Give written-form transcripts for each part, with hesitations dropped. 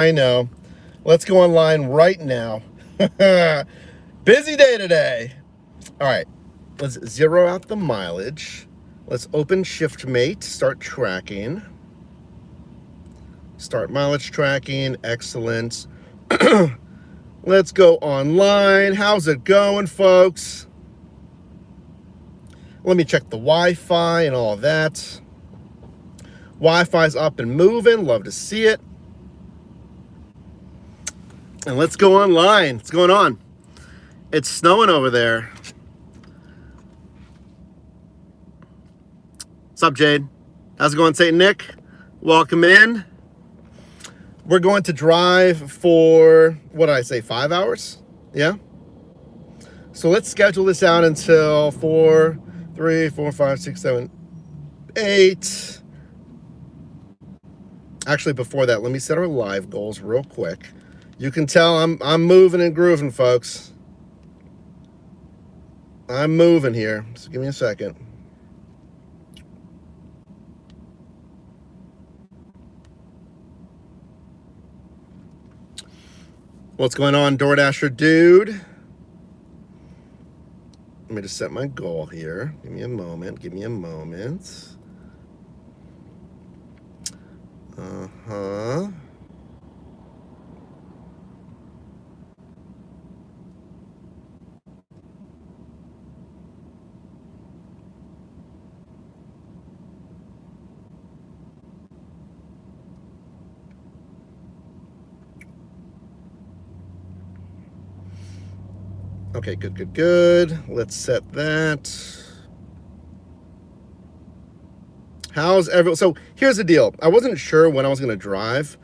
I know. Let's go online right now. Busy day today. All right, let's zero out the mileage. Let's open ShiftMate, start tracking. Start mileage tracking, excellent. Let's go online. How's it going, folks? Let me check the Wi-Fi and all of that. Wi-Fi's up and moving, love to see it. And let's go online. What's going on? It's snowing over there. What's up, Jade? How's it going, St. Nick? Welcome in. We're going to drive for, what did I say, 5 hours? Yeah? So let's schedule this out until 4, 3, 4, 5, 6, 7, 8. Actually, before that, let me set our live goals real quick. You can tell I'm moving and grooving, folks. I'm moving here. So give me a second. What's going on, DoorDasher dude? Let me just set my goal here. Give me a moment. Give me a moment. Uh-huh. Okay, good. Let's set that. How's everyone? So here's the deal. I wasn't sure when I was going to drive.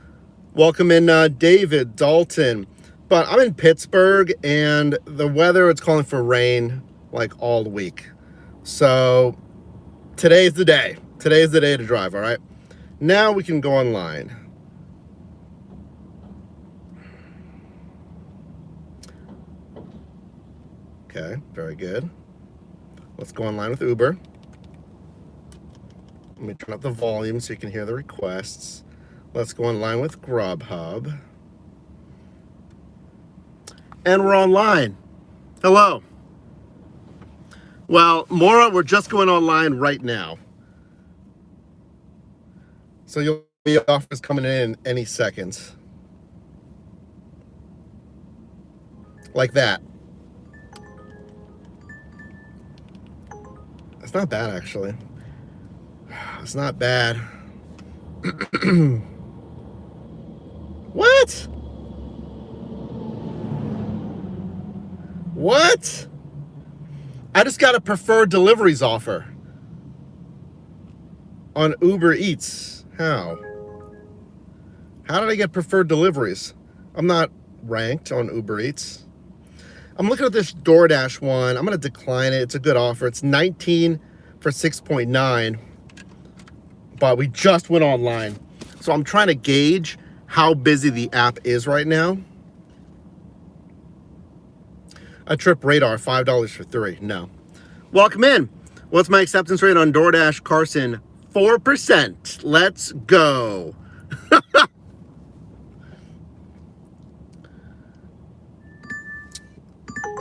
Welcome in, David Dalton. But I'm in Pittsburgh, and the weather, it's calling for rain like all week. So today's the day. Today's the day to drive, all right? Now we can go online. Okay, very good. Let's go online with Uber. Let me turn up the volume so you can hear the requests. Let's go online with Grubhub. And we're online. Hello. Well, Maura, we're just going online right now. So you'll be offers coming in any second. Like that. It's not bad, actually. It's not bad. What? What? I just got a preferred deliveries offer on Uber Eats. How? How did I get preferred deliveries? I'm not ranked on Uber Eats. I'm looking at this DoorDash one. I'm going to decline it. It's a good offer. It's 19 for 6.9. But we just went online. So I'm trying to gauge how busy the app is right now. A trip radar, $5 for 3. No. Welcome in. What's my acceptance rate on DoorDash, Carson? 4%. Let's go.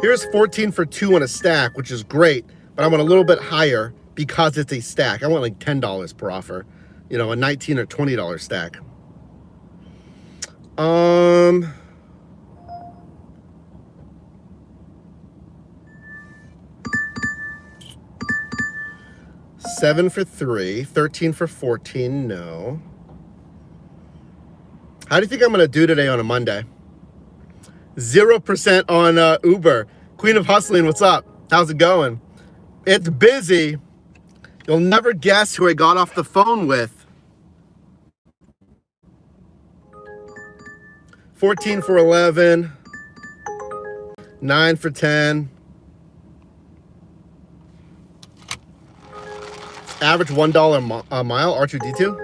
Here's 14 for 2 on a stack, which is great, but I want a little bit higher because it's a stack. I want like $10 per offer, you know, a $19 or $20 stack. $7 for 3, 13 for 14, no. How do you think I'm gonna do today on a Monday? 0% on Uber. Queen of Hustling, what's up? How's it going? It's busy. You'll never guess who I got off the phone with. 14 for 11. 9 for 10. Average $1 a mile, R2D2.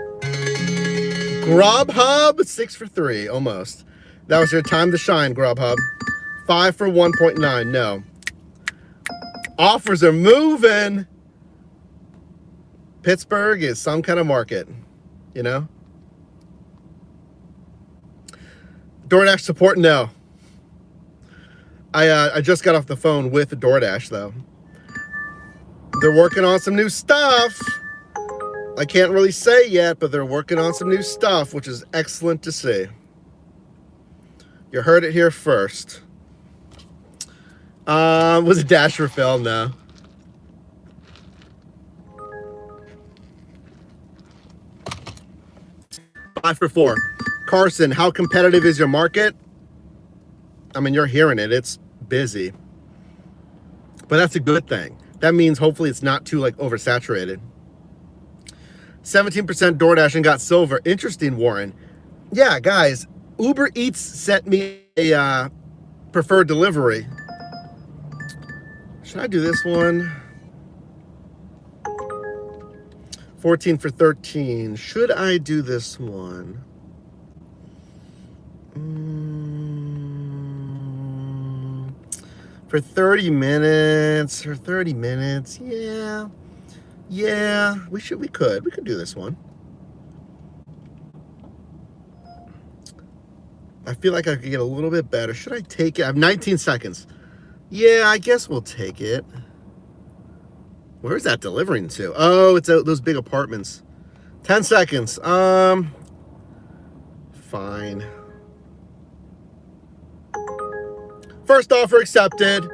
Grubhub, 6 for 3, almost. That was your time to shine, Grubhub. 5 for 1.9, no. Offers are moving. Pittsburgh is some kind of market, you know? DoorDash support? No. I just got off the phone with DoorDash though. They're working on some new stuff. I can't really say yet, but they're working on some new stuff, which is excellent to see. You heard it here first. Was it Dash refill? No. Five for four. Carson, how competitive is your market? I mean, you're hearing it. It's busy. But that's a good thing. That means hopefully it's not too like oversaturated. 17% DoorDash and got silver. Interesting, Warren. Yeah, guys, Uber Eats sent me a preferred delivery. Should I do this one? 14 for 13. Should I do this one? For 30 minutes, yeah, we could do this one. I feel like I could get a little bit better. Should I take it? I have 19 seconds. Yeah, I guess we'll take it. Where is that delivering to? Oh, it's out those big apartments. 10 seconds. Fine. First offer accepted.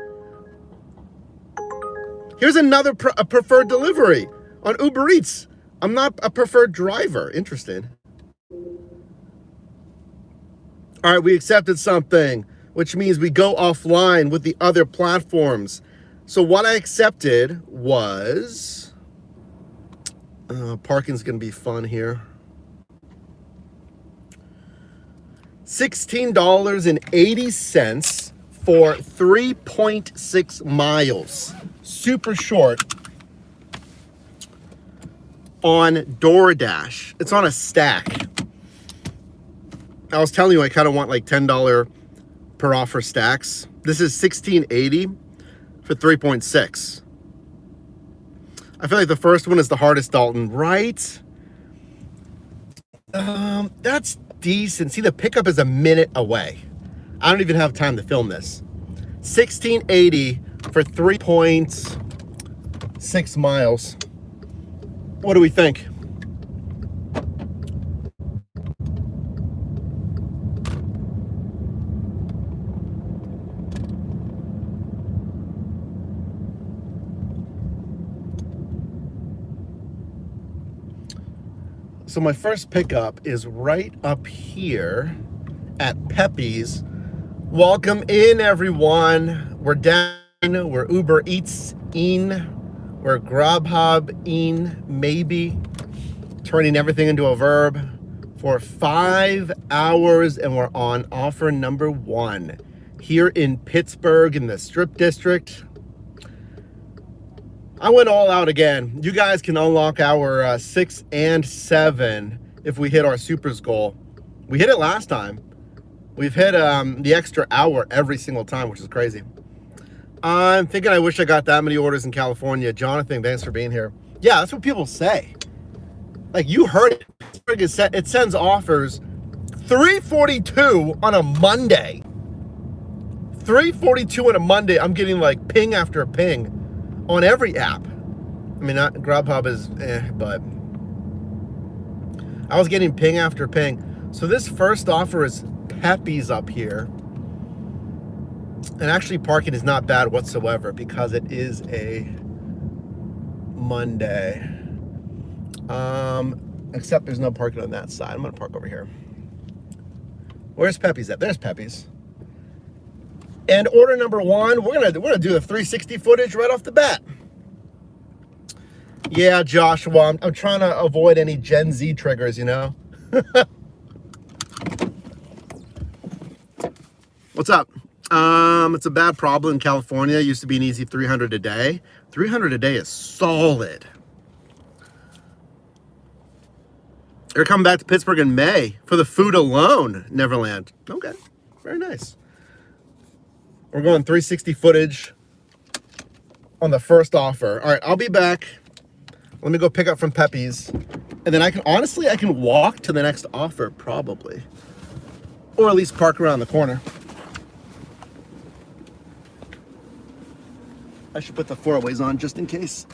Here's another preferred delivery on Uber Eats. I'm not a preferred driver. Interesting. All right, we accepted something, which means we go offline with the other platforms. So what I accepted was... parking's going to be fun here. $16.80 for 3.6 miles. Super short on DoorDash. It's on a stack. I was telling you I kind of want like $10 per offer stacks. This is $16.80 for 3.6. I feel like the first one is the hardest, Dalton, right? That's decent. See, the pickup is a minute away. I don't even have time to film this. $16.80 for 3.6 miles. What do we think? So my first pickup is right up here at Pepe's. Welcome in, everyone. We're down. We're Uber Eats in. We're Grubhub in, maybe. Turning everything into a verb for 5 hours, and we're on offer number 1 here in Pittsburgh in the Strip District. I went all out again. You guys can unlock our 6 and 7 if we hit our supers goal. We hit it last time. We've hit the extra hour every single time, which is crazy. I'm thinking I wish I got that many orders in California. Jonathan, thanks for being here. Yeah, that's what people say. Like, you heard it. It sends offers 3:42 on a Monday. 3:42 on a Monday. I'm getting like ping after ping on every app. I mean, not Grubhub is but I was getting ping after ping. So this first offer is Pepe's up here. And actually parking is not bad whatsoever because it is a Monday. Except there's no parking on that side. I'm gonna park over here. Where's Pepe's at? There's Pepe's. And order number 1, we're gonna do the 360 footage right off the bat. Yeah, Joshua, I'm trying to avoid any Gen Z triggers, you know? What's up? It's a bad problem in California. It used to be an easy 300 a day. 300 a day is solid. They're coming back to Pittsburgh in May for the food alone, Neverland. Okay, very nice. We're going 360 footage on the first offer. All right, I'll be back. Let me go pick up from Pepe's. And then I can walk to the next offer, probably. Or at least park around the corner. I should put the 4-ways on just in case.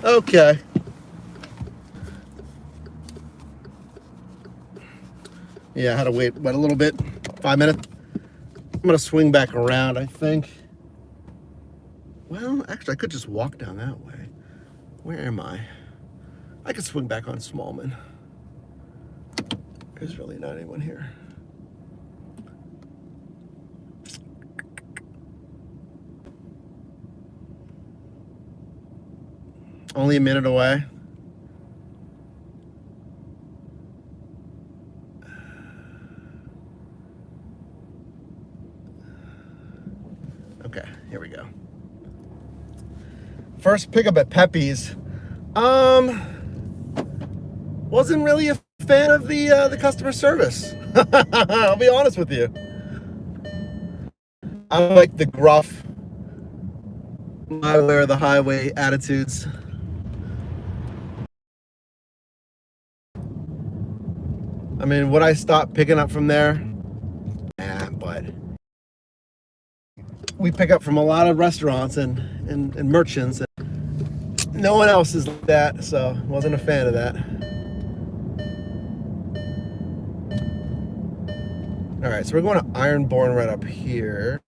Okay. Yeah, I had to wait a little bit, 5 minutes. I'm gonna swing back around, I think. Well, actually, I could just walk down that way. Where am I? I could swing back on Smallman. There's really not anyone here. Only a minute away. Okay, here we go. First pickup at Pepe's. Wasn't really a fan of the customer service. I'll be honest with you. I like the gruff, my way or the highway attitudes. I mean, would I stop picking up from there? Yeah, but we pick up from a lot of restaurants and merchants. And no one else is like that, so wasn't a fan of that. All right, so we're going to Ironborn right up here.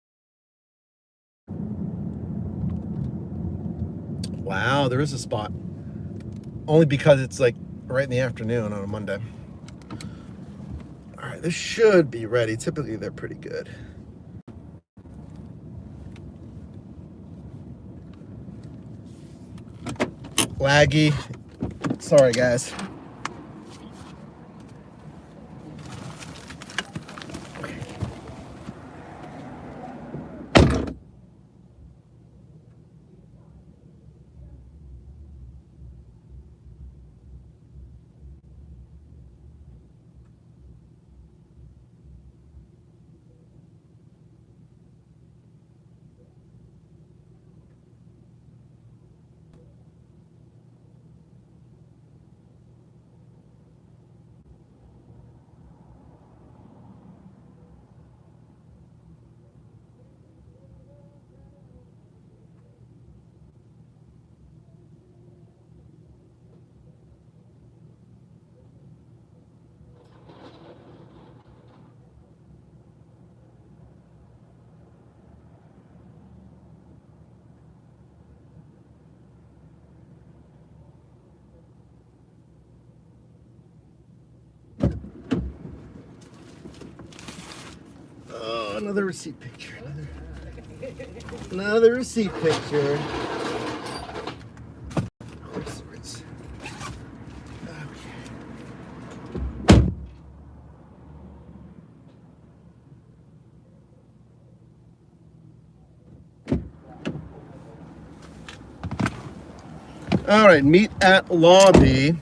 Wow, there is a spot. Only because it's like right in the afternoon on a Monday. All right, this should be ready. Typically, they're pretty good. Laggy. Sorry, guys. Oh, another receipt picture. Another receipt picture. Of course there is. Okay. All right, meet at lobby.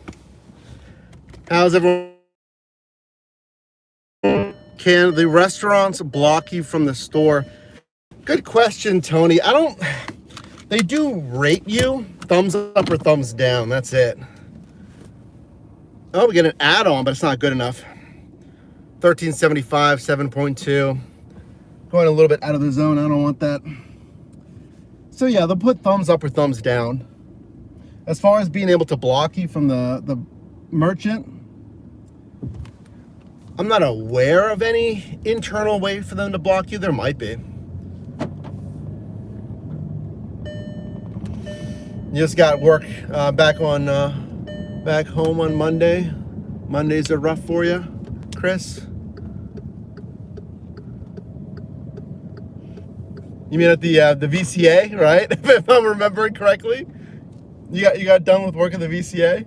How's everyone? Can the restaurants block you from the store? Good question, Tony. They do rate you. Thumbs up or thumbs down. That's it. Oh, we get an add-on, but it's not good enough. 1375, 7.2. Going a little bit out of the zone. I don't want that. So yeah, they'll put thumbs up or thumbs down. As far as being able to block you from the merchant, I'm not aware of any internal way for them to block you. There might be. You just got work back home on Monday. Mondays are rough for you, Chris? You mean at the VCA, right? If I'm remembering correctly, you got done with work at the VCA.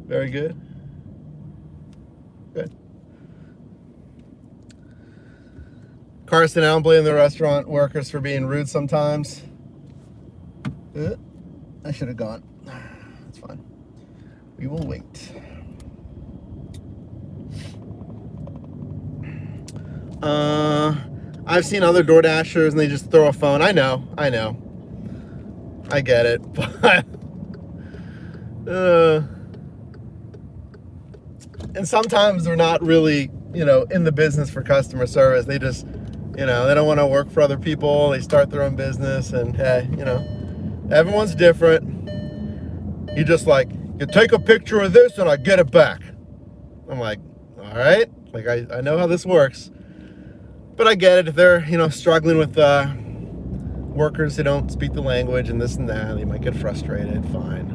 Very good. Good. Carson, I don't blame the restaurant workers for being rude sometimes. I should have gone. That's fine. We will wait. I've seen other DoorDashers and they just throw a phone. I know. I get it, but and sometimes they're not really, in the business for customer service. They just, they don't want to work for other people. They start their own business, and hey, everyone's different. He just like, you take a picture of this and I get it back. I'm like, all right, like I know how this works. But I get it, if they're, you know, struggling with workers who don't speak the language and this and that, they might get frustrated, fine.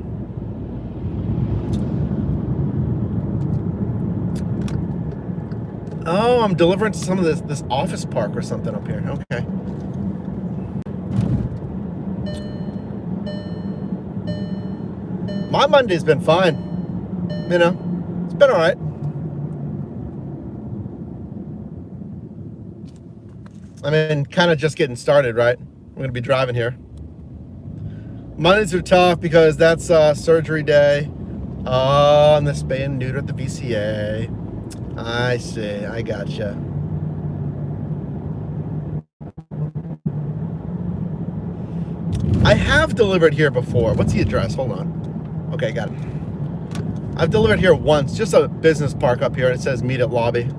Oh, I'm delivering to some of this office park or something up here. Okay. My Monday's been fine. You know, it's been all right. I mean, kind of just getting started, right? I'm going to be driving here. Mondays are tough because that's surgery day. Oh, and the spay and neuter at the VCA. I see. I gotcha. I have delivered here before. What's the address? Hold on. Okay, got it. I've delivered here once. Just a business park up here, and it says meet at lobby.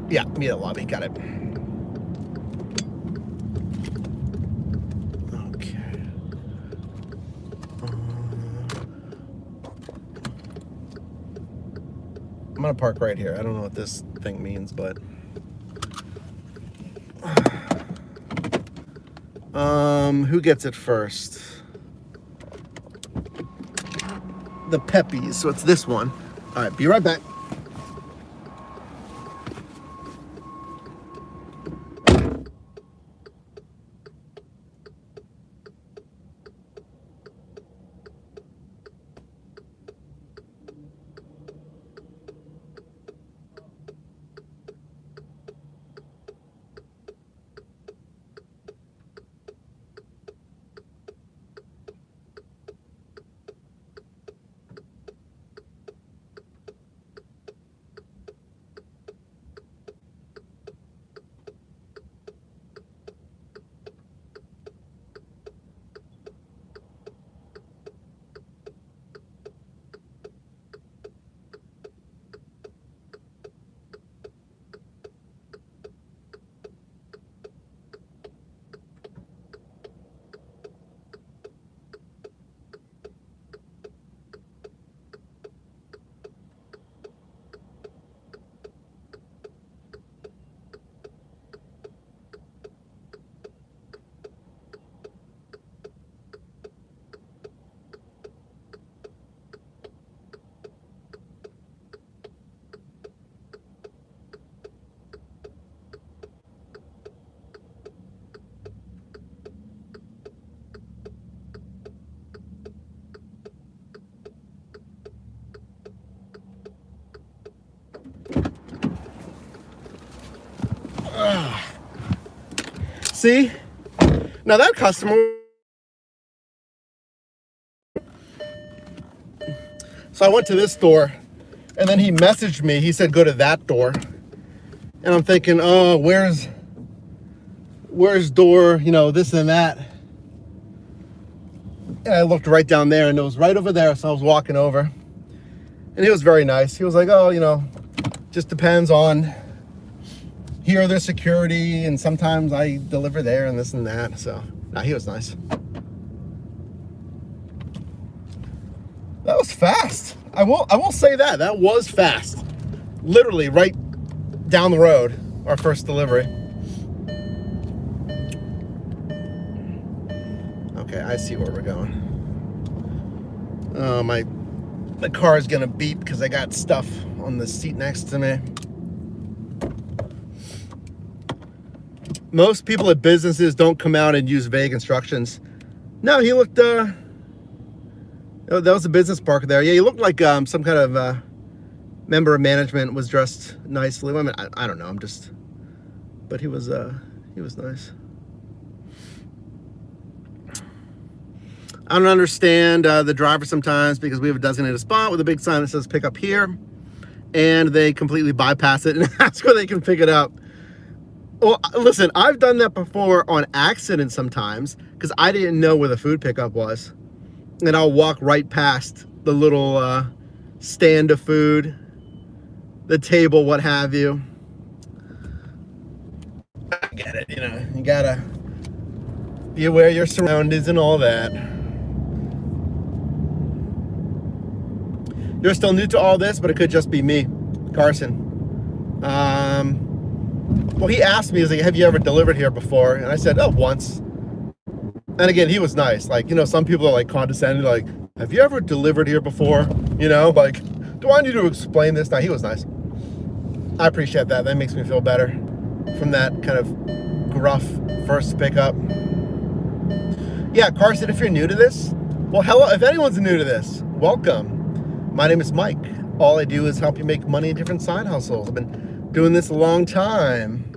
Yeah, meet at lobby. Got it. Okay. I'm gonna park right here. I don't know what this thing means, but who gets it first? The Peppies. So it's this one. All right, be right back. See? Now that customer... So I went to this store, and then he messaged me. He said, go to that door. And I'm thinking, oh, where's door, you know, this and that. And I looked right down there, and it was right over there, so I was walking over. And he was very nice. He was like, oh, you know, just depends on... Here there's security, and sometimes I deliver there and this and that. So, nah, he was nice. That was fast. I will say that. That was fast. Literally right down the road, our first delivery. Okay, I see where we're going. Oh, my car is gonna beep because I got stuff on the seat next to me. Most people at businesses don't come out and use vague instructions. No, he looked, oh, that was a business park there. Yeah, he looked like some kind of member of management, was dressed nicely. I mean, I don't know, but he was nice. I don't understand the driver sometimes because we have a designated spot with a big sign that says pick up here, and they completely bypass it and ask where they can pick it up. Well, listen, I've done that before on accident sometimes because I didn't know where the food pickup was. And I'll walk right past the little stand of food, the table, what have you. I get it, you know, you gotta be aware of your surroundings and all that. You're still new to all this, but it could just be me, Carson. Well, he asked me, he's like, have you ever delivered here before? And I said, oh, once. And again, he was nice. Like, you know, some people are like condescending, like, have you ever delivered here before? You know, like, do I need to explain this? No, he was nice. I appreciate that. That makes me feel better from that kind of gruff first pickup. Yeah, Carson, if you're new to this, well, hello. If anyone's new to this, welcome. My name is Mike. All I do is help you make money in different side hustles. I've been doing this a long time.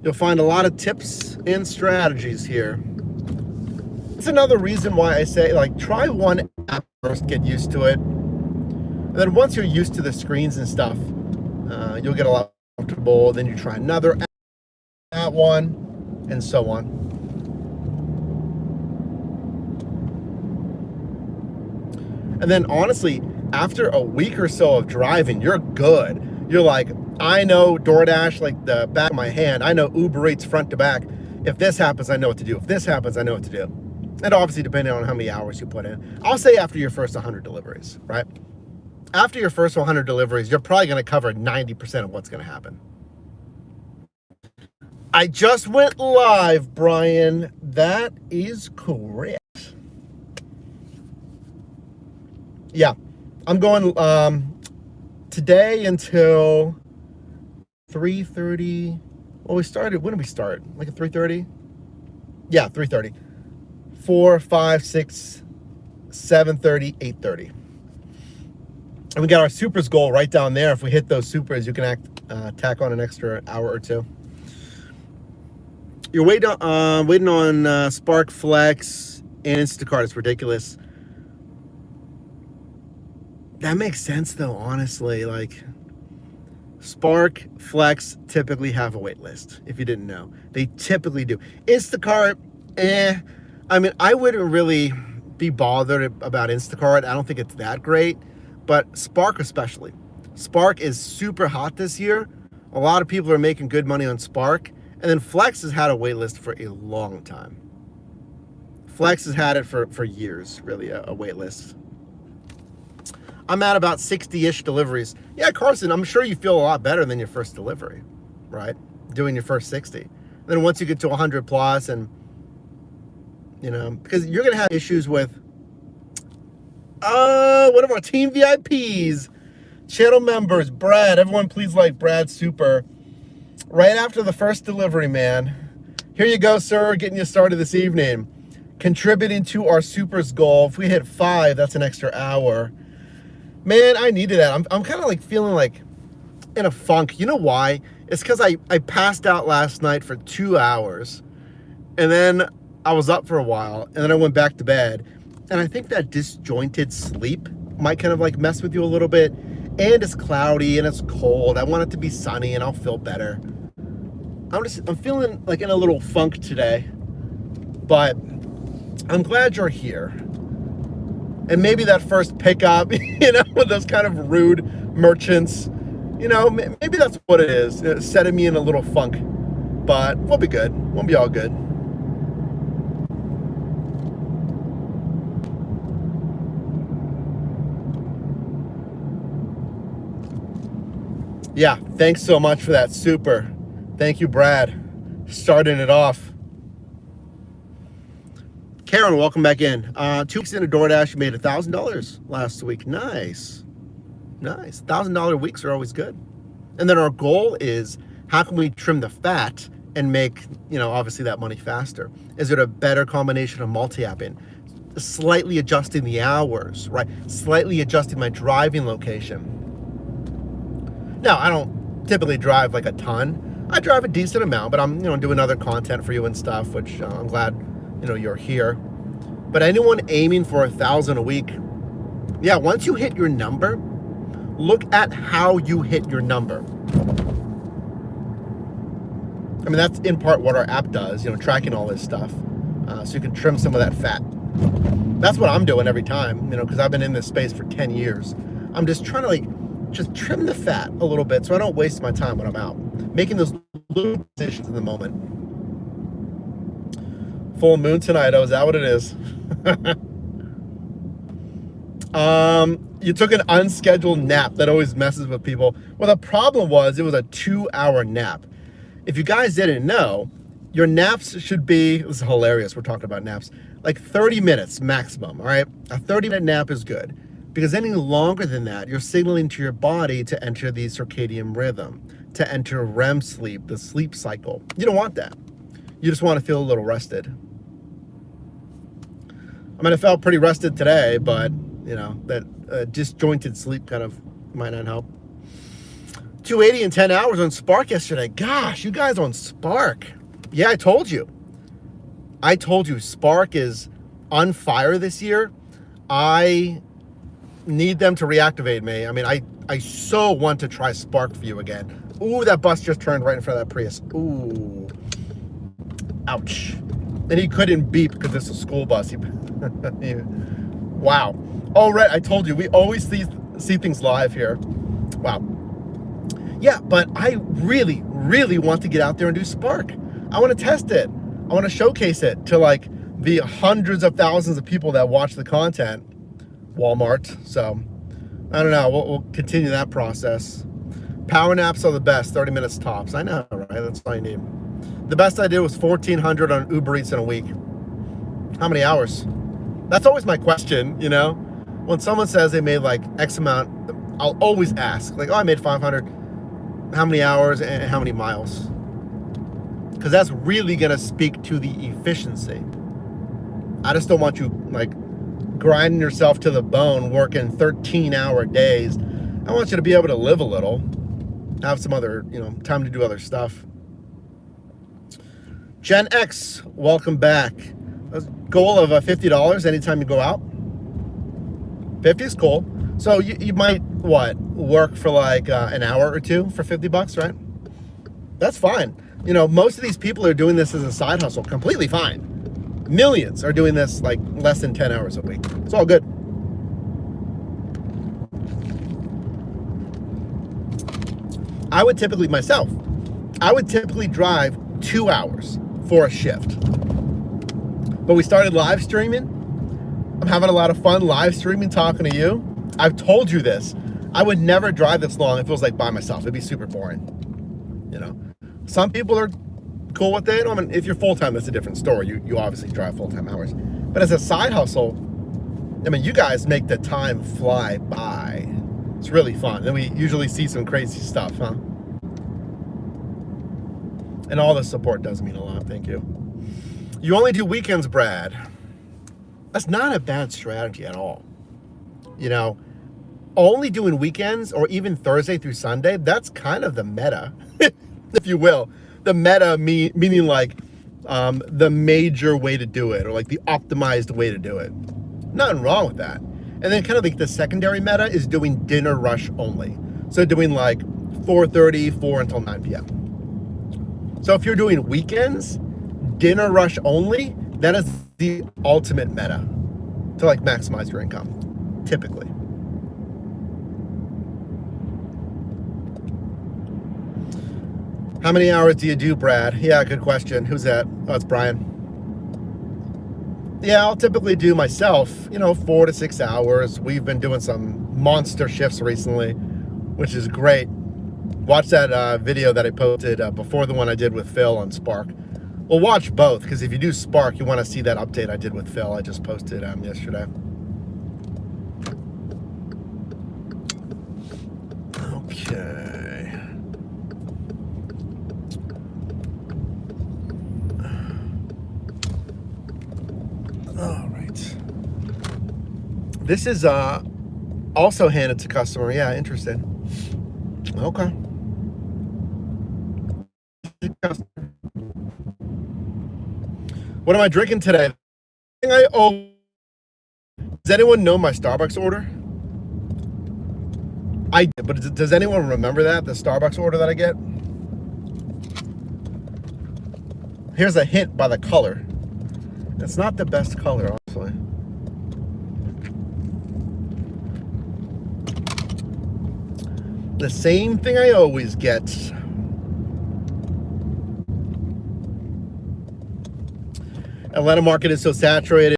You'll find a lot of tips and strategies here. It's another reason why I say, like, try one app first, get used to it. And then once you're used to the screens and stuff, you'll get a lot comfortable. Then you try another app, that one, and so on. And then honestly, after a week or so of driving, you're good. You're like, I know DoorDash like the back of my hand. I know Uber Eats front to back. If this happens, I know what to do. If this happens, I know what to do. And obviously, depending on how many hours you put in. I'll say after your first 100 deliveries, right? After your first 100 deliveries, you're probably going to cover 90% of what's going to happen. I just went live, Brian. That is correct. Yeah, I'm going today until 3:30. Well, we started, when did we start? Like at 3:30? Yeah, 3:30. 4, 5, 6, 7:30, 8:30. And we got our supers goal right down there. If we hit those supers, you can tack on an extra hour or two. You're waiting on Spark, Flex, and Instacart. It's ridiculous. That makes sense though, honestly. Like, Spark, Flex typically have a wait list, if you didn't know. They typically do. Instacart, I mean, I wouldn't really be bothered about Instacart. I don't think it's that great. But Spark especially. Spark is super hot this year. A lot of people are making good money on Spark. And then Flex has had a wait list for a long time. Flex has had it for years, really, a wait list. I'm at about 60-ish deliveries. Yeah, Carson, I'm sure you feel a lot better than your first delivery, right? Doing your first 60. Then once you get to 100 plus and, you know, because you're going to have issues with, one of our team VIPs, channel members, Brad. Everyone please like Brad super. Right after the first delivery, man. Here you go, sir, getting you started this evening. Contributing to our supers goal. If we hit 5, that's an extra hour. Man, I needed that. I'm kind of like feeling like in a funk. You know why? It's because I passed out last night for 2 hours. And then I was up for a while. And then I went back to bed. And I think that disjointed sleep might kind of like mess with you a little bit. And it's cloudy and it's cold. I want it to be sunny and I'll feel better. I'm feeling like in a little funk today. But I'm glad you're here. And maybe that first pickup, you know, with those kind of rude merchants, you know, maybe that's what it is. It's setting me in a little funk. But we'll be good. We'll be all good. Yeah, thanks so much for that super. Thank you, Brad. Starting it off. Karen, welcome back in. 2 weeks into DoorDash, you made $1,000 last week. Nice. Nice. $1,000 weeks are always good. And then our goal is, how can we trim the fat and make, you know, obviously that money faster? Is it a better combination of multi-apping? Slightly adjusting the hours, right? Slightly adjusting my driving location. Now, I don't typically drive like a ton. I drive a decent amount, but I'm, you know, doing other content for you and stuff, which I'm glad, you know, you're here. But anyone aiming for 1,000 a week, yeah, once you hit your number, look at how you hit your number. I mean, that's in part what our app does, you know, tracking all this stuff, so you can trim some of that fat. That's what I'm doing every time, you know, because I've been in this space for 10 years. I'm just trying to like, just trim the fat a little bit so I don't waste my time when I'm out. Making those little decisions in the moment. Full moon tonight, oh, is that what it is? You took an unscheduled nap. That always messes with people. Well, the problem was it was a 2-hour nap. If you guys didn't know, your naps should be, this is hilarious, we're talking about naps, like 30 minutes maximum, all right? A 30-minute nap is good, because any longer than that, you're signaling to your body to enter the circadian rhythm, to enter REM sleep, the sleep cycle. You don't want that. You just want to feel a little rested. I mean, I felt pretty rested today, but, you know, that disjointed sleep kind of might not help. 280 in 10 hours on Spark yesterday. Gosh, you guys on Spark. Yeah, I told you. Spark is on fire this year. I need them to reactivate me. I mean, I so want to try Spark for you again. Ooh, that bus just turned right in front of that Prius. Ooh. Ouch. And he couldn't beep because it's a school bus. Wow. Oh, right, I told you, we always see things live here. Wow. Yeah, but I really, really want to get out there and do Spark. I want to test it. I want to showcase it to like the hundreds of thousands of people that watch the content. Walmart. So I don't know. We'll continue that process. Power naps are the best. 30 minutes tops. I know, right? That's all I need. The best I did was 1,400 on Uber Eats in a week. How many hours? That's always my question, you know? When someone says they made like X amount, I'll always ask, like, oh, I made 500. How many hours and how many miles? Because that's really going to speak to the efficiency. I just don't want you like grinding yourself to the bone, working 13-hour days. I want you to be able to live a little, have some other, you know, time to do other stuff. Gen X, welcome back. A goal of $50 anytime you go out. 50 is cool. So you might, work for like an hour or two for $50, right? That's fine. You know, most of these people are doing this as a side hustle, completely fine. Millions are doing this like less than 10 hours a week. It's all good. I would typically drive 2 hours for a shift. But we started live streaming. I'm having a lot of fun live streaming, talking to you. I've told you this. I would never drive this long if it was like by myself. It'd be super boring. You know, some people are cool with it. I mean, if you're full-time, that's a different story. You obviously drive full-time hours. But as a side hustle, I mean, you guys make the time fly by. It's really fun. Then we usually see some crazy stuff, huh? And all the support does mean a lot. Thank you. You only do weekends, Brad. That's not a bad strategy at all. You know, only doing weekends or even Thursday through Sunday, that's kind of the meta, if you will. The meta meaning like the major way to do it, or like the optimized way to do it. Nothing wrong with that. And then kind of like the secondary meta is doing dinner rush only. So doing like 4:30, 4 until 9 p.m. So if you're doing weekends, dinner rush only, that is the ultimate meta to like maximize your income, typically. How many hours do you do, Brad? Yeah, good question. Who's that? Oh, it's Brian. Yeah, I'll typically do myself, 4 to 6 hours. We've been doing some monster shifts recently, which is great. Watch that video that I posted before the one I did with Phil on Spark. Well, watch both, because if you do Spark, you want to see that update I did with Phil. I just posted yesterday. Okay. All right. This is also handed to customer. Yeah, interesting. Okay. What am I drinking today? Does anyone know my Starbucks order? I did, but does anyone remember that? The Starbucks order that I get? Here's a hint by the color. It's not the best color, honestly. The same thing I always get. Atlanta market is so saturated.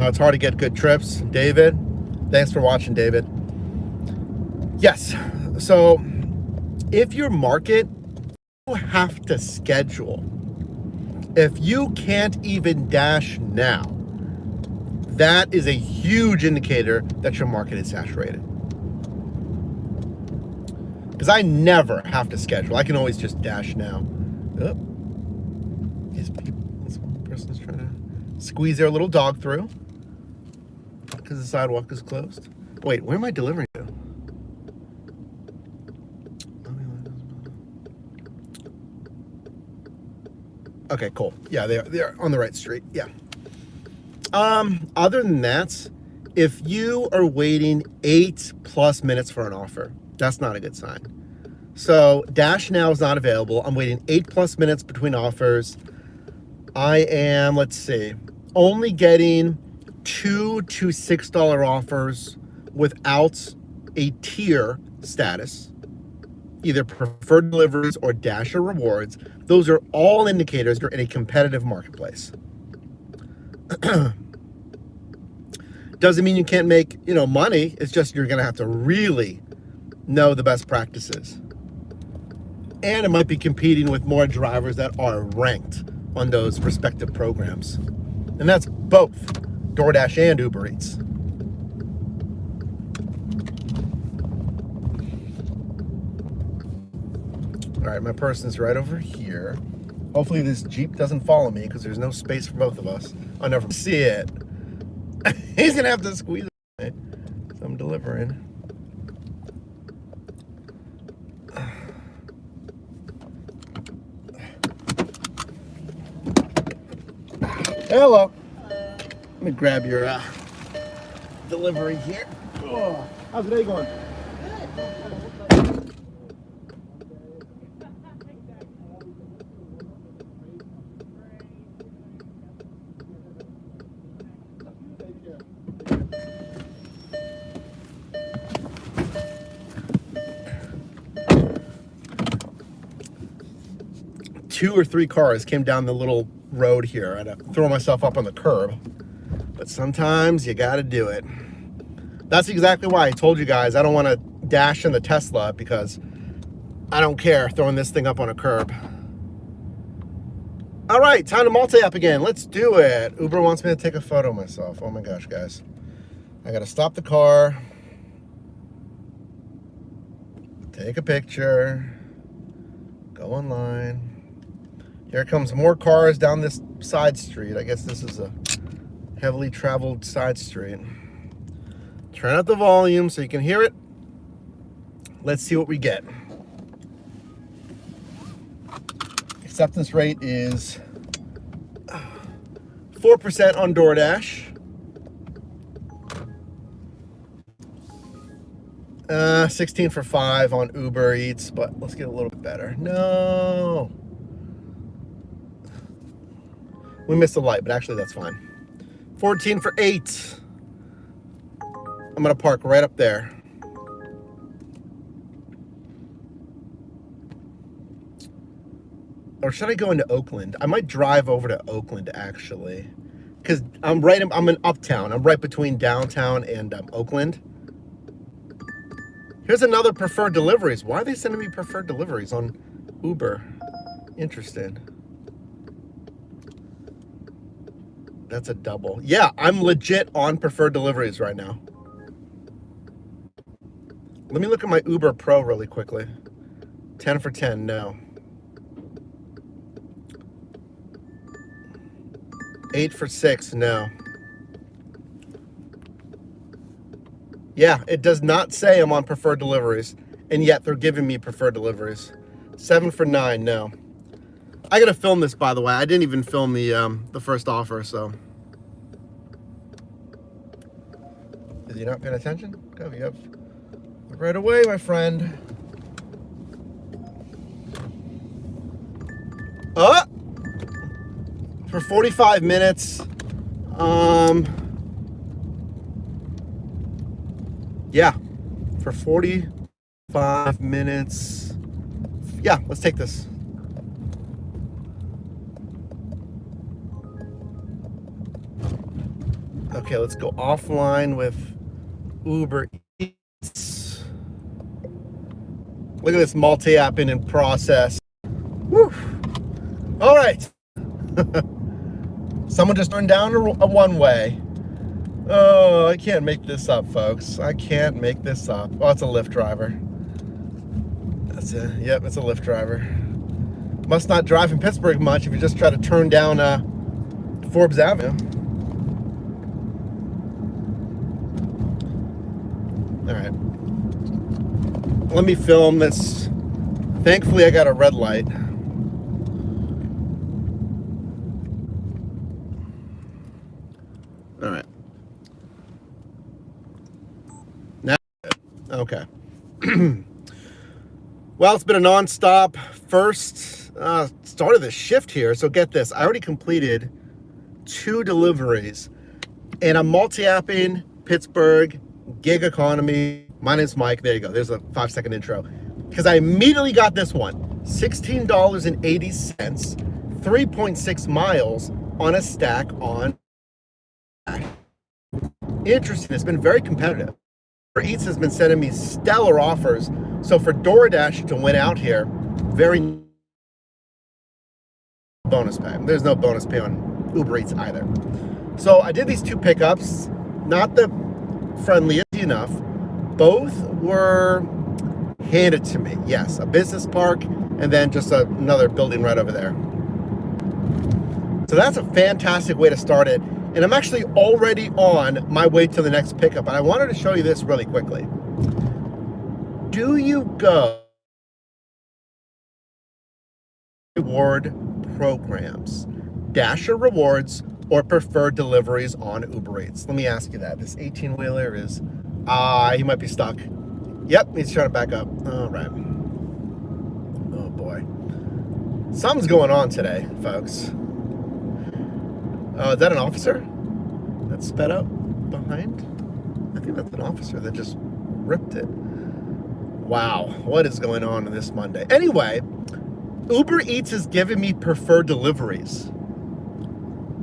It's hard to get good trips. David, thanks for watching, David. Yes, so if your market, you have to schedule. If you can't even dash now, that is a huge indicator that your market is saturated. Because I never have to schedule. I can always just dash now. Oh, these people, this one person's trying to squeeze their little dog through because the sidewalk is closed. Wait, where am I delivering to? Okay, cool. Yeah, they're on the right street. Yeah. Other than that, if you are waiting 8+ minutes for an offer, that's not a good sign. So Dash Now is not available. I'm waiting 8+ minutes between offers. I am, let's see, only getting $2 to $6 offers without a tier status, either preferred deliveries or Dasher rewards. Those are all indicators you're in a competitive marketplace. Doesn't mean you can't make, money. It's just you're going to have to really know the best practices. And it might be competing with more drivers that are ranked on those respective programs. And that's both DoorDash and Uber Eats. All right, my person's right over here. Hopefully this Jeep doesn't follow me because there's no space for both of us. I'll never see it. He's gonna have to squeeze it. So I'm delivering. Hello. Let me grab your delivery here. Oh, how's the day going? Good. 2 or 3 cars came down the little road here. I had to throw myself up on the curb. But sometimes you gotta do it. That's exactly why I told you guys I don't want to dash in the Tesla, because I don't care throwing this thing up on a curb. All right, time to multi-app again. Let's do it. Uber wants me to take a photo of myself. Oh my gosh, guys. I gotta stop the car, take a picture, go online. Here comes more cars down this side street. I guess this is a heavily traveled side street. Turn up the volume so you can hear it. Let's see what we get. Acceptance rate is 4% on DoorDash. 16 for 5 on Uber Eats, but let's get a little bit better. No. We missed a light, but actually that's fine. 14 for 8. I'm gonna park right up there. Or should I go into Oakland? I might drive over to Oakland actually, because I'm in Uptown. I'm right between downtown and Oakland. Here's another preferred deliveries. Why are they sending me preferred deliveries on Uber? Interesting. That's a double. Yeah, I'm legit on preferred deliveries right now. Let me look at my Uber Pro really quickly. 10 for 10, no. 8 for 6, no. Yeah, it does not say I'm on preferred deliveries, and yet they're giving me preferred deliveries. 7 for 9, no. I gotta film this, by the way. I didn't even film the first offer, so. Is he not paying attention? Go, yep. Right away, my friend. For 45 minutes. Yeah, for 45 minutes. Yeah, let's take this. Okay. Okay, let's go offline with Uber Eats. Look at this multi-apping in process. Woo. All right. Someone just turned down a one-way. Oh, I can't make this up, folks. I can't make this up. Oh, it's a Lyft driver. That's it. Yep, it's a Lyft driver. Must not drive in Pittsburgh much if you just try to turn down Forbes Avenue. All right. Let me film this. Thankfully, I got a red light. All right. Now, okay. Well, it's been a non-stop first start of the shift here. So get this. I already completed 2 deliveries. And I'm multi-apping Pittsburgh, gig economy. My name's Mike. There you go. There's a 5-second intro. Because I immediately got this one. $16.80, 3.6 miles on a stack on. Interesting. It's been very competitive. Uber Eats has been sending me stellar offers. So for DoorDash to win out here, very bonus pay. There's no bonus pay on Uber Eats either. So I did these 2 pickups, not the friendliest enough. Both were handed to me. Yes, a business park and then just another building right over there. So that's a fantastic way to start it. And I'm actually already on my way to the next pickup. And I wanted to show you this really quickly. Do you go reward programs, Dasher rewards, or preferred deliveries on Uber Eats? Let me ask you that. This 18-wheeler is, he might be stuck. Yep, he's trying to back up. All right. Oh boy. Something's going on today, folks. Is that an officer that sped up behind? I think that's an officer that just ripped it. Wow, what is going on this Monday? Anyway, Uber Eats is giving me preferred deliveries.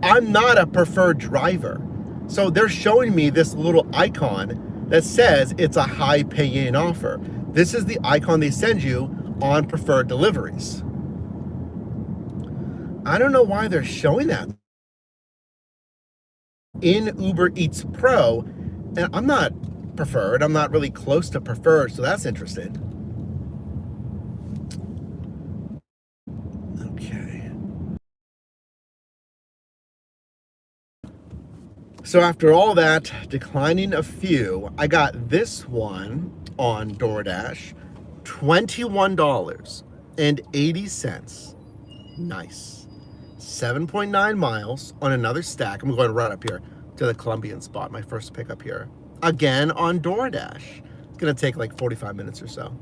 I'm not a preferred driver. So they're showing me this little icon that says it's a high pay-in offer. This is the icon they send you on preferred deliveries. I don't know why they're showing that in Uber Eats Pro, and I'm not preferred. I'm not really close to preferred, so that's interesting. Okay. So after all that, declining a few, I got this one on DoorDash, $21.80. Nice. 7.9 miles on another stack. I'm going right up here to the Columbian spot, my first pickup here. Again on DoorDash. It's gonna take like 45 minutes or so.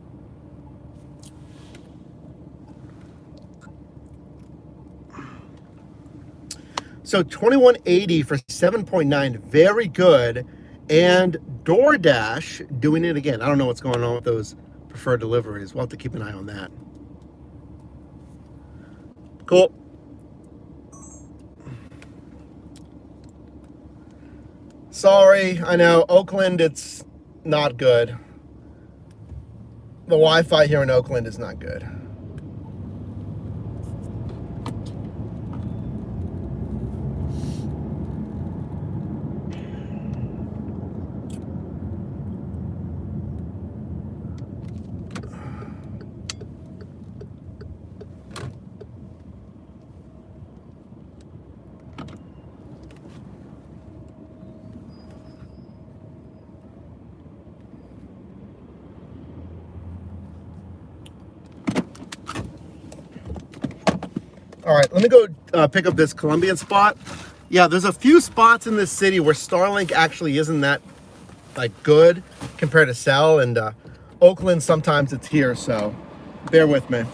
So $21.80 for 7.9, very good. And DoorDash doing it again. I don't know what's going on with those preferred deliveries. We'll have to keep an eye on that. Cool. Sorry, I know, Oakland, it's not good. The Wi-Fi here in Oakland is not good. All right, let me go pick up this Columbian spot. Yeah, there's a few spots in this city where Starlink actually isn't that like good compared to cell, and Oakland sometimes it's here, so bear with me.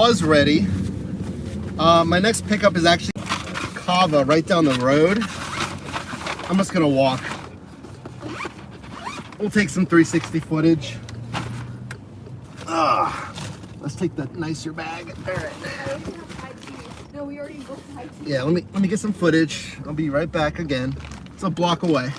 Was ready. My next pickup is actually Kava right down the road. I'm just gonna walk. We'll take some 360 footage. Let's take the nicer bag. All right. No, we already booked high tea. Yeah, let me get some footage. I'll be right back again. It's a block away.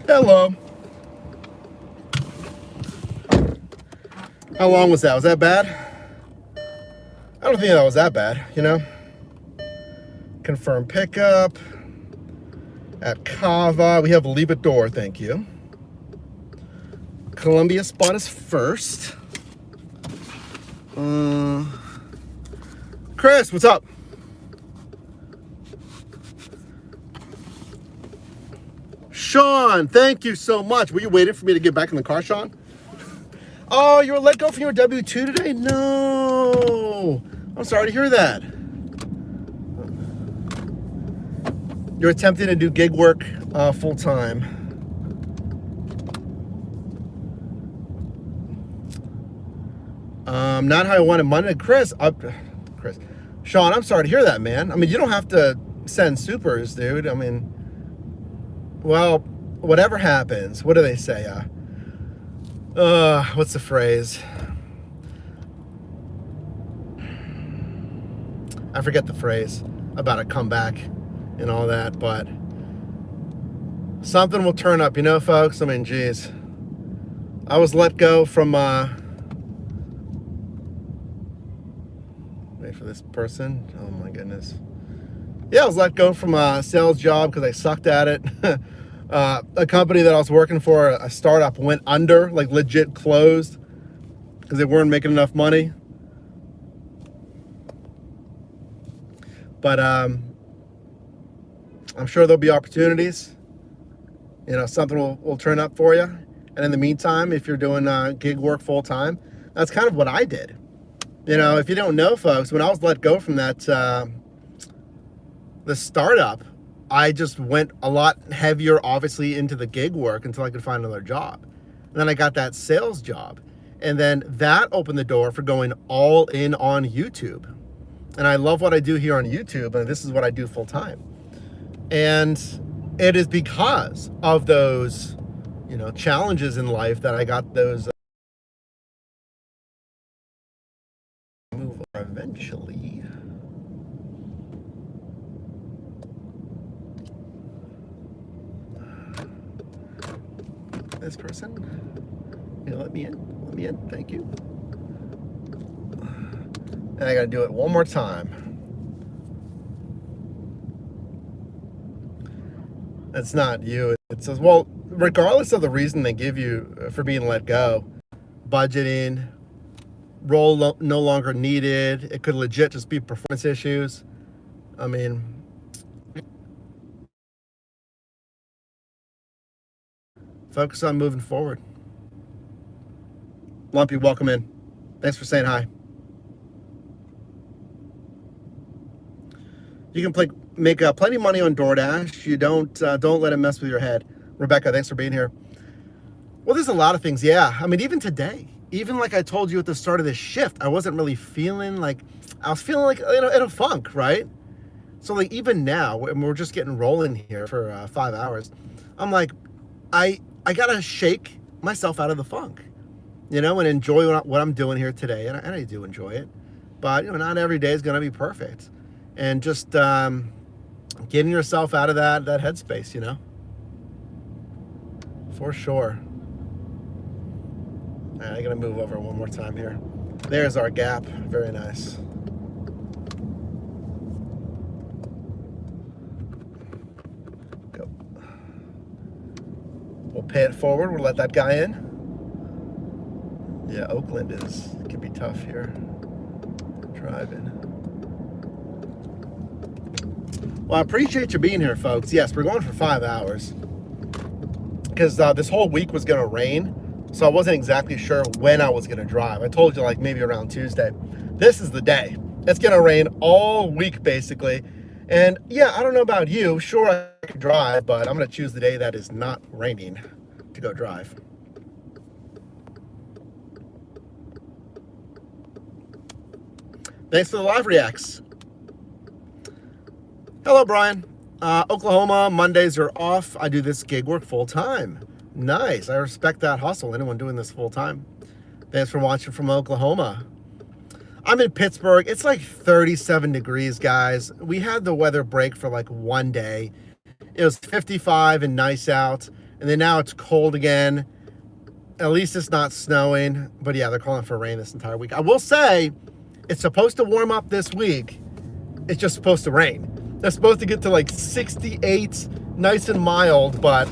Hello. How long was that? Was that bad? I don't think that was that bad, you know? Confirm pickup at Kava. We have leave it door, thank you. Columbia spot is first. Chris, what's up? Sean, thank you so much. Were you waiting for me to get back in the car, Sean? Oh, you were let go from your W-2 today? No. I'm sorry to hear that. You're attempting to do gig work full time. Not how I wanted Monday. Chris. Sean, I'm sorry to hear that, man. I mean, you don't have to send supers, dude. I mean, well, whatever happens, what do they say? What's the phrase? I forget the phrase about a comeback and all that, but something will turn up, you know, folks. I mean, geez, I was let go from wait for this person. Oh my goodness. Yeah, I was let go from a sales job because I sucked at it. A company that I was working for, a startup, went under, like legit closed because they weren't making enough money. But I'm sure there'll be opportunities. You know, something will turn up for you. And in the meantime, if you're doing gig work full time, that's kind of what I did. You know, if you don't know, folks, when I was let go from that the startup, I just went a lot heavier, obviously, into the gig work until I could find another job. And then I got that sales job. And then that opened the door for going all in on YouTube. And I love what I do here on YouTube, and this is what I do full time. And it is because of those, you know, challenges in life that I got those move eventually. This person, you know, let me in, thank you. And I gotta do it one more time. It's not you. It says, well, regardless of the reason they give you for being let go, budgeting, role no longer needed, it could legit just be performance issues. I mean, focus on moving forward. Lumpy, welcome in. Thanks for saying hi. You can make plenty of money on DoorDash. You don't let it mess with your head. Rebecca, thanks for being here. Well, there's a lot of things. Yeah, I mean, even today, even like I told you at the start of this shift, I wasn't really feeling like, I was feeling like in a funk, right? So like even now, we're just getting rolling here for 5 hours. I'm like, I gotta shake myself out of the funk, you know, and enjoy what I'm doing here today. And I do enjoy it, but you know, not every day is gonna be perfect. And just getting yourself out of that headspace, you know, for sure. All right, I gotta move over one more time here. There's our gap. Very nice. Go. We'll pay it forward. We'll let that guy in. Yeah, Oakland can be tough here. Driving. Well, I appreciate you being here, folks. Yes, we're going for 5 hours because this whole week was going to rain, so I wasn't exactly sure when I was going to drive. I told you like maybe around Tuesday. This is the day. It's going to rain all week, basically. And yeah, I don't know about you. Sure, I could drive, but I'm going to choose the day that is not raining to go drive. Thanks for the live reacts. Hello, Brian. Oklahoma, Mondays are off. I do this gig work full time. Nice. I respect that hustle. Anyone doing this full time. Thanks for watching from Oklahoma. I'm in Pittsburgh. It's like 37 degrees, guys. We had the weather break for like one day. It was 55 and nice out. And then now it's cold again. At least it's not snowing. But yeah, they're calling for rain this entire week. I will say it's supposed to warm up this week. It's just supposed to rain. They're supposed to get to like 68, nice and mild, but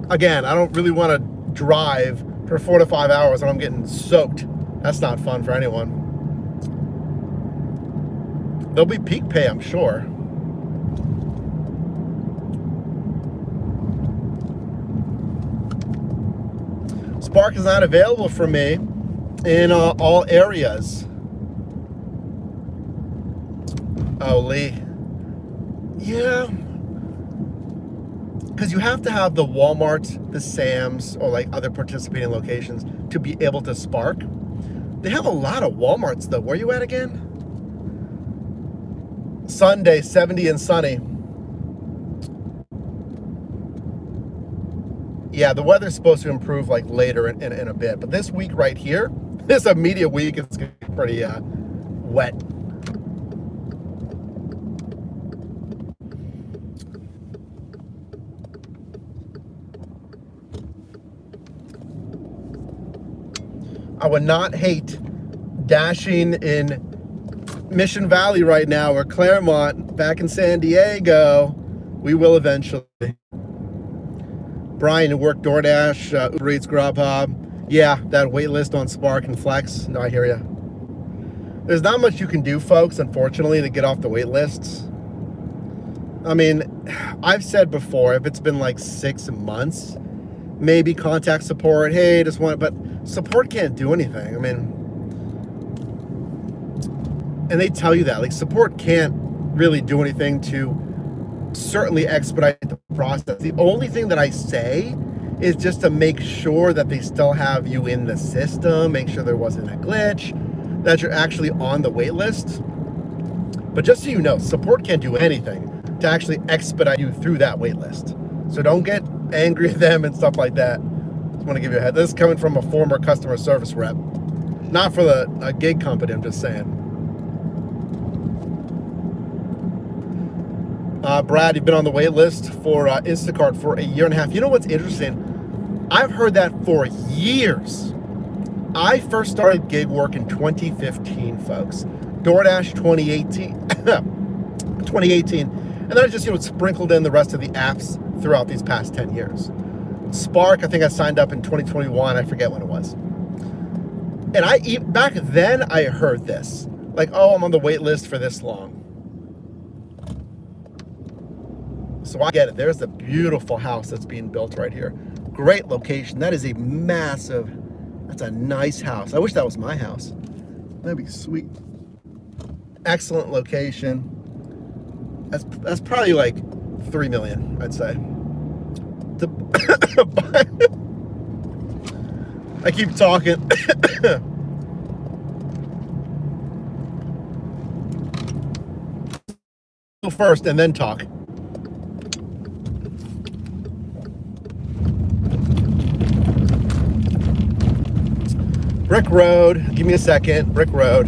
again, I don't really want to drive for 4 to 5 hours and I'm getting soaked. That's not fun for anyone. There'll be peak pay, I'm sure. Spark is not available for me in all areas. Oh, Lee. Yeah. Because you have to have the Walmarts, the Sam's, or like other participating locations to be able to Spark. They have a lot of Walmarts though. Where are you at again? Sunday, 70 and sunny. Yeah, the weather's supposed to improve like later in a bit. But this week right here, this immediate week, it's going to be pretty wet. I would not hate dashing in Mission Valley right now or Claremont back in San Diego. We will eventually. Brian, who worked DoorDash, Uber Eats, Grubhub. Yeah, that wait list on Spark and Flex. No, I hear you. There's not much you can do, folks, unfortunately, to get off the wait lists. I mean, I've said before, if it's been like 6 months, maybe contact support. Hey, just want, but support can't do anything. I mean, and they tell you that, like, support can't really do anything to certainly expedite the process. The only thing that I say is just to make sure that they still have you in the system, make sure there wasn't a glitch, that you're actually on the wait list. But just so you know, support can't do anything to actually expedite you through that wait list. So don't get angry at them and stuff like that. Just want to give you a head. This is coming from a former customer service rep, not for a gig company, I'm just saying. Brad, you've been on the wait list for Instacart for 1.5 years. You know what's interesting? I've heard that for years. I first started gig work in 2015, folks. DoorDash 2018. 2018. And then I just, sprinkled in the rest of the apps throughout these past 10 years. Spark, I think I signed up in 2021. I forget when it was. And back then, I heard this. Like, oh, I'm on the wait list for this long. So I get it. There's a beautiful house that's being built right here. Great location. That is a massive, that's a nice house. I wish that was my house. That'd be sweet. Excellent location. That's probably like 3 million, I'd say. I keep talking. Go first and then talk. Brick Road, give me a second. Brick Road.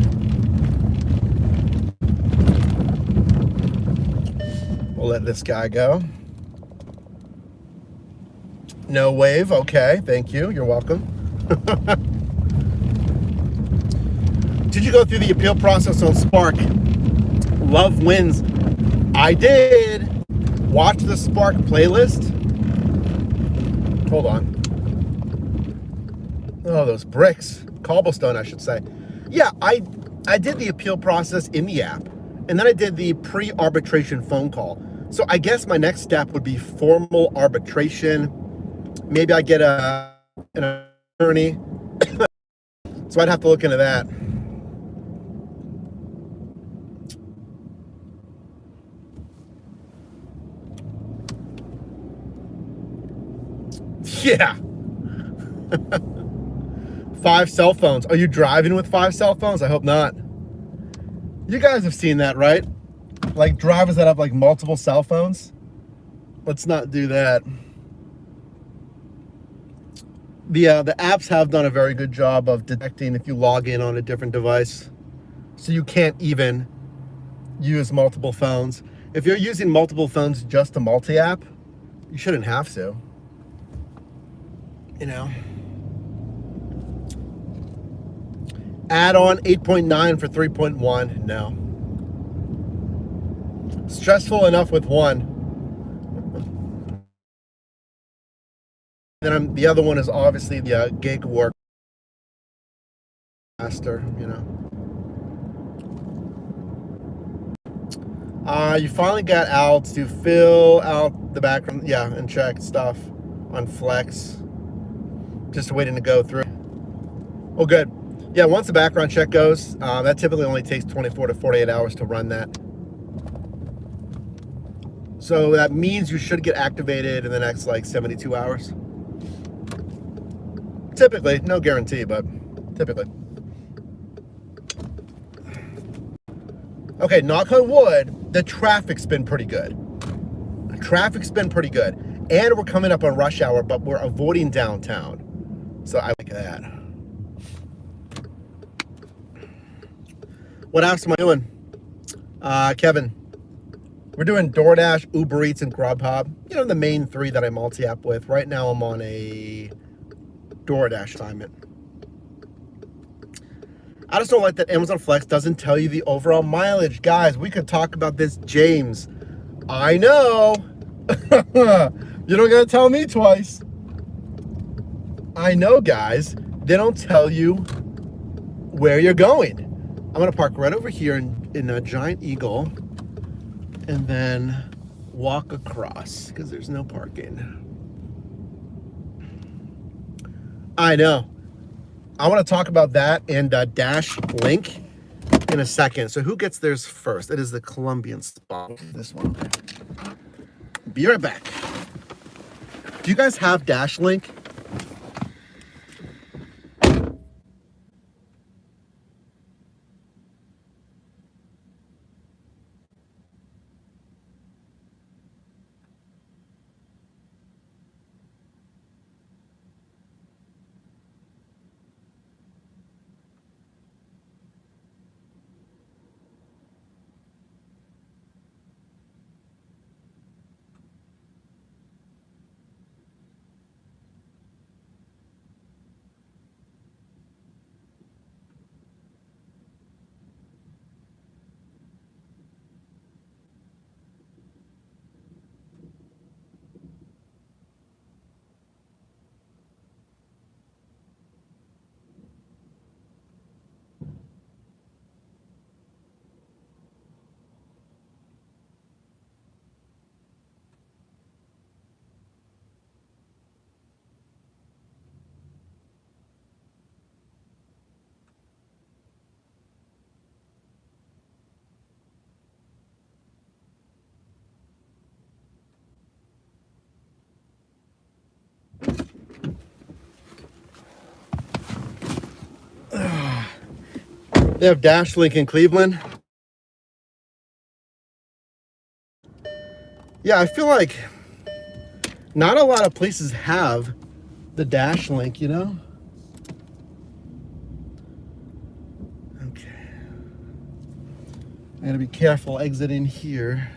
We'll let this guy go. No wave, okay, thank you, you're welcome. Did you go through the appeal process on Spark? Love wins. I did. Watch the Spark playlist. Hold on. Oh, those bricks. Cobblestone, I should say. Yeah, I did the appeal process in the app, and then I did the pre-arbitration phone call. So I guess my next step would be formal arbitration. Maybe I get an attorney. So I'd have to look into that. Yeah. 5 cell phones. Are you driving with 5 cell phones? I hope not. You guys have seen that, right? Like drivers that have like multiple cell phones. Let's not do that. The apps have done a very good job of detecting if you log in on a different device. So you can't even use multiple phones. If you're using multiple phones just to multi-app, you shouldn't have to. You know. Add-on 8.9 for 3.1. No. Stressful enough with one. the other one is obviously the gig work master, you know. You finally got Al to fill out the background, yeah, and check stuff on Flex. Just waiting to go through. Oh, good. Yeah, once the background check goes, that typically only takes 24 to 48 hours to run that. So that means you should get activated in the next like 72 hours. Typically, no guarantee, but typically. Okay, knock on wood, the traffic's been pretty good. The traffic's been pretty good. And we're coming up on rush hour, but we're avoiding downtown. So I like that. What else am I doing? Kevin, we're doing DoorDash, Uber Eats, and Grubhub. You know, the main three that I multi-app with. Right now I'm on a DoorDash assignment. I just don't like that Amazon Flex doesn't tell you the overall mileage. Guys, we could talk about this, James. I know. You don't gotta tell me twice. I know, guys. They don't tell you where you're going. I'm gonna park right over here in a Giant Eagle and then walk across because there's no parking. I know. I want to talk about that and Dash Link in a second. So who gets theirs first? It is the Colombian spot. This one. Be right back. Do you guys have Dash Link? They have Dash Link in Cleveland. Yeah, I feel like not a lot of places have the Dash Link, you know? Okay. I gotta be careful exiting here.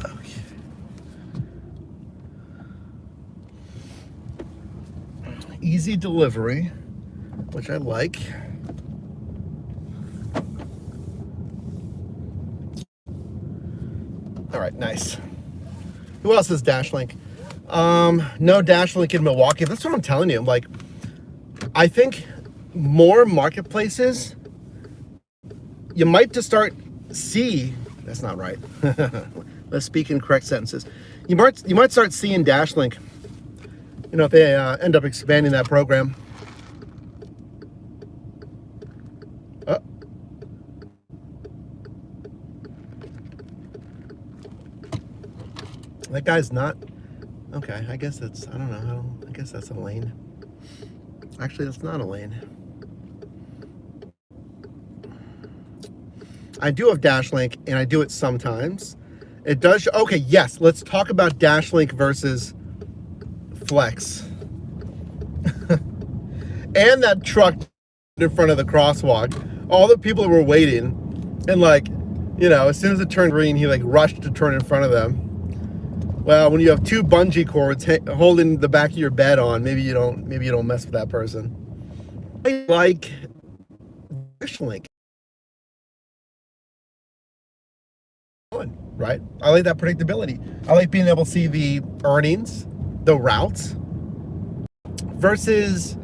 Okay. Easy delivery, which I like. All right, nice. Who else has Dash Link? No Dash Link in Milwaukee. That's what I'm telling you. Like, I think more marketplaces, you might just start see. That's not right. Let's speak in correct sentences. You might start seeing Dash Link. You know, if they end up expanding that program. That guy's not. Okay, I guess that's. I don't know. I guess that's a lane. Actually, that's not a lane. I do have Dash Link, and I do it sometimes. It does. Okay, yes. Let's talk about Dash Link versus Flex. And that truck in front of the crosswalk. All the people were waiting, and like, you know, as soon as it turned green, he like rushed to turn in front of them. Well, when you have two bungee cords holding the back of your bed on, maybe you don't mess with that person. I like Dash Link. right? I like that predictability. I like being able to see the earnings, the routes, versus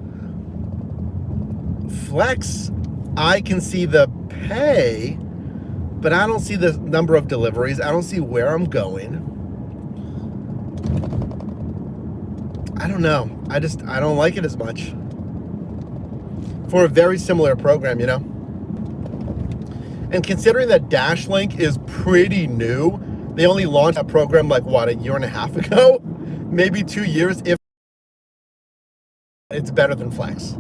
Flex. I can see the pay, but I don't see the number of deliveries. I don't see where I'm going. I don't know. I don't like it as much for a very similar program, you know? And considering that Dashlink is pretty new, they only launched that program like, what, a year and a half ago? Maybe 2 years, if it's better than Flex.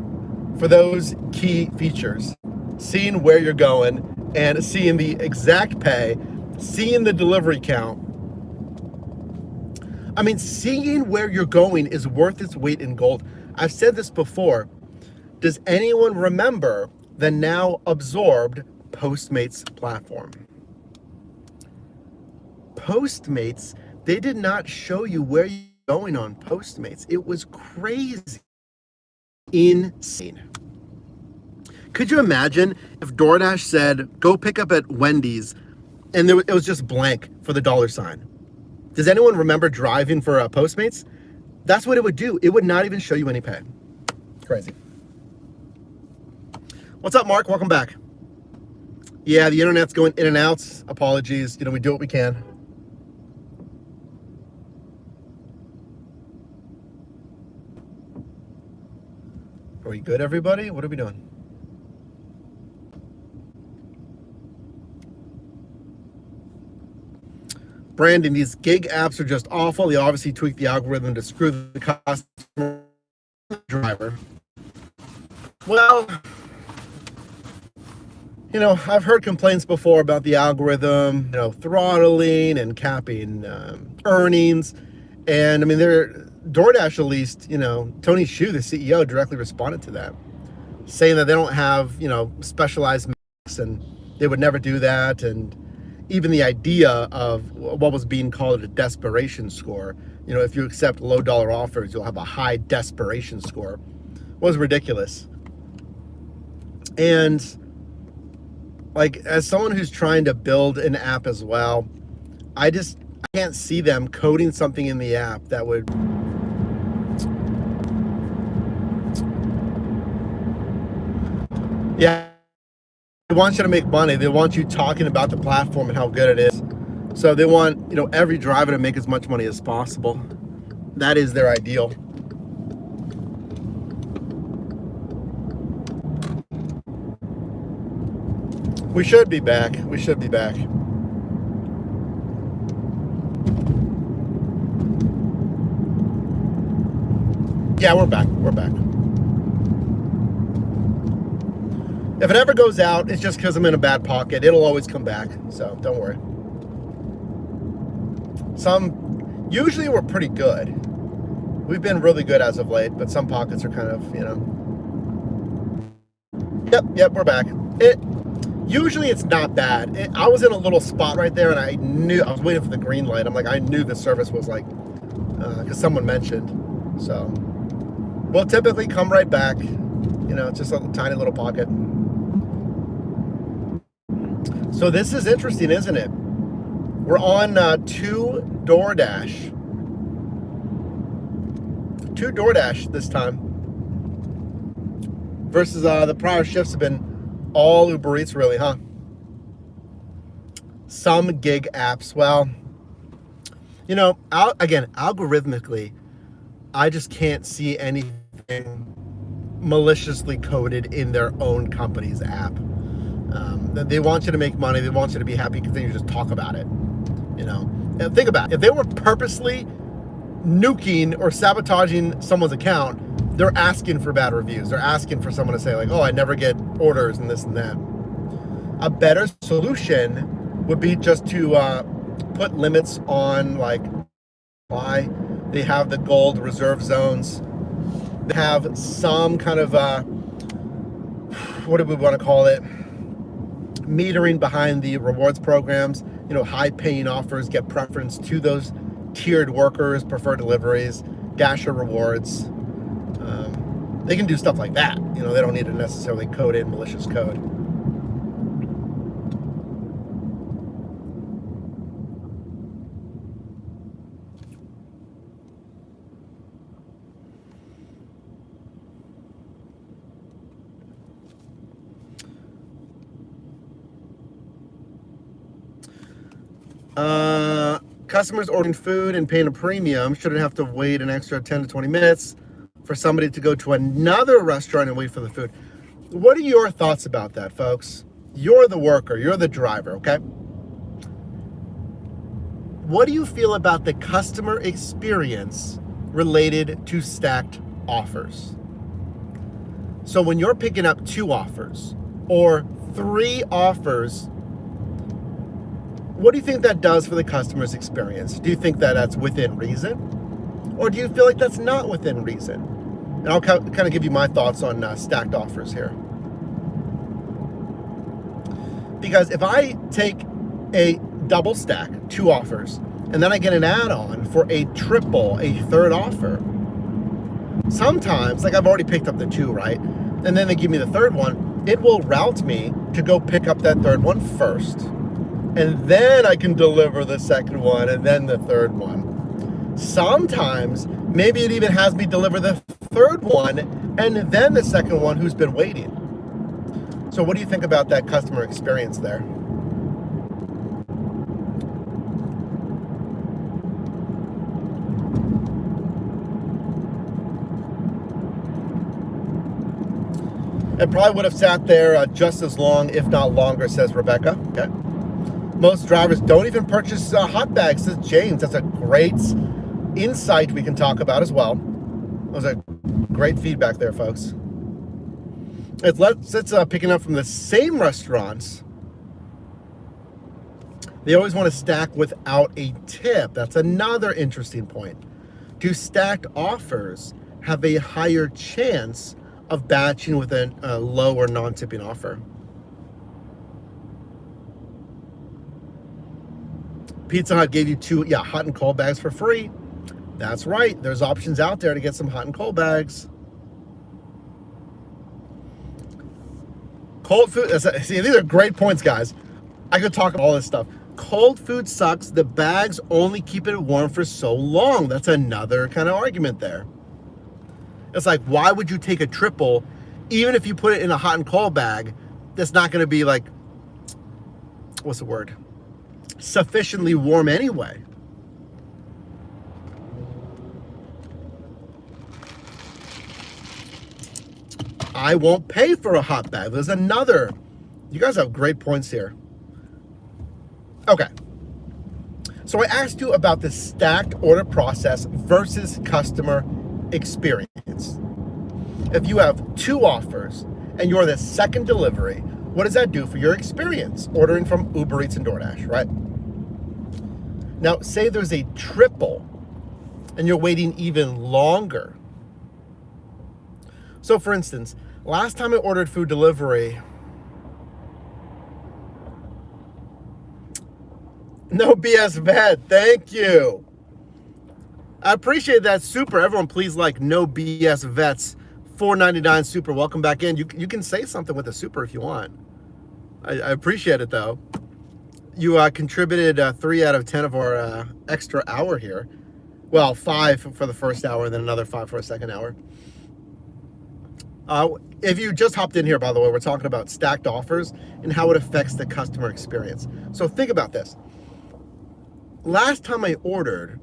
For those key features, seeing where you're going and seeing the exact pay, seeing the delivery count. I mean, seeing where you're going is worth its weight in gold. I've said this before. Does anyone remember the now absorbed Postmates platform? Postmates, they did not show you where you're going on Postmates. It was crazy. Insane. Could you imagine if DoorDash said, go pick up at Wendy's, and it was just blank for the dollar sign? Does anyone remember driving for Postmates? That's what it would do. It would not even show you any pay. Crazy. What's up, Mark? Welcome back. Yeah, the internet's going in and out. Apologies. You know, we do what we can. Are we good, everybody? What are we doing? Brandon, these gig apps are just awful. They obviously tweak the algorithm to screw the customer driver. Well, you know, I've heard complaints before about the algorithm, you know, throttling and capping earnings. And I mean, DoorDash, at least, you know, Tony Xu, the CEO, directly responded to that, saying that they don't have, you know, specialized mix and they would never do that. And even the idea of what was being called a desperation score, you know, if you accept low dollar offers, you'll have a high desperation score, was ridiculous. And like, as someone who's trying to build an app as well, I can't see them coding something in the app that would they want you to make money. They want you talking about the platform and how good it is. So they want, you know, every driver to make as much money as possible. That is their ideal. We should be back. We should be back. Yeah, we're back. We're back. If it ever goes out, it's just because I'm in a bad pocket. It'll always come back, so don't worry. Usually we're pretty good. We've been really good as of late, but some pockets are kind of, you know. Yep, we're back. Usually it's not bad. I was in a little spot right there, and I was waiting for the green light. I'm like, I knew the service was like, because someone mentioned. So we'll typically come right back. You know, it's just a tiny little pocket. So this is interesting, isn't it? We're on two DoorDash this time. Versus the prior shifts have been all Uber Eats, really, huh? Some gig apps. Well, you know, again, algorithmically, I just can't see anything maliciously coded in their own company's app. They want you to make money. They want you to be happy because then you just talk about it. You know, and think about it. If they were purposely nuking or sabotaging someone's account, they're asking for bad reviews. They're asking for someone to say like, oh, I never get orders and this and that. A better solution would be just to put limits on like why they have the gold reserve zones. They have some kind of, what do we want to call it? Metering behind the rewards programs. You know, high paying offers get preference to those tiered workers, preferred deliveries, Dasher rewards. They can do stuff like that. You know, they don't need to necessarily code in malicious code. Customers ordering food and paying a premium shouldn't have to wait an extra 10 to 20 minutes for somebody to go to another restaurant and wait for the food. What are your thoughts about that, folks? You're the worker, you're the driver, okay? What do you feel about the customer experience related to stacked offers? So when you're picking up 2 offers or 3 offers, what do you think that does for the customer's experience? Do you think that that's within reason? Or do you feel like that's not within reason? And I'll kind of give you my thoughts on stacked offers here. Because if I take a double stack, 2 offers, and then I get an add-on for a triple, a 3rd offer, sometimes, like I've already picked up the 2, right? And then they give me the 3rd one, it will route me to go pick up that 3rd one first. And then I can deliver the 2nd one and then the 3rd one. Sometimes, maybe it even has me deliver the 3rd one and then the 2nd one who's been waiting. So what do you think about that customer experience there? It probably would have sat there just as long, if not longer, says Rebecca. Okay. Most drivers don't even purchase hot bags, says James. That's a great insight we can talk about as well. That was a great feedback there, folks. It's picking up from the same restaurants. They always want to stack without a tip. That's another interesting point. Do stacked offers have a higher chance of batching with a low or non-tipping offer? Pizza Hut gave you 2 hot and cold bags for free. That's right. There's options out there to get some hot and cold bags. Cold food, see, these are great points, guys. I could talk about all this stuff. Cold food sucks. The bags only keep it warm for so long. That's another kind of argument there. It's like, why would you take a triple, even if you put it in a hot and cold bag, that's not going to be like, what's the word? Sufficiently warm anyway. I won't pay for a hot bag. There's another. You guys have great points here. Okay. So I asked you about the stacked order process versus customer experience. If you have 2 offers and you're the 2nd delivery, what does that do for your experience ordering from Uber Eats and DoorDash, right? Now, say there's a triple and you're waiting even longer. So for instance, last time I ordered food delivery, no BS vet, thank you. I appreciate that. Super. Everyone, please like No BS Vets. $4.99 super. Welcome back in. You can say something with a super if you want. I appreciate it, though. You contributed 3 out of 10 of our extra hour here. Well, 5 for the first hour and then another 5 for a second hour. If you just hopped in here, by the way, we're talking about stacked offers and how it affects the customer experience. So think about this. Last time I ordered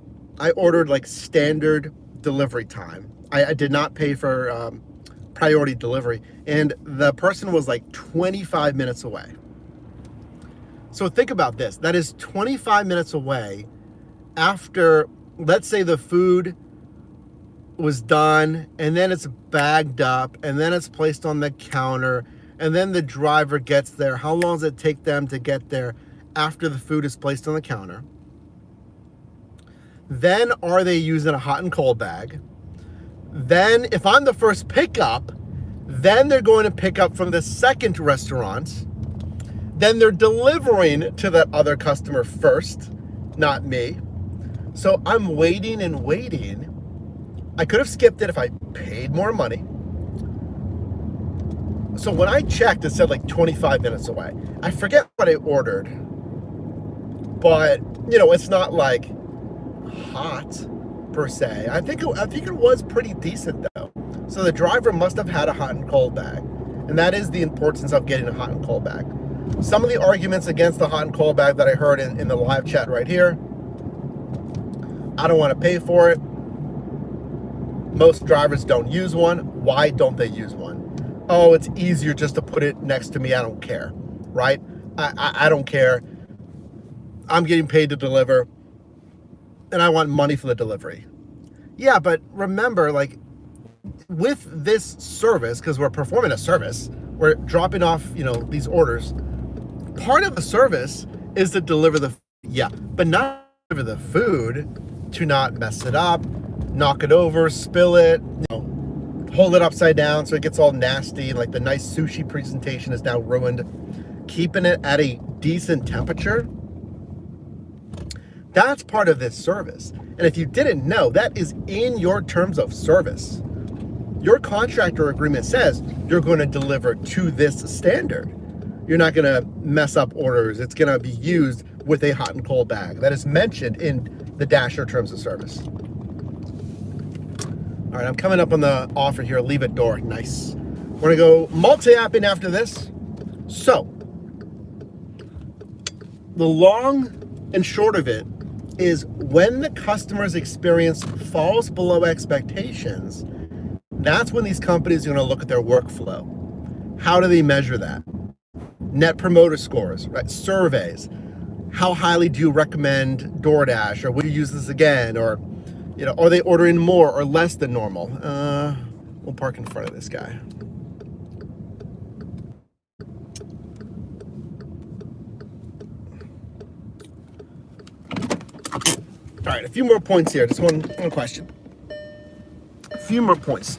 like standard delivery time. I did not pay for priority delivery, and the person was like 25 minutes away. So think about this. That is 25 minutes away after, let's say the food was done, and then it's bagged up, and then it's placed on the counter, and then the driver gets there. How long does it take them to get there after the food is placed on the counter? Then are they using a hot and cold bag? Then if I'm the first pickup, then they're going to pick up from the 2nd restaurant. Then they're delivering to that other customer first, not me. So I'm waiting and waiting. I could have skipped it if I paid more money. So when I checked, it said like 25 minutes away. I forget what I ordered, but it's not like hot per se. I think it was pretty decent though. So the driver must have had a hot and cold bag, and that is the importance of getting a hot and cold bag. Some of the arguments against the hot and cold bag that I heard in the live chat right here: I don't want to pay for it. Most drivers don't use one. Why don't they use one? Oh, it's easier just to put it next to me. I don't care, right? I don't care. I'm getting paid to deliver, and I want money for the delivery. Yeah, but remember, like, with this service, because we're performing a service, we're dropping off, these orders. Part of the service is to deliver but not deliver the food, to not mess it up, knock it over, spill it, hold it upside down so it gets all nasty. Like the nice sushi presentation is now ruined. Keeping it at a decent temperature, that's part of this service. And if you didn't know, that is in your terms of service. Your contractor agreement says you're going to deliver to this standard. You're not going to mess up orders. It's going to be used with a hot and cold bag. That is mentioned in the Dasher terms of service. All right, I'm coming up on the offer here. Leave it door. Nice. We're going to go multi-apping after this. So, the long and short of it is, when the customer's experience falls below expectations, that's when these companies are going to look at their workflow. How do they measure that? Net promoter scores, right? Surveys. How highly do you recommend DoorDash, or would you use this again? Or, are they ordering more or less than normal? We'll park in front of this guy. All right, a few more points here. Just one question. A few more points.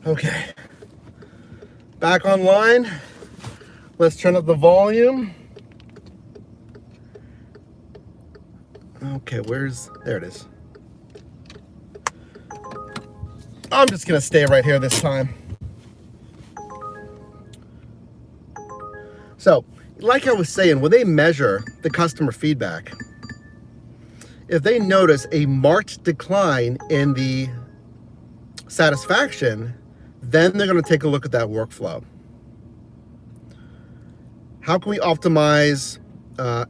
Okay, back online. Let's turn up the volume. Okay, there it is. I'm just gonna stay right here this time. So, like I was saying, when they measure the customer feedback, if they notice a marked decline in the satisfaction, then they're going to take a look at that workflow. How can we optimize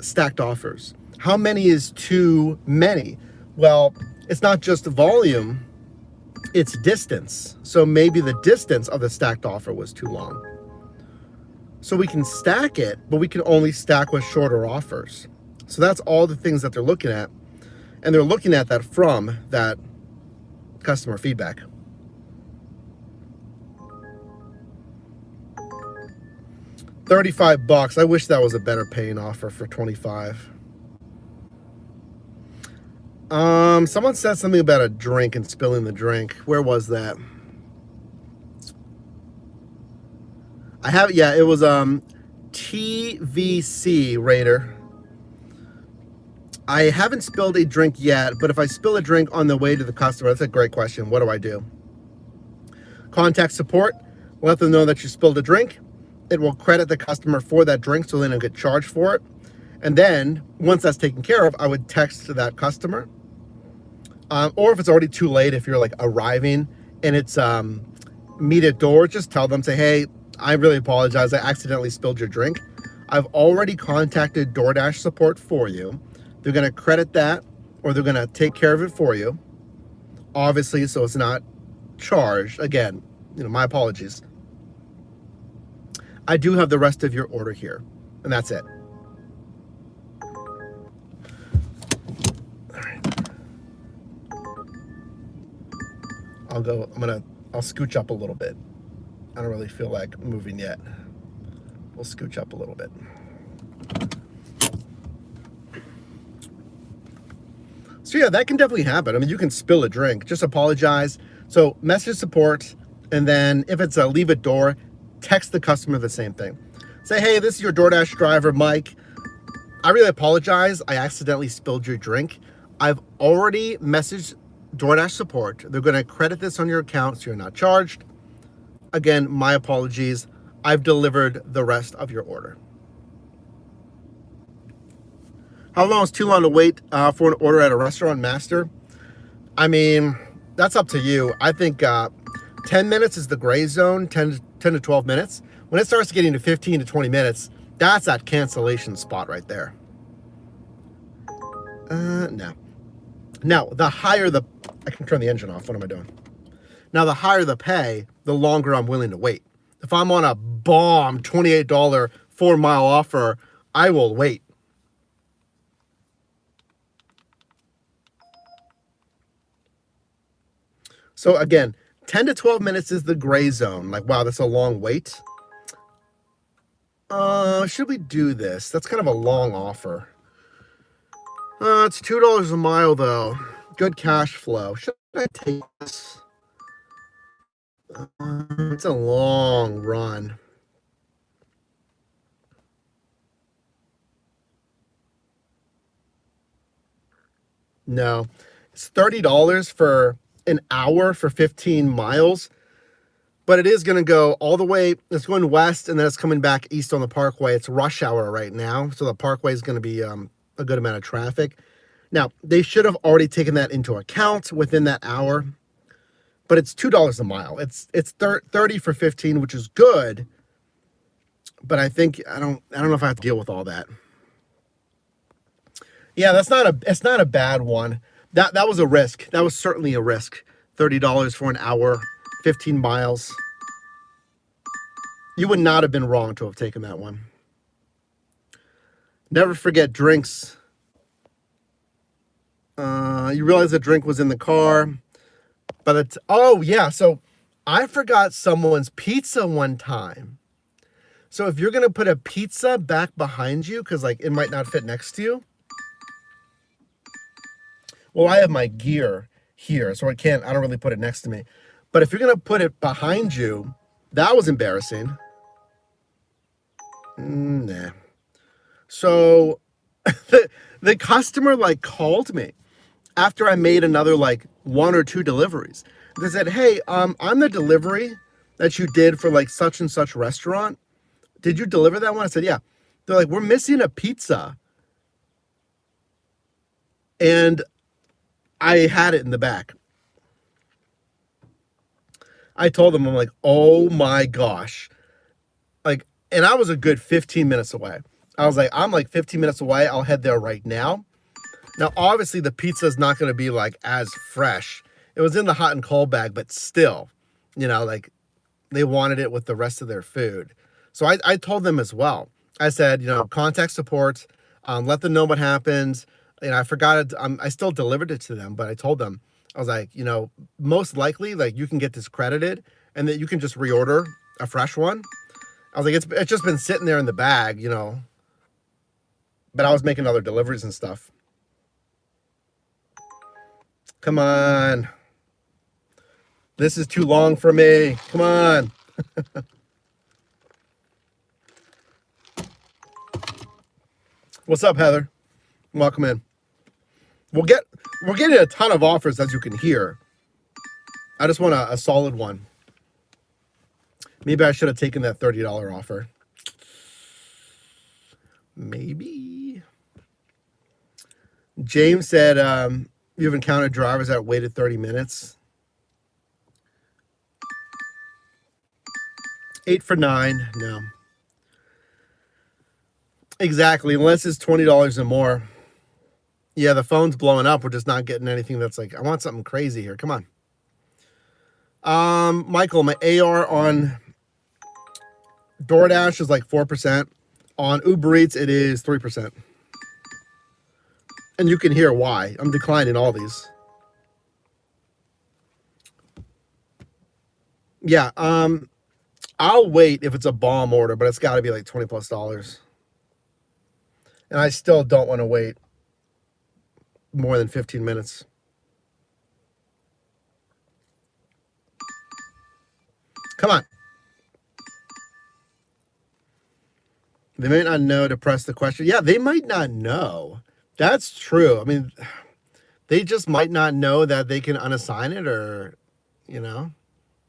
stacked offers? How many is too many? Well, it's not just volume, it's distance. So maybe the distance of the stacked offer was too long. So we can stack it, but we can only stack with shorter offers. So that's all the things that they're looking at. And they're looking at that from that customer feedback. $35. I wish that was a better paying offer for 25. Someone said something about a drink and spilling the drink. Where was that? It was TVC Raider. I haven't spilled a drink yet, but if I spill a drink on the way to the customer, that's a great question. What do I do? Contact support. Let them know that you spilled a drink. It will credit the customer for that drink, so they don't get charged for it. And then once that's taken care of, I would text to that customer. Or if it's already too late, if you're like arriving and it's meet at door, just tell them, say, hey, I really apologize. I accidentally spilled your drink. I've already contacted DoorDash support for you. They're going to credit that, or they're going to take care of it for you. Obviously, so it's not charged. Again, my apologies. I do have the rest of your order here, and that's it. I'll scooch up a little bit. I don't really feel like moving yet. We'll scooch up a little bit. So yeah, that can definitely happen. I mean, you can spill a drink. Just apologize. So message support, and then if it's a leave a door, text the customer the same thing. Say, hey, this is your DoorDash driver, Mike. I really apologize. I accidentally spilled your drink. I've already messaged DoorDash support. They're going to credit this on your account so you're not charged. Again, my apologies. I've delivered the rest of your order. How long is too long to wait for an order at a restaurant, Master? I mean, that's up to you. I think 10 minutes is the gray zone, 10 to 12 minutes. When it starts getting to 15 to 20 minutes, that's that cancellation spot right there. No. Now, the higher the... I can turn the engine off. What am I doing? Now, the higher the pay, the longer I'm willing to wait. If I'm on a bomb $28 4-mile offer, I will wait. So again, 10 to 12 minutes is the gray zone. Like, wow, that's a long wait. Should we do this? That's kind of a long offer. It's $2 a mile though. Good cash flow. Should I take this? It's a long run. No, it's $30 for an hour for 15 miles, but it is going to go all the way. It's going west and then it's coming back east on the Parkway. It's rush hour right now, so the Parkway is going to be a good amount of traffic. Now, they should have already taken that into account within that hour, but it's $2 a mile. It's 30 for 15, which is good, but I think I don't know if I have to deal with all that. Yeah, it's not a bad one. That was a risk. That was certainly a risk. $30 for an hour, 15 miles. You would not have been wrong to have taken that one. Never forget drinks. You realize the drink was in the car, but it's, oh yeah, so I forgot someone's pizza one time. So if you're gonna put a pizza back behind you, because like it might not fit next to you. Well, I have my gear here, so I don't really put it next to me. But if you're gonna put it behind you, that was embarrassing. Nah. So the customer like called me after I made another like 1 or 2 deliveries. They said, hey, I'm the delivery that you did for like such and such restaurant. Did you deliver that one? I said, yeah. They're like, we're missing a pizza. And I had it in the back. I told them, I'm like, oh my gosh. Like, and I was a good 15 minutes away. I was like, I'm like 15 minutes away. I'll head there right now. Now, obviously, the pizza is not going to be like as fresh. It was in the hot and cold bag, but still, you know, like they wanted it with the rest of their food. So I told them as well. I said, you know, contact support, let them know what happened. You know, I forgot it. I still delivered it to them, but I told them, I was like, you know, most likely, like you can get discredited and that you can just reorder a fresh one. I was like, it's just been sitting there in the bag, you know, but I was making other deliveries and stuff. Come on. This is too long for me. Come on. What's up, Heather? Welcome in. We're getting a ton of offers, as you can hear. I just want a solid one. Maybe I should have taken that $30 offer. Maybe. James said, you've encountered drivers that waited 30 minutes. 8 for 9. No. Exactly. Unless it's $20 or more. Yeah, the phone's blowing up. We're just not getting anything that's like, I want something crazy here. Come on. Michael, my AR on DoorDash is like 4%. On Uber Eats, it is 3%. And you can hear why. I'm declining all these. Yeah, I'll wait if it's a bomb order, but it's got to be like $20+. And I still don't want to wait more than 15 minutes. Come on. They might not know to press the question. Yeah, they might not know. That's true. I mean, they just might not know that they can unassign it or, you know,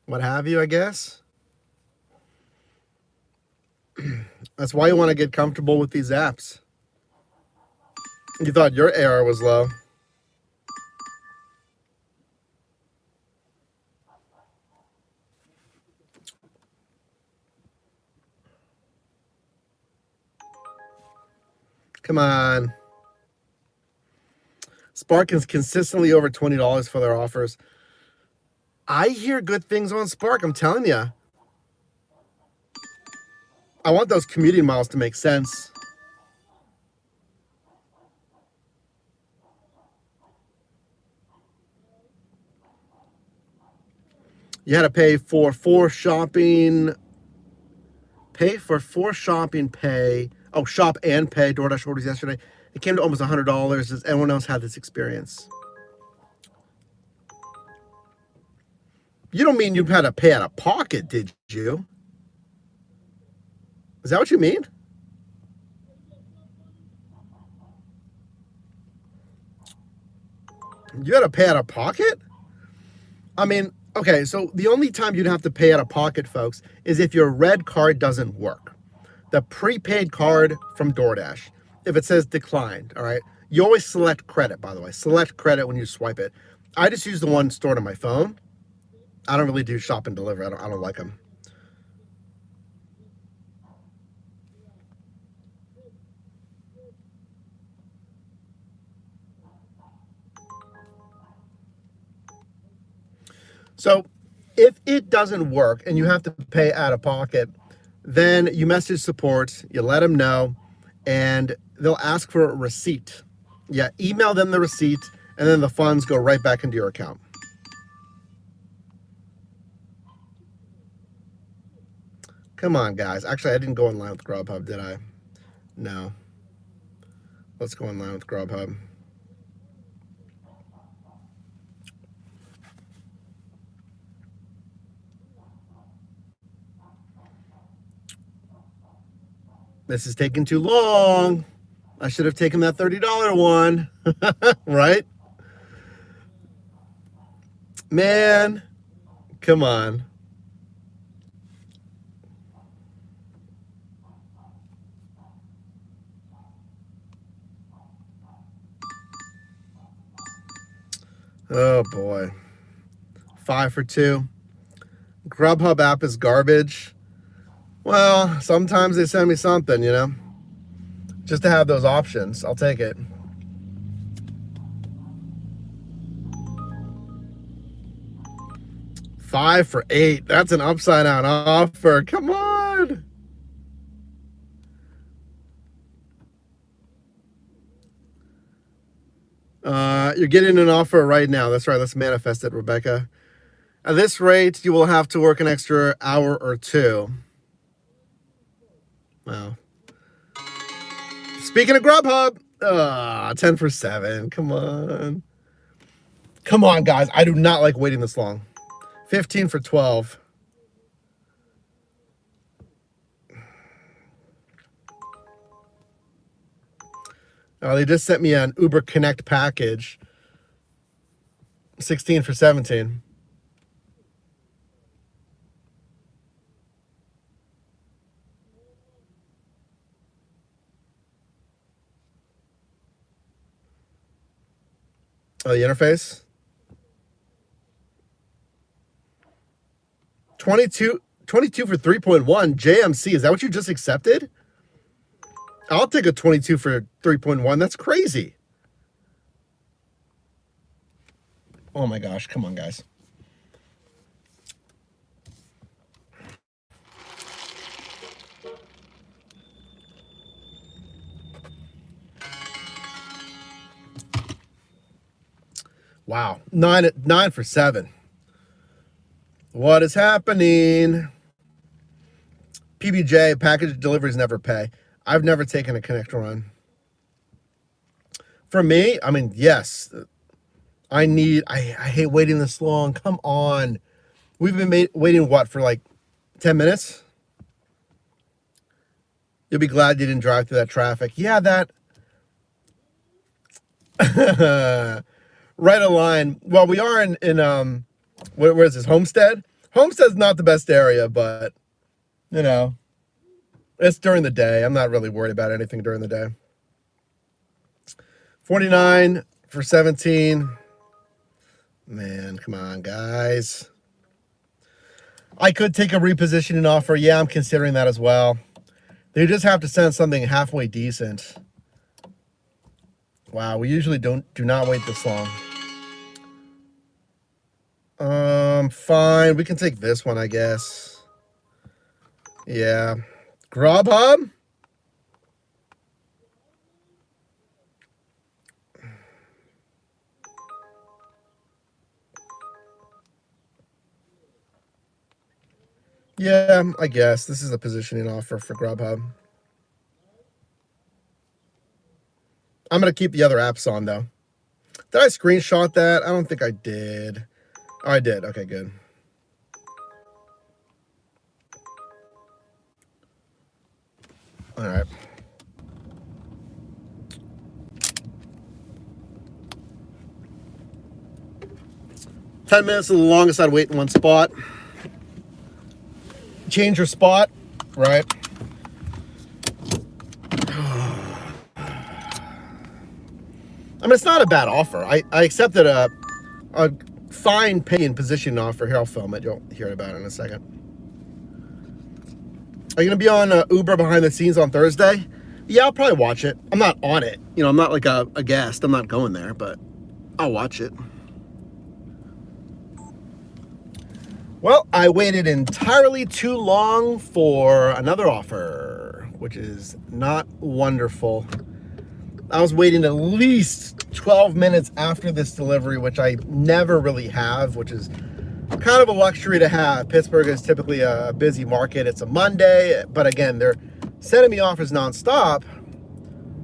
what have you, I guess. That's why you want to get comfortable with these apps. You thought your AR was low. Come on. Spark is consistently over $20 for their offers. I hear good things on Spark, I'm telling you. I want those commuting miles to make sense. You had to pay for 4 shopping. Pay for 4 shopping pay. Oh, shop and pay DoorDash orders yesterday. It came to almost $100. Does anyone else have this experience? You don't mean you had to pay out of pocket, did you? Is that what you mean? You had to pay out of pocket? I mean, okay, so the only time you'd have to pay out of pocket, folks, is if your red card doesn't work. The prepaid card from DoorDash, if it says declined, all right? You always select credit, by the way. Select credit when you swipe it. I just use the one stored on my phone. I don't really do shop and deliver. I don't like them. So if it doesn't work and you have to pay out of pocket, then you message support, you let them know, and they'll ask for a receipt. Yeah, email them the receipt, and then the funds go right back into your account. Come on, guys. Actually, I didn't go online with Grubhub, did I? No. Let's go online with Grubhub. This is taking too long. I should have taken that $30 one, right? Man, come on. Oh boy. 5 for 2. Grubhub app is garbage. Well, sometimes they send me something, you know, just to have those options. I'll take it. $5 for 8. That's an upside down offer. Come on. You're getting an offer right now. That's right. Let's manifest it, Rebecca. At this rate, you will have to work an extra hour or 2. Wow. Speaking of Grubhub, 10 for 7. Come on. Come on, guys. I do not like waiting this long. 15 for 12. They just sent me an Uber Connect package. 16 for 17. Oh, the interface? 22 for 3.1. JMC, is that what you just accepted? I'll take a 22 for 3.1. That's crazy. Oh my gosh, come on, guys. Wow, 9 for 7. What is happening? PBJ, package deliveries never pay. I've never taken a connector run. For me, I mean, yes. I hate waiting this long. Come on. We've been waiting, what, for like 10 minutes? You'll be glad you didn't drive through that traffic. Yeah, that... right a line. Well, we are in where is this, Homestead? Homestead's not the best area, but you know, it's during the day. I'm not really worried about anything during the day. 49 for 17. Man, come on, guys. I could take a repositioning offer. Yeah, I'm considering that as well. They just have to send something halfway decent. Wow, we usually do not wait this long. Fine. We can take this one, I guess. Yeah. Grubhub? Yeah, I guess. This is a positioning offer for Grubhub. I'm going to keep the other apps on, though. Did I screenshot that? I don't think I did. Oh, I did. Okay, good. All right. Ten minutes is the longest I'd wait in one spot. Change your spot, right? I mean, it's not a bad offer. I accepted a fine paying position offer. Here, I'll film it. You'll hear about it in a second. Are you going to be on Uber behind the scenes on Thursday? Yeah, I'll probably watch it. I'm not on it. You know, I'm not like a guest. I'm not going there, but I'll watch it. Well, I waited entirely too long for another offer, which is not wonderful. I was waiting at least 12 minutes after this delivery, which I never really have, which is kind of a luxury to have. Pittsburgh is typically a busy market. It's a Monday, but again, they're sending me offers nonstop,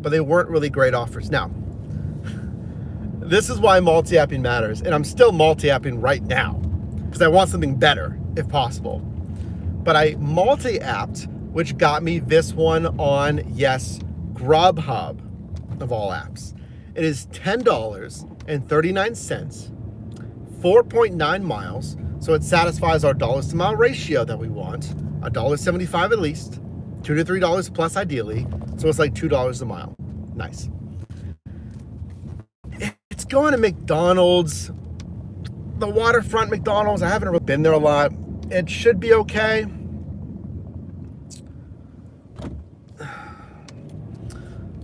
but they weren't really great offers. Now, this is why multi-apping matters, and I'm still multi-apping right now because I want something better if possible. But I multi-apped, which got me this one on, yes, Grubhub of all apps. It is $10.39, 4.9 miles. So it satisfies our dollars to mile ratio that we want, $1.75 at least, $2 to $3 plus ideally. So it's like $2 a mile. Nice. It's going to McDonald's, the waterfront McDonald's. I haven't really been there a lot. It should be okay.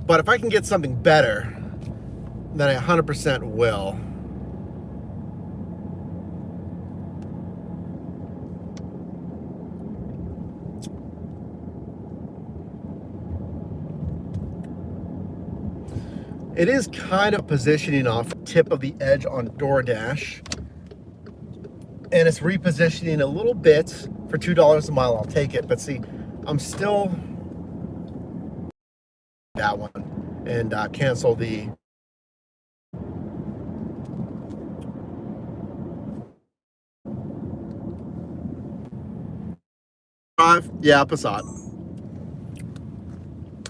But if I can get something better, then I 100% will. It is kind of positioning off tip of the edge on DoorDash. And it's repositioning a little bit for $2 a mile. I'll take it. But see, I'm still that one and cancel the Passat.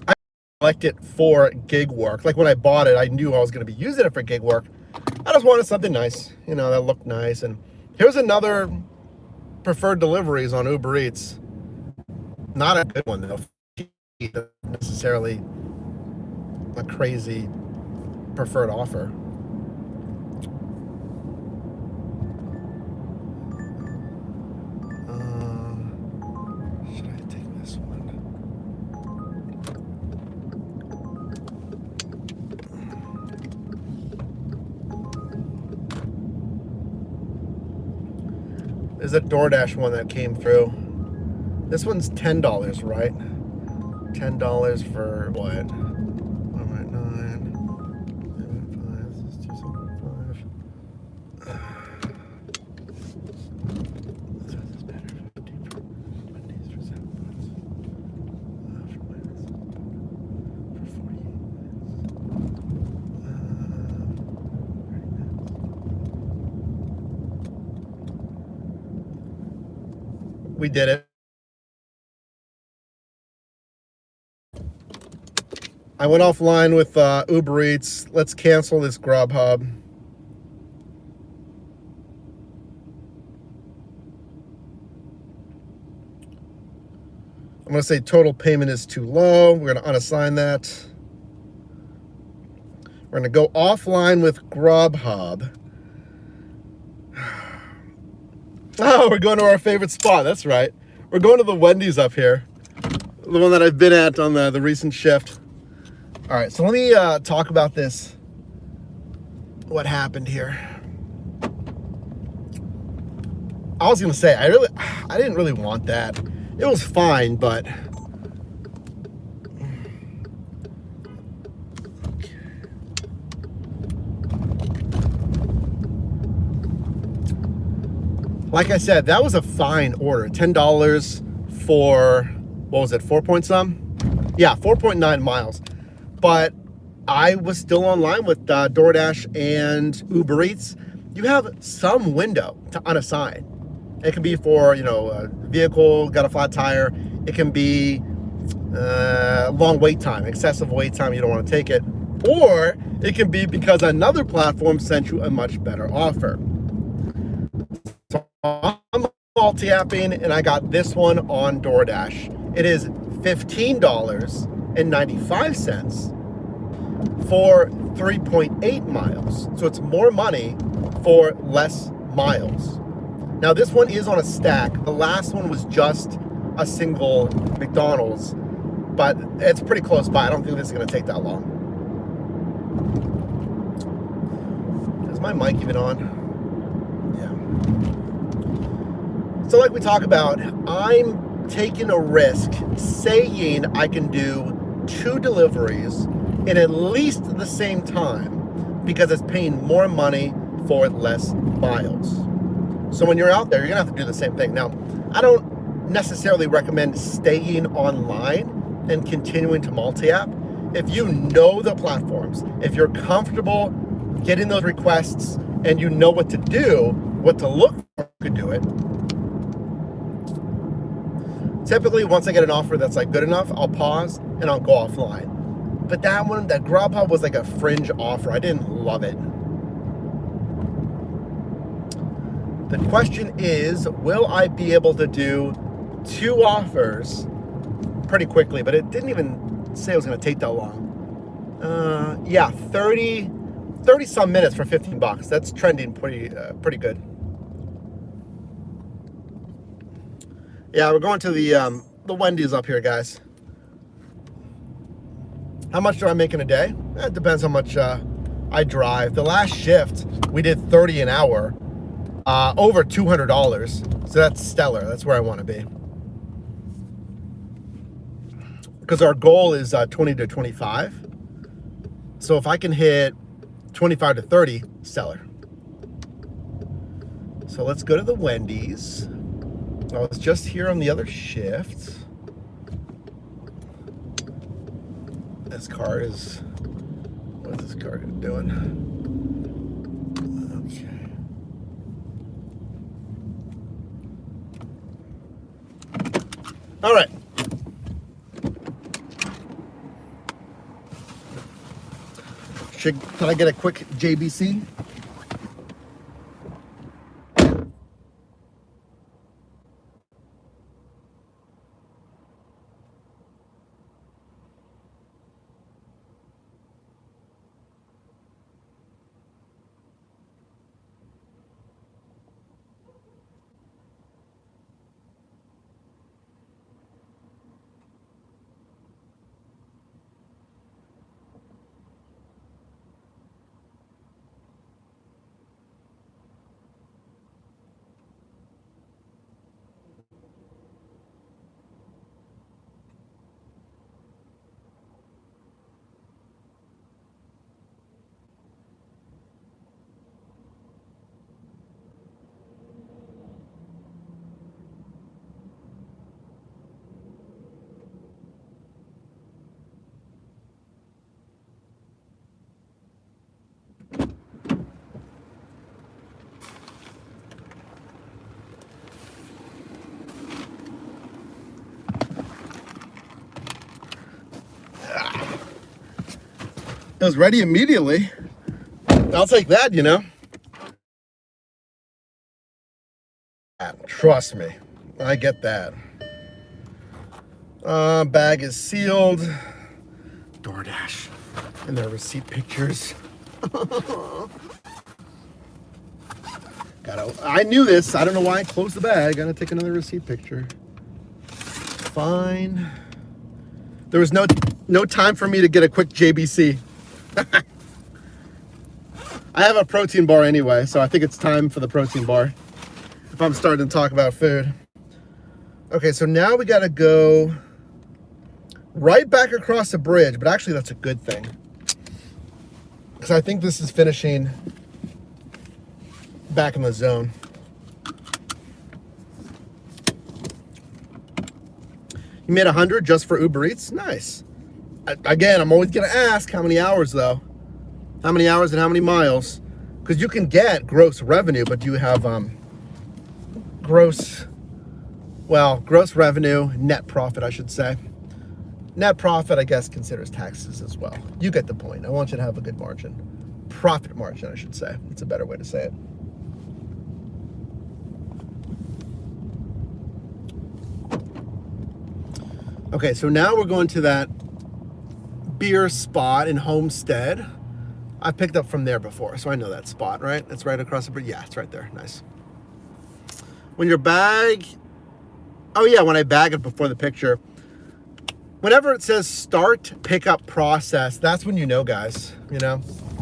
I select it for gig work. Like when I bought it, I knew I was going to be using it for gig work. I just wanted something nice, you know, that looked nice. And here's another preferred deliveries on Uber Eats. Not a good one though. Necessarily a crazy preferred offer. Should I take this one? There's a DoorDash one that came through. This one's $10, right? $10 for what? 1.9. 275. We did it. I went offline with Uber Eats. Let's cancel this Grubhub. I'm going to say total payment is too low. We're going to unassign that. We're going to go offline with Grubhub. Oh, we're going to our favorite spot. That's right. We're going to the Wendy's up here. The one that I've been at on the recent shift. All right, so let me talk about this. What happened here? I was going to say, I didn't really want that. It was fine, but like I said, that was a fine order. $10 for, what was it, 4 point some? Yeah, 4.9 miles. But I was still online with DoorDash and Uber Eats. You have some window to unassign. It can be for, a vehicle, got a flat tire. It can be long wait time, excessive wait time, you don't want to take it. Or it can be because another platform sent you a much better offer. So I'm multi-apping and I got this one on DoorDash. It is $15.95 for 3.8 miles. So it's more money for less miles. Now this one is on a stack. The last one was just a single McDonald's, but it's pretty close by. I don't think this is gonna take that long. Is my mic even on? Yeah. So like we talk about, I'm taking a risk saying I can do 2 deliveries in at least the same time because it's paying more money for less miles. So when you're out there, you're gonna have to do the same thing. Now, I don't necessarily recommend staying online and continuing to multi-app. If you know the platforms, if you're comfortable getting those requests and you know what to do, what to look for, you could do it. Typically, once I get an offer that's like good enough, I'll pause and I'll go offline. But that one, that Grubhub was like a fringe offer. I didn't love it. The question is, will I be able to do 2 offers pretty quickly? But it didn't even say it was going to take that long. Yeah, 30 some minutes for $15. That's trending pretty good. Yeah, we're going to the Wendy's up here, guys. How much do I make in a day? It depends how much I drive. The last shift, we did 30 an hour. Over $200, so that's stellar. That's where I want to be. Because our goal is 20 to 25. So if I can hit 25 to 30, stellar. So let's go to the Wendy's. I was just here on the other shift. This card is, what is this card doing? Okay. All right. Can I get a quick JBC? was ready immediately. I'll take that, you know. Trust me, I get that. Bag is sealed. DoorDash and their receipt pictures. I knew this. I don't know why I closed the bag. Gotta take another receipt picture. Fine. There was no time for me to get a quick JBC. I have a protein bar anyway, so I think it's time for the protein bar if I'm starting to talk about food. Okay, so now we gotta go right back across the bridge, but actually that's a good thing, because I think this is finishing back in the zone. You made 100 just for Uber Eats? Nice. Again, I'm always gonna ask how many hours though. How many hours and how many miles? Because you can get gross revenue, but you have gross revenue, net profit, I should say. Net profit, I guess, considers taxes as well. You get the point. I want you to have a good margin. Profit margin, I should say. It's a better way to say it. Okay, so now we're going to that beer spot in Homestead. I picked up from there before, so I know that spot, right? It's right across the bridge. Yeah, it's right there. Nice. When your bag... Oh, yeah, when I bag it before the picture. Whenever it says start pickup process, that's when you know, guys. You know,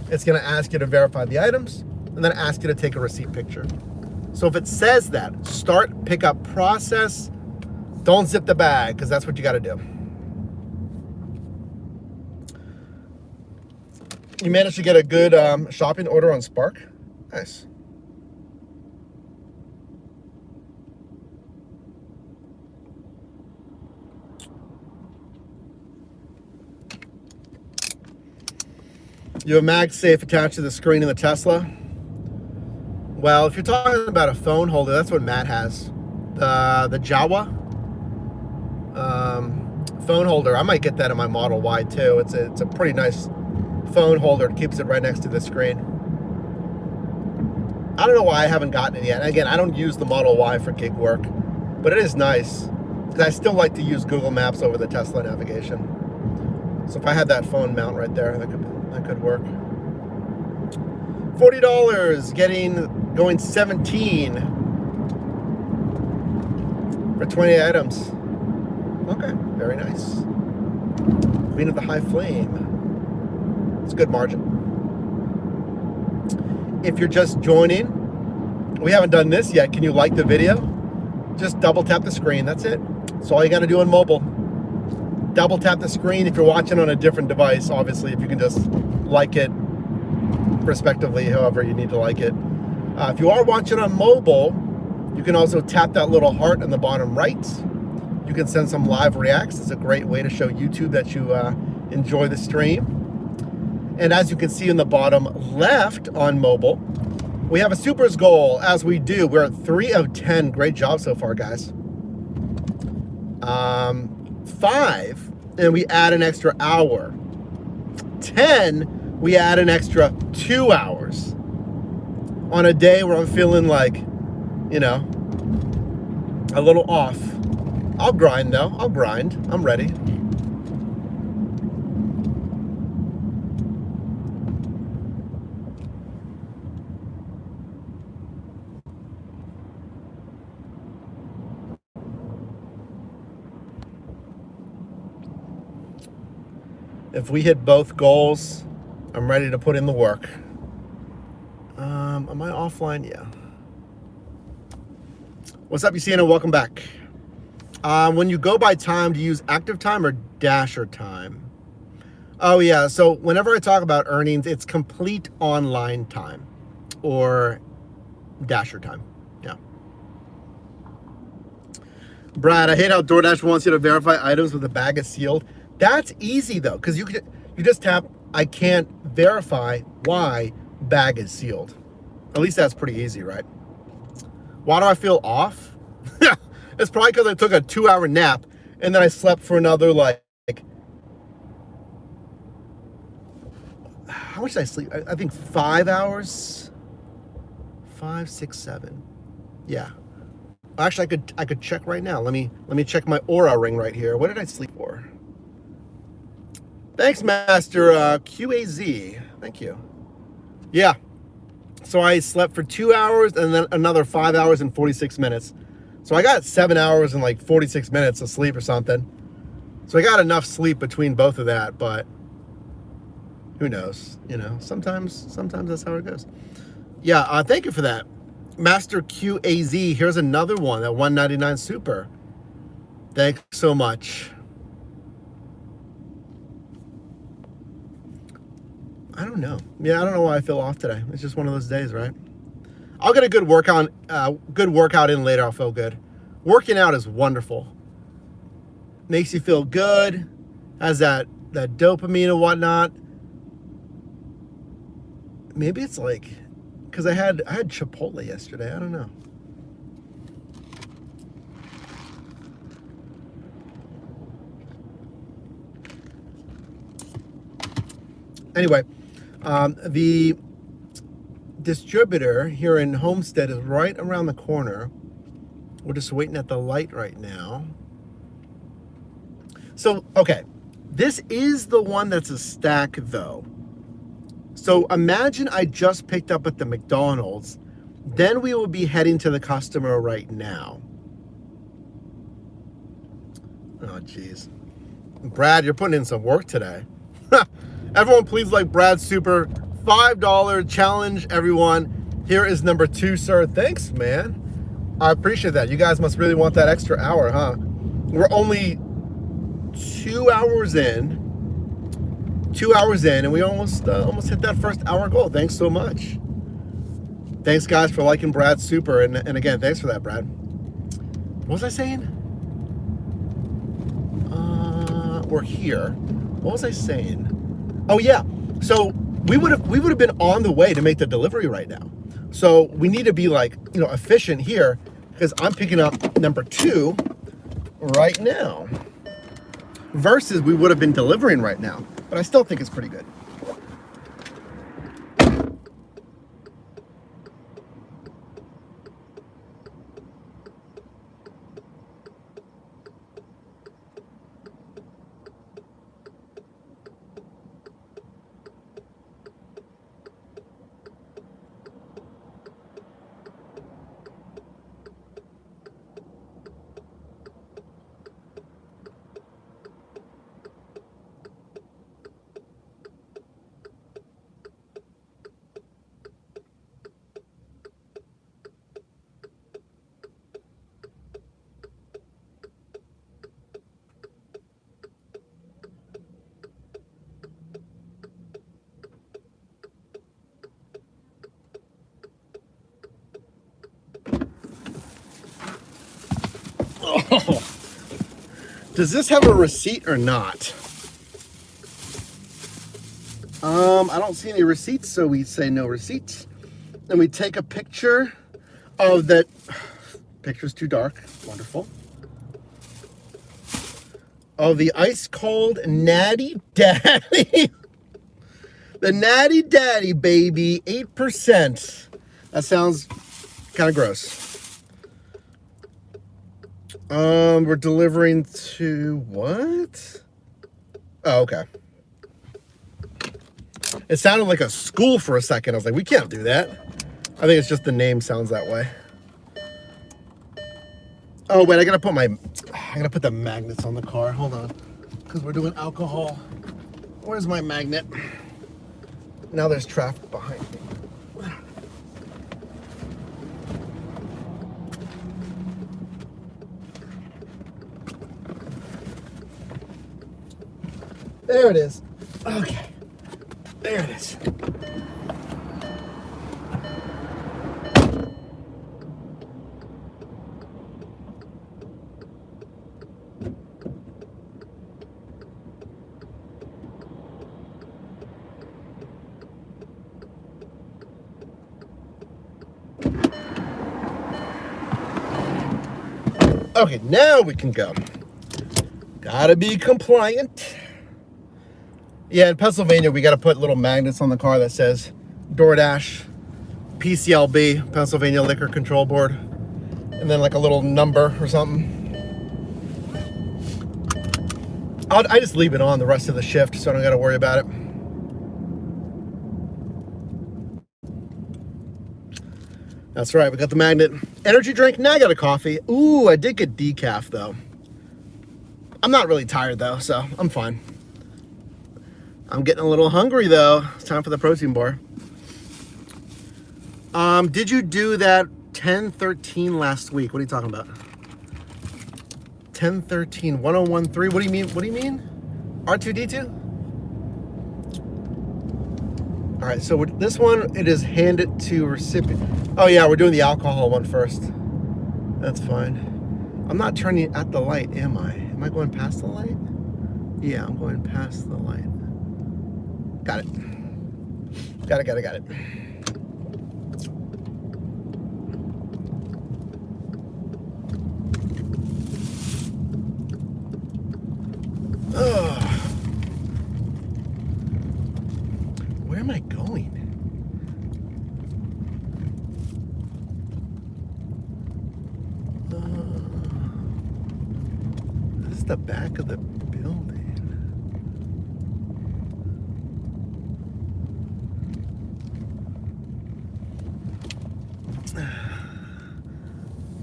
it's going to ask you to verify the items and then ask you to take a receipt picture. So if it says that, start pickup process, don't zip the bag, because that's what you got to do. You managed to get a good shopping order on Spark? Nice. You have MagSafe attached to the screen in the Tesla? Well, if you're talking about a phone holder, that's what Matt has. The Jawa phone holder. I might get that in my Model Y too. It's a pretty nice phone holder. It keeps it right next to the screen. I don't know why I haven't gotten it yet. And again, I don't use the Model Y for gig work, but it is nice because I still like to use Google Maps over the Tesla navigation. So if I had that phone mount right there, that could work. $40, going 17 for 20 items. Okay, very nice. Queen of the High Flame. It's a good margin. If you're just joining, we haven't done this yet. Can you like the video? Just double tap the screen. That's it. That's all you got to do on mobile. Double tap the screen. If you're watching on a different device, obviously, if you can just like it respectively, however you need to like it. If you are watching on mobile, you can also tap that little heart in the bottom right. You can send some live reacts. It's a great way to show YouTube that you enjoy the stream. And as you can see in the bottom left on mobile, we have a supers goal, as we do. We're at 3 of 10. Great job so far, guys. 5, and we add an extra hour. 10, we add an extra 2 hours. On a day where I'm feeling like, you know, a little off. I'll grind though. I'll grind. I'm ready. If we hit both goals, I'm ready to put in the work. Am I offline? Yeah. What's up, Yusina? Welcome back. When you go by time, do you use active time or Dasher time? Oh yeah, so whenever I talk about earnings, it's complete online time or Dasher time. Yeah. Brad, I hate how DoorDash wants you to verify items with the bag is sealed. That's easy though, because you just tap I can't verify why bag is sealed. At least that's pretty easy, right? Why do I feel off? It's probably because I took a 2-hour nap and then I slept for another like how much did I sleep? I think 5 hours. 5, 6, 7. Yeah. Actually, I could check right now. Let me check my Aura ring right here. What did I sleep for? Thanks, Master QAZ. Thank you. Yeah. So I slept for 2 hours and then another 5 hours and 46 minutes. So I got 7 hours and like 46 minutes of sleep or something. So I got enough sleep between both of that, but who knows? You know, sometimes that's how it goes. Yeah, thank you for that. Master QAZ, here's another one, that 199 Super. Thanks so much. I don't know. Yeah, I don't know why I feel off today. It's just one of those days, right? I'll get a good workout in later. I'll feel good. Working out is wonderful. Makes you feel good. Has that dopamine and whatnot. Maybe it's like, because I had Chipotle yesterday. I don't know. Anyway, the distributor here in Homestead is right around the corner. We're just waiting at the light right now. So, okay, this is the one that's a stack though. So imagine I just picked up at the McDonald's, then we will be heading to the customer right now. Oh, geez. Brad, you're putting in some work today. Everyone, please like Brad Super. $5 challenge, everyone. Here is number 2, sir. Thanks, man. I appreciate that. You guys must really want that extra hour, huh? We're only 2 hours in. 2 hours in, and we almost hit that first hour goal. Thanks so much. Thanks, guys, for liking Brad Super. And again, thanks for that, Brad. What was I saying? We're here. What was I saying? Oh, yeah. So we would have been on the way to make the delivery right now. So we need to be like, you know, efficient here, because I'm picking up number 2 right now. Versus we would have been delivering right now. But I still think it's pretty good. Oh. Does this have a receipt or not? I don't see any receipts, so we say no receipts. And we take a picture of that. Picture's too dark. Wonderful. Of the ice cold Natty Daddy. The Natty Daddy, baby. 8%. That sounds kind of gross. We're delivering to what? Oh, okay. It sounded like a school for a second. I was like, we can't do that. I think it's just the name sounds that way. Oh, wait, I gotta put the magnets on the car. Hold on. Because we're doing alcohol. Where's my magnet? Now there's traffic behind me. There it is. Okay. There it is. Okay, now we can go. Gotta be compliant. Yeah, in Pennsylvania, we got to put little magnets on the car that says DoorDash, PCLB, Pennsylvania Liquor Control Board, and then like a little number or something. I just leave it on the rest of the shift so I don't got to worry about it. That's right, we got the magnet. Energy drink, now I got a coffee. Ooh, I did get decaf though. I'm not really tired though, so I'm fine. I'm getting a little hungry though. It's time for the protein bar. Did you do that 1013 last week? What are you talking about? 1013, 1013. What do you mean? What do you mean? R2D2? All right, so with this one, it is handed to recipient. Oh yeah, we're doing the alcohol one first. That's fine. I'm not turning at the light, am I? Am I going past the light? Yeah, I'm going past the light. Got it. Got it. Ugh. Where am I going? This is the back of the building.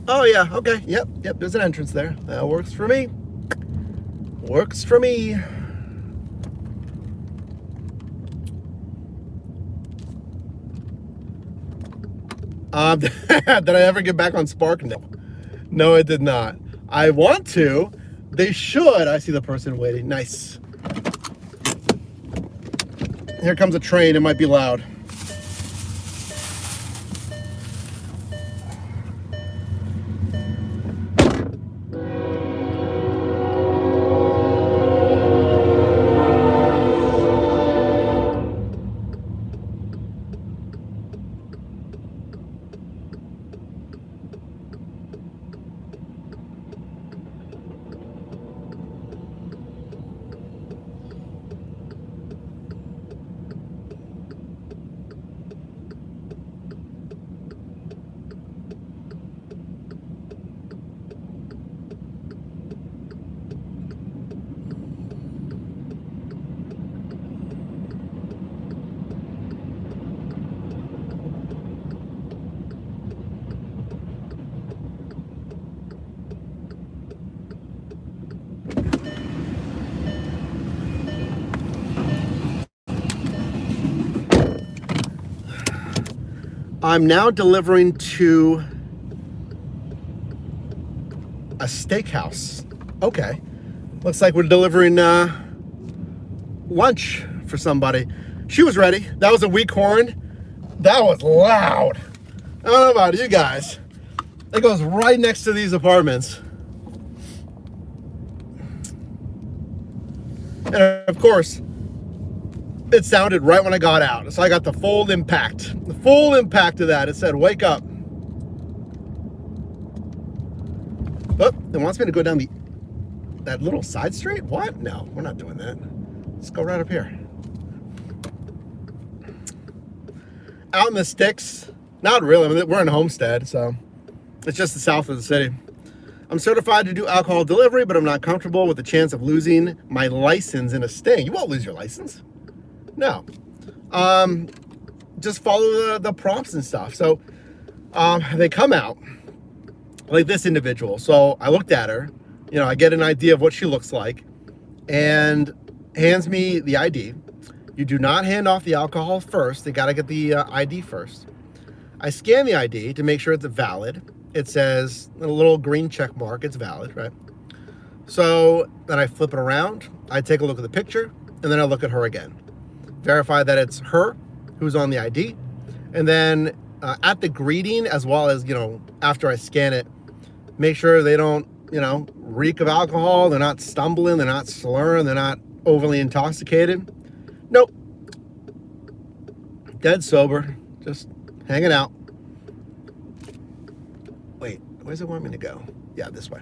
Oh yeah, okay, yep, there's an entrance there. That works for me. Works for me. Did I ever get back on Spark? No, I did not. I want to. They should. I see the person waiting. Nice. Here comes a train. It might be loud. I'm now delivering to a steakhouse. Okay. Looks like we're delivering lunch for somebody. She was ready. That was a weak horn. That was loud. I don't know about you guys. It goes right next to these apartments. And of course, it sounded right when I got out. So I got the full impact. The full impact of that. It said, wake up. Oh, it wants me to go down that little side street? What? No, we're not doing that. Let's go right up here. Out in the sticks. Not really. I mean, we're in Homestead, so it's just the south of the city. I'm certified to do alcohol delivery, but I'm not comfortable with the chance of losing my license in a sting. You won't lose your license. No. Just follow the prompts and stuff. So they come out like this individual. So I looked at her, you know, I get an idea of what she looks like, and hands me the ID. You do not hand off the alcohol first. They got to get the ID first. I scan the ID to make sure it's valid. It says a little green check mark. It's valid, right? So then I flip it around. I take a look at the picture, and then I look at her again. Verify that it's her who's on the ID. And then at the greeting, as well as, you know, after I scan it, make sure they don't, you know, reek of alcohol. They're not stumbling. They're not slurring. They're not overly intoxicated. Nope. Dead sober. Just hanging out. Wait, where does it want me to go? Yeah, this way.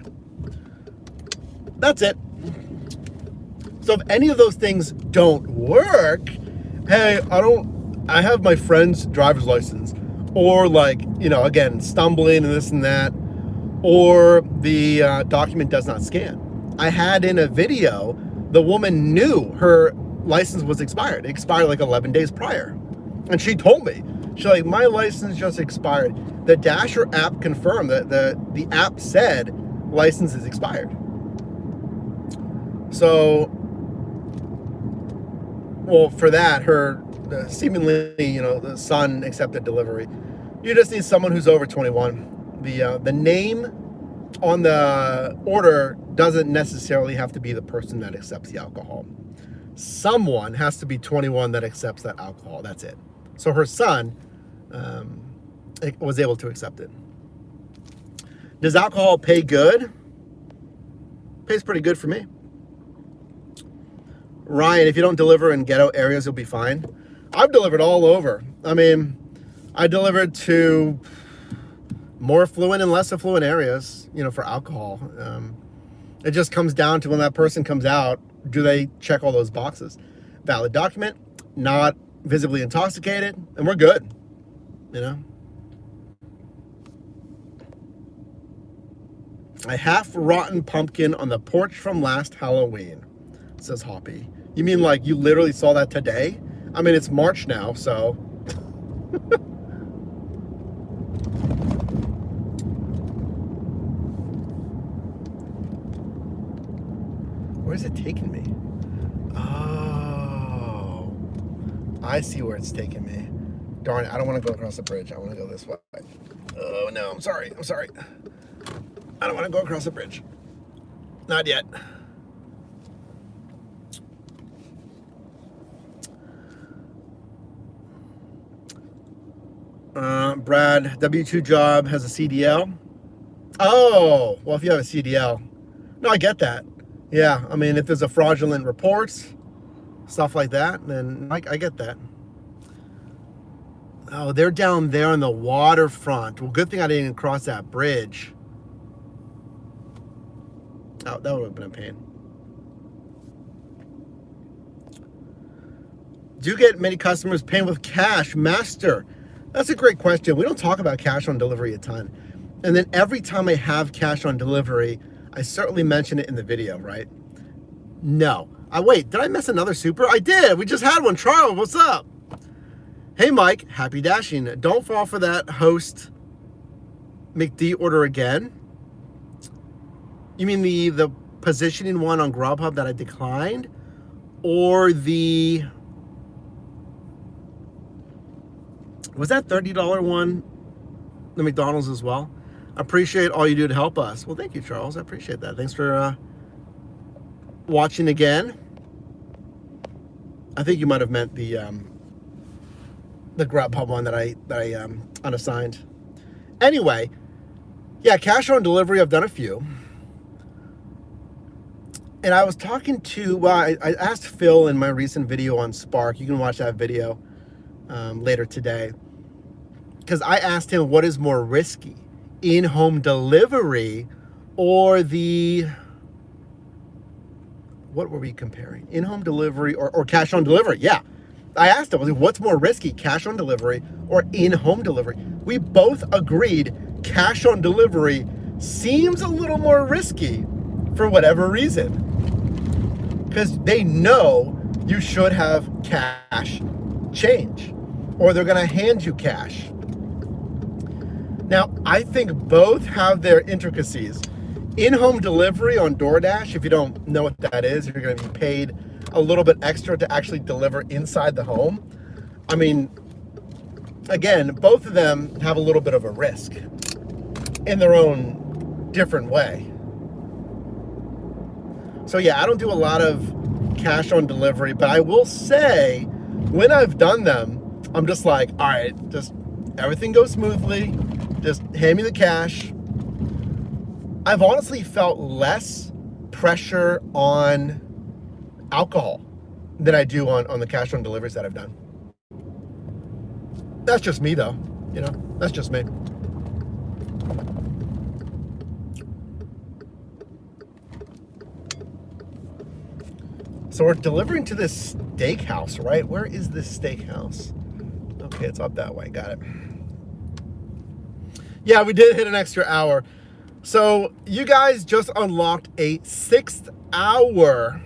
That's it. So if any of those things don't work, hey, I have my friend's driver's license, or like, again, stumbling and this and that, or the document does not scan. I had in a video, the woman knew her license was expired. It expired like 11 days prior. And she told me, she's like, my license just expired. The Dasher app confirmed that the app said license is expired. So, well, for that, her seemingly, the son accepted delivery. You just need someone who's over 21. The name on the order doesn't necessarily have to be the person that accepts the alcohol. Someone has to be 21 that accepts that alcohol. That's it. So her son was able to accept it. Does alcohol pay good? Pays pretty good for me. Ryan, if you don't deliver in ghetto areas, you'll be fine. I've delivered all over. I mean, I delivered to more affluent and less affluent areas, for alcohol. It just comes down to when that person comes out, do they check all those boxes? Valid document, not visibly intoxicated, and we're good, A half-rotten pumpkin on the porch from last Halloween, says Hoppy. You mean like you literally saw that today? I mean, it's March now, so... Where's it taking me? Oh, I see where it's taking me. Darn it, I don't want to go across the bridge. I want to go this way. Oh, no, I'm sorry. I don't want to go across the bridge. Not yet. Brad, W2 job has a CDL. Oh, well, if you have a CDL. No, I get that. Yeah, I mean, if there's a fraudulent reports, stuff like that, then I get that. Oh, they're down there on the waterfront. Well, good thing I didn't cross that bridge. Oh, that would have been a pain. Do you get many customers paying with cash? Master, that's a great question. We don't talk about cash on delivery a ton. And then every time I have cash on delivery, I certainly mention it in the video, right? No. Wait, did I miss another super? I did. We just had one. Charles, what's up? Hey, Mike. Happy dashing. Don't fall for that host McD order again. You mean the positioning one on Grubhub that I declined? Or the... Was that $30 one the McDonald's as well? Appreciate all you do to help us. Well, thank you, Charles. I appreciate that. Thanks for watching again. I think you might have meant the Grubhub one that I unassigned. Anyway, yeah, cash on delivery. I've done a few, and I was talking to. Well, I asked Phil in my recent video on Spark. You can watch that video later today, because I asked him what is more risky, in-home delivery or the, what were we comparing? In-home delivery or cash on delivery? Yeah. I asked him, what's more risky, cash on delivery or in-home delivery? We both agreed cash on delivery seems a little more risky for whatever reason. Because they know you should have cash change, or they're going to hand you cash. Now, I think both have their intricacies. In-home delivery on DoorDash, if you don't know what that is, you're going to be paid a little bit extra to actually deliver inside the home. I mean, again, both of them have a little bit of a risk in their own different way. So yeah, I don't do a lot of cash on delivery, but I will say when I've done them, I'm just like, all right, just everything goes smoothly. Just hand me the cash. I've honestly felt less pressure on alcohol than I do on the cash on deliveries that I've done. That's just me though, that's just me. So we're delivering to this steakhouse, right? Where is this steakhouse? Okay, it's up that way. Got it. Yeah, we did hit an extra hour. So you guys just unlocked a 6th hour.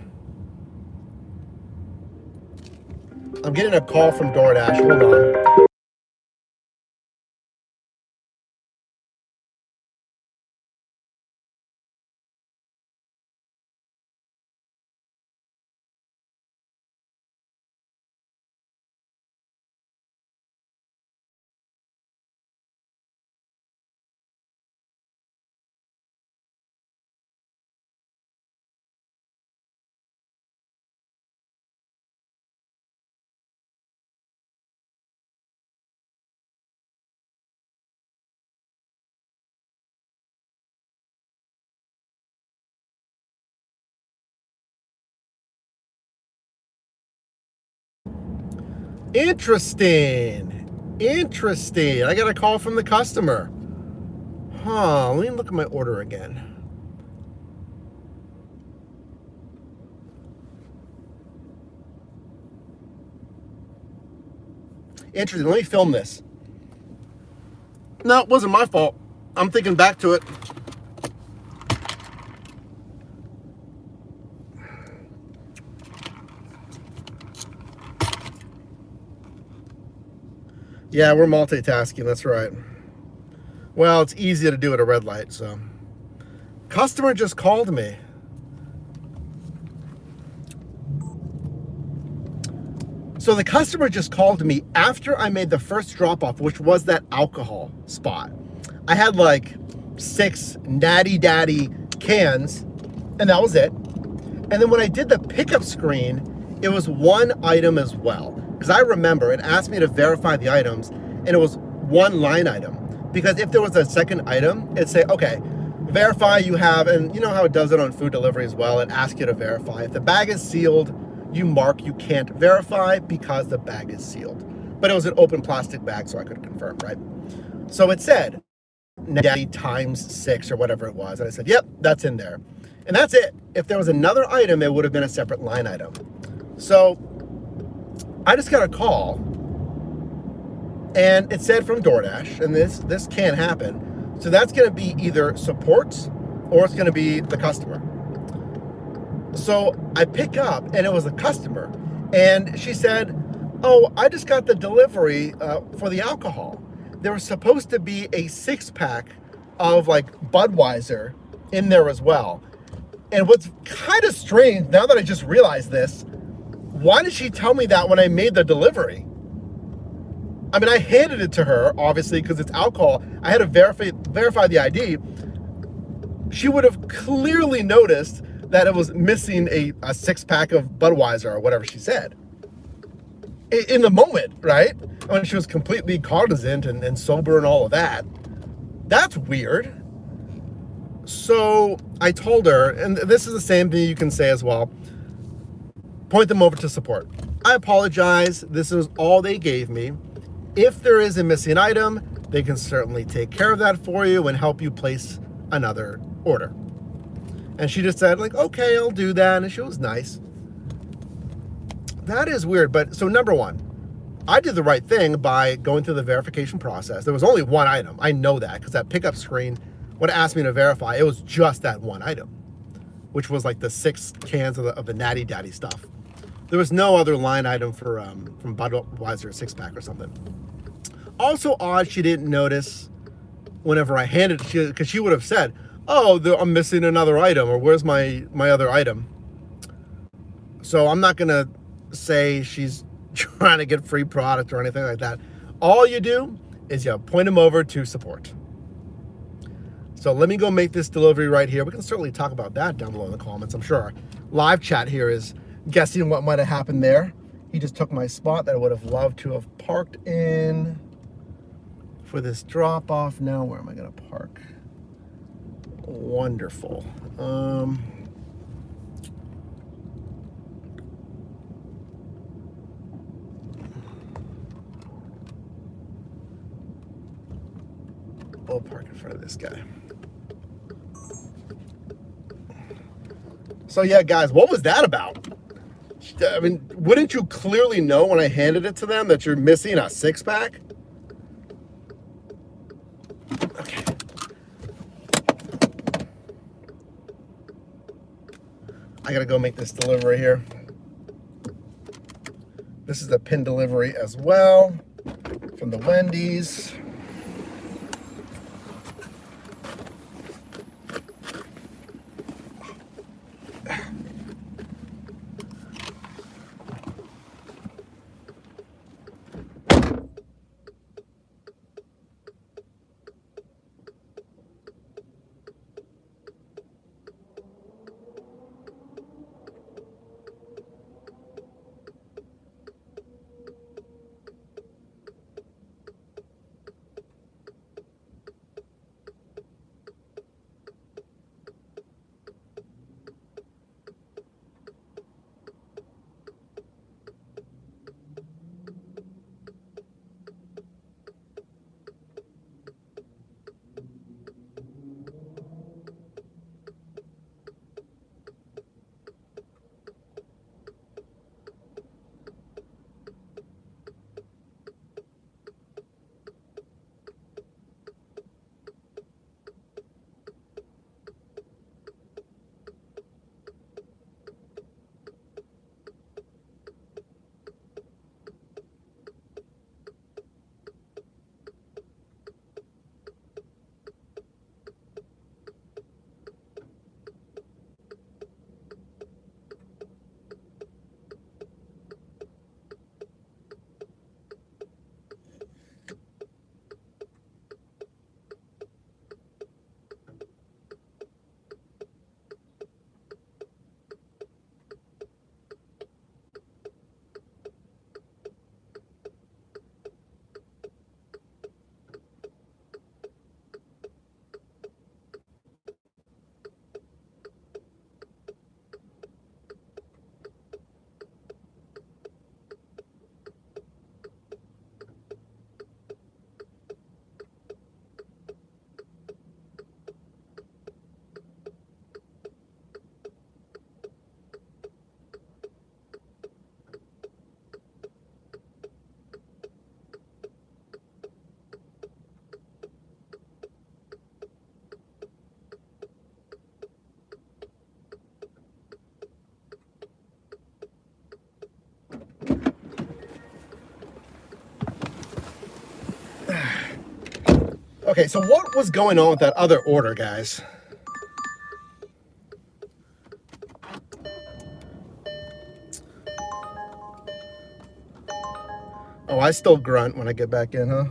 I'm getting a call from DoorDash. Hold on. Interesting. Interesting. I got a call from the customer. Huh, let me look at my order again. Interesting. Let me film this. No, it wasn't my fault. I'm thinking back to it. Yeah, we're multitasking. That's right. Well, it's easy to do at a red light, so. Customer just called me. So the customer just called me after I made the first drop off, which was that alcohol spot. I had like 6 Natty Daddy cans, and that was it. And then when I did the pickup screen, it was one item as well. Because I remember it asked me to verify the items, and it was one line item. Because if there was a second item, it'd say, okay, verify you have, and you know how it does it on food delivery as well, it asks you to verify. If the bag is sealed, you mark you can't verify because the bag is sealed. But it was an open plastic bag, so I could confirm, right? So it said, Daddy times 6 or whatever it was. And I said, yep, that's in there. And that's it. If there was another item, it would have been a separate line item. So I just got a call, and it said from DoorDash, and this can't happen. So that's going to be either support or it's going to be the customer. So I pick up, and it was a customer, and she said, oh, I just got the delivery for the alcohol. There was supposed to be a 6-pack of like Budweiser in there as well. And what's kind of strange, now that I just realized this, why did she tell me that when I made the delivery? I mean, I handed it to her, obviously, because it's alcohol. I had to verify the ID. She would have clearly noticed that it was missing a 6-pack of Budweiser or whatever she said. In the moment, right? When she was completely cognizant and sober and all of that. That's weird. So I told her, and this is the same thing you can say as well, point them over to support. I apologize. This is all they gave me. If there is a missing item, they can certainly take care of that for you and help you place another order. And she just said, like, okay, I'll do that. And she was nice. That is weird. But so number one, I did the right thing by going through the verification process. There was only one item. I know that because that pickup screen, when it asked me to verify, it was just that one item, which was like the 6 cans of the Natty Daddy stuff. There was no other line item for from Budweiser 6-pack or something. Also odd, she didn't notice whenever I handed it, because she would have said, oh, I'm missing another item, or where's my other item? So I'm not gonna say she's trying to get free product or anything like that. All you do is you point them over to support. So let me go make this delivery right here. We can certainly talk about that down below in the comments. I'm sure our live chat here is guessing what might have happened there. He just took my spot that I would have loved to have parked in for this drop off. Now where am I gonna park? Wonderful. We'll park in front of this guy. So yeah, guys, what was that about? I mean, wouldn't you clearly know when I handed it to them that you're missing a six-pack? Okay. I gotta go make this delivery here. This is the pin delivery as well from the Wendy's. Okay, so what was going on with that other order, guys? Oh, I still grunt when I get back in, huh?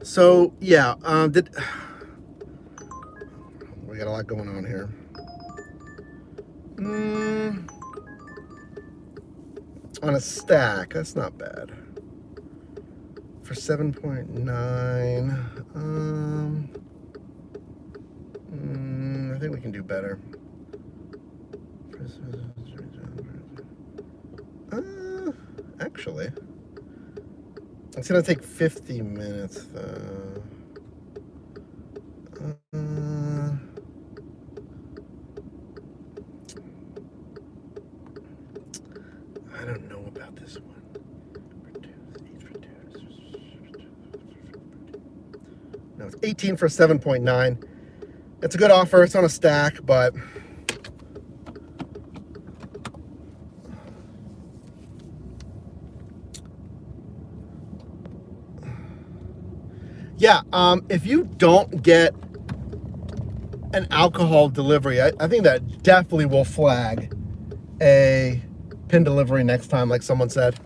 So, yeah, we got a lot going on here. On a stack, that's not bad. For 7.9, I think we can do better. Actually, it's gonna take 50 minutes though. I don't know about this one. No, it's 18 for 7.9. It's a good offer. It's on a stack, but yeah, if you don't get an alcohol delivery, I think that definitely will flag a pin delivery next time, like someone said.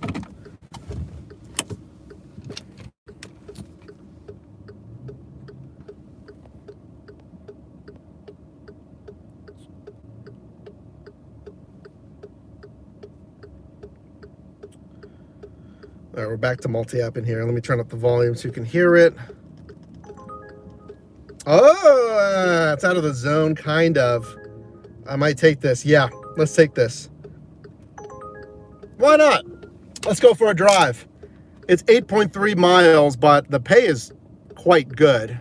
All right, we're back to multi-app in here. Let me turn up the volume so you can hear it. Oh, it's out of the zone, kind of. I might take this. Yeah, let's take this. Why not? Let's go for a drive. It's 8.3 miles, but the pay is quite good.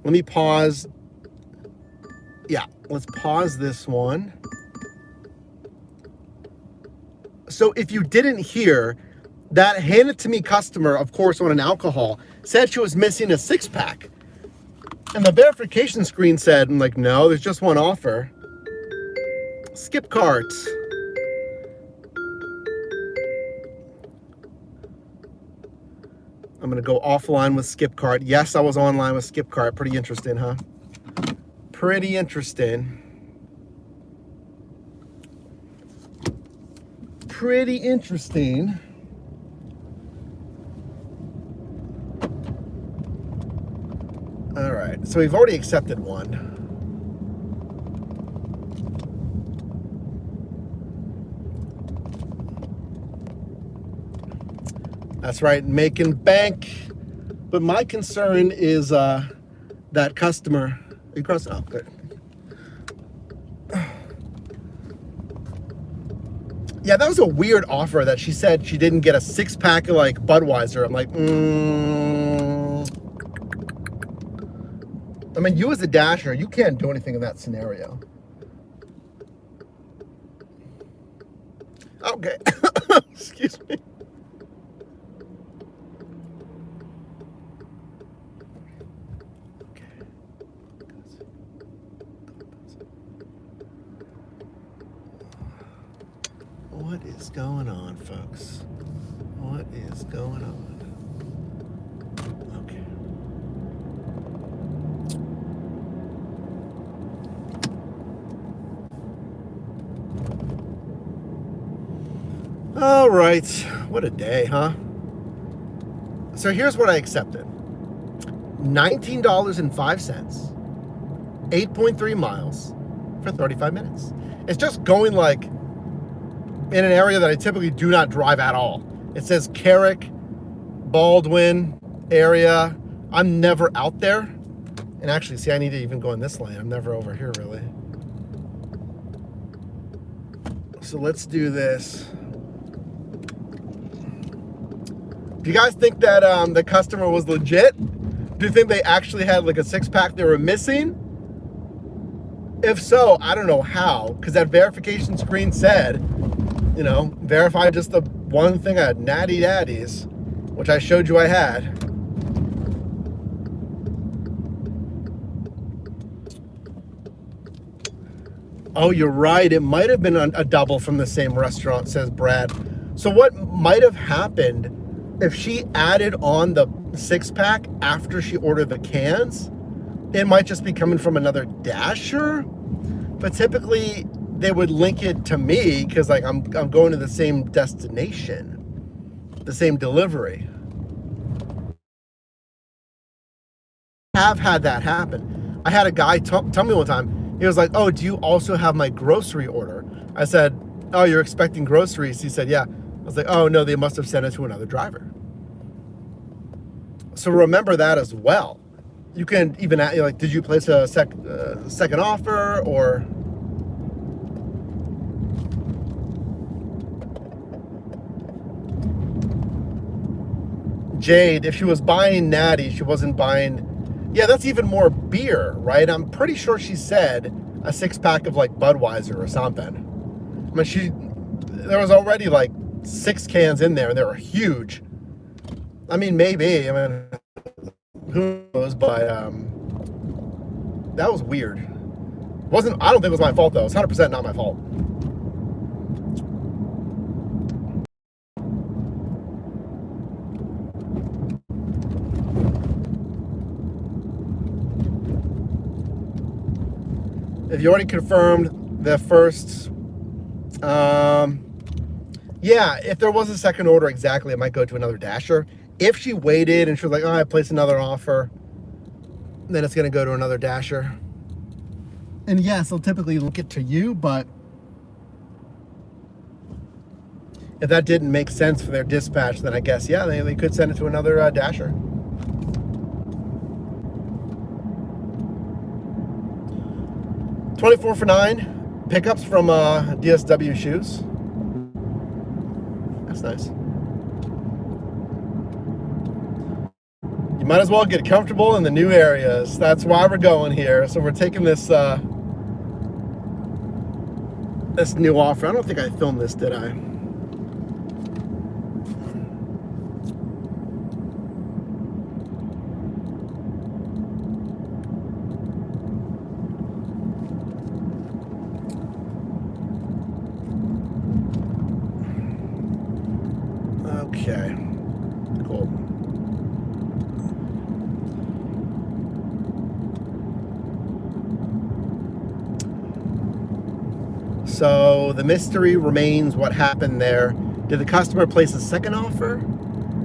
Let me pause. Yeah, let's pause this one. So if you didn't hear, that Hand It To Me customer, of course, on an alcohol, said she was missing a 6-pack. And the verification screen said, I'm like, no, there's just one offer. Skip cart. I'm gonna go offline with Skip cart. Yes, I was online with Skip cart. Pretty interesting, huh? Pretty interesting. Pretty interesting. All right, so we've already accepted one. That's right, making bank. But my concern is that customer. You cross? Oh, good. Yeah, that was a weird offer that she said she didn't get a 6-pack of like Budweiser. I'm like, I mean, you as a dasher, you can't do anything in that scenario. Okay. Excuse me. What is going on, folks? What is going on? Okay. All right. What a day, huh? So here's what I accepted. $19.05, 8.3 miles for 35 minutes. It's just going like in an area that I typically do not drive at all. It says Carrick, Baldwin area. I'm never out there. And actually, see, I need to even go in this lane. I'm never over here, really. So let's do this. Do you guys think that the customer was legit? Do you think they actually had like a 6-pack they were missing? If so, I don't know how, because that verification screen said, you know, verify just the one thing I had, Natty Daddies, which I showed you I had. Oh, you're right. It might have been a double from the same restaurant, says Brad. So what might have happened if she added on the 6-pack after she ordered the cans? It might just be coming from another dasher, but typically they would link it to me because like I'm going to the same destination, the same delivery. Have had that happen. I had a guy tell me one time, he was like, oh, do you also have my grocery order? I said, oh, you're expecting groceries? He said, yeah. I was like, oh no, they must have sent it to another driver. So remember that as well. You can even add, like, did you place a second offer or? Jade, if she was buying Natty, she wasn't buying, yeah, that's even more beer, right? I'm pretty sure she said a 6-pack of like Budweiser or something. I mean, there was already like 6 cans in there and they were huge. I mean, maybe, I mean, who knows, but that was weird. I don't think it was my fault though. It's 100% not my fault. If you already confirmed the first, yeah, if there was a second order, exactly, it might go to another dasher. If she waited and she was like, oh, I placed another offer, then it's going to go to another dasher. And yes, they'll typically link it to you, but if that didn't make sense for their dispatch, then I guess, yeah, they could send it to another dasher. $24 for 9 pickups from DSW Shoes. That's nice. You Might as well get comfortable in the new areas. That's why we're going here. So we're taking this this new offer. I don't think I filmed this, did I? Okay, cool. So the mystery remains what happened there. Did the customer place a second offer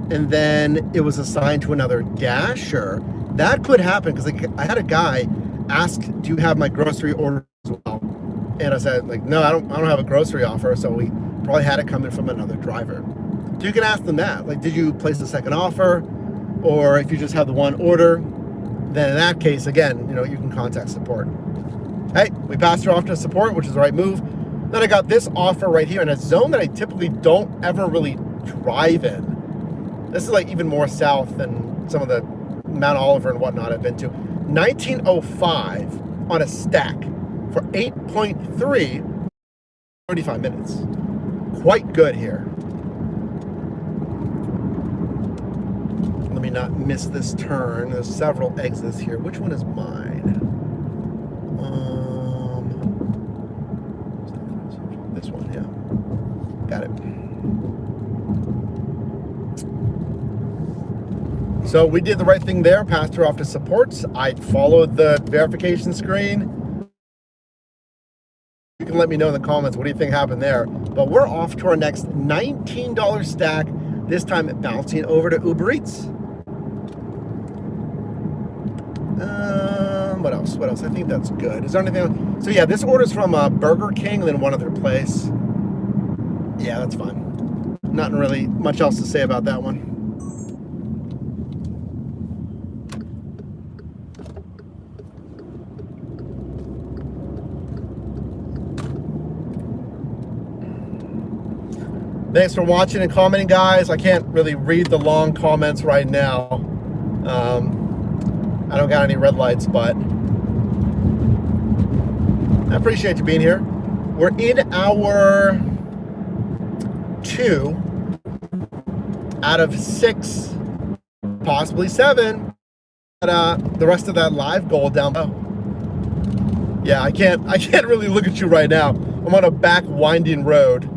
and then it was assigned to another dasher? That could happen because I had a guy ask, do you have my grocery order as well? And I said, like, no, I don't have a grocery offer. So we probably had it coming from another driver. So you can ask them that, like, did you place a second offer? Or if you just have the one order, then in that case, again, you can contact support. Hey, we passed her off to support, which is the right move. Then I got this offer right here in a zone that I typically don't ever really drive in. This is like even more south than some of the Mount Oliver and whatnot I've been to. 1905 on a stack for 8.3, 35 minutes. Quite good here. Let me not miss this turn. There's several exits here. Which one is mine? This one, yeah. Got it. So we did the right thing there. Passed her off to supports. I followed the verification screen. You can let me know in the comments what do you think happened there. But we're off to our next $19 stack. This time bouncing over to Uber Eats. What else? What else? I think that's good. Is there anything else? So yeah, this order's from Burger King and then one other place. Yeah, that's fine. Nothing really much else to say about that one. Thanks for watching and commenting, guys. I can't really read the long comments right now. I don't got any red lights, but I appreciate you being here. We're in hour 2 out of 6, possibly 7. But, the rest of that live goal down below. Yeah, I can't really look at you right now. I'm on a back winding road.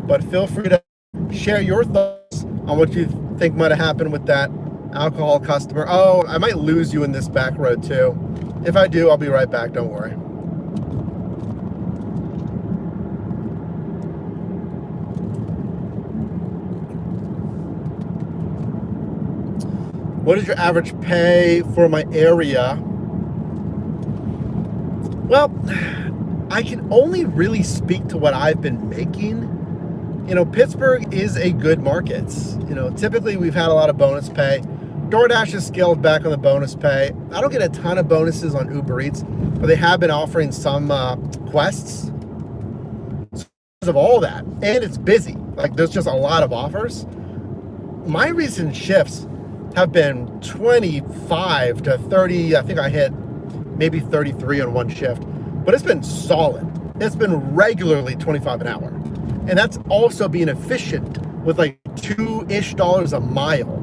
But feel free to share your thoughts on what you think might have happened with that alcohol customer. Oh, I might lose you in this back road too. If I do, I'll be right back, don't worry. What is your average pay for my area? Well, I can only really speak to what I've been making. Pittsburgh is a good market. Typically we've had a lot of bonus pay. DoorDash has scaled back on the bonus pay. I don't get a ton of bonuses on Uber Eats, but they have been offering some quests. So because of all that, and it's busy. Like there's just a lot of offers. My recent shifts have been 25 to 30. I think I hit maybe 33 on one shift, but it's been solid. It's been regularly 25 an hour. And that's also being efficient with like $2-ish a mile.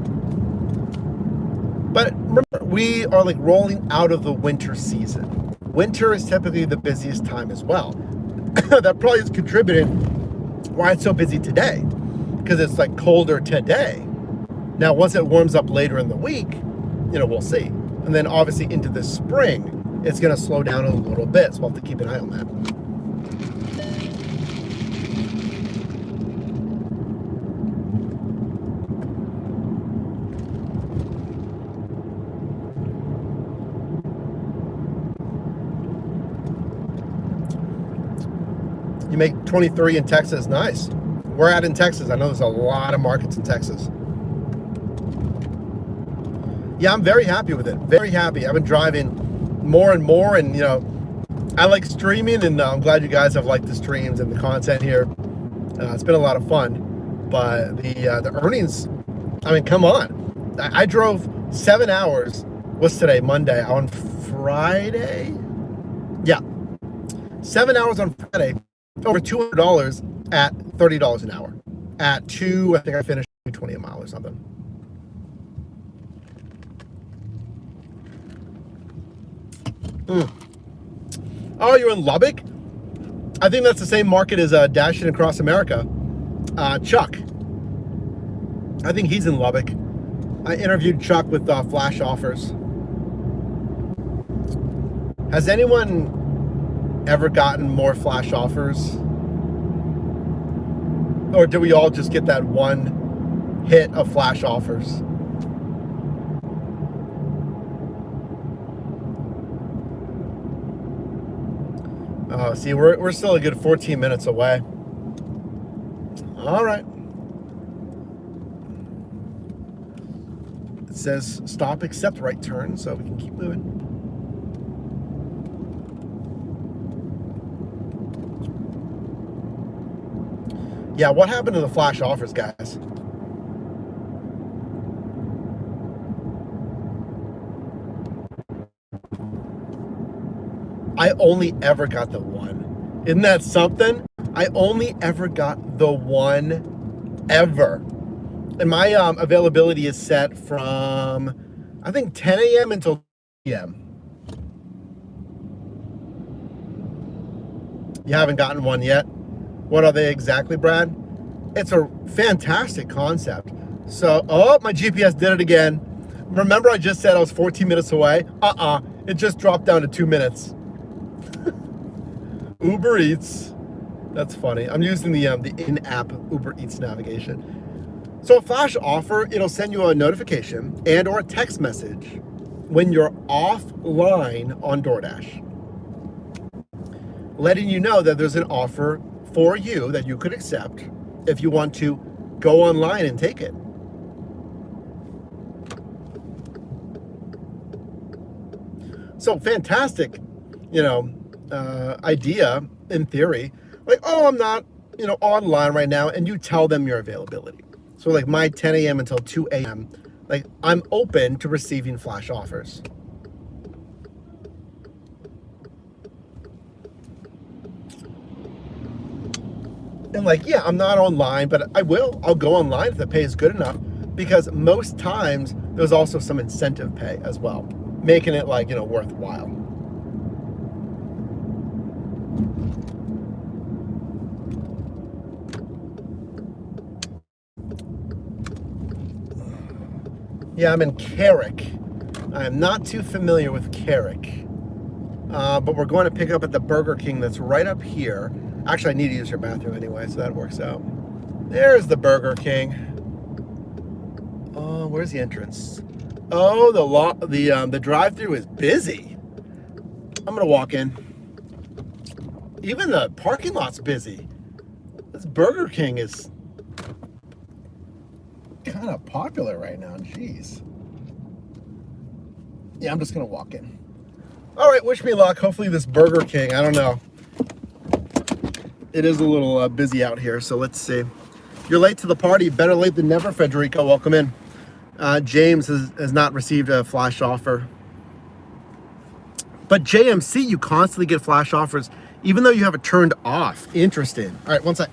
But remember, we are like rolling out of the winter season. Winter is typically the busiest time as well. That probably is contributing why it's so busy today, because it's like colder today. Now, once it warms up later in the week, we'll see. And then obviously into the spring, it's going to slow down a little bit. So we'll have to keep an eye on that. You make 23 in Texas, nice. We're at in Texas. I know there's a lot of markets in Texas. Yeah, I'm very happy with it. Very happy. I've been driving more and more, and I like streaming, and I'm glad you guys have liked the streams and the content here. It's been a lot of fun, but the earnings I mean, come on. I drove 7 hours. What's today? Monday. On Friday? Yeah. 7 hours on Friday. Over $200 at $30 an hour. At I think I finished 220 a mile or something. Oh, you're in Lubbock? I think that's the same market as Dashing Across America. Chuck. I think he's in Lubbock. I interviewed Chuck with Flash Offers. Has anyone ever gotten more Flash Offers? Or do we all just get that one hit of Flash Offers? See, we're still a good 14 minutes away. All right. It says stop, accept right turn, so we can keep moving. Yeah, what happened to the Flash Offers, guys? I only ever got the one. Isn't that something? I only ever got the one ever. And my availability is set from, I think, 10 a.m. until 2 p.m. You haven't gotten one yet? What are they exactly, Brad? It's a fantastic concept. So, oh, my GPS did it again. Remember I just said I was 14 minutes away? It just dropped down to 2 minutes. Uber Eats. That's funny. I'm using the in-app Uber Eats navigation. So a Flash Offer, it'll send you a notification and or a text message when you're offline on DoorDash, letting you know that there's an offer for you that you could accept if you want to go online and take it. So fantastic, idea in theory. Like, oh, I'm not, online right now, and you tell them your availability. So like my 10 a.m. until 2 a.m., like I'm open to receiving Flash Offers. And like, yeah, I'm not online, but I'll go online if the pay is good enough, because most times there's also some incentive pay as well, making it like, worthwhile. Yeah, I'm in Carrick. I'm not too familiar with Carrick, but we're going to pick up at the Burger King that's right up here. Actually, I need to use your bathroom anyway, so that works out. There's the Burger King. Oh, where's the entrance? Oh, the drive-thru is busy. I'm gonna walk in. Even the parking lot's busy. This Burger King is kind of popular right now. Jeez. Yeah, I'm just gonna walk in. All right, wish me luck. Hopefully this Burger King, I don't know. It is a little busy out here, so let's see. You're late to the party. Better late than never, Federico. Welcome in. James has not received a Flash Offer. But JMC, you constantly get Flash Offers, even though you have it turned off. Interesting. All right, one sec.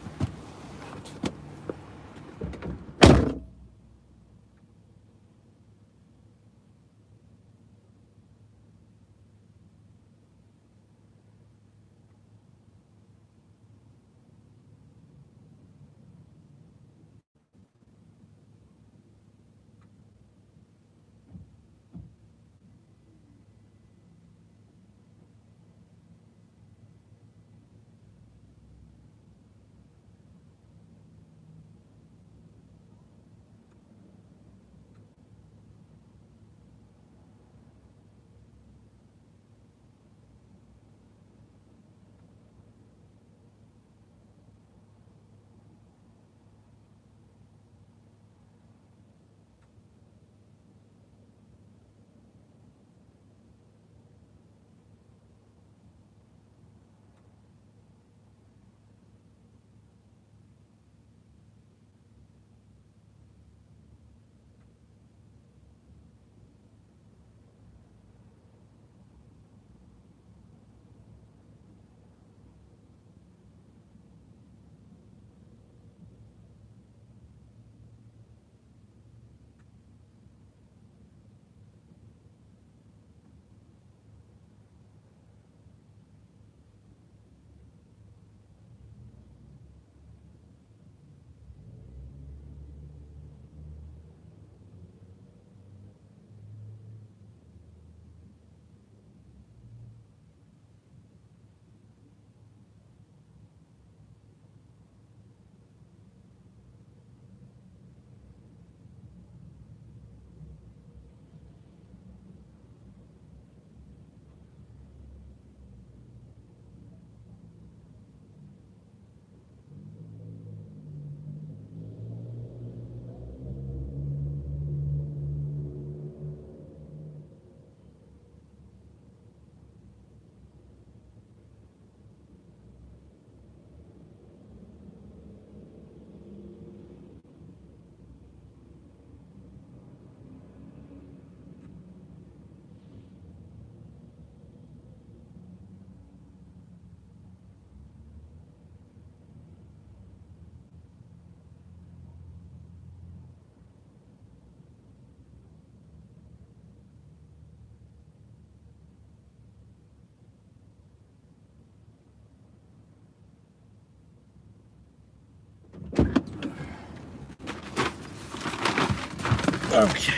Okay.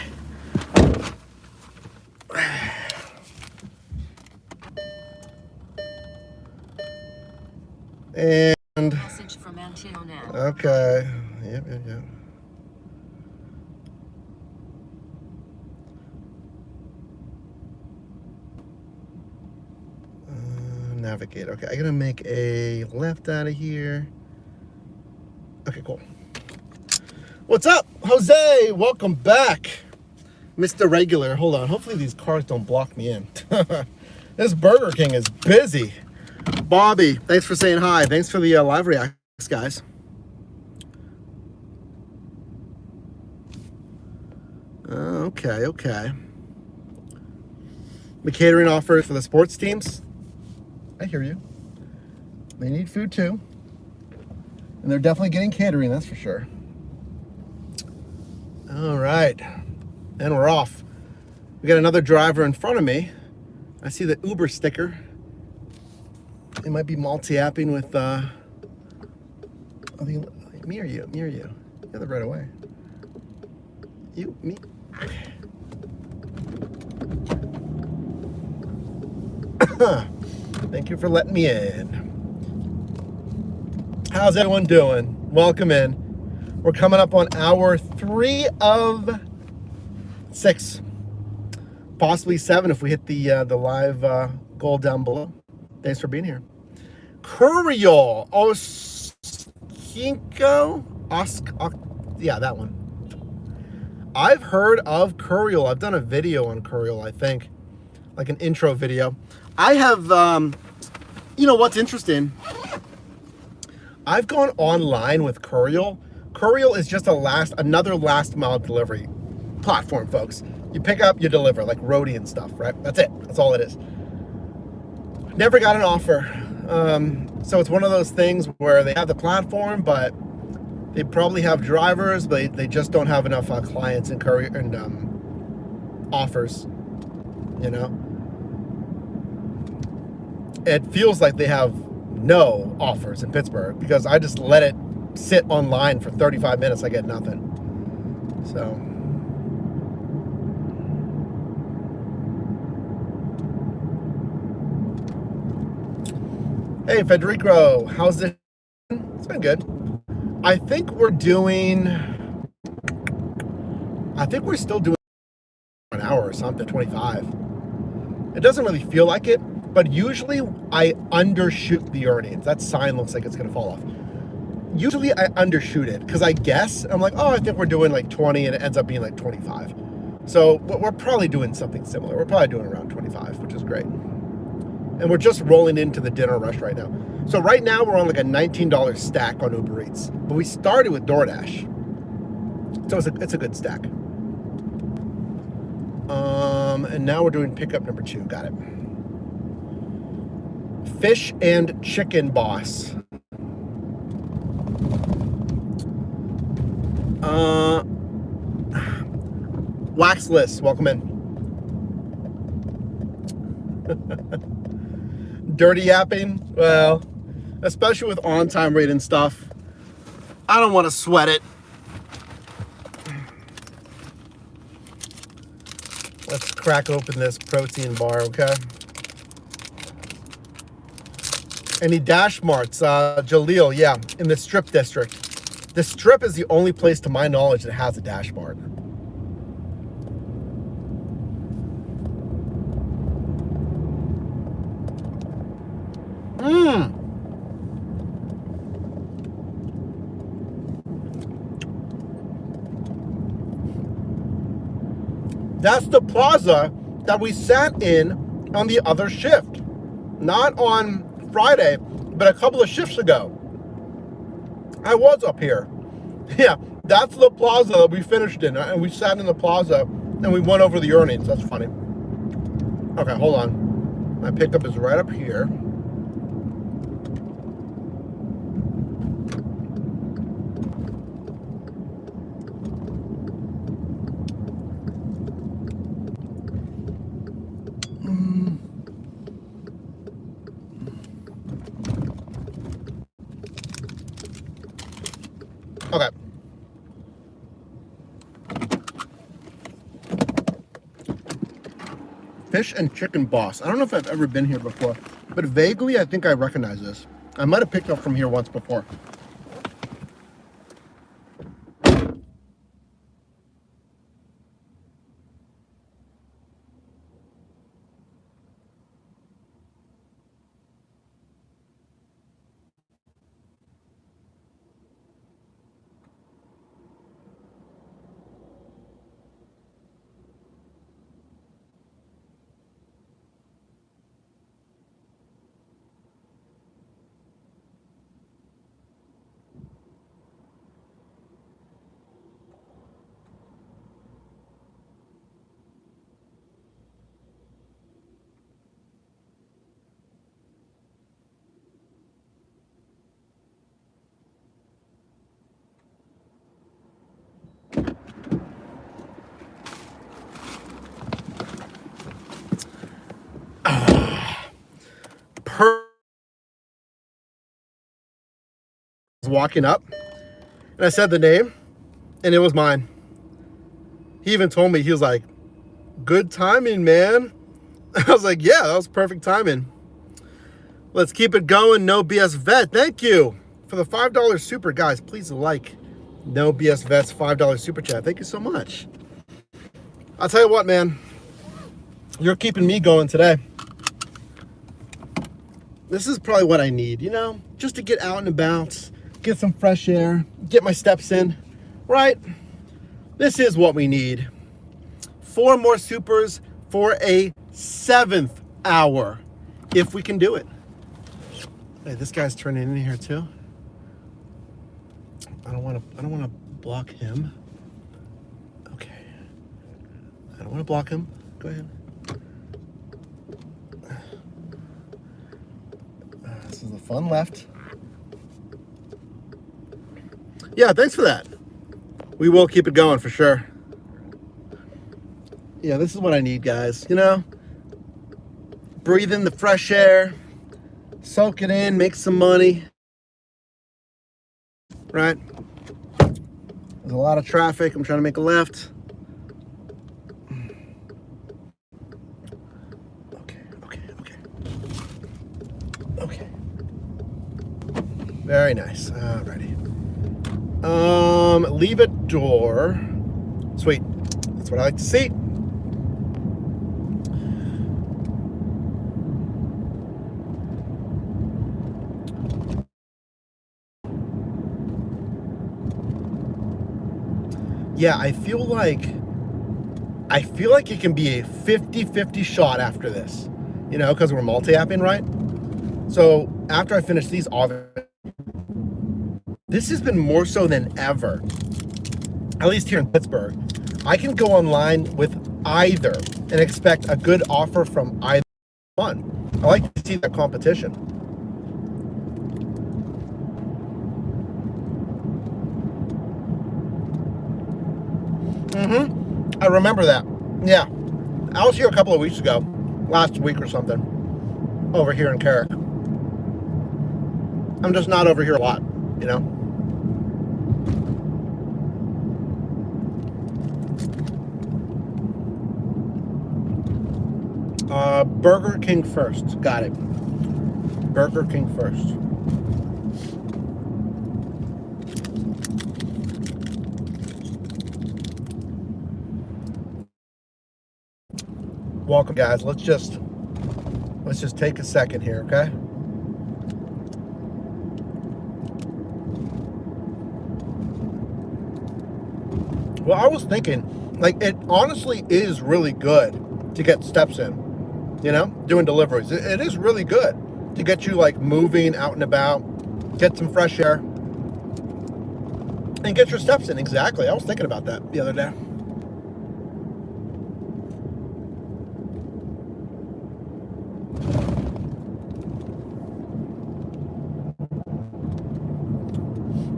And Message from Antonio. okay. Yep. Navigate. Okay, I gotta make a left out of here. Okay, cool. What's up, Jose? Welcome back, Mr. Regular. Hold on. Hopefully these cars don't block me in. This Burger King is busy. Bobby, thanks for saying hi. Thanks for the live reacts, guys. Okay. The catering offers for the sports teams. I hear you. They need food too. And they're definitely getting catering, that's for sure. All right. And we're off. We got another driver in front of me. I see the Uber sticker. It might be multi-apping with I think me or you? You have it right away. You, me. Okay. Thank you for letting me in. How's everyone doing? Welcome in. We're coming up on hour 3 of 6, possibly 7 if we hit the live goal down below. Thanks for being here. Curiol Oskinko, yeah, that one. I've heard of Curiol. I've done a video on Curiol, I think, like an intro video. I have, you know what's interesting? I've gone online with Curiol. Curiol is just another last mile delivery platform, folks. You pick up, you deliver, like Roadie and stuff, right? That's it. That's all it is. Never got an offer. So it's one of those things where they have the platform, but they probably have drivers, but they just don't have enough clients and offers, you know? It feels like they have no offers in Pittsburgh because I just let it sit online for 35 minutes. I get nothing. So. Hey, Federico, how's it? It's been good. I think we're still doing an hour or something, 25. It doesn't really feel like it, but usually I undershoot the earnings. That sign looks like it's gonna fall off. Usually I undershoot it because I guess, I'm like, oh, I think we're doing like 20 and it ends up being like 25. So we're probably doing something similar. We're probably doing around 25, which is great. And we're just rolling into the dinner rush right now. So right now we're on like a $19 stack on Uber Eats, but we started with DoorDash. So it's a good stack. And now we're doing pickup number 2. Got it. Fish and Chicken Boss. Waxless, welcome in. Dirty yapping, well, especially with on-time rate and stuff, I don't want to sweat it. Let's crack open this protein bar, okay? Any Dash Marts? Jaleel, yeah, in the Strip District. The Strip is the only place, to my knowledge, that has a Dash Mart. That's the plaza that we sat in on the other shift. Not on Friday, but a couple of shifts ago. I was up here. Yeah, that's the plaza that we finished in. And we sat in the plaza and we went over the earnings. That's funny. Okay, hold on. My pickup is right up here. Okay. Fish and Chicken Boss. I don't know if I've ever been here before, but vaguely I think I recognize this. I might have picked up from here once before. Walking up and I said the name and it was mine. He even told me, he was like, good timing, man. I was like, yeah, that was perfect timing. Let's keep it going. No BS Vet, thank you for the $5 super. Guys, please like No BS Vet's $5 super chat. Thank you so much. I'll tell you what, man, you're keeping me going today. This is probably what I need, you know, just to get out and about, get some fresh air, get my steps in, right? This is what we need. 4 more supers for a 7th hour, if we can do it. Hey, this guy's turning in here too. I don't want to block him. Okay. I don't want to block him. Go ahead. This is the fun left. Yeah, thanks for that. We will keep it going for sure. Yeah, this is what I need, guys. You know, breathe in the fresh air, soak it in, make some money. Right? There's a lot of traffic. I'm trying to make a left. Okay. Very nice. Alrighty. Leave a door. Sweet. That's what I like to see. Yeah, I feel like it can be a 50-50 shot after this. You know, because we're multi-apping, right? So after I finish these, this has been more so than ever, at least here in Pittsburgh. I can go online with either and expect a good offer from either one. I like to see that competition. I remember that. Yeah. I was here a couple of weeks ago, last week or something, over here in Carrick. I'm just not over here a lot, you know? Burger King first. Got it. Burger King first. Welcome, guys. Let's just take a second here, okay? Well, I was thinking, like, it honestly is really good to get steps in, you know, doing deliveries. It is really good to get you, like, moving out and about, get some fresh air, and get your steps in. Exactly. I was thinking about that the other day.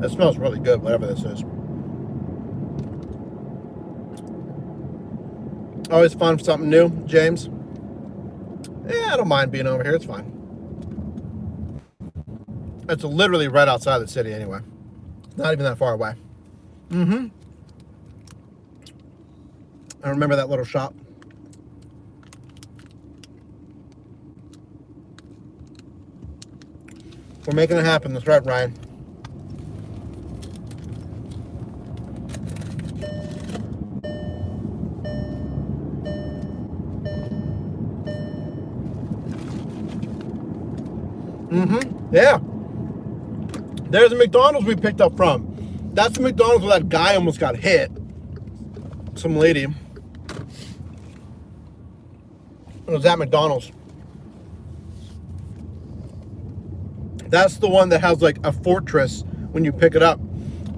It smells really good, whatever this is. Always fun for something new, James. Yeah, I don't mind being over here. It's fine. It's literally right outside the city anyway. Not even that far away. I remember that little shop. We're making it happen. That's right, Ryan. Yeah. There's a McDonald's we picked up from. That's the McDonald's where that guy almost got hit. Some lady. It was at McDonald's. That's the one that has like a fortress when you pick it up.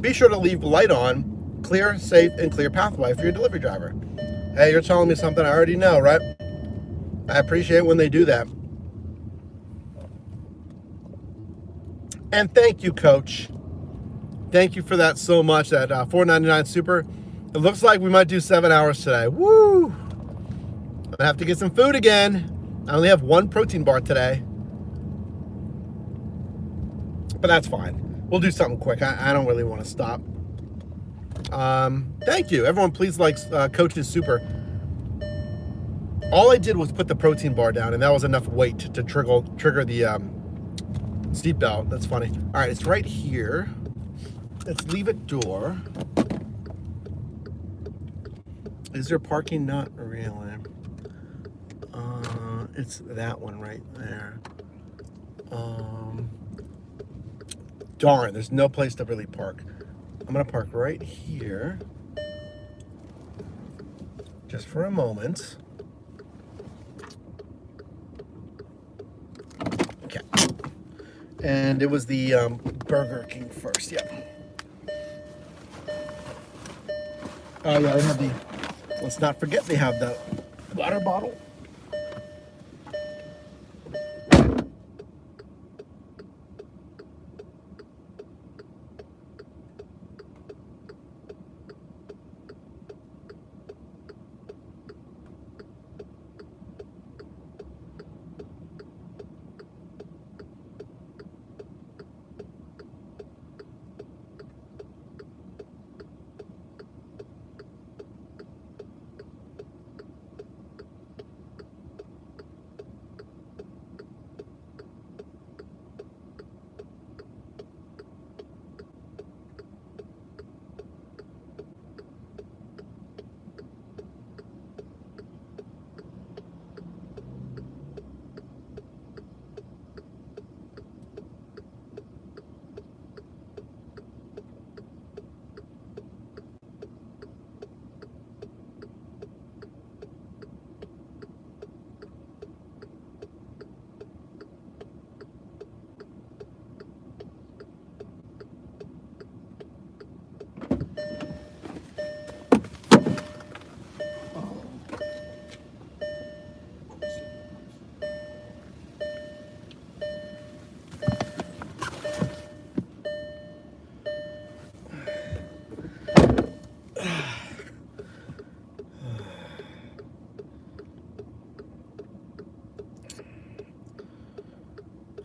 Be sure to leave the light on. Clear, safe, and clear pathway for your delivery driver. Hey, you're telling me something I already know, right? I appreciate when they do that. And thank you, Coach. Thank you for that so much, that $4.99 super. It looks like we might do 7 hours today. Woo! I'm gonna have to get some food again. I only have one protein bar today. But that's fine. We'll do something quick. I don't really want to stop. Thank you. Everyone, please like Coach's super. All I did was put the protein bar down, and that was enough weight to trigger the seat belt. That's funny. All right, it's right here. Let's leave a door. Is there parking? Not really. It's that one right there. Darn, there's no place to really park. I'm gonna park right here. Just for a moment. Okay. And it was the Burger King first, yep. Oh yeah, they have the, let's not forget they have the water bottle.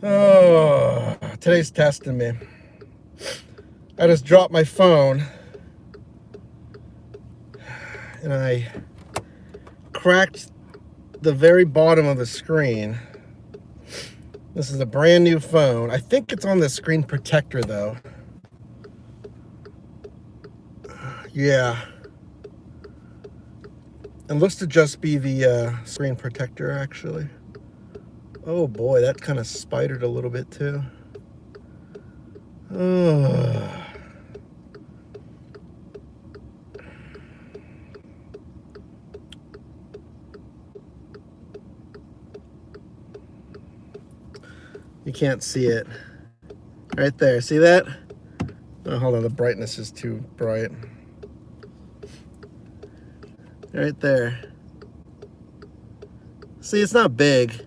Oh, today's testing me. I just dropped my phone and I cracked the very bottom of the screen. This is a brand new phone. I think it's on the screen protector though. Yeah. It looks to just be the screen protector actually. Oh boy, that kind of spidered a little bit too. Oh. You can't see it. Right there, see that? Oh, hold on, the brightness is too bright. Right there. See, it's not big.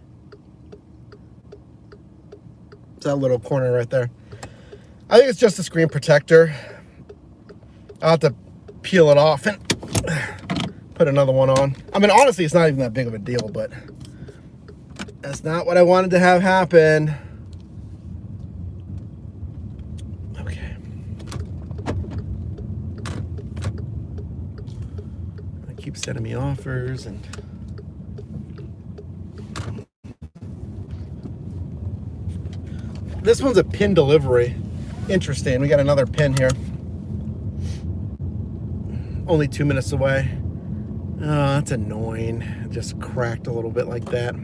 It's that little corner right there. I think it's just a screen protector. I'll have to peel it off and put another one on. I mean, honestly, it's not even that big of a deal, but that's not what I wanted to have happen. Okay. They keep sending me offers and This one's a pin delivery. Interesting. We got another pin here. Only 2 minutes away. Oh, that's annoying. It just cracked a little bit like that.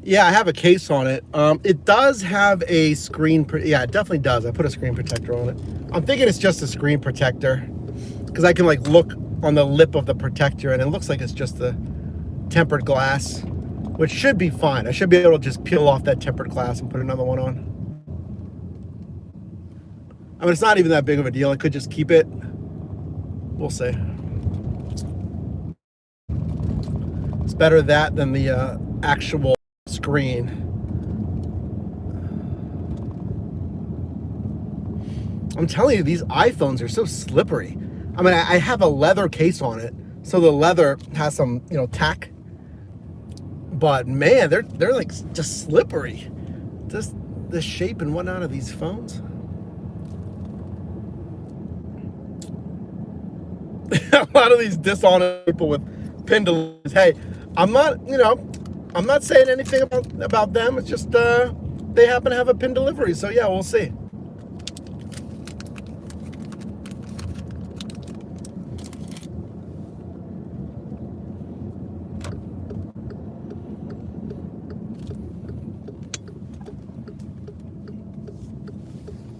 Yeah, I have a case on it. It does have a screen. Yeah, it definitely does. I put a screen protector on it. I'm thinking it's just a screen protector because I can like look on the lip of the protector and it looks like it's just the tempered glass, which should be fine. I should be able to just peel off that tempered glass and put another one on. I mean, it's not even that big of a deal. I could just keep it. We'll see. It's better that than the actual screen. I'm telling you, these iPhones are so slippery. I mean, I have a leather case on it, so the leather has some, you know, tack. But man, they're like just slippery. Just the shape and whatnot of these phones. A lot of these dishonest people with pin deliveries. Hey, I'm not, you know, I'm not saying anything about them. It's just they happen to have a pin delivery. So yeah, we'll see.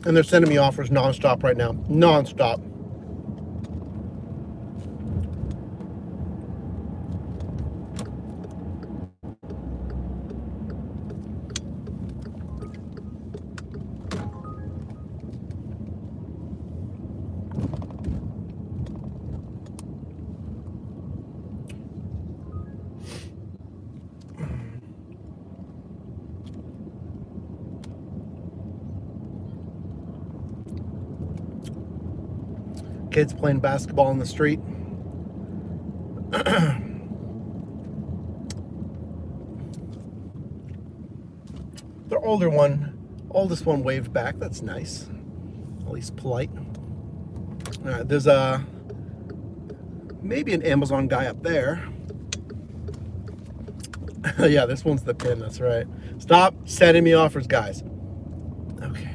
And they're sending me offers nonstop right now. Nonstop. Kids playing basketball in the street. The oldest one waved back. That's nice. At least polite. All right, there's maybe an Amazon guy up there. Yeah, this one's the pin. That's right. Stop sending me offers, guys. Okay.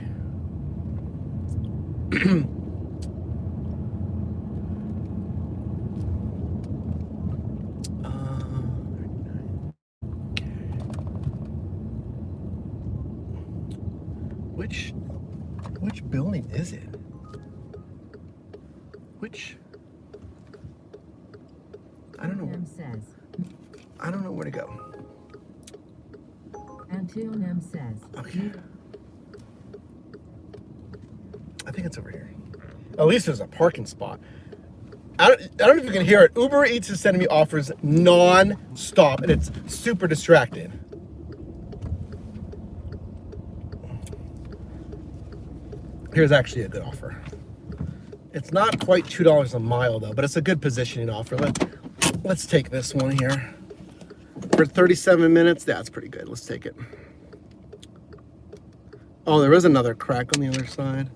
Which building is it? Which? I don't know. I don't know where to go. Antonym says. Okay. I think it's over here. At least there's a parking spot. I don't know if you can hear it. Uber Eats is sending me offers non-stop, and it's super distracting. Here's actually a good offer. It's not quite $2 a mile though, but it's a good positioning offer. Let's take this one here. For 37 minutes, that's pretty good. Let's take it. Oh, there is another crack on the other side.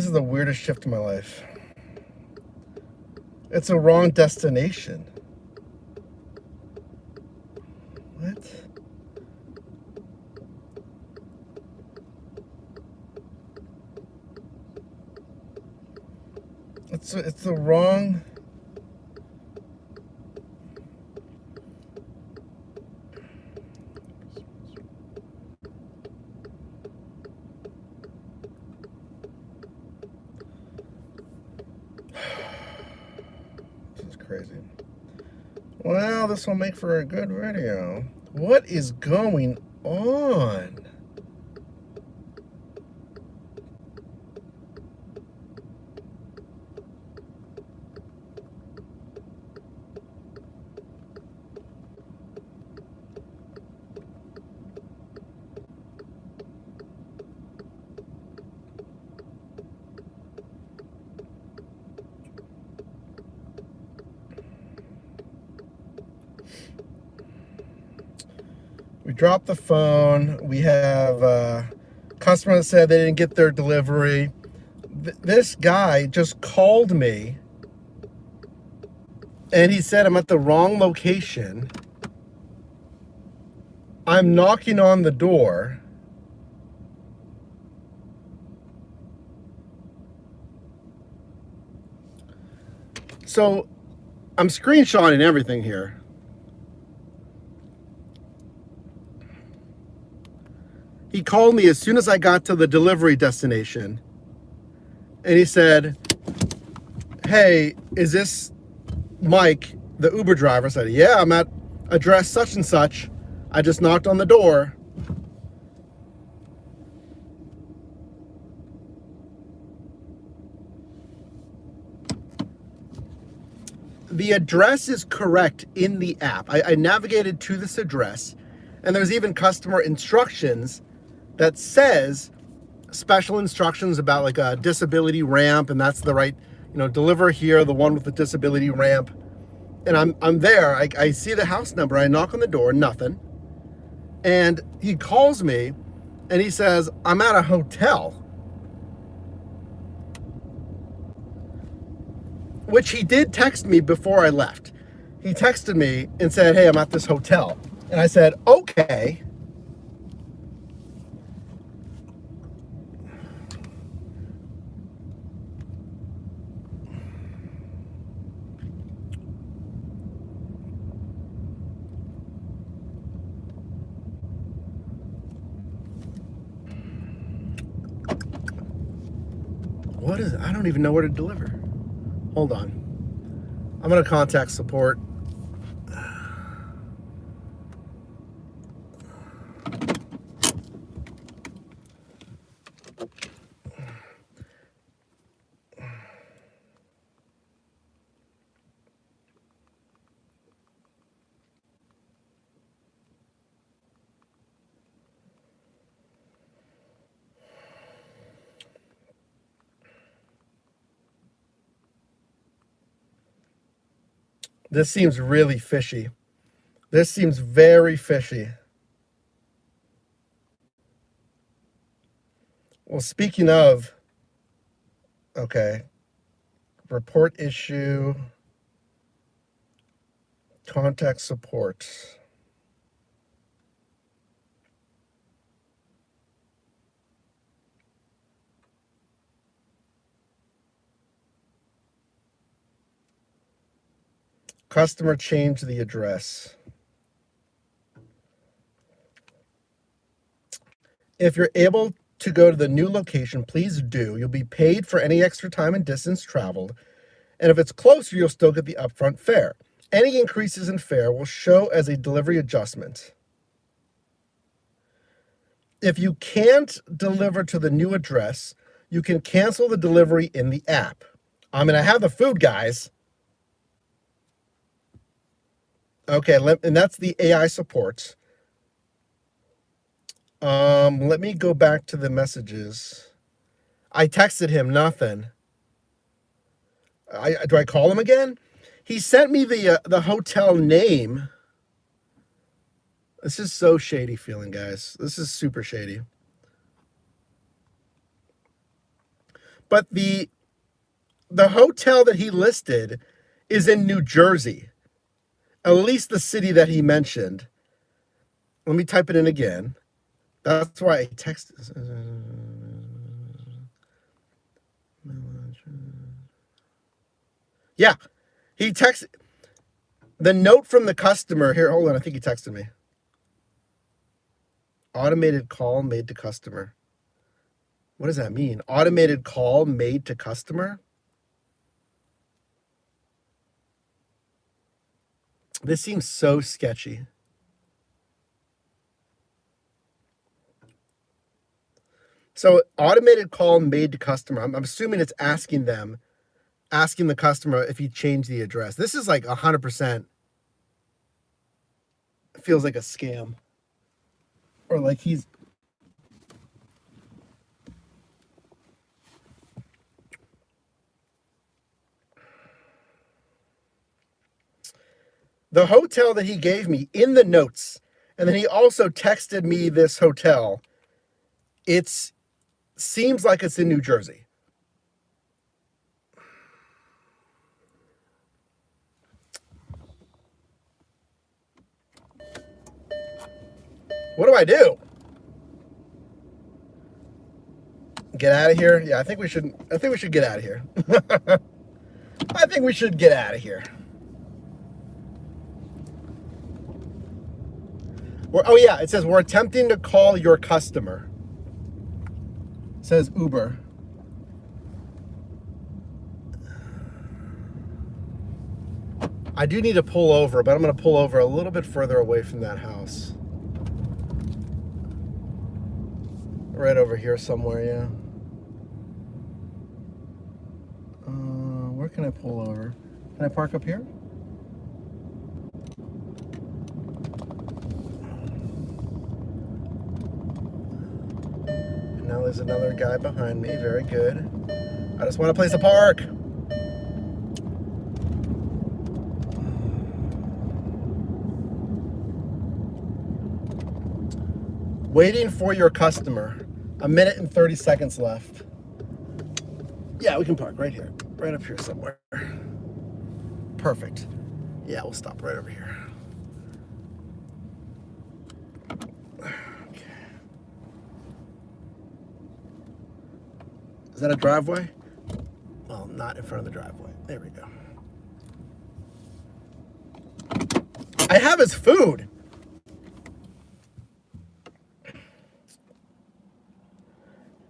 is the weirdest shift in my life. It's a wrong destination. What? It's the wrong. This is crazy. Well, this will make for a good video. What is going on? We dropped the phone. We have a customer that said they didn't get their delivery. This guy just called me and he said I'm at the wrong location. I'm knocking on the door. So I'm screenshotting everything here. He called me as soon as I got to the delivery destination. And he said, hey, is this Mike, the Uber driver? I said, yeah, I'm at address such and such. I just knocked on the door. The address is correct in the app. I navigated to this address, and there's even customer instructions that says special instructions about like a disability ramp, and that's the right, deliver here, the one with the disability ramp. And I'm there. I see the house number. I knock on the door, nothing. And he calls me and he says, I'm at a hotel. Which he did text me before I left. He texted me and said, hey, I'm at this hotel. And I said, okay. What is it? I don't even know where to deliver. Hold on. I'm going to contact support. This seems really fishy. This seems very fishy. Well, speaking of, okay, report issue, contact support. Customer changed the address. If you're able to go to the new location, please do. You'll be paid for any extra time and distance traveled. And if it's closer, you'll still get the upfront fare. Any increases in fare will show as a delivery adjustment. If you can't deliver to the new address, you can cancel the delivery in the app. I mean, I have the food, guys. Okay, and that's the AI support. Let me go back to the messages. I texted him, nothing. Do I call him again? He sent me the hotel name. This is so shady feeling, guys. This is super shady. But the hotel that he listed is in New Jersey, at least the city that he mentioned. Let me type it in again. That's why I texted. Yeah, he texted the note from the customer. Here, hold on. I think he texted me. Automated call made to customer. What does that mean? Automated call made to customer? This seems so sketchy. So automated call made to customer. I'm assuming it's asking the customer if he changed the address. This is like 100% feels like a scam. Or like he's the hotel that he gave me in the notes, and then he also texted me this hotel. It seems like it's in New Jersey. What do I do? Get out of here? Yeah, I think we should get out of here. I think we should get out of here. Oh yeah, it says we're attempting to call your customer. It says Uber. I do need to pull over, but I'm going to pull over a little bit further away from that house. Right over here somewhere, yeah. Where can I pull over? Can I park up here? And now there's another guy behind me. Very good. I just want a place to park. Waiting for your customer. 1 minute and 30 seconds left. Yeah, we can park right here. Right up here somewhere. Perfect. Yeah, we'll stop right over here. Okay. Is that a driveway? Well, not in front of the driveway. There we go. I have his food.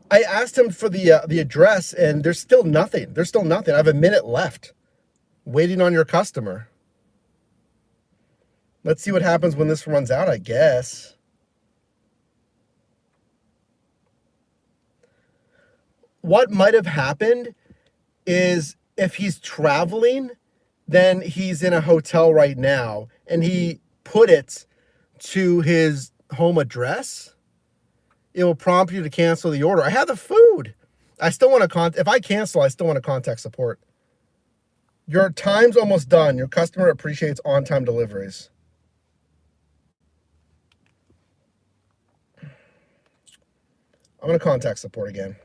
I asked him for the address, and there's still nothing. There's still nothing. I have 1 minute left. Waiting on your customer. Let's see what happens when this runs out, I guess. What might have happened is if he's traveling, then he's in a hotel right now, and he put it to his home address. It will prompt you to cancel the order. I have the food. I still want to if I cancel, I still want to contact support. Your time's almost done. Your customer appreciates on-time deliveries. I'm going to contact support again.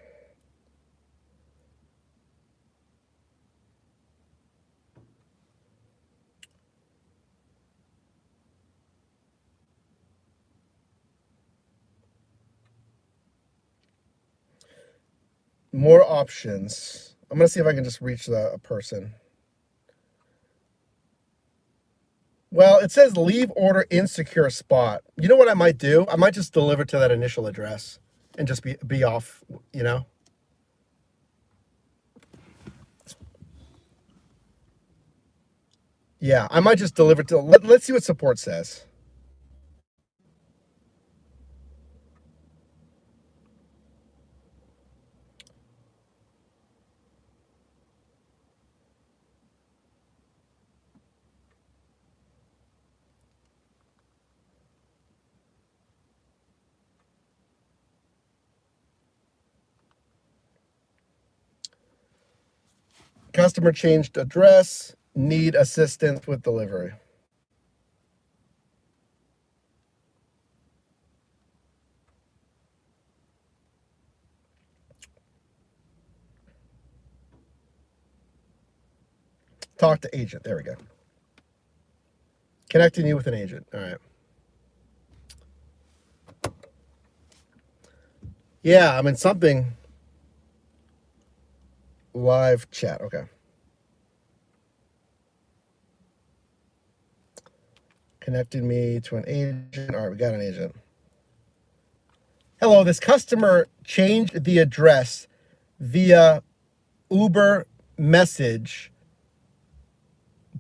More options. I'm going to see if I can just reach a person. Well, it says leave order in secure spot. You know what I might do? I might just deliver to that initial address and just be off, you know? Yeah, I might just deliver to, let's see what support says. Customer changed address, need assistance with delivery. Talk to agent. There we go. Connecting you with an agent. All right. Yeah, I'm in something. Live chat. Okay. Connected me to an agent. All right, we got an agent. Hello, this customer changed the address via Uber message,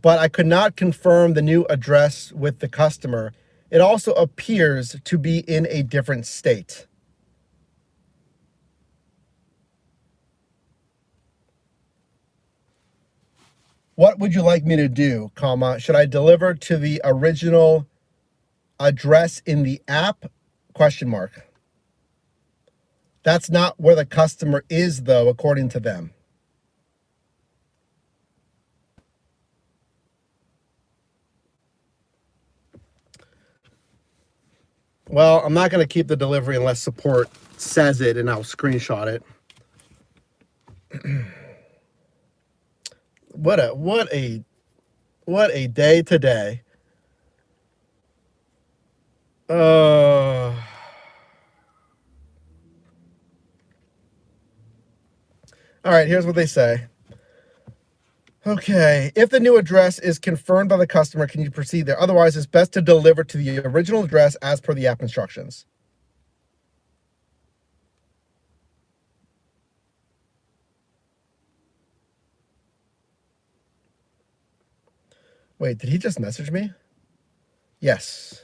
but I could not confirm the new address with the customer. It also appears to be in a different state. What would you like me to do, comma? Should I deliver to the original address in the app? Question mark. That's not where the customer is, though, according to them. Well, I'm not going to keep the delivery unless support says it, and I'll screenshot it. What a day today. All right, here's what they say. Okay, if the new address is confirmed by the customer, can you proceed there? Otherwise, it's best to deliver to the original address as per the app instructions. Wait, did he just message me? Yes.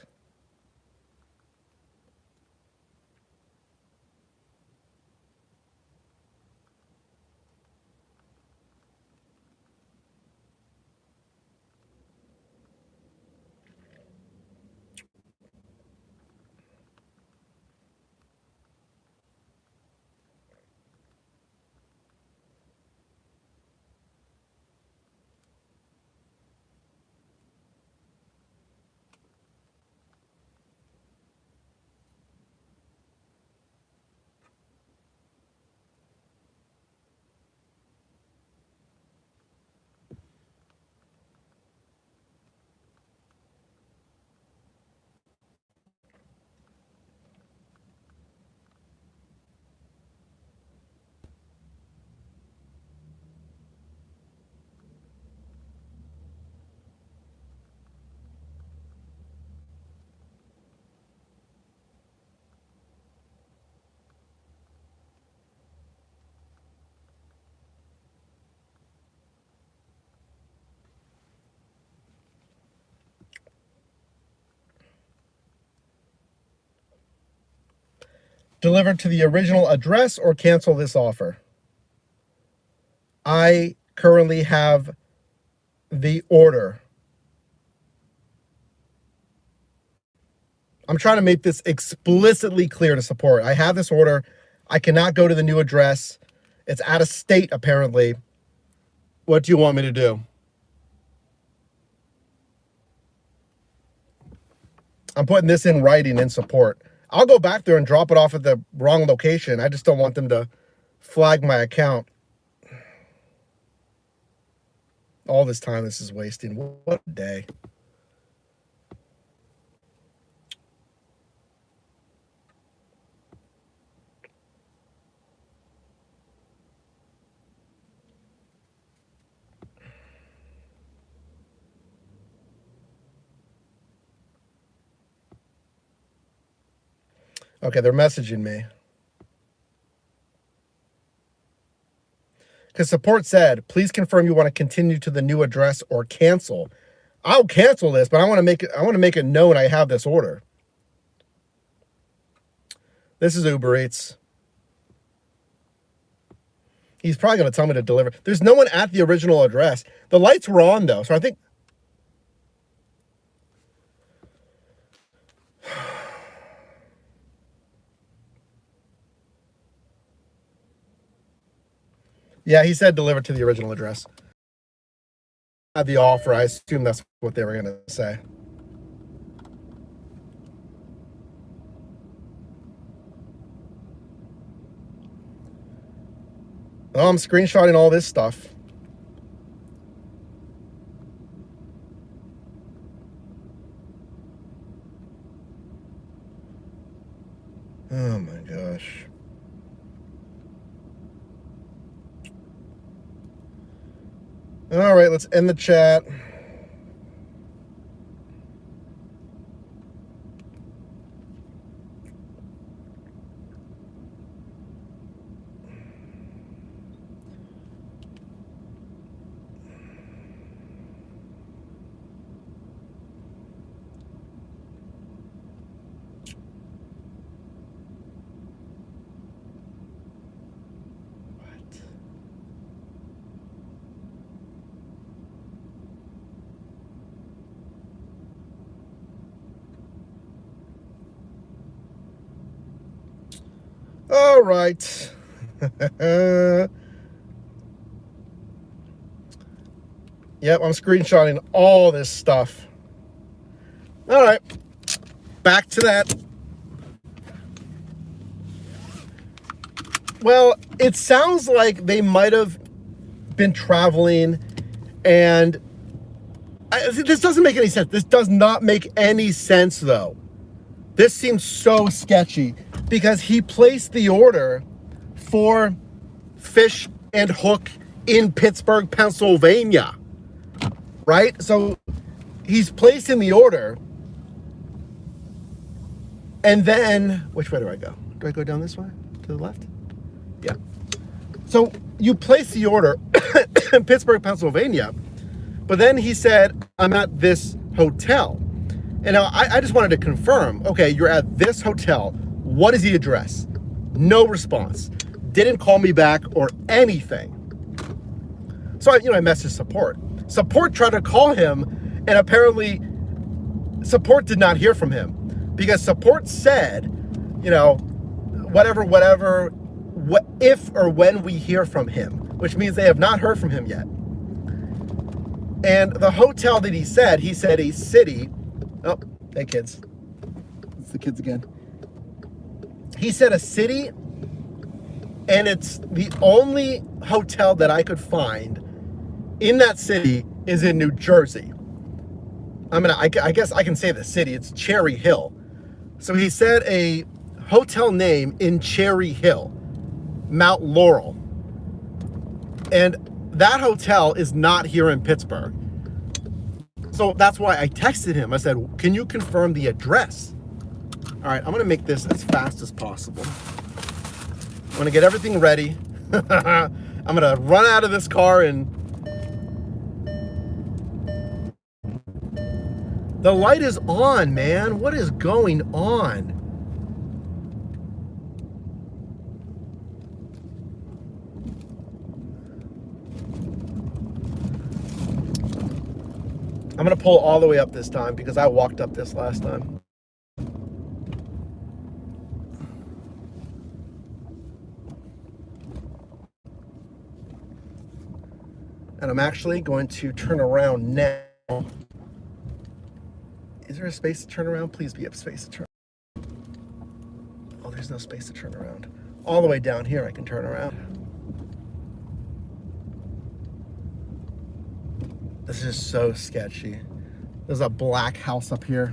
Deliver to the original address or cancel this offer. I currently have the order. I'm trying to make this explicitly clear to support. I have this order. I cannot go to the new address. It's out of state, apparently. What do you want me to do? I'm putting this in writing in support. I'll go back there and drop it off at the wrong location. I just don't want them to flag my account. All this time this is wasting. What a day. Okay, they're messaging me. Because support said, please confirm you want to continue to the new address or cancel. I'll cancel this, but I want to make it known I have this order. This is Uber Eats. He's probably going to tell me to deliver. There's no one at the original address. The lights were on, though, so I think... Yeah, he said deliver to the original address. At the offer, I assume that's what they were going to say. Oh, I'm screenshotting all this stuff. Oh my gosh. All right, let's end the chat. All right. Yep, I'm screenshotting all this stuff. All right. Back to that. Well, it sounds like they might have been traveling, and this doesn't make any sense. This does not make any sense, though. This seems so sketchy because he placed the order for Fish and Hook in Pittsburgh, Pennsylvania, right? So he's placing the order, and then, which way do I go? Do I go down this way? To the left? Yeah. So you place the order in Pittsburgh, Pennsylvania, but then he said, I'm at this hotel. And now I just wanted to confirm, okay, you're at this hotel. What is the address? No response. Didn't call me back or anything. So I messaged support. Support tried to call him, and apparently support did not hear from him because support said, whatever, what if or when we hear from him, which means they have not heard from him yet. And the hotel that he said a city. Oh, hey kids. It's the kids again. He said a city, and it's the only hotel that I could find in that city is in New Jersey. I guess I can say the city. It's Cherry Hill. So he said a hotel name in Cherry Hill, Mount Laurel. And that hotel is not here in Pittsburgh. So that's why I texted him. I said, can you confirm the address? All right, I'm going to make this as fast as possible. I'm going to get everything ready. I'm going to run out of this car, and the light is on, man. What is going on? I'm going to pull all the way up this time because I walked up this last time. And I'm actually going to turn around now. Is there a space to turn around? Please be a space to turn. Oh, there's no space to turn around. All the way down here I can turn around. This is so sketchy. There's a black house up here.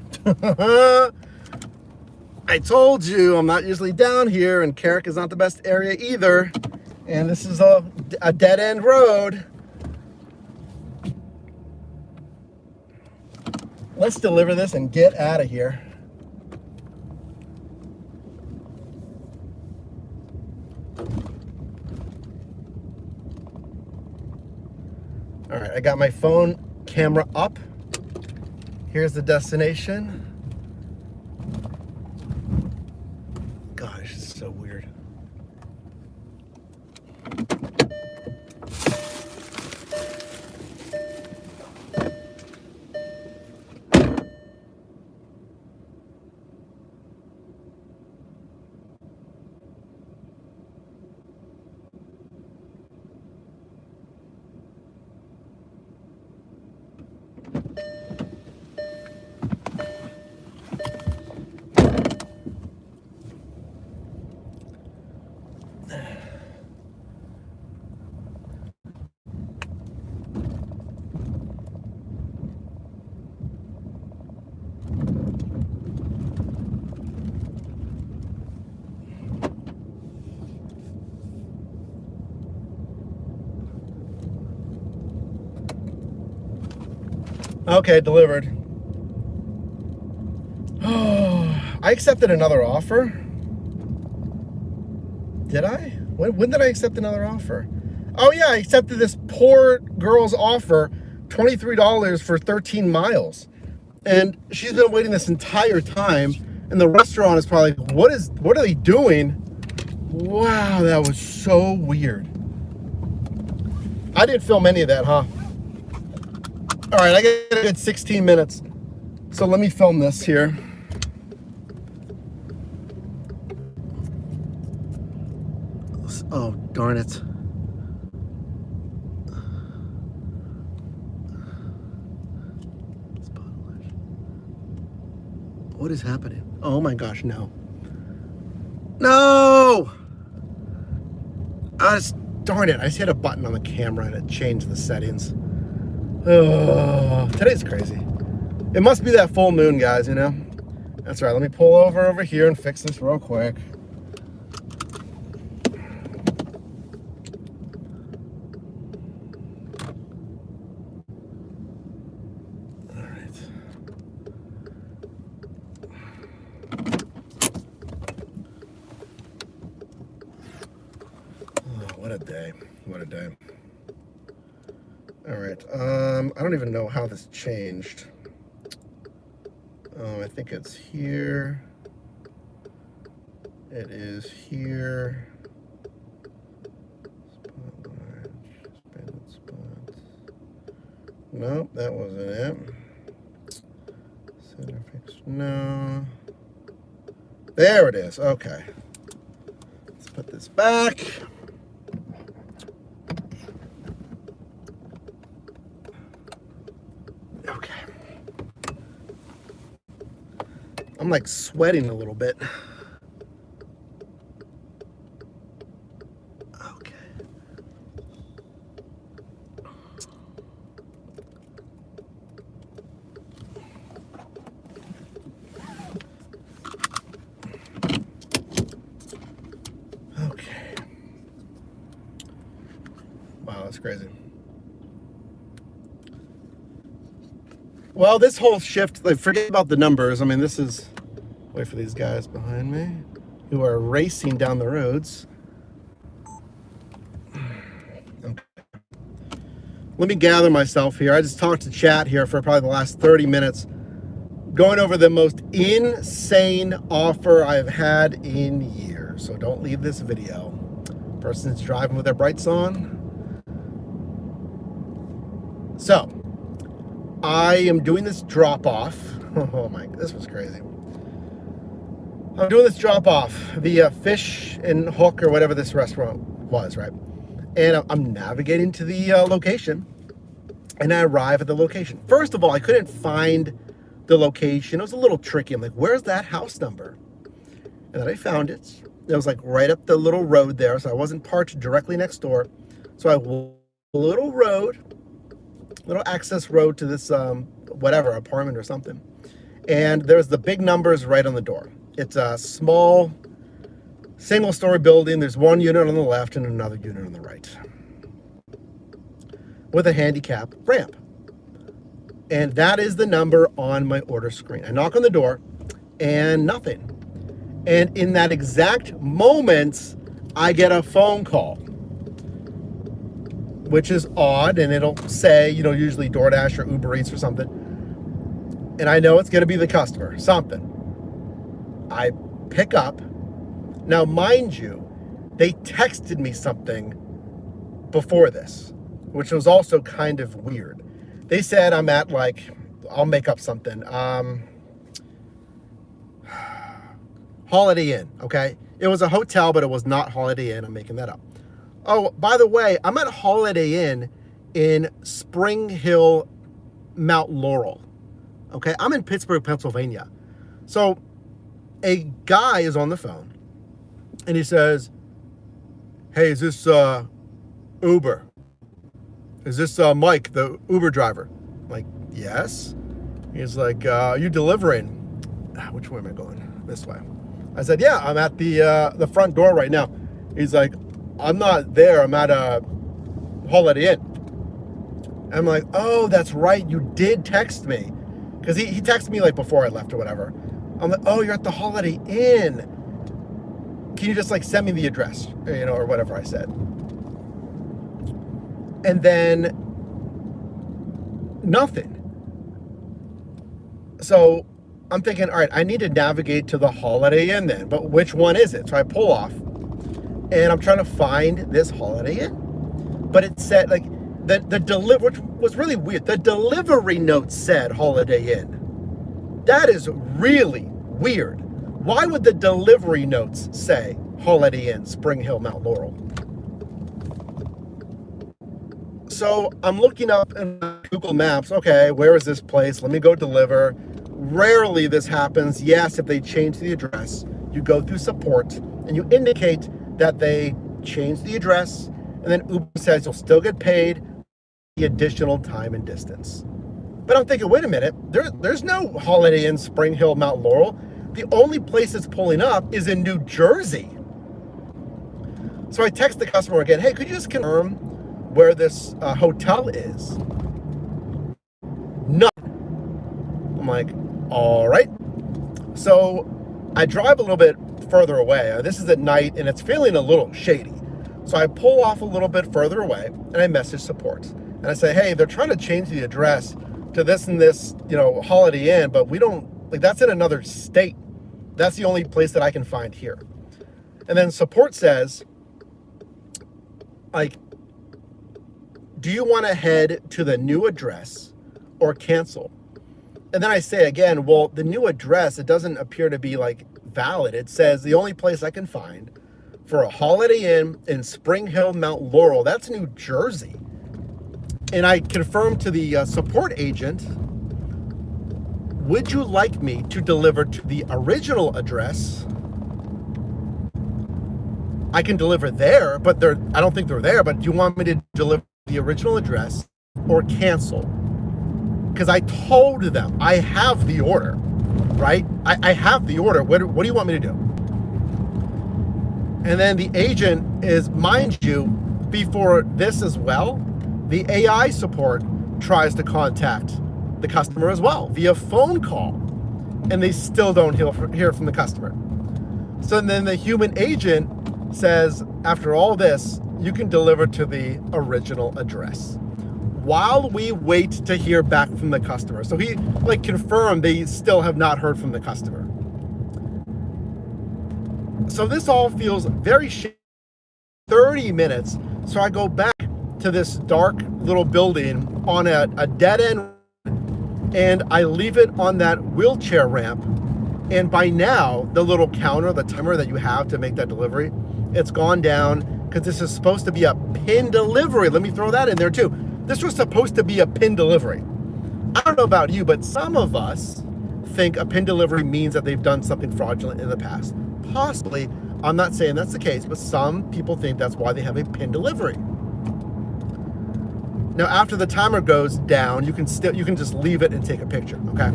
I told you I'm not usually down here, and Carrick is not the best area either. And this is a dead end road. Let's deliver this and get out of here. All right, I got my phone camera up. Here's the destination. Gosh, it's so weird. Okay, delivered. I accepted another offer. Did I? When did I accept another offer? Oh yeah, I accepted this poor girl's offer, $23 for 13 miles. And she's been waiting this entire time, and the restaurant is probably like, what are they doing? Wow, that was so weird. I didn't film any of that, huh? All right, I got a good 16 minutes. So let me film this here. Oh, darn it. What is happening? Oh my gosh, no. No! Darn it, I just hit a button on the camera and it changed the settings. Oh, today's crazy. It must be that full moon, guys, you know? That's right, let me pull over here and fix this real quick. What a day. What a day. All right. I don't even know how this changed. I think it's here. It is here. Spotlight, spots. Nope, that wasn't it. Center fix. No. There it is. Okay. Let's put this back. Okay. I'm like sweating a little bit. Okay. Okay. Wow, that's crazy. Well, this whole shift, like, forget about the numbers. I mean, this is, wait for these guys behind me who are racing down the roads. Okay. Let me gather myself here. I just talked to chat here for probably the last 30 minutes, going over the most insane offer I've had in years. So don't leave this video. Person's driving with their brights on. So, I am doing this drop off. Oh my, this was crazy. I'm doing this drop off via Fish and Hook or whatever this restaurant was, right? And I'm navigating to the location, and I arrive at the location. First of all, I couldn't find the location. It was a little tricky. I'm like, where's that house number? And then I found it. It was like right up the little road there, so I wasn't parked directly next door. So I walked a little road, little access road to this whatever apartment or something, and there's the big numbers right on the door. It's a small single-story building. There's one unit on the left and another unit on the right with a handicap ramp, and that is the number on my order screen. I knock on the door and nothing, and in that exact moment I get a phone call, which is odd, and it'll say, you know, usually DoorDash or Uber Eats or something. And I know it's going to be the customer, something. I pick up. Now, mind you, they texted me something before this, which was also kind of weird. They said I'm at, like, I'll make up something. Holiday Inn, okay? It was a hotel, but it was not Holiday Inn. I'm making that up. Oh, by the way, I'm at Holiday Inn in Spring Hill, Mount Laurel. Okay, I'm in Pittsburgh, Pennsylvania. So a guy is on the phone and he says, hey, is this Uber? Is this Mike, the Uber driver? I'm like, yes. He's like, are you delivering? Which way am I going? This way. I said, yeah, I'm at the front door right now. He's like, I'm not there. I'm at a Holiday Inn. I'm like, oh, that's right, you did text me. Because he texted me like before I left or whatever. I'm like, oh, you're at the Holiday Inn. Can you just like send me the address, or whatever I said. And then nothing. So I'm thinking, all right, I need to navigate to the Holiday Inn then, but which one is it? So I pull off and I'm trying to find this Holiday Inn. But it said like which was really weird. The delivery note said Holiday Inn. That is really weird. Why would the delivery notes say Holiday Inn, Spring Hill, Mount Laurel? So I'm looking up in Google Maps, okay, where is this place? Let me go deliver. Rarely this happens. Yes, if they change the address, you go through support and you indicate that they changed the address, and then Uber says you'll still get paid the additional time and distance. But I'm thinking, wait a minute, there's no Holiday Inn, Spring Hill, Mount Laurel. The only place it's pulling up is in New Jersey. So I text the customer again, hey, could you just confirm where this hotel is? No. I'm like, all right. So I drive a little bit further away. This is at night and it's feeling a little shady. So I pull off a little bit further away and I message support. And I say, hey, they're trying to change the address to this and this, Holiday Inn, but we don't, like, that's in another state. That's the only place that I can find here. And then support says, like, do you want to head to the new address or cancel? And then I say again, well, the new address, it doesn't appear to be like valid. It says the only place I can find for a Holiday Inn in Spring Hill, Mount Laurel, that's New Jersey. And I confirmed to the support agent, would you like me to deliver to the original address? I can deliver there, but I don't think they're there, but do you want me to deliver the original address or cancel? Because I told them I have the order, right? I have the order. What do you want me to do? And then the agent is, mind you, before this as well, the AI support tries to contact the customer as well via phone call, and they still don't hear from the customer. So then the human agent says, after all this, you can deliver to the original address while we wait to hear back from the customer. So he confirmed they still have not heard from the customer. So this all feels very shady. 30 minutes. So I go back to this dark little building on a dead end, and I leave it on that wheelchair ramp. And by now, the little counter, the timer that you have to make that delivery, it's gone down, because this is supposed to be a PIN delivery. Let me throw that in there too. This was supposed to be a PIN delivery. I don't know about you, but some of us think a PIN delivery means that they've done something fraudulent in the past. Possibly, I'm not saying that's the case, but some people think that's why they have a PIN delivery. Now, after the timer goes down, you can just leave it and take a picture, okay?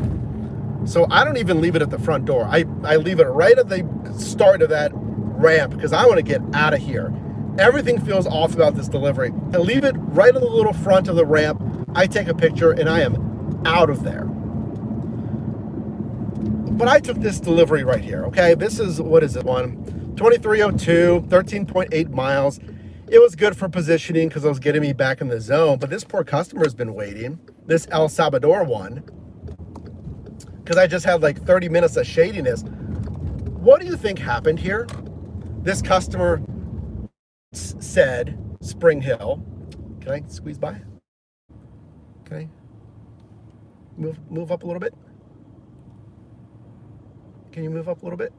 So I don't even leave it at the front door. I leave it right at the start of that ramp, because I want to get out of here. Everything feels off about this delivery. I leave it right on the little front of the ramp. I take a picture and I am out of there. But I took this delivery right here, okay? This is, what is it, 2302, 13.8 miles. It was good for positioning because it was getting me back in the zone, but this poor customer has been waiting, this El Salvador one, because I just had like 30 minutes of shadiness. What do you think happened here? This customer said Spring Hill. Can I squeeze by? Can I move up a little bit? Can you move up a little bit?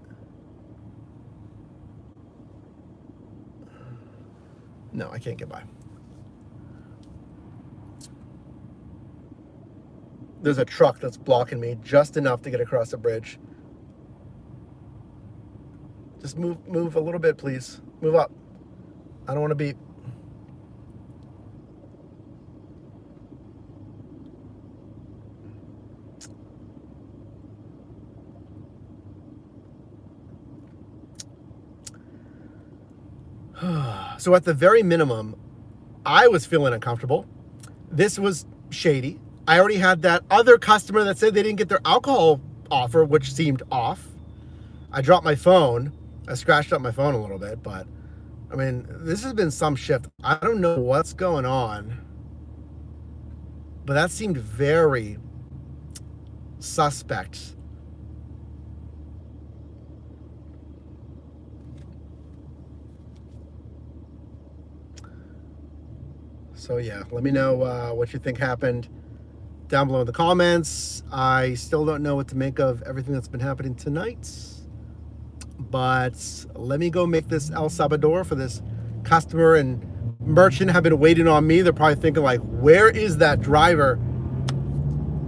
No, I can't get by. There's a truck that's blocking me just enough to get across the bridge. Just move a little bit, please. Move up. I don't want to beep. So at the very minimum, I was feeling uncomfortable. This was shady. I already had that other customer that said they didn't get their alcohol offer, which seemed off. I dropped my phone. I scratched up my phone a little bit, but I mean, this has been some shift. I don't know what's going on, but that seemed very suspect. So yeah, let me know what you think happened down below in the comments. I still don't know what to make of everything that's been happening tonight, but let me go make this El Salvador for this customer and merchant have been waiting on me. They're probably thinking like, where is that driver?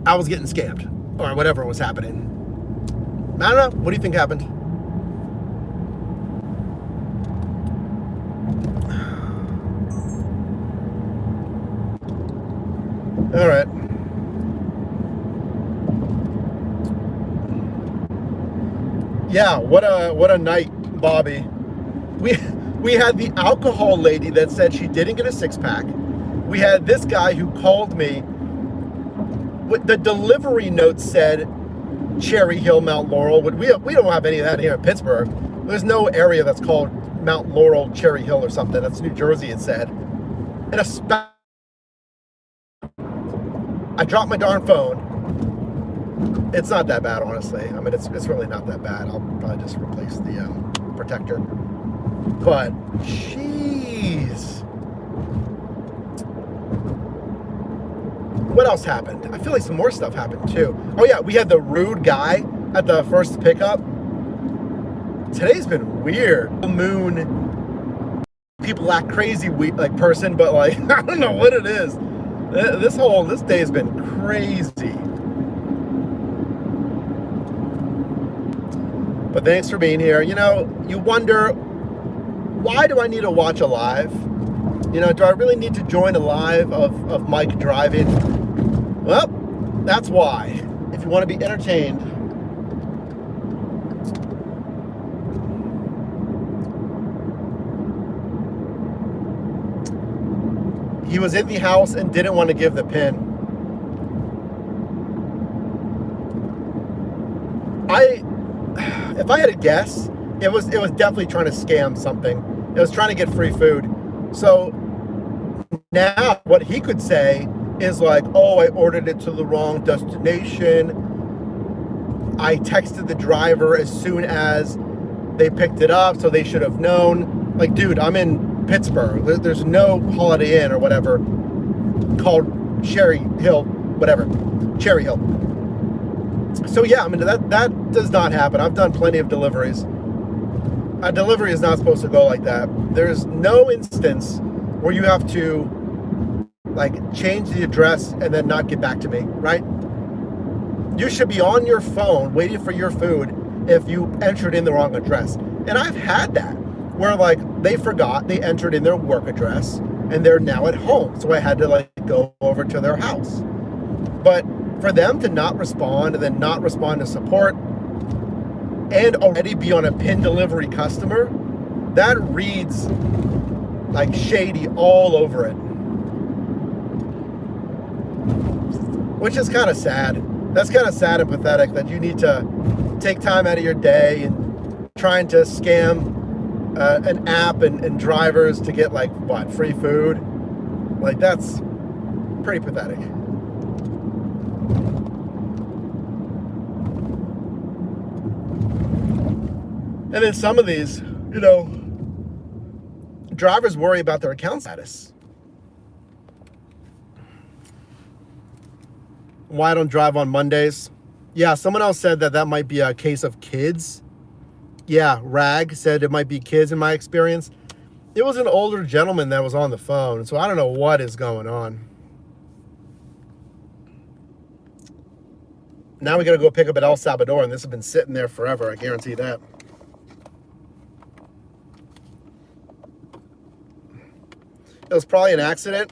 I was getting scammed or whatever was happening. I don't know. What do you think happened? All right. Yeah, what a night, Bobby. We had the alcohol lady that said she didn't get a 6-pack. We had this guy who called me. The delivery note said Cherry Hill, Mount Laurel. We don't have any of that here in Pittsburgh. There's no area that's called Mount Laurel, Cherry Hill or something. That's New Jersey, it said. And I dropped my darn phone. It's not that bad, honestly. I mean, it's really not that bad. I'll probably just replace the protector. But, jeez. What else happened? I feel like some more stuff happened, too. Oh, yeah, we had the rude guy at the first pickup. Today's been weird. Moon, people act crazy, like person, but like, I don't know what it is. This day has been crazy. But thanks for being here. You know, you wonder, why do I need to watch a live? You know, do I really need to join a live of Mike driving? Well, that's why. If you want to be entertained. He was in the house and didn't want to give the PIN. If I had to guess, it was definitely trying to scam something. It was trying to get free food. So now what he could say is like, oh, I ordered it to the wrong destination. I texted the driver as soon as they picked it up, so they should have known. Like, dude, I'm in Pittsburgh. There's no Holiday Inn or whatever called Cherry Hill, whatever. Cherry Hill. So yeah, I mean, that does not happen. I've done plenty of deliveries. A delivery is not supposed to go like that. There's no instance where you have to like change the address and then not get back to me, right? You should be on your phone waiting for your food if you entered in the wrong address. And I've had that where like they forgot they entered in their work address and they're now at home. So I had to like go over to their house. But for them to not respond and then not respond to support and already be on a PIN delivery customer, that reads like shady all over it. Which is kind of sad. That's kind of sad and pathetic that you need to take time out of your day and trying to scam an app and drivers to get like, what, free food? Like, that's pretty pathetic. And then some of these, you know, drivers worry about their account status. Why I don't drive on Mondays? Yeah, someone else said that might be a case of kids. Yeah, Rag said it might be kids in my experience. It was an older gentleman that was on the phone, so I don't know what is going on. Now we got to go pick up at El Salvador, and this has been sitting there forever, I guarantee that. It was probably an accident.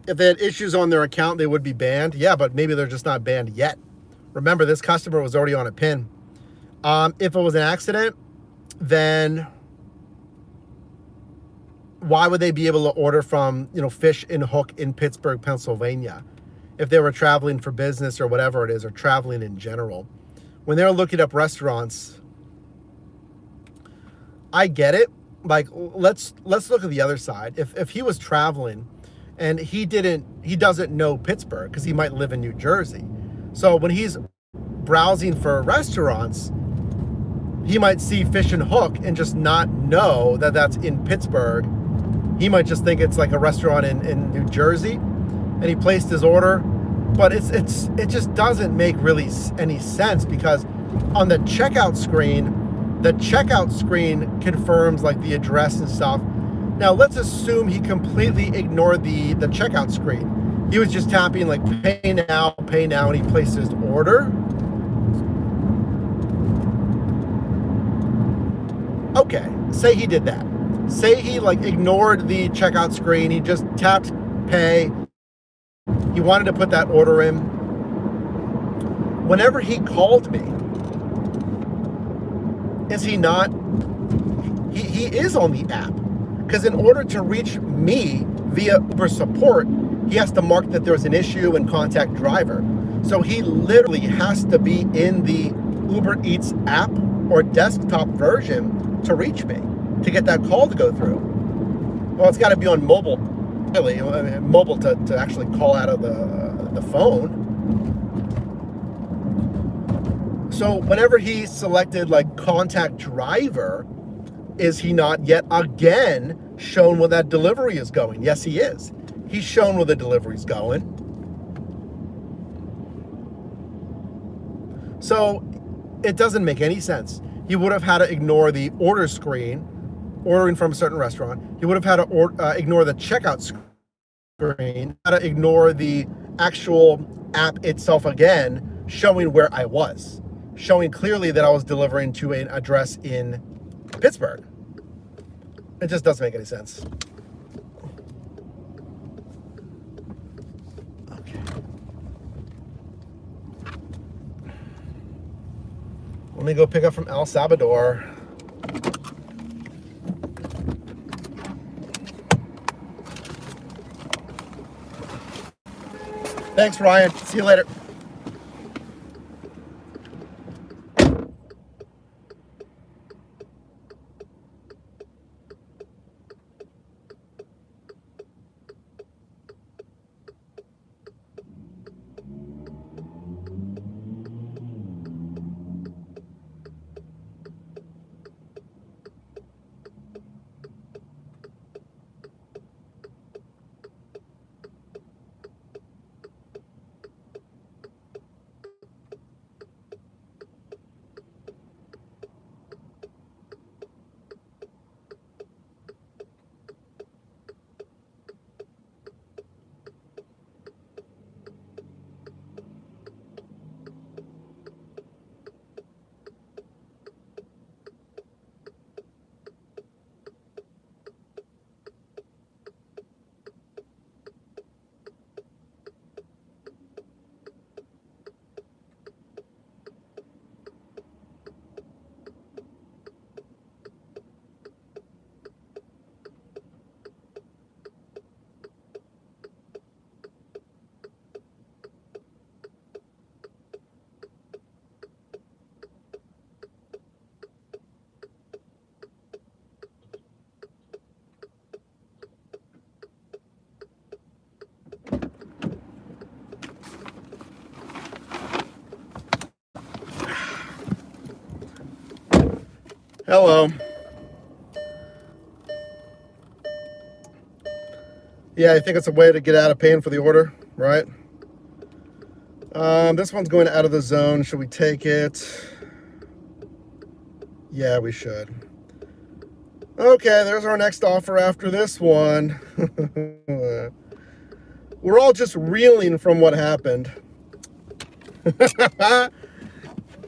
If they had issues on their account, they would be banned. Yeah, but maybe they're just not banned yet. Remember, this customer was already on a PIN. If it was an accident, then why would they be able to order from, Fish and Hook in Pittsburgh, Pennsylvania, if they were traveling for business or whatever it is, or traveling in general? When they're looking up restaurants, I get it. Like, let's look at the other side. If he was traveling and he doesn't know Pittsburgh because he might live in New Jersey. So when he's browsing for restaurants, he might see Fish and Hook and just not know that that's in Pittsburgh. He might just think it's like a restaurant in New Jersey, and he placed his order. But it just doesn't make really any sense, because on the checkout screen confirms like the address and stuff. Now let's assume he completely ignored the checkout screen. He was just tapping like pay now, and he placed his order. Okay, say he did that. Say he like ignored the checkout screen. He just tapped pay. He wanted to put that order in. Whenever he called me, is he not? He is on the app, because in order to reach me via Uber support, he has to mark that there's an issue and contact driver. So he literally has to be in the Uber Eats app or desktop version to reach me, to get that call to go through. Well, it's got to be on mobile, really, mobile to actually call out of the phone. So whenever he selected like contact driver, is he not yet again shown where that delivery is going? Yes, he is. He's shown where the delivery is going. So it doesn't make any sense. He would have had to ignore the order screen, ordering from a certain restaurant. He would have had to ignore the checkout screen, had to ignore the actual app itself again, showing where I was, showing clearly that I was delivering to an address in Pittsburgh. It just doesn't make any sense. Okay. Let me go pick up from El Salvador. Thanks, Ryan. See you later. Hello. Yeah, I think it's a way to get out of paying for the order, right? This one's going out of the zone. Should we take it? Yeah, we should. Okay, there's our next offer after this one. We're all just reeling from what happened.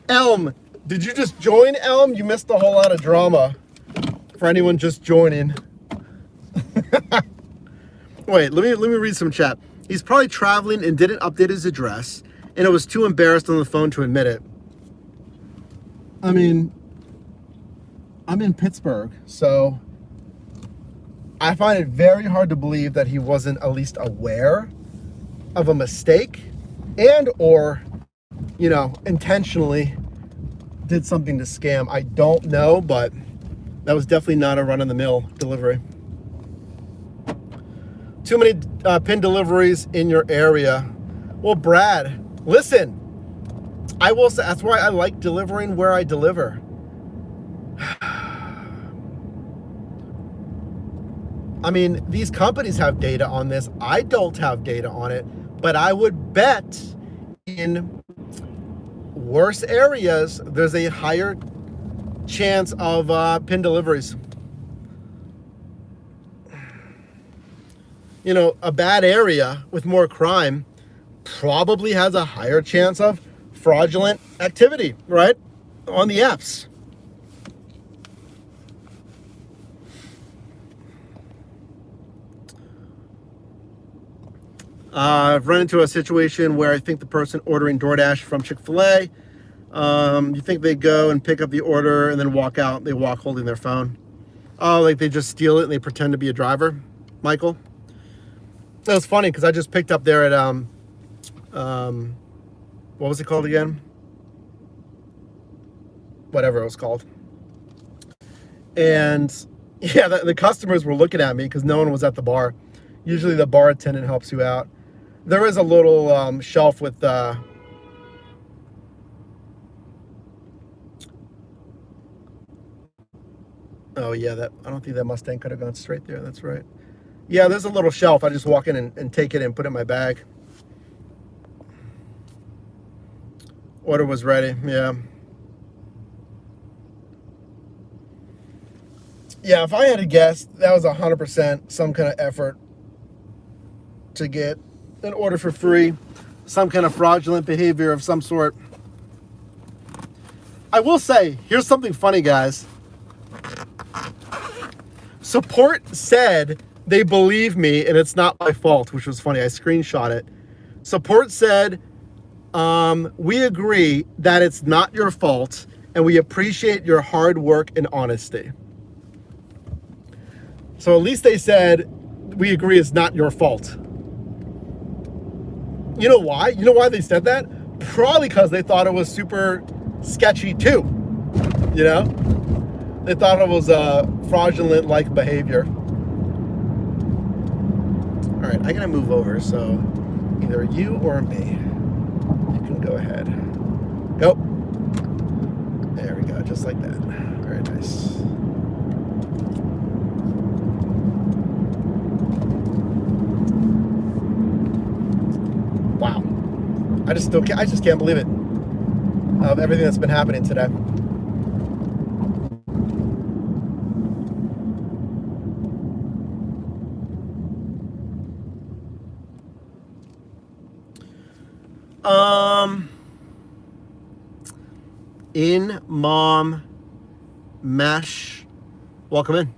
Elm, did you just join, Elm? You missed a whole lot of drama for anyone just joining. Wait, let me read some chat. He's probably traveling and didn't update his address, and it was too embarrassed on the phone to admit it. I mean, I'm in Pittsburgh, so I find it very hard to believe that he wasn't at least aware of a mistake and or, intentionally did something to scam. I don't know, but that was definitely not a run-of-the-mill delivery. Too many pin deliveries in your area. Well, Brad, listen, I will say that's why I like delivering where I deliver. I mean, these companies have data on this. I don't have data on it, but I would bet in worse areas, there's a higher chance of pin deliveries. A bad area with more crime probably has a higher chance of fraudulent activity, right? On the apps. I've run into a situation where I think the person ordering DoorDash from Chick-fil-A, you think they go and pick up the order and then walk out. They walk holding their phone. Oh, like they just steal it and they pretend to be a driver, Michael? That was funny because I just picked up there at, what was it called again? Whatever it was called. And yeah, the customers were looking at me because no one was at the bar. Usually the bar attendant helps you out. There is a little shelf with oh yeah, I don't think that Mustang could have gone straight there. That's right. Yeah, there's a little shelf. I just walk in and take it and put it in my bag. Order was ready. Yeah. Yeah, if I had to guess, that was 100% some kind of effort to get an order for free, some kind of fraudulent behavior of some sort. I will say, here's something funny, guys. Support said they believe me and it's not my fault, which was funny. I screenshot it. Support said, we agree that it's not your fault and we appreciate your hard work and honesty. So at least they said, we agree it's not your fault. You know why? You know why they said that? Probably because they thought it was super sketchy too. They thought it was fraudulent-like behavior. All right, I gotta move over, so either you or me. You can go ahead. Go. There we go, just like that. Very nice. Wow. I just can't believe it. Of everything that's been happening today. In Mom Mesh. Welcome in.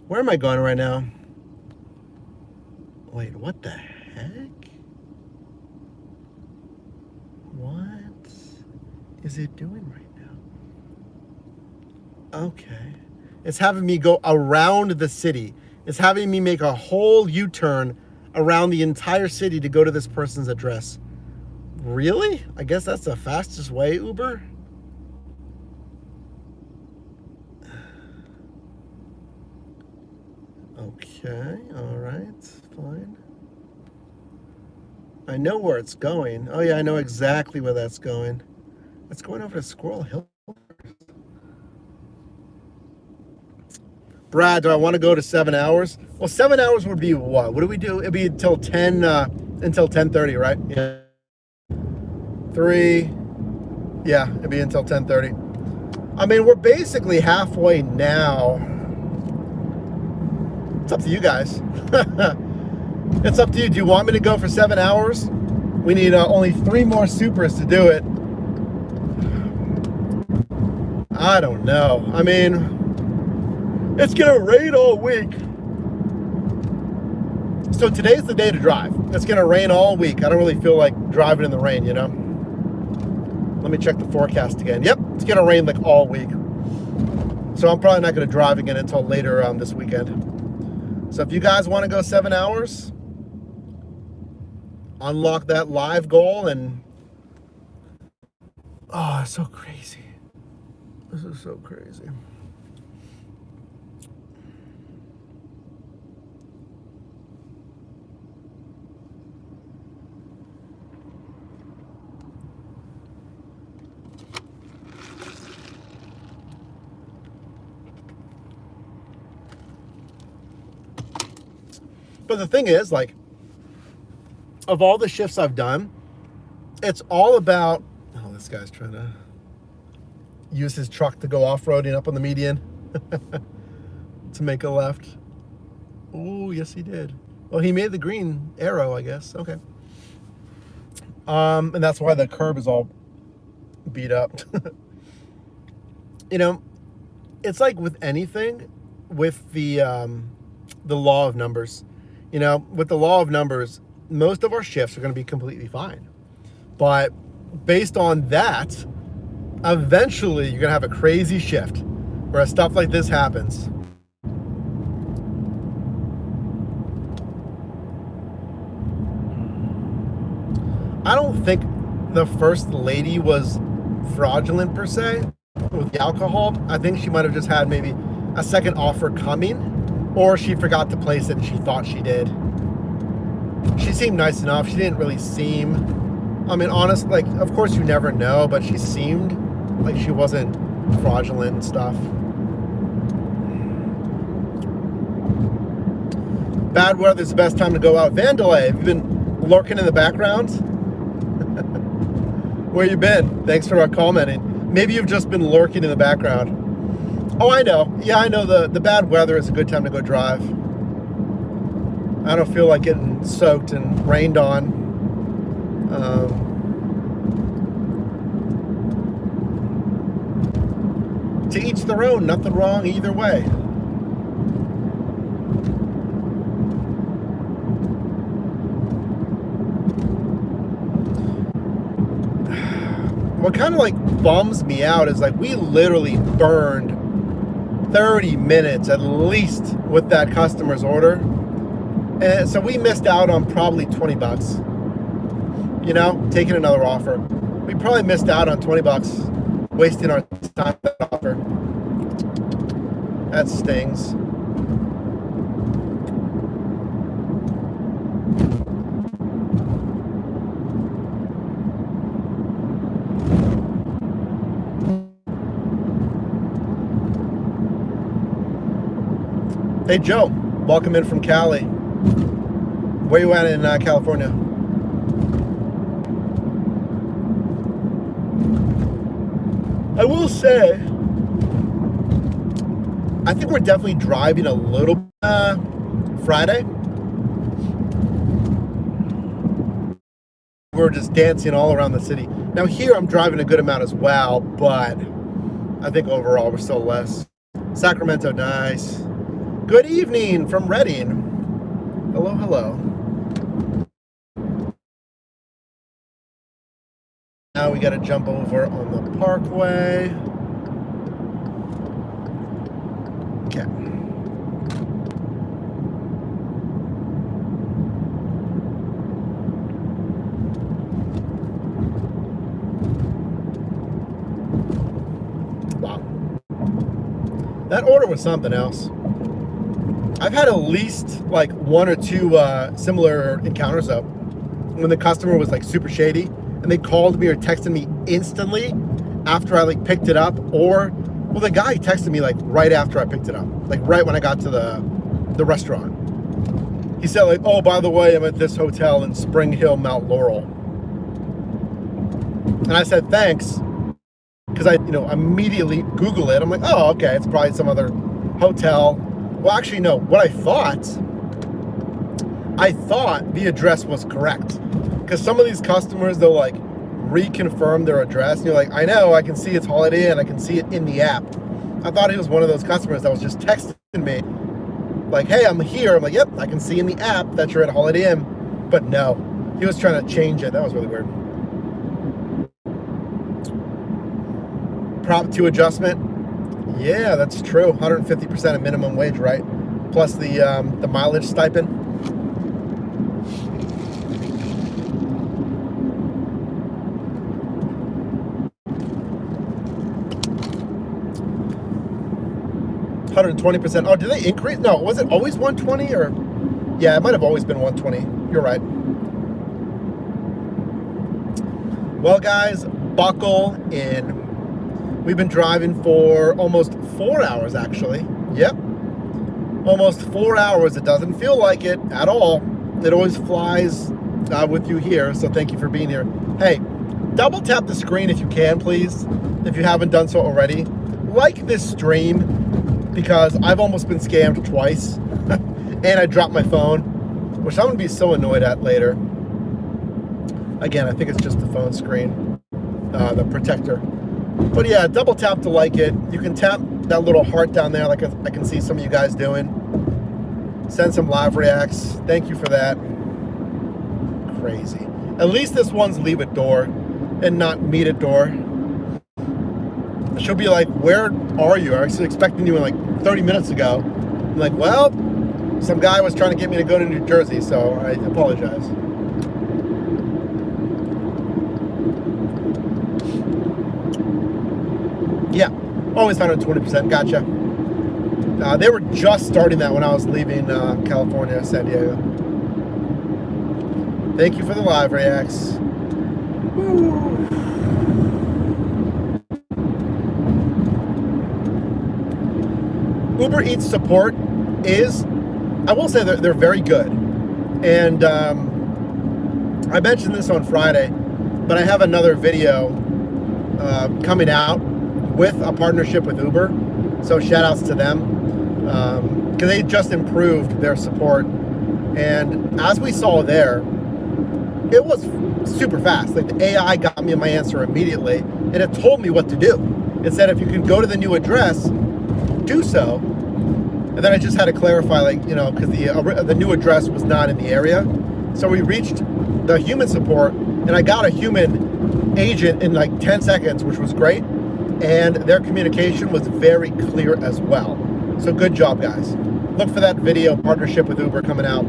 Where am I going right now? Wait, what the heck? What is it doing right now? Okay. It's having me go around the city. It's having me make a whole U-turn around the entire city to go to this person's address. Really? I guess that's the fastest way, Uber? Okay, all right, fine. I know where it's going. Oh yeah, I know exactly where that's going. It's going over to Squirrel Hill. Brad, do I want to go to 7 hours? Well, 7 hours would be what? What do we do? It'd be until 10:30, right? Yeah. 3. Yeah, it'd be until 10:30. I mean, we're basically halfway now. It's up to you guys. It's up to you. Do you want me to go for 7 hours? We need only 3 more supers to do it. I don't know. I mean, it's gonna rain all week. So today's the day to drive. It's gonna rain all week. I don't really feel like driving in the rain, you know? Let me check the forecast again. Yep, it's gonna rain like all week. So I'm probably not going to drive again until later this weekend. So if you guys want to go 7 hours, unlock that live goal, and oh, it's so crazy. This is so crazy. But the thing is, like, of all the shifts I've done, it's all about, oh, this guy's trying to use his truck to go off-roading up on the median to make a left. Oh, yes, he did. Well, he made the green arrow, I guess. Okay. And that's why the curb is all beat up. You know, it's like with anything, with the law of numbers. You know, with the law of numbers, most of our shifts are going to be completely fine. But based on that, eventually you're going to have a crazy shift where stuff like this happens. I don't think the first lady was fraudulent per se with the alcohol. I think she might have just had maybe a second offer coming, or she forgot to place it and she thought she did. She seemed nice enough. She didn't really seem, I mean, honest, like, of course you never know, but she seemed like she wasn't fraudulent and stuff. Bad weather's the best time to go out. Vandalay, have you been lurking in the background? Where you been? Thanks for commenting. Maybe you've just been lurking in the background. Oh, I know. Yeah, I know the bad weather is a good time to go drive. I don't feel like getting soaked and rained on. To each their own, nothing wrong either way. What kind of like bums me out is like we literally burned 30 minutes at least with that customer's order. And so we missed out on probably 20 bucks. You know, taking another offer. We probably missed out on 20 bucks wasting our time with that offer. That stings. Hey Joe, welcome in from Cali. Where you at in California? I will say, I think we're definitely driving a little Friday. We're just dancing all around the city. Now here I'm driving a good amount as well, but I think overall we're still less. Sacramento, nice. Good evening from Redding. Hello, hello. Now we gotta jump over on the parkway. Okay. Wow. That order was something else. I've had at least like one or two similar encounters though, when the customer was like super shady and they called me or texted me instantly after I like picked it up, or well, the guy texted me like right after I picked it up, like right when I got to the restaurant. He said like, oh, by the way, I'm at this hotel in Spring Hill, Mount Laurel. And I said, thanks. Because I, immediately Google it. I'm like, oh, okay, it's probably some other hotel. Well, actually, no. What I thought the address was correct. Because some of these customers, they'll like reconfirm their address. And you're like, I know, I can see it's Holiday Inn. I can see it in the app. I thought he was one of those customers that was just texting me. Like, hey, I'm here. I'm like, yep, I can see in the app that you're at Holiday Inn. But no, he was trying to change it. That was really weird. Prop 2 adjustment. Yeah, that's true. 150% of minimum wage, right? Plus the mileage stipend. $120%. Oh, did they increase? No, was it always 120 or? Yeah, it might have always been 120. You're right. Well, guys, buckle in. We've been driving for almost 4 hours, actually. Yep. Almost 4 hours. It doesn't feel like it at all. It always flies with you here, so thank you for being here. Hey, double tap the screen if you can, please, if you haven't done so already. Like this stream, because I've almost been scammed twice, and I dropped my phone, which I'm going to be so annoyed at later. Again, I think it's just the phone screen, the protector. But yeah, double tap to like it. You can tap that little heart down there like I can see some of you guys doing. Send some live reacts. Thank you for that. Crazy. At least this one's leave it door and not meet it door. She'll be like, where are you? I was expecting you in like 30 minutes ago. I'm like, well, some guy was trying to get me to go to New Jersey, so I apologize. Yeah, always 120%. Gotcha. They were just starting that when I was leaving California, San Diego. Thank you for the live reacts. Woo. Uber Eats support is, I will say they're very good. And I mentioned this on Friday, but I have another video coming out with a partnership with Uber. So shout outs to them. Because they just improved their support. And as we saw there, it was super fast. Like the AI got me my answer immediately, and it told me what to do. It said if you can go to the new address, do so. And then I just had to clarify, like, you know, because the new address was not in the area. So we reached the human support, and I got a human agent in like 10 seconds, which was great. And their communication was very clear as well. So good job, guys. Look for that video partnership with Uber coming out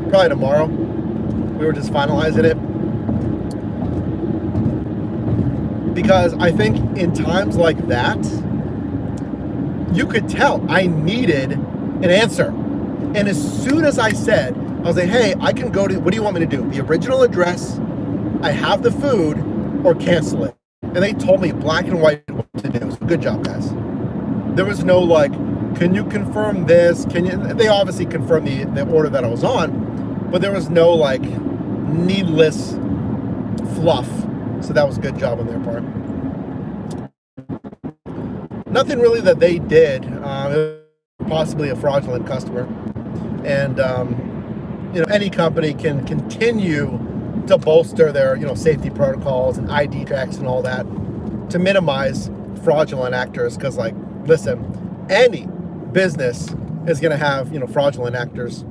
probably tomorrow. We were just finalizing it. Because I think in times like that, you could tell I needed an answer. And as soon as I said, I was like, hey, I can go to, what do you want me to do? The original address, I have the food, or cancel it. And they told me black and white what to do. So good job, guys. There was no like, can you confirm this? Can you? They obviously confirmed the order that I was on, but there was no like needless fluff. So that was a good job on their part. Nothing really that they did. Possibly a fraudulent customer, and you know, any company can continue to bolster their, you know, safety protocols and ID checks and all that to minimize fraudulent actors. Because, like, listen, any business is going to have, you know, fraudulent actors,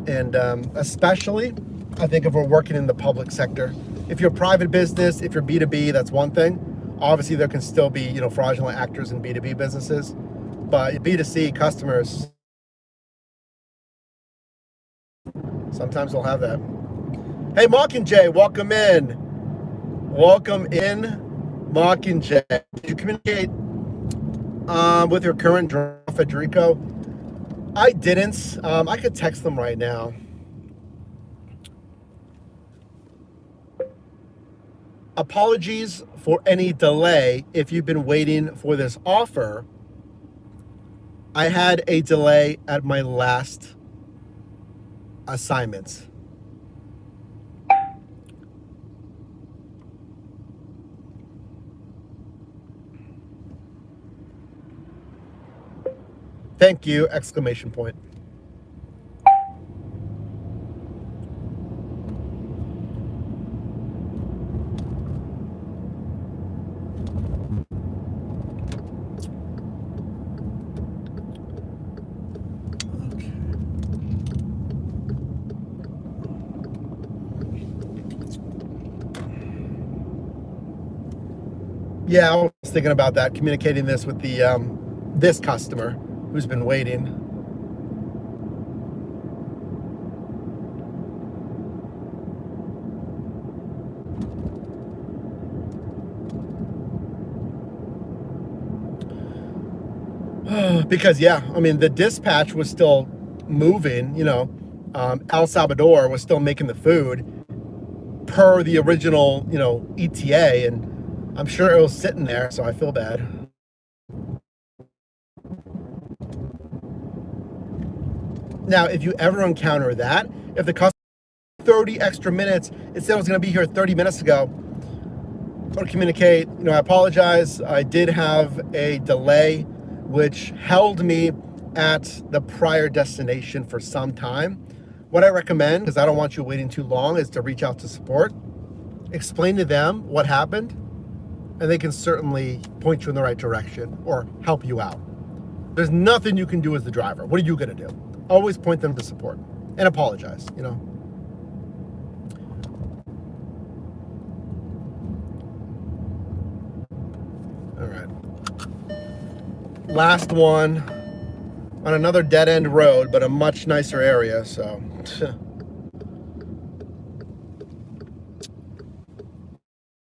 and especially, I think if we're working in the public sector. If you're a private business, if you're B2B, that's one thing. Obviously, there can still be, you know, fraudulent actors in B2B businesses, but B2C customers, sometimes they'll have that. Hey, Mockingjay, welcome in. Welcome in, Mockingjay. Did you communicate with your current driver, Federico? I didn't. I could text them right now. Apologies for any delay if you've been waiting for this offer. I had a delay at my last assignment. Thank you, exclamation point. Yeah, I was thinking about that, communicating this with the this customer who's been waiting. Because yeah, I mean, the dispatch was still moving, El Salvador was still making the food per the original, ETA, and I'm sure it was sitting there, so I feel bad. Now, if you ever encounter that, if the customer 30 extra minutes, it said it was going to be here 30 minutes ago, or communicate, I apologize. I did have a delay, which held me at the prior destination for some time. What I recommend, because I don't want you waiting too long, is to reach out to support, explain to them what happened, and they can certainly point you in the right direction or help you out. There's nothing you can do as the driver. What are you going to do? Always point them to support and apologize, All right. Last one on another dead-end road, but a much nicer area, so.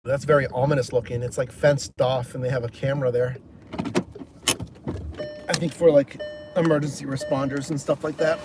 That's very ominous looking. It's like fenced off and they have a camera there. I think for like emergency responders and stuff like that.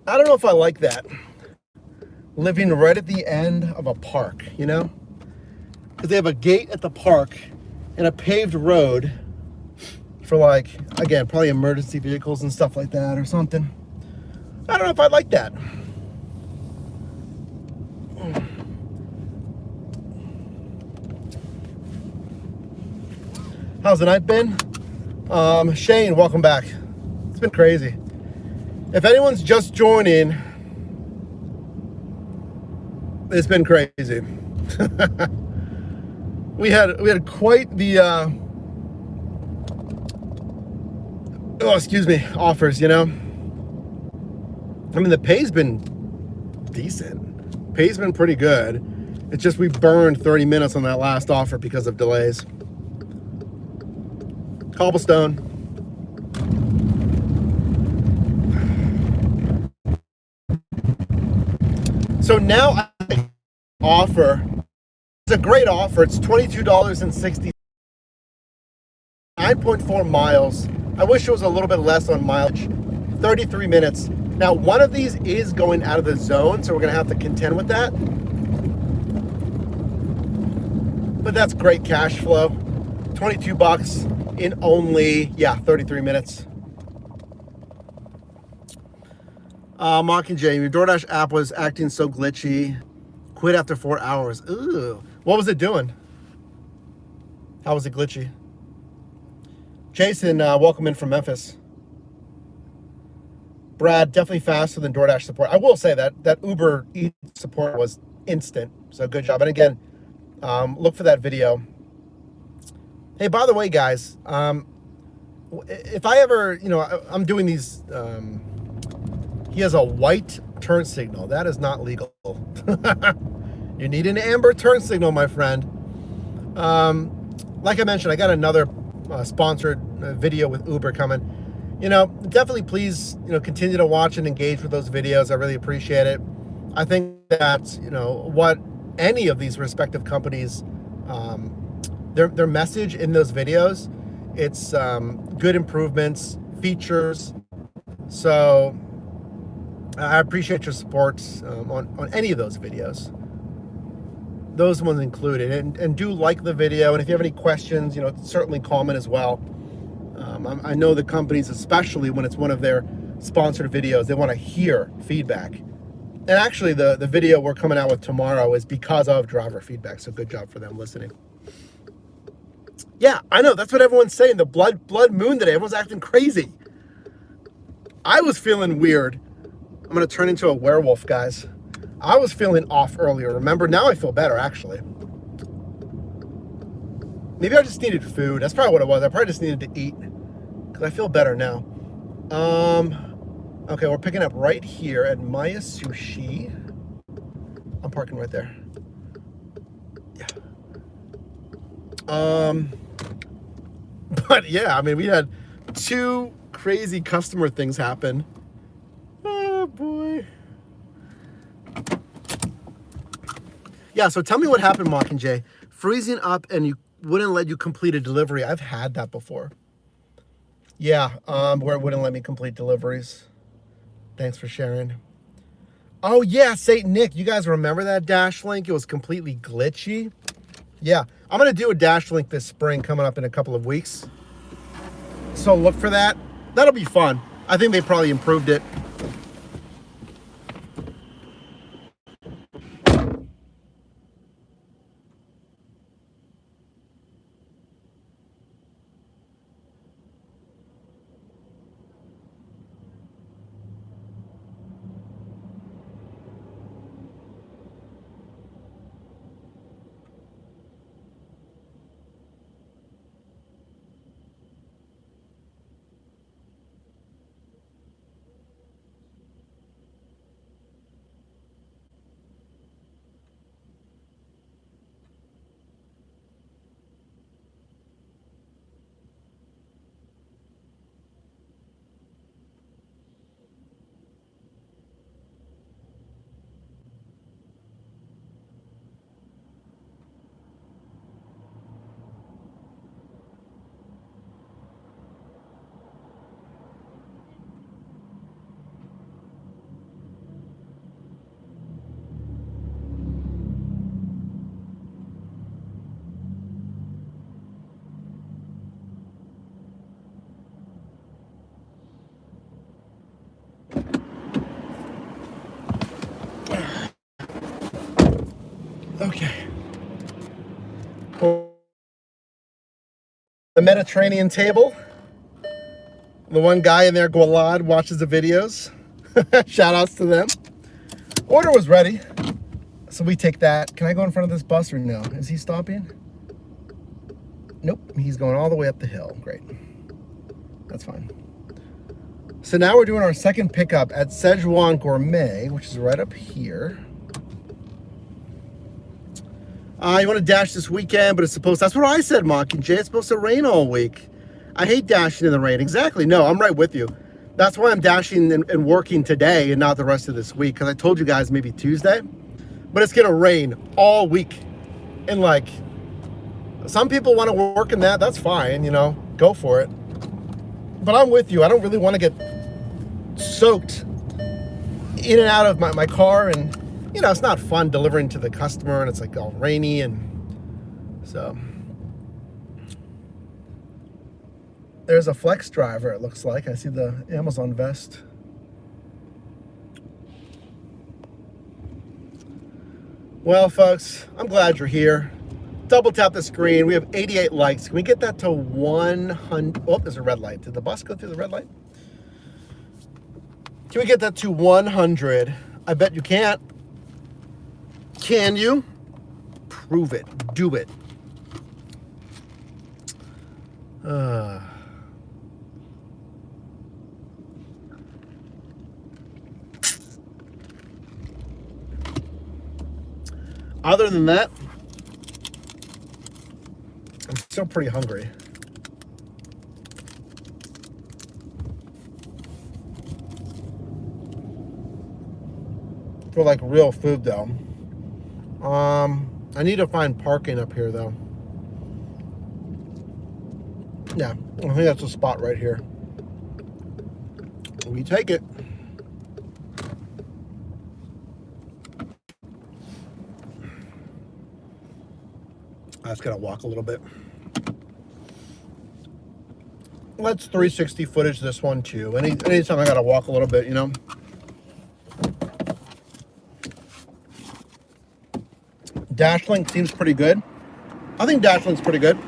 I don't know if I like that. Living right at the end of a park, Because they have a gate at the park and a paved road for again, probably emergency vehicles and stuff like that or something. I don't know if I like that. How's the night been? Shane, welcome back. It's been crazy. If anyone's just joining, it's been crazy. we had quite the offers, I mean, the pay's been decent. Pay's been pretty good. It's just we burned 30 minutes on that last offer because of delays. Cobblestone. So now I offer, it's a great offer. It's $22.60, 9.4 miles. I wish it was a little bit less on mileage. 33 minutes. Now, one of these is going out of the zone, so we're gonna have to contend with that. But that's great cash flow. 22 bucks in only, 33 minutes. Mark and Jamie, your DoorDash app was acting so glitchy. Quit after 4 hours. Ooh. What was it doing? How was it glitchy? Jason, welcome in from Memphis. Brad, definitely faster than DoorDash support. I will say that Uber Eats support was instant. So good job. And again, look for that video. Hey, by the way, guys, if I ever, I'm doing these, he has a white turn signal. That is not legal. You need an amber turn signal, my friend. Like I mentioned, I got another sponsored video with Uber coming. Definitely please, continue to watch and engage with those videos. I really appreciate it. I think that, what any of these respective companies Their message in those videos, it's good improvements, features. So I appreciate your support on any of those videos. Those ones included, and do like the video. And if you have any questions, certainly comment as well. I know the companies, especially when it's one of their sponsored videos, they want to hear feedback. And actually, the video we're coming out with tomorrow is because of driver feedback. So good job for them listening. Yeah, I know. That's what everyone's saying. The blood moon today. Everyone's acting crazy. I was feeling weird. I'm going to turn into a werewolf, guys. I was feeling off earlier, remember? Now I feel better, actually. Maybe I just needed food. That's probably what it was. I probably just needed to eat because I feel better now. Okay, we're picking up right here at Maya Sushi. I'm parking right there. Yeah. But yeah, I mean, we had 2 crazy customer things happen. Oh boy. Yeah, so tell me what happened, Mockingjay. Freezing up and you wouldn't let you complete a delivery. I've had that before. Yeah, where it wouldn't let me complete deliveries. Thanks for sharing. Oh yeah, Saint Nick, you guys remember that Dash Link? It was completely glitchy. Yeah, I'm gonna do a Dash Link this spring coming up in a couple of weeks. So look for that. That'll be fun. I think they probably improved it. Okay. The Mediterranean table. The one guy in there, Gwalad, watches the videos. Shout outs to them. Order was ready. So we take that. Can I go in front of this bus or no? Is he stopping? Nope. He's going all the way up the hill. Great. That's fine. So now we're doing our second pickup at Szechuan Gourmet, which is right up here. You want to dash this weekend, but it's supposed, that's what I said, Mockingjay. It's supposed to rain all week. I hate dashing in the rain. Exactly. No, I'm right with you. That's why I'm dashing and working today and not the rest of this week. Because I told you guys maybe Tuesday. But it's going to rain all week. And like, some people want to work in that. That's fine, go for it. But I'm with you. I don't really want to get soaked in and out of my car. And, it's not fun delivering to the customer. And it's like all rainy. And so there's a Flex driver, it looks like. I see the Amazon vest. Well, folks, I'm glad you're here. Double tap the screen. We have 88 likes. Can we get that to 100? Oh, there's a red light. Did the bus go through the red light? Can we get that to 100? I bet you can't. Can you? Prove it. Do it. Other than that, I'm still pretty hungry. For like real food though. I need to find parking up here, though. Yeah, I think that's a spot right here. We take it. I just gotta walk a little bit. Let's 360 footage this one too. Anytime I gotta walk a little bit, you know. Dashlink seems pretty good. I think Dashlink's pretty good.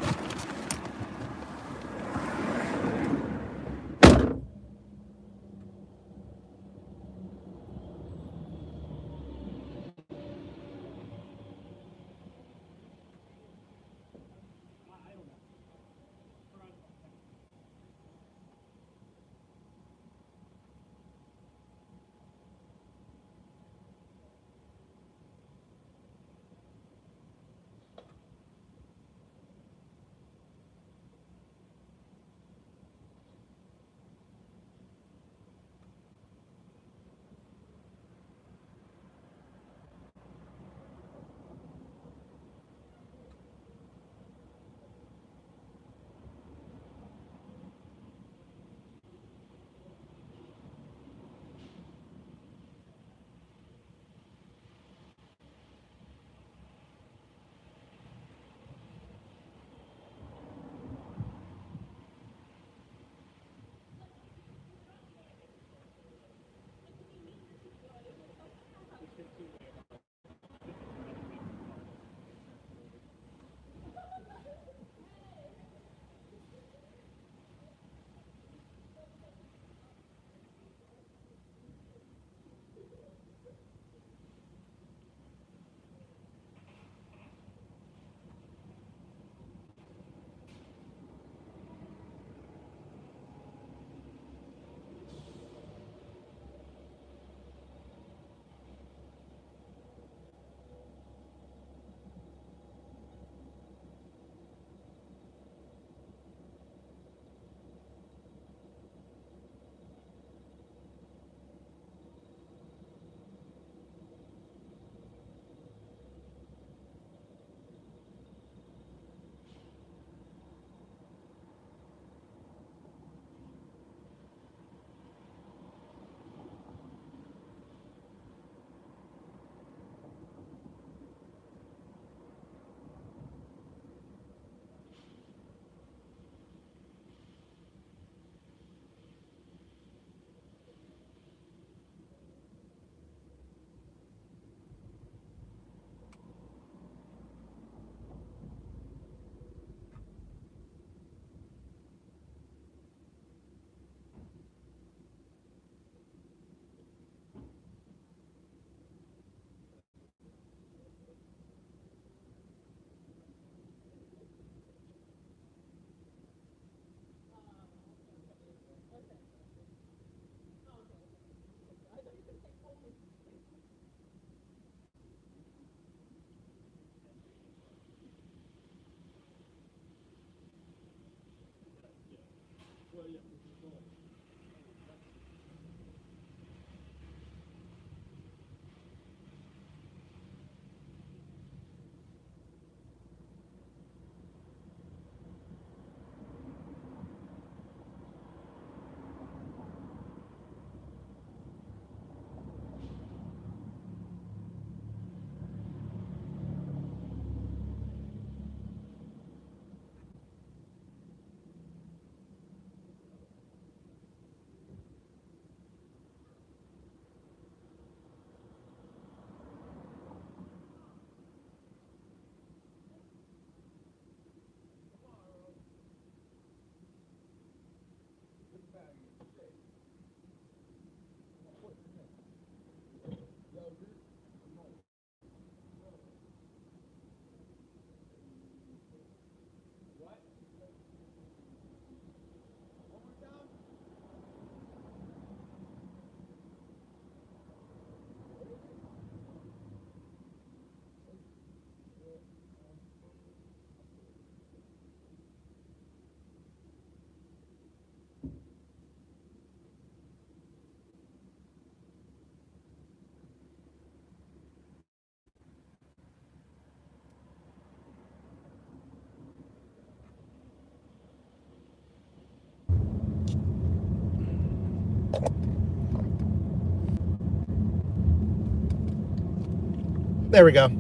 There we go.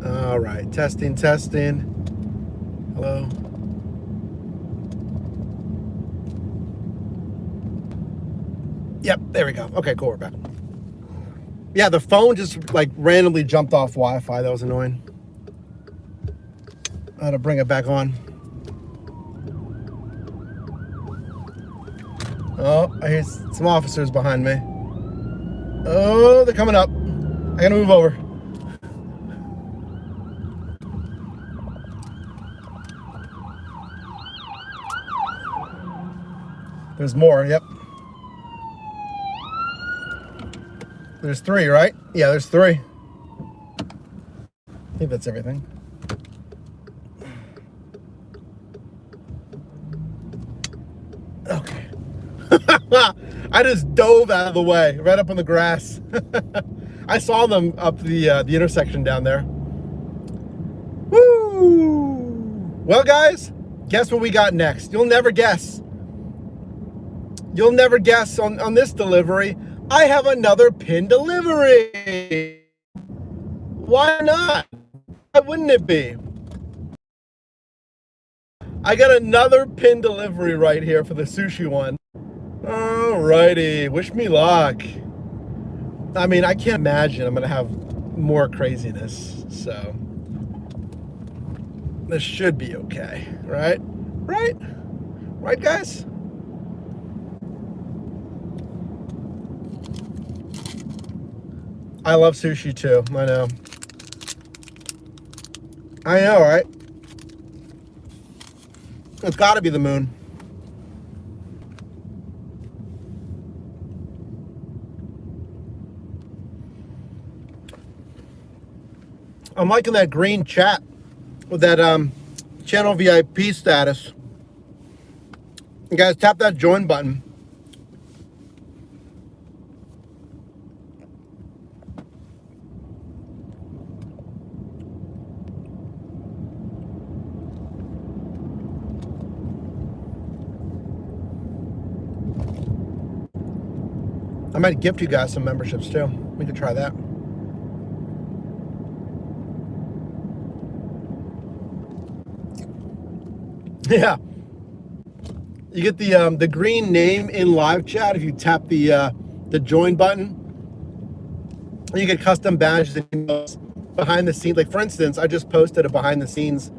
All right, testing. Hello. Yep, there we go. Okay, cool, we're back. Yeah, the phone just like randomly jumped off Wi-Fi. That was annoying. I had to bring it back on. Oh, I hear some officers behind me. Oh, they're coming up. I gotta move over. There's more, yep. There's 3, right? Yeah, there's 3. I think that's everything. Okay. I just dove out of the way, right up on the grass. I saw them up the intersection down there. Woo! Well, guys, guess what we got next? You'll never guess. You'll never guess on this delivery. I have another pin delivery. Why not? Why wouldn't it be? I got another pin delivery right here for the sushi one. Alrighty, wish me luck. I mean, I can't imagine I'm gonna have more craziness, so this should be okay, right? Right? Right, guys? I love sushi too, I know. I know, right? It's gotta be the moon. I'm liking that green chat with that channel VIP status. You guys tap that join button. I might gift you guys some memberships too. We could try that. Yeah. You get the green name in live chat if you tap the join button. You get custom badges and behind the scenes. Like for instance, I just posted a behind the scenes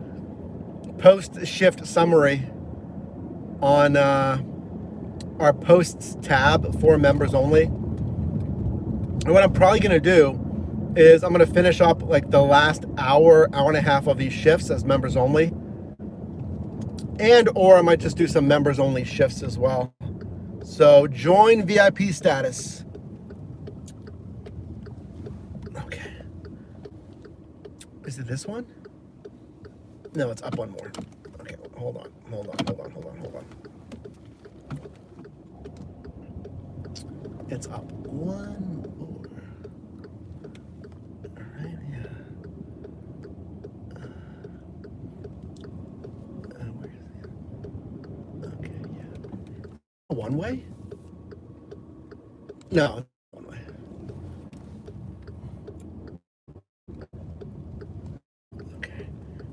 post shift summary on our posts tab for members only. And what I'm probably gonna do is I'm gonna finish up like the last hour and a half of these shifts as members only. And or I might just do some members only shifts as well. So join VIP status. Okay. Is it this one? No, it's up one more. Okay, hold on. It's up one more. All right, yeah. Where is it? Okay, yeah. One way? No, one way. Okay,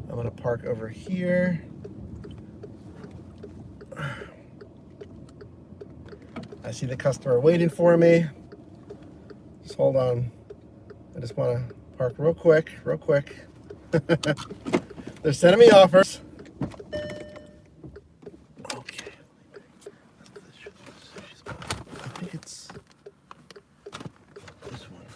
I'm gonna park over here. I see the customer waiting for me. Just hold on. I just want to park real quick. They're sending me offers. Okay. I think it's this one.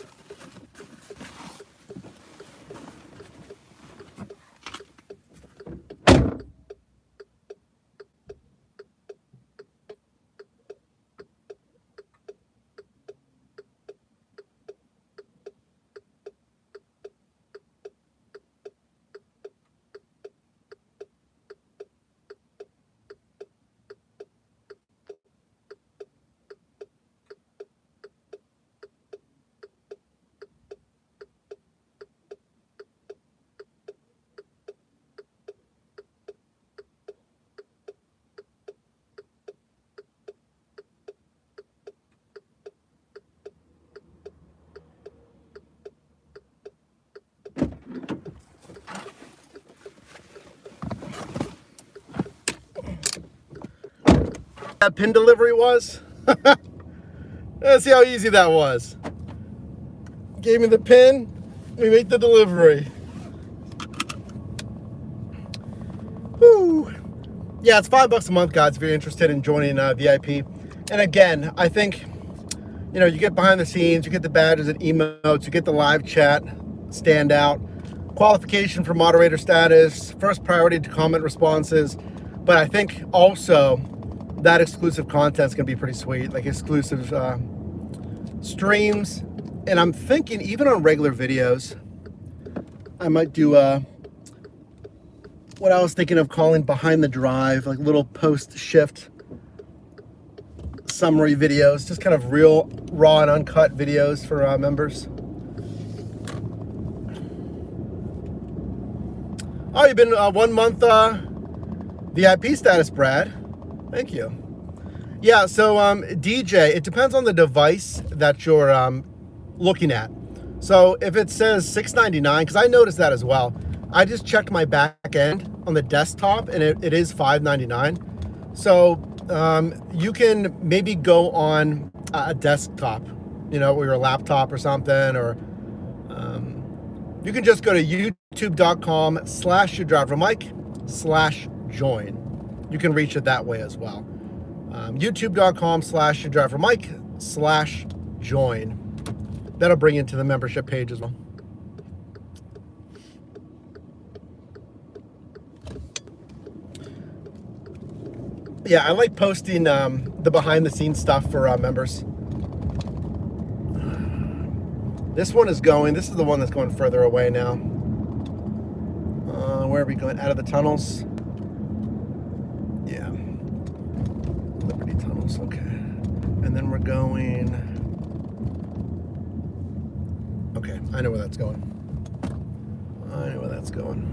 that pin delivery was? Let's see how easy that was. Gave me the pin, we make the delivery. Whew. Yeah, it's $5 a month, guys, if you're interested in joining VIP. And again, I think, you know, you get behind the scenes, you get the badges and emotes, you get the live chat, standout, qualification for moderator status, first priority to comment responses. But I think also that exclusive content is going to be pretty sweet, like exclusive streams. And I'm thinking even on regular videos, I might do what I was thinking of calling behind the drive, like little post shift summary videos, just kind of real raw and uncut videos for members. Oh, you've been 1 month VIP status, Brad. Thank you. Yeah, so DJ, it depends on the device that you're looking at. So if it says $6.99, because I noticed that as well. I just checked my back end on the desktop and it is $5.99. So you can maybe go on a desktop, you know, or your laptop or something, or you can just go to youtube.com/yourdrivermike/join. You can reach it that way as well. youtube.com/yourdrivermike/join. That'll bring you to the membership page as well. Yeah, I like posting the behind the scenes stuff for members. This one is going, this is the one that's going further away now. Where are we going? Out of the tunnels? Yeah. Liberty Tunnels, okay. And then we're going, okay, I know where that's going. I know where that's going.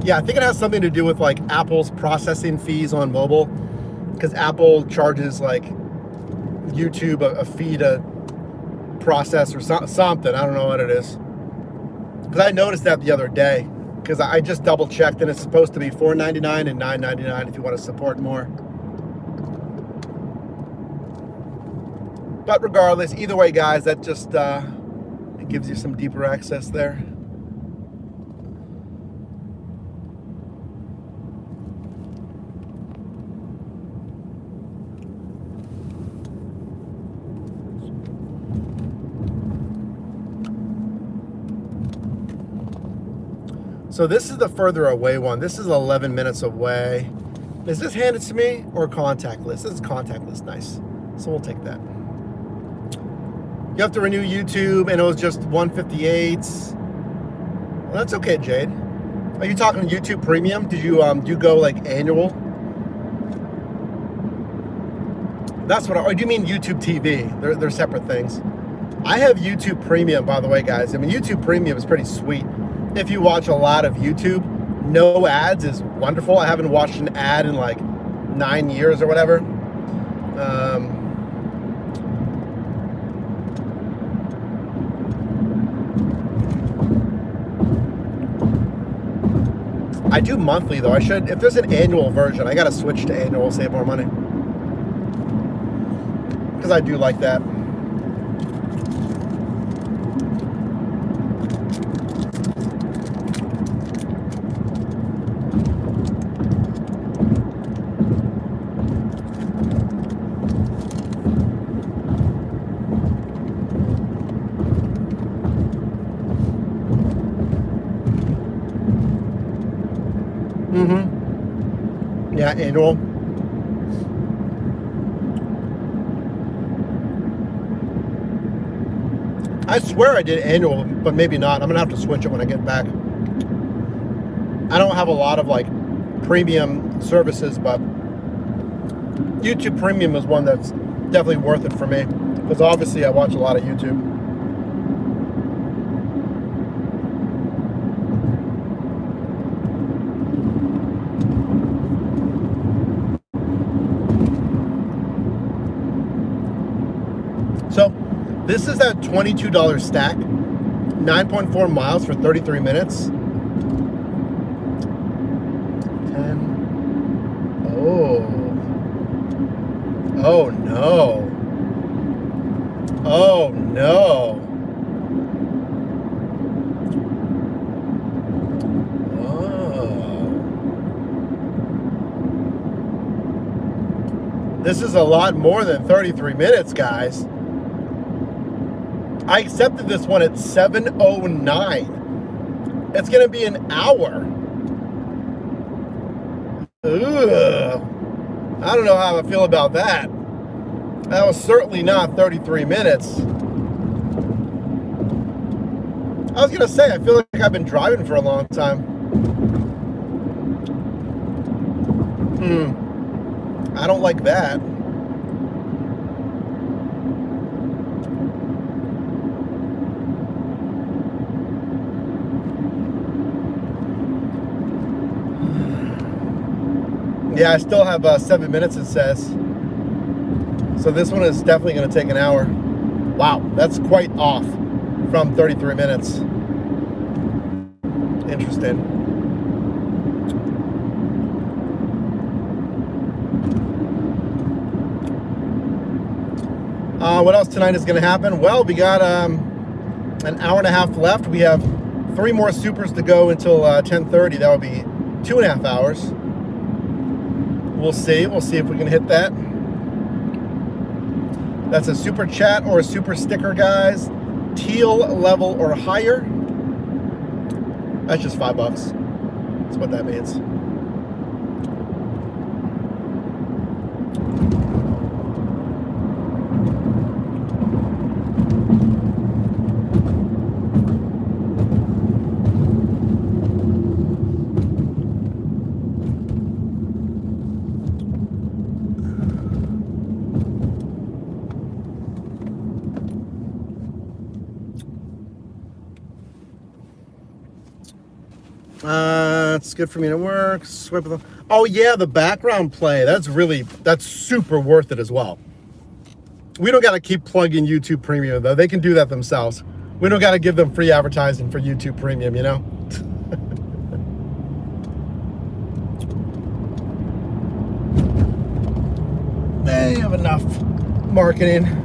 Yeah, I think it has something to do with like Apple's processing fees on mobile, because Apple charges like YouTube a fee to process or something. I don't know what it is. Because I noticed that the other day, because I just double checked and it's supposed to be $4.99 and $9.99 if you want to support more. But regardless, either way, guys, that just it gives you some deeper access there. So this is the further away one. This is 11 minutes away. Is this handed to me or contactless? This is contactless, nice. So we'll take that. You have to renew YouTube and it was just 158. Well, that's okay, Jade. Are you talking YouTube Premium? Did you do you go like annual? That's what, or do you mean YouTube TV? They're separate things. I have YouTube Premium, by the way, guys. I mean, YouTube Premium is pretty sweet. If you watch a lot of YouTube, no ads is wonderful. I haven't watched an ad in like 9 years or whatever. I do monthly though. I should, if there's an annual version, I gotta switch to annual, save more money. Because I do like that. Yeah, annual. I swear I did annual, but maybe not. I'm gonna have to switch it when I get back. I don't have a lot of like premium services, but YouTube Premium is one that's definitely worth it for me, because obviously I watch a lot of YouTube. So this is that $22 stack, 9.4 miles for 33 minutes. Oh no. Oh no. This is a lot more than 33 minutes, guys. I accepted this one at 7:09. It's going to be an hour. Ugh. I don't know how I feel about that. That was certainly not 33 minutes. I was going to say, I feel like I've been driving for a long time. I don't like that. Yeah, I still have 7 minutes, it says. So this one is definitely going to take an hour. Wow, that's quite off from 33 minutes. Interesting. What else tonight is going to happen? Well, we got an hour and a half left. We have 3 more supers to go until 10:30. That will be 2.5 hours. We'll see. We'll see if we can hit that. That's a super chat or a super sticker, guys. Teal level or higher. That's just $5. That's what that means. It's good for me to work. Swipe the. Oh yeah, the background play. That's super worth it as well. We don't got to keep plugging YouTube Premium though. They can do that themselves. We don't got to give them free advertising for YouTube Premium, you know. They have enough marketing.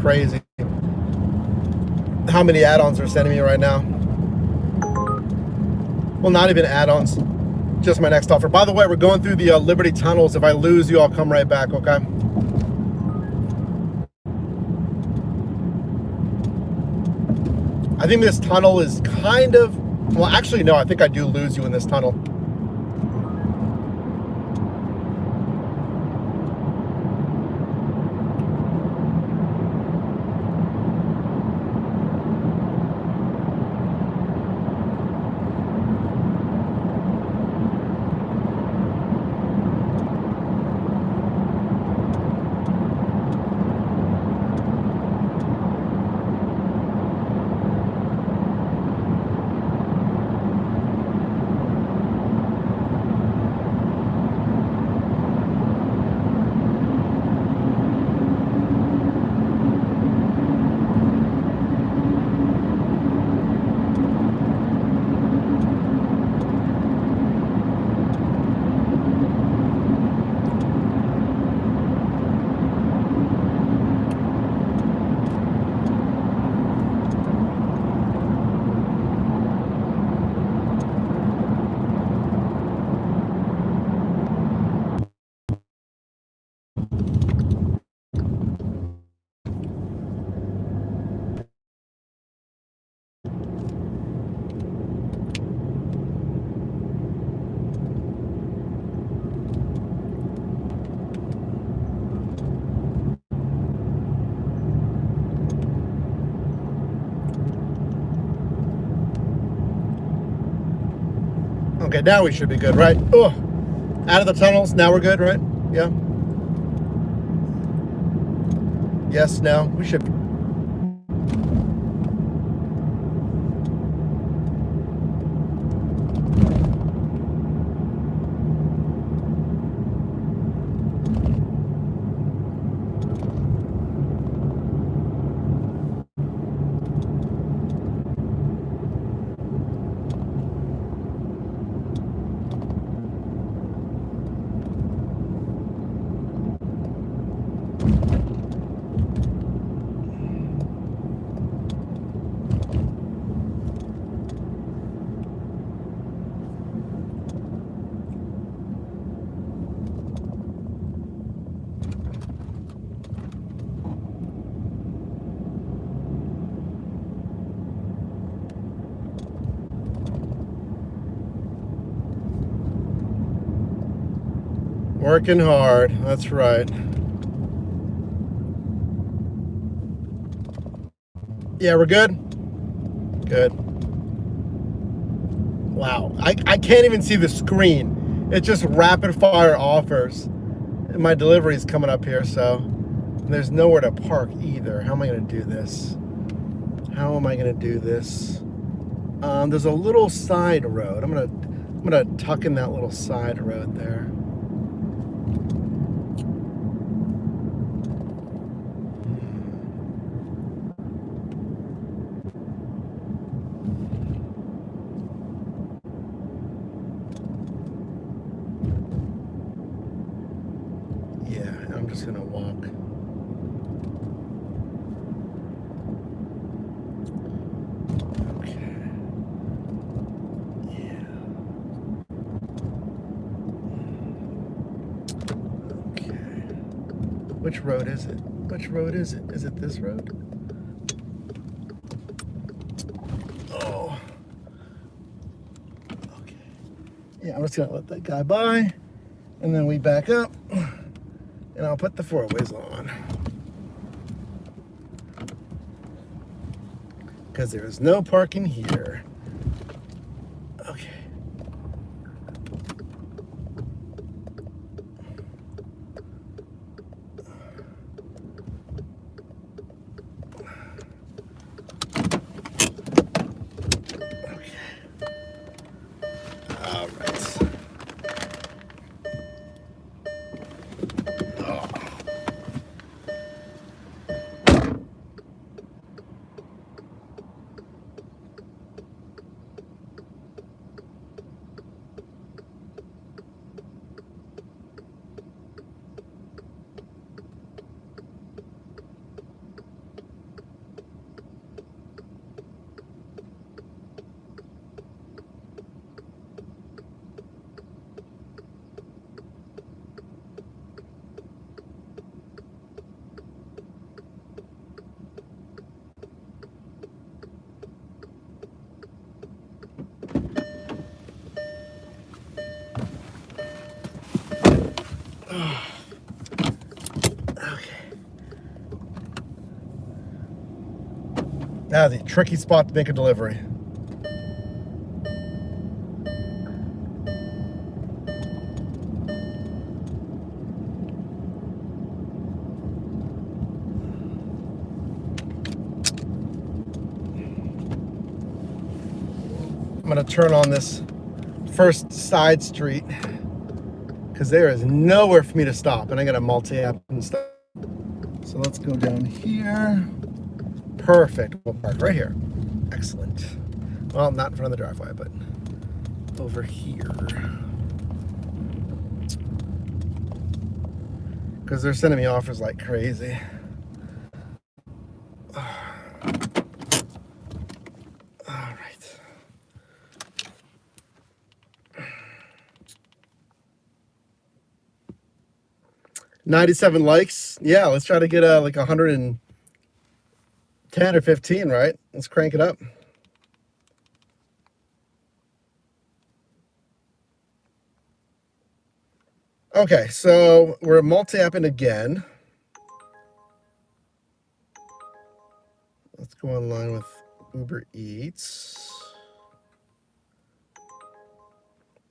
Crazy how many add-ons are sending me right now. Well, not even add-ons, just my next offer. By the way, we're going through the Liberty tunnels. If I lose you, I'll come right back, okay? I think this tunnel is kind of, well, actually no, I think I do lose you in this tunnel. Okay, now we should be good, right? Oh, out of the tunnels. Now we're good, right? Yeah. Yes, no. We should Working hard. That's right. Yeah, we're good? Good. Wow. I can't even see the screen. It's just rapid fire offers. And my delivery is coming up here, so there's nowhere to park either. How am I going to do this? How am I going to do this? There's a little side road. I'm gonna tuck in that little side road there. Yeah, I'm just gonna walk. Okay. Yeah. Okay. Which road is it? Which road is it? Is it this road? Oh. Okay. Yeah, I'm just gonna let that guy by, and then we back up, and I'll put the four-ways on. Because there is no parking here. Okay. All right. Oh. Okay. Now the tricky spot to make a delivery. I'm gonna turn on this first side street because there is nowhere for me to stop, and I got a multi-app and stuff. So let's go down here. Perfect. We'll park right here. Excellent. Well, not in front of the driveway, but over here. Because they're sending me offers like crazy. All right. $97 likes. Yeah, let's try to get like 110 or 15, right? Let's crank it up. Okay, so we're multi-apping again. Let's go online with Uber Eats.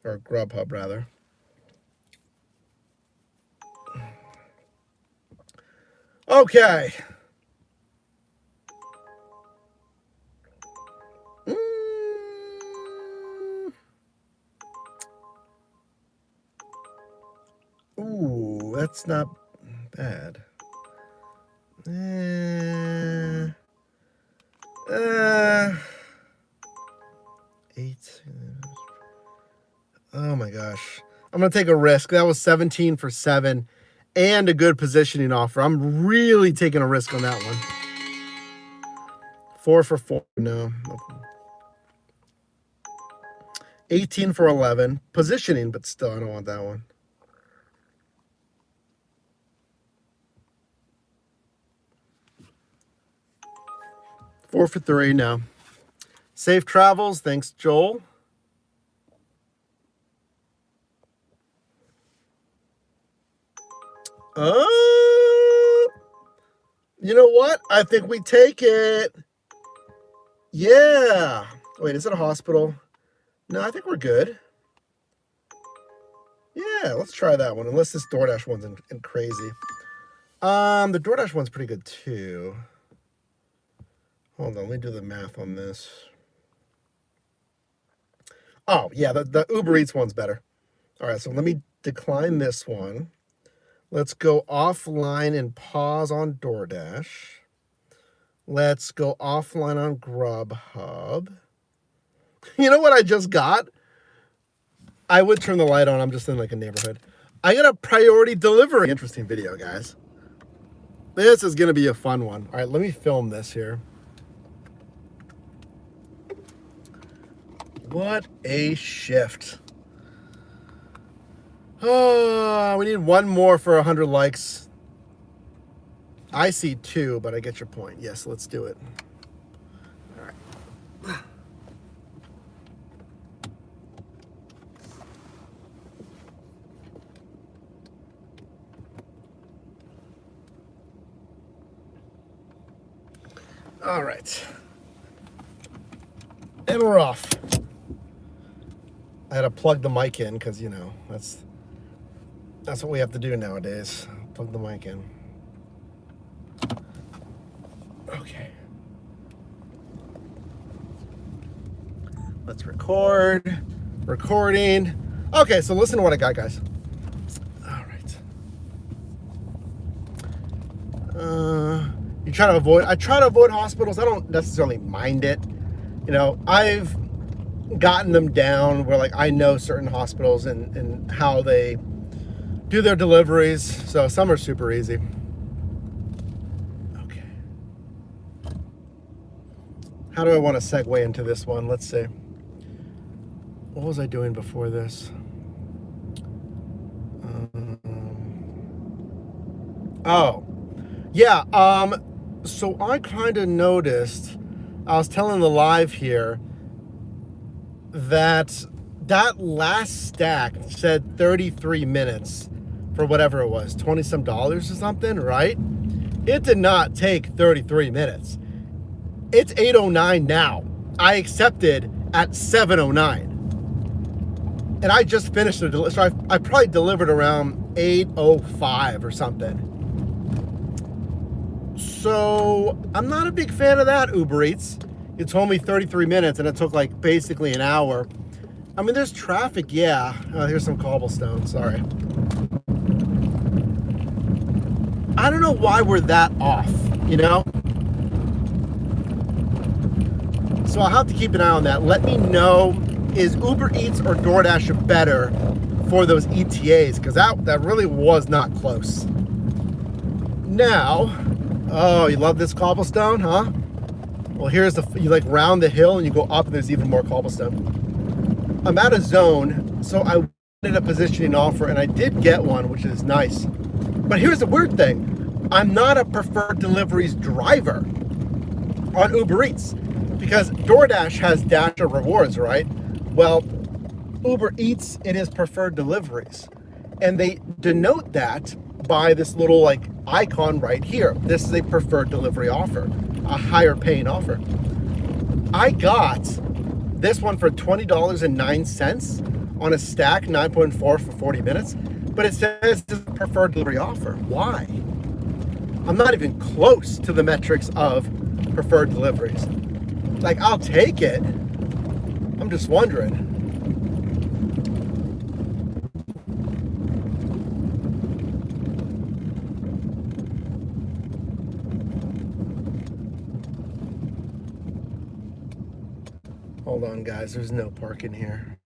Or Grubhub, rather. Okay. Ooh, that's not bad. Eight. Oh my gosh. I'm going to take a risk. That was 17 for 7 and a good positioning offer. I'm really taking a risk on that one. 4 for 4. No. 18 for 11. Positioning, but still, I don't want that one. Four for 3 now. Safe travels. Thanks, Joel. Oh, you know what? I think we take it. Yeah. Wait, is it a hospital? No, I think we're good. Yeah, let's try that one. Unless this DoorDash one's in crazy. The DoorDash one's pretty good too. Hold on, let me do the math on this. Oh, yeah, the Uber Eats one's better. All right, so let me decline this one. Let's go offline and pause on DoorDash. Let's go offline on Grubhub. You know what I just got? I would turn the light on. I'm just in like a neighborhood. I got a priority delivery. Interesting video, guys. This is going to be a fun one. All right, let me film this here. What a shift. Oh, we need one more for 100 likes. I see 2, but I get your point. Yes, let's do it. All right. All right. And we're off. I had to plug the mic in because, you know, that's what we have to do nowadays. Plug the mic in. Okay. Let's record. Recording. Okay, so listen to what I got, guys. All right. I try to avoid hospitals. I don't necessarily mind it. You know, I've gotten them down where, like, I know certain hospitals and how they do their deliveries. So some are super easy. Okay. How do I want to segue into this one? Let's see. What was I doing before this? Oh, yeah. So I kind of noticed, I was telling the live here that last stack said 33 minutes for whatever it was, 20 some dollars or something, right? It did not take 33 minutes. It's 8:09 now. I accepted at 7:09. And I just finished the delivery. So I probably delivered around 8:05 or something. So I'm not a big fan of that, Uber Eats. You told me 33 minutes and it took like basically an hour. I mean, there's traffic, yeah. Oh, here's some cobblestone, sorry. I don't know why we're that off, you know? So I'll have to keep an eye on that. Let me know, is Uber Eats or DoorDash better for those ETAs? Because that really was not close. Now, oh, you love this cobblestone, huh? Well, here's you like round the hill and you go up and there's even more cobblestone. I'm out of zone, so I wanted a positioning offer and I did get one, which is nice. But here's the weird thing. I'm not a preferred deliveries driver on Uber Eats because DoorDash has Dasher rewards, right? Well, Uber Eats, it is preferred deliveries. And they denote that by this little like icon right here. This is a preferred delivery offer, a higher paying offer. I got this one for $20.09 on a stack 9.4 for 40 minutes, but it says this is a preferred delivery offer. Why? I'm not even close to the metrics of preferred deliveries. Like, I'll take it. I'm just wondering. Hold on, guys. There's no parking here.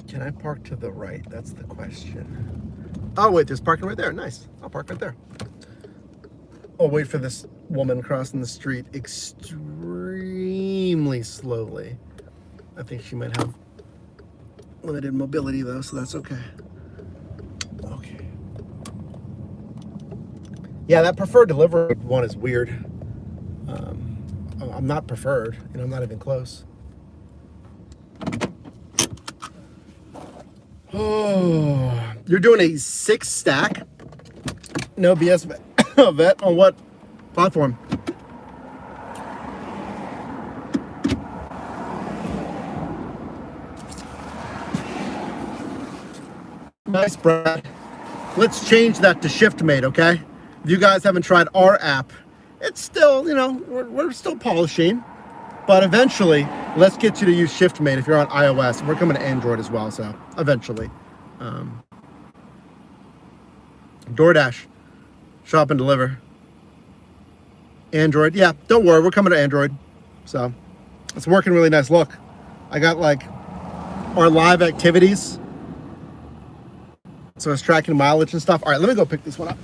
Can I park to the right? That's the question. Oh, wait. There's parking right there. Nice. I'll park right there. I'll wait for this woman crossing the street extremely slowly. I think she might have limited mobility, though, so that's okay. Okay. Yeah, that preferred delivery one is weird. I'm not preferred, you know, I'm not even close. Oh, you're doing a 6 stack? No BS vet on what platform? Nice, Brad. Let's change that to ShiftMate, okay? If you guys haven't tried our app, it's still, you know, we're still polishing. But eventually, let's get you to use ShiftMate if you're on iOS. We're coming to Android as well, so eventually. DoorDash, shop and deliver. Android, yeah, don't worry, we're coming to Android. So it's working really nice. Look, I got like our live activities. So it's tracking mileage and stuff. All right, let me go pick this one up.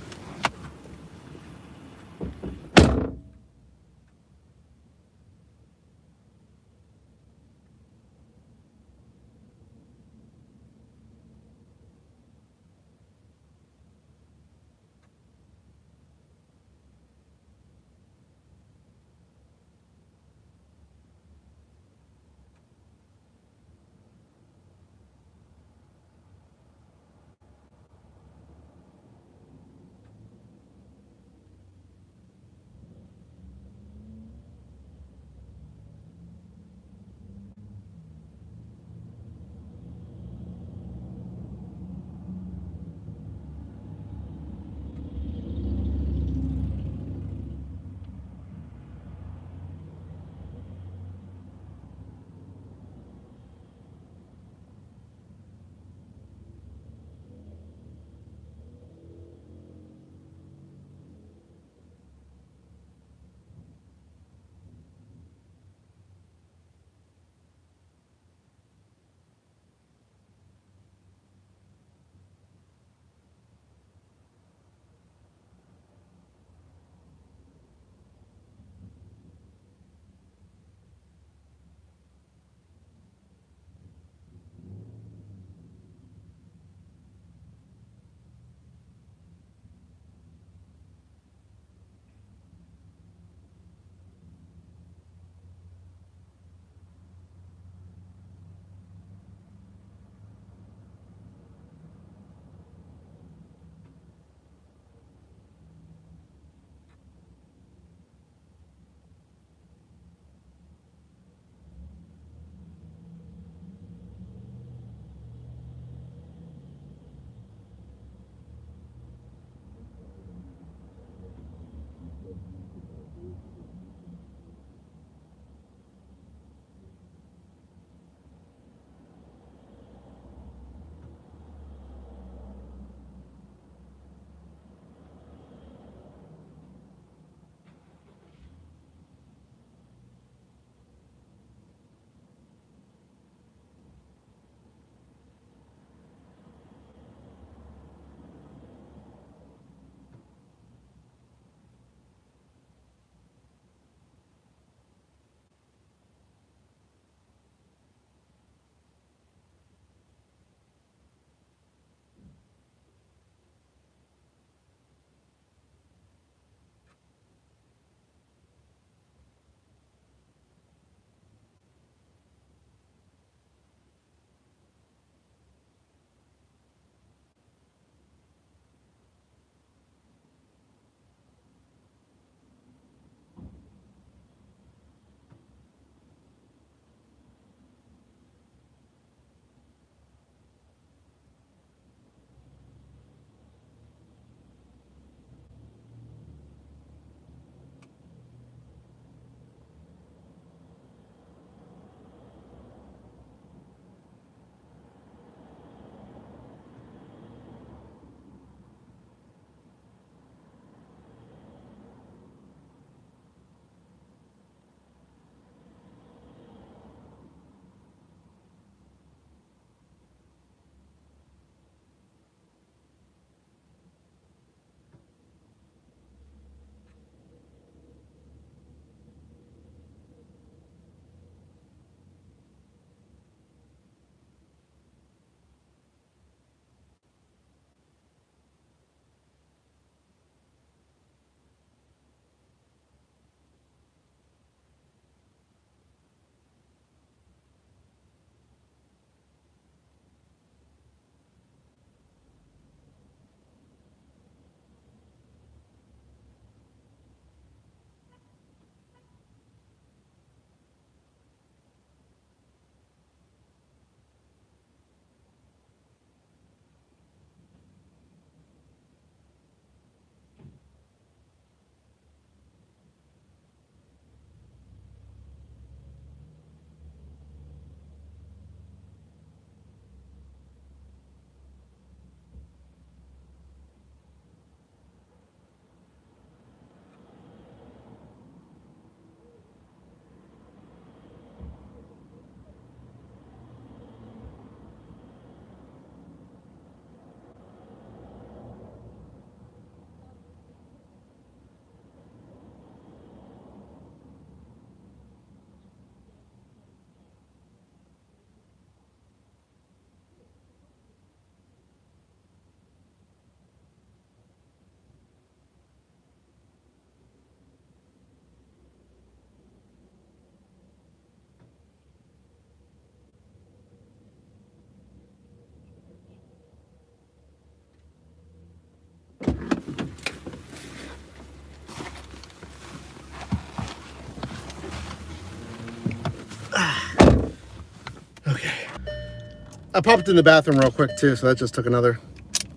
I popped in the bathroom real quick too, so that just took another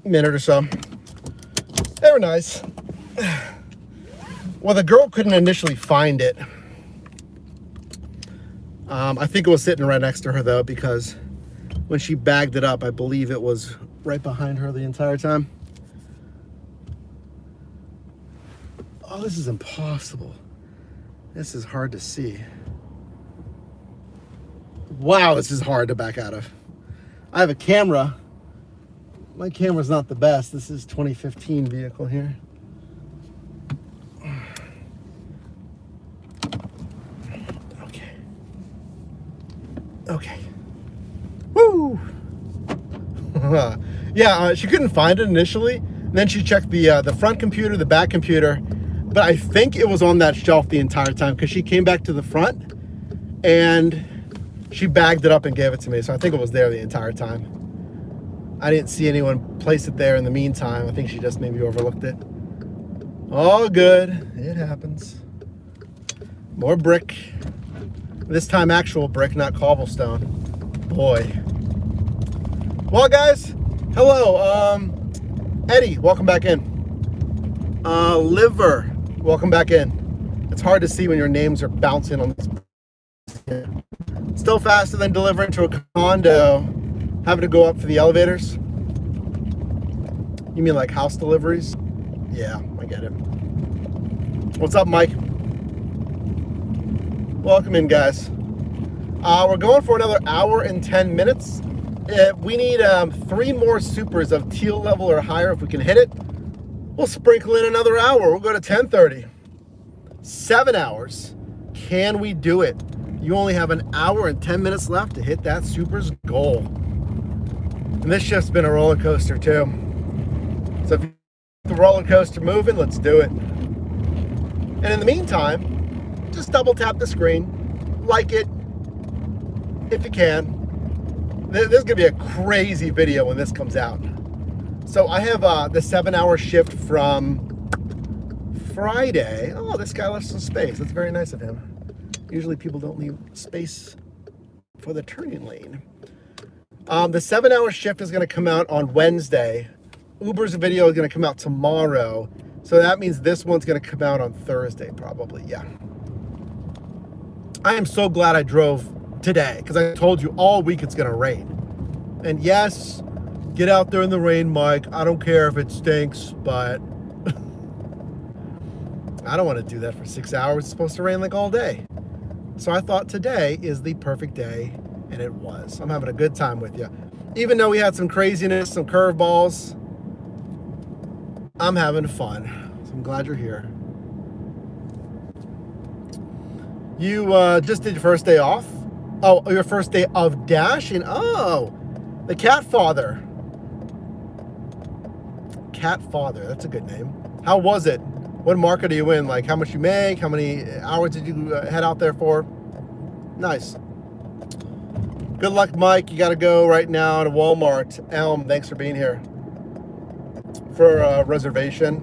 minute or so. They were nice. Well, the girl couldn't initially find it. I think it was sitting right next to her though, because when she bagged it up, I believe it was right behind her the entire time. Oh, this is impossible. This is hard to see. Wow, this is hard to back out of. I have a camera. My camera's not the best. This is 2015 vehicle here. Okay. Okay. Woo! Yeah, she couldn't find it initially. Then she checked the front computer, the back computer, but I think it was on that shelf the entire time because she came back to the front and she bagged it up and gave it to me. So I think it was there the entire time. I didn't see anyone place it there in the meantime. I think she just maybe overlooked it. All good. It happens. More brick. This time actual brick, not cobblestone. Boy. Well, guys, hello. Eddie, welcome back in. Liver, welcome back in. It's hard to see when your names are bouncing on this. Still faster than delivering to a condo, having to go up for the elevators. You mean like house deliveries? Yeah, I get it. What's up, Mike? Welcome in, guys. We're going for another hour and 10 minutes. We need 3 more supers of teal level or higher. If we can hit it, we'll sprinkle in another hour. We'll go to 10:30. 7 hours. Can we do it? You only have an hour and 10 minutes left to hit that super's goal. And this shift's been a roller coaster too. So if you get the roller coaster moving, let's do it. And in the meantime, just double tap the screen, like it if you can. This is gonna be a crazy video when this comes out. So I have the 7-hour shift from Friday. Oh, this guy left some space. That's very nice of him. Usually people don't leave space for the turning lane. The 7-hour shift is going to come out on Wednesday. Uber's video is going to come out tomorrow. So that means this one's going to come out on Thursday probably. Yeah. I am so glad I drove today because I told you all week it's going to rain. And yes, get out there in the rain, Mike. I don't care if it stinks, but I don't want to do that for 6 hours. It's supposed to rain like all day. So I thought today is the perfect day, and it was. I'm having a good time with you. Even though we had some craziness, some curveballs, I'm having fun. So I'm glad you're here. You just did your first day off? Oh, your first day of dashing? Oh, the cat father. Cat father, that's a good name. How was it? What market are you in? Like how much you make? How many hours did you head out there for? Nice. Good luck, Mike. You got to go right now to Walmart. Elm, thanks for being here. For a reservation.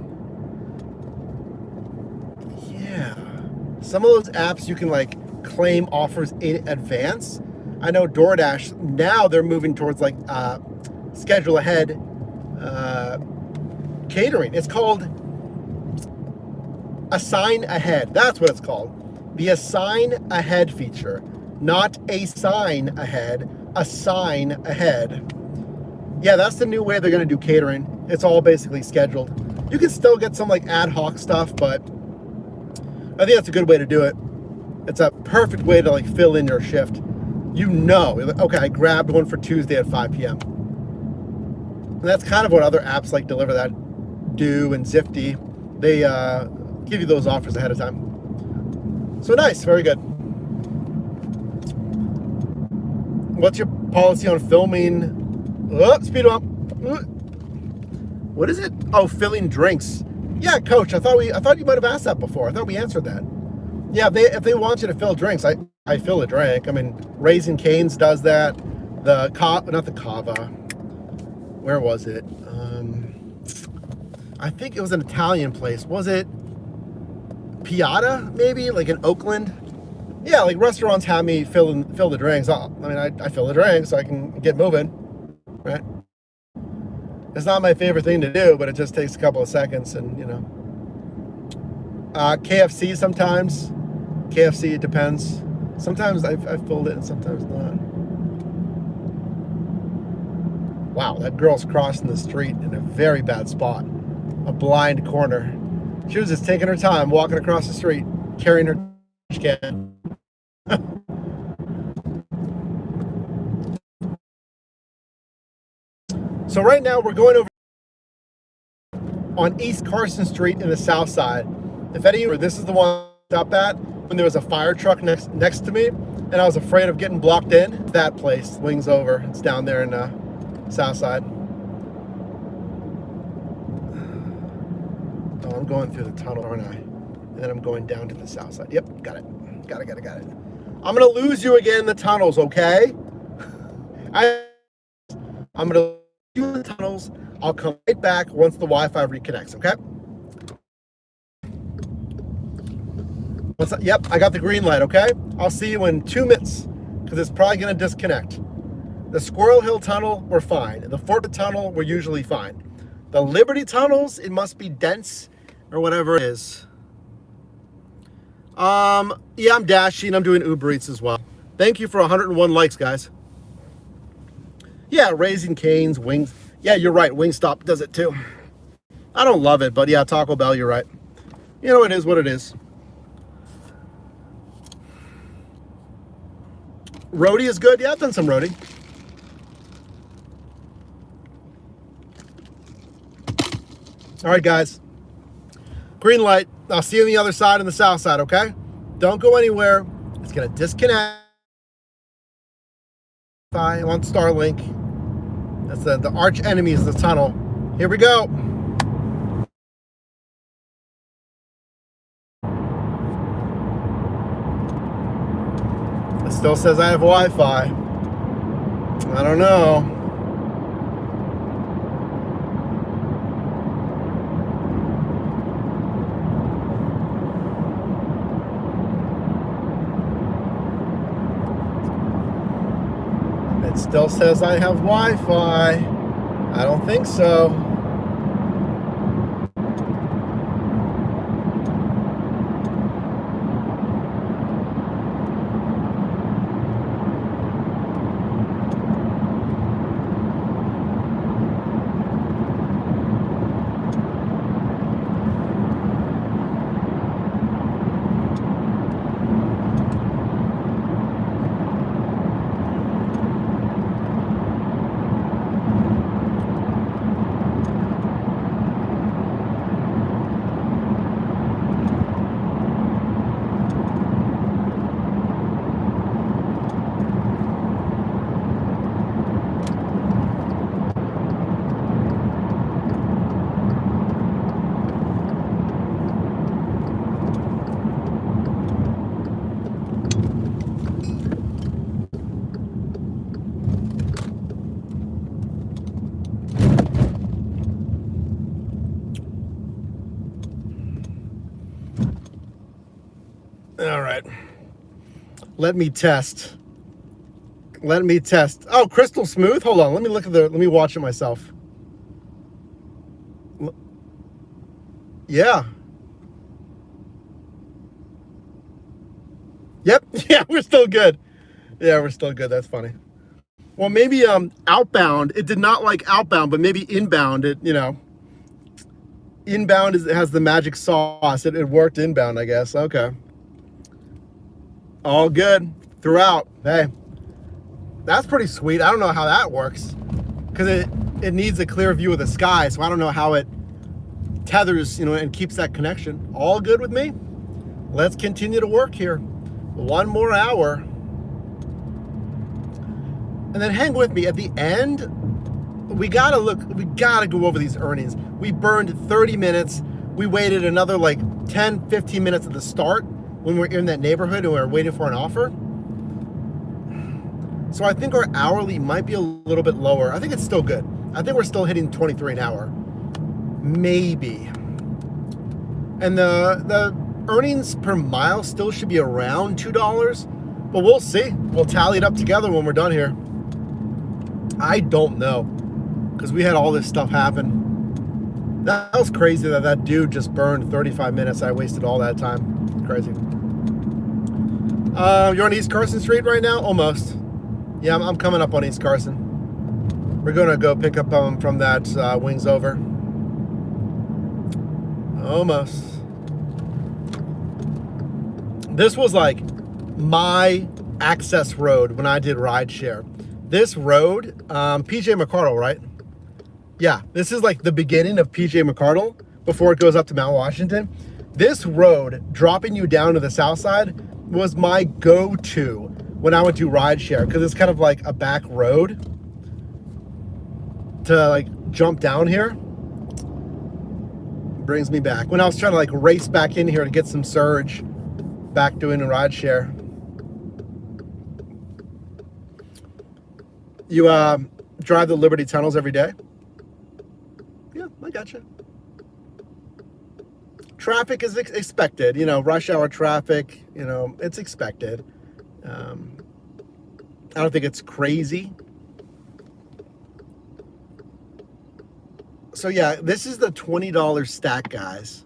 Yeah. Some of those apps you can like claim offers in advance. I know DoorDash, now they're moving towards like schedule ahead catering. It's called Assign Ahead. That's what it's called. The Assign Ahead feature. Not a sign ahead. Assign Ahead. Yeah, that's the new way they're going to do catering. It's all basically scheduled. You can still get some like ad hoc stuff, but I think that's a good way to do it. It's a perfect way to like fill in your shift. You know, okay, I grabbed one for Tuesday at 5 p.m. And that's kind of what other apps like Deliver That do, and Zifty. They give you those offers ahead of time. So nice, very good. What's your policy on filming? Oh, speed up. What is it? Oh, filling drinks. Yeah, Coach. I thought you might have asked that before. I thought we answered that. Yeah, if they want you to fill drinks, I fill a drink. I mean, Raising Cane's does that. Not the Cava. Where was it? I think it was an Italian place. Was it Piata, maybe? Like in Oakland? Yeah, like restaurants have me fill the drinks. I mean, I fill the drinks so I can get moving. right? It's not my favorite thing to do, but it just takes a couple of seconds, and you know. KFC sometimes. KFC, it depends. Sometimes I've filled it and sometimes not. Wow, that girl's crossing the street in a very bad spot. A blind corner. She was just taking her time walking across the street, carrying her trash can. So right now we're going over on East Carson Street in the south side. If any of you, this is the one I stopped at when there was a fire truck next to me, and I was afraid of getting blocked in. That place, Wings Over. It's down there in south side. Oh, I'm going through the tunnel, aren't I? And then I'm going down to the south side. Yep, got it. Got it. I'm gonna lose you again in the tunnels, okay? I'm gonna lose you in the tunnels. I'll come right back once the Wi-Fi reconnects, okay? What's up? Yep, I got the green light, okay? I'll see you in 2 minutes, because it's probably gonna disconnect. The Squirrel Hill Tunnel, we're fine. The Fort Pitt Tunnel, we're usually fine. The Liberty Tunnels, it must be dense or whatever it is. Yeah, I'm dashing. I'm doing Uber Eats as well. Thank you for 101 likes, guys. Yeah, Raising Cane's, Wings. Yeah, you're right. Wingstop does it too. I don't love it, but yeah, Taco Bell, you're right. You know, it is what it is. Roadie is good. Yeah, I've done some roadie. All right, guys. Green light. I'll see you on the other side, on the south side, okay? Don't go anywhere. It's going to disconnect. I'm on Starlink. That's the arch enemy is the tunnel. Here we go. It still says I have Wi-Fi. I don't know. It still says I have Wi-Fi. I don't think so. All right. Let me test. Oh, crystal smooth. Hold on. Let me watch it myself. Yeah. Yep. Yeah, we're still good. That's funny. Well, maybe outbound. It did not like outbound, but maybe inbound. It, you know, inbound has the magic sauce. It worked inbound, I guess. Okay. All good throughout. Hey, that's pretty sweet. I don't know how that works because it needs a clear view of the sky. So I don't know how it tethers, you know, and keeps that connection. All good with me. Let's continue to work here. 1 more hour. And then hang with me at the end. We gotta go over these earnings. We burned 30 minutes. We waited another like 10, 15 minutes at the start when we're in that neighborhood and we're waiting for an offer. So I think our hourly might be a little bit lower. I think it's still good. I think we're still hitting 23 an hour. Maybe. And the earnings per mile still should be around $2, but we'll see. We'll tally it up together when we're done here. I don't know, because we had all this stuff happen. That was crazy that dude just burned 35 minutes. I wasted all that time. It's crazy. You're on East Carson Street right now? Almost. Yeah, I'm coming up on East Carson. We're going to go pick up from that Wings Over. Almost. This was like my access road when I did rideshare. This road, PJ McCardle, right? Yeah, this is like the beginning of PJ McCardle before it goes up to Mount Washington. This road, dropping you down to the south side, was my go-to when I would do rideshare, because it's kind of like a back road to like jump down here. Brings me back. When I was trying to like race back in here to get some surge back doing a rideshare. You drive the Liberty tunnels every day? Yeah, I gotcha. Traffic is expected, you know, rush hour traffic, you know, it's expected. I don't think it's crazy. So yeah, this is the $20 stack, guys.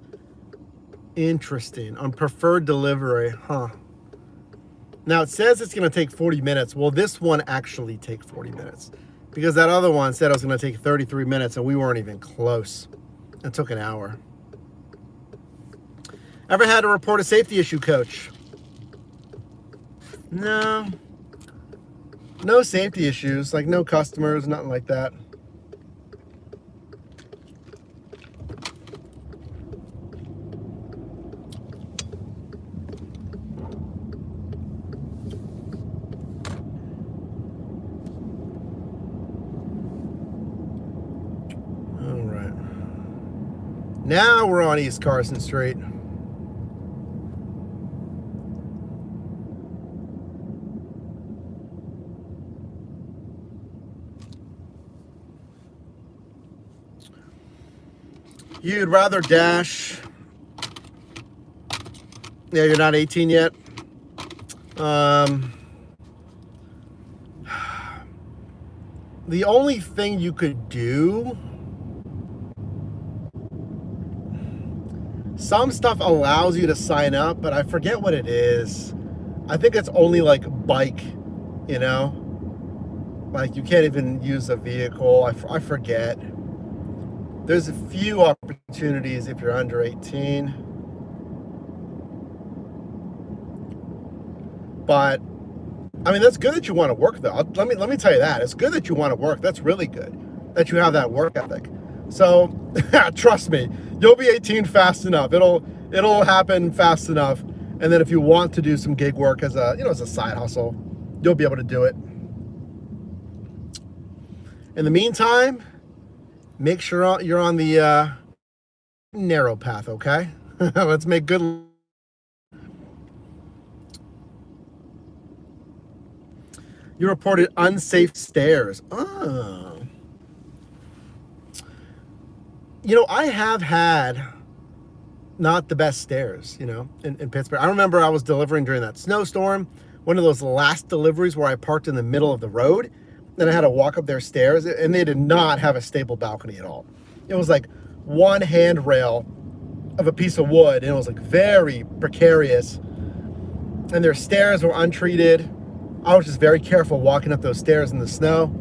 Interesting. On preferred delivery, huh? Now it says it's going to take 40 minutes. Will this one actually take 40 minutes? Because that other one said it was going to take 33 minutes and we weren't even close. It took an hour. Ever had to report a safety issue, Coach? No. No safety issues, like no customers, nothing like that. Now we're on East Carson Street. You'd rather dash. Yeah, you're not 18 yet. The only thing you could do, some stuff allows you to sign up, but I forget what it is. I think it's only like bike, you know? Like you can't even use a vehicle. I forget. There's a few opportunities if you're under 18. But, I mean, that's good that you want to work though. Let me tell you that. It's good that you want to work. That's really good that you have that work ethic. So, trust me, you'll be 18 fast enough. It'll happen fast enough. And then if you want to do some gig work as a, as a side hustle, you'll be able to do it. In the meantime, make sure you're on the narrow path, okay? Let's make good. You reported unsafe stairs. Oh. I have had not the best stairs, in Pittsburgh. I remember I was delivering during that snowstorm, one of those last deliveries where I parked in the middle of the road. Then I had to walk up their stairs, and they did not have a stable balcony at all. It was like one handrail of a piece of wood, and it was like very precarious. And their stairs were untreated. I was just very careful walking up those stairs in the snow.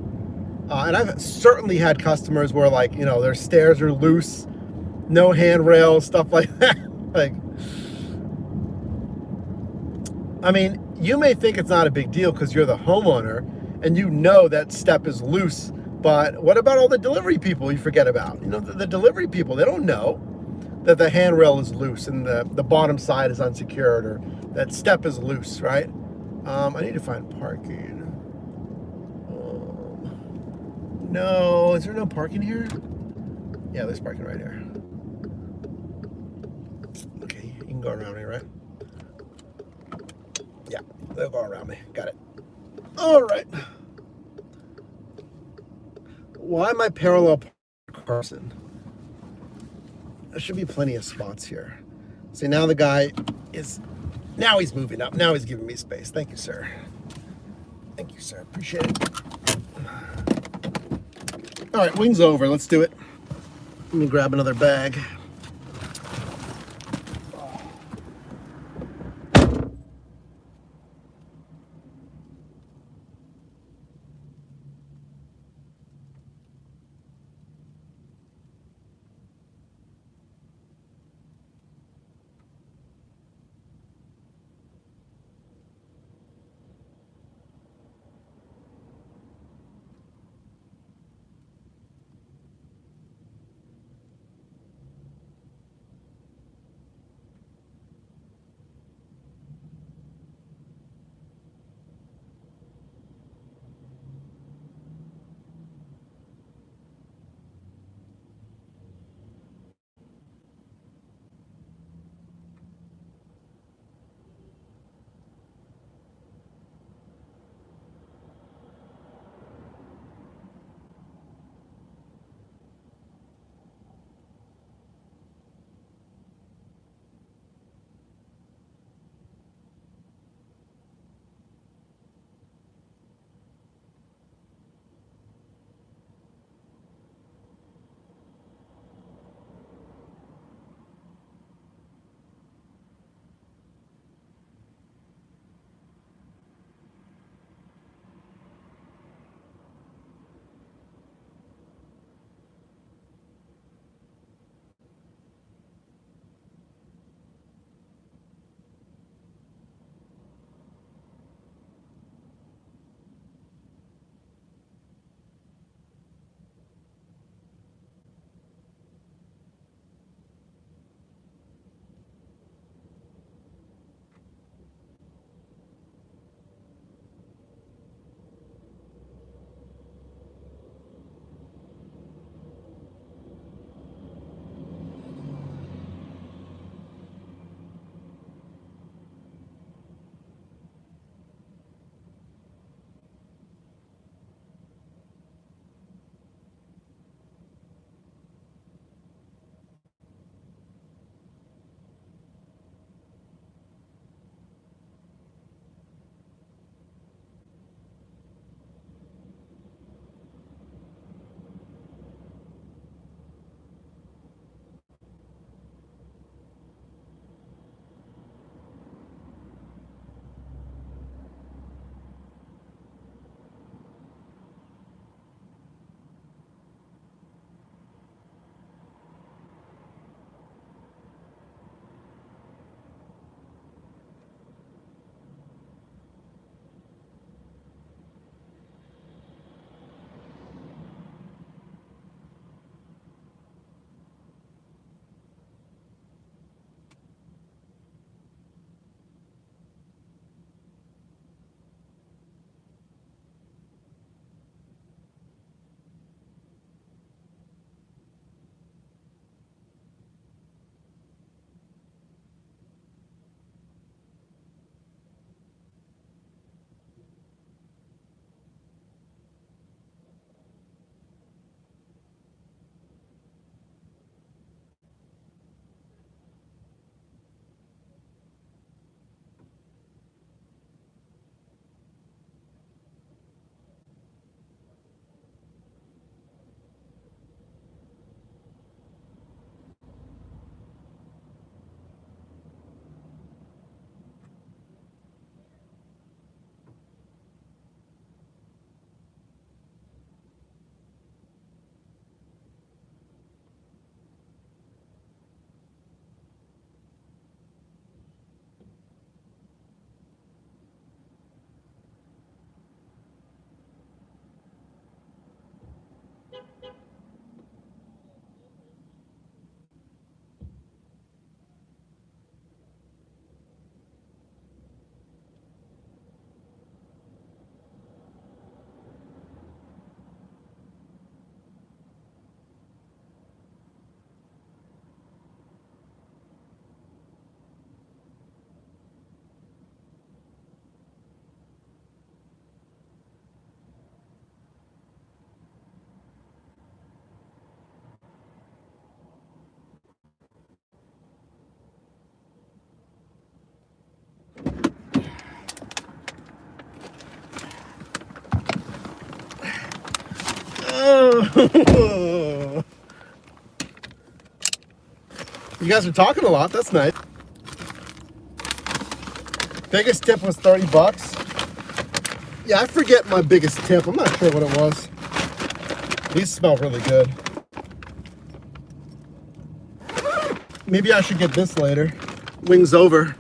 And I've certainly had customers where their stairs are loose, no handrails, stuff like that. You may think it's not a big deal because you're the homeowner, and that step is loose, but what about all the delivery people you forget about? The delivery people, they don't know that the handrail is loose and the bottom side is unsecured, or that step is loose, right? I need to find parking. No, is there no parking here? Yeah, there's parking right here. Okay, you can go around me, right? Yeah, they'll go around me, got it. All right. Why am I parallel Carson? There should be plenty of spots here. See, now the guy now he's moving up. Now he's giving me space. Thank you, sir. Thank you, sir. Appreciate it. All right, wing's over. Let's do it. Let me grab another bag. You guys are talking a lot. That's nice. Biggest tip was 30 bucks. Yeah, I forget my biggest tip. I'm not sure what it was. These smell really good. Maybe I should get this later. Wings over.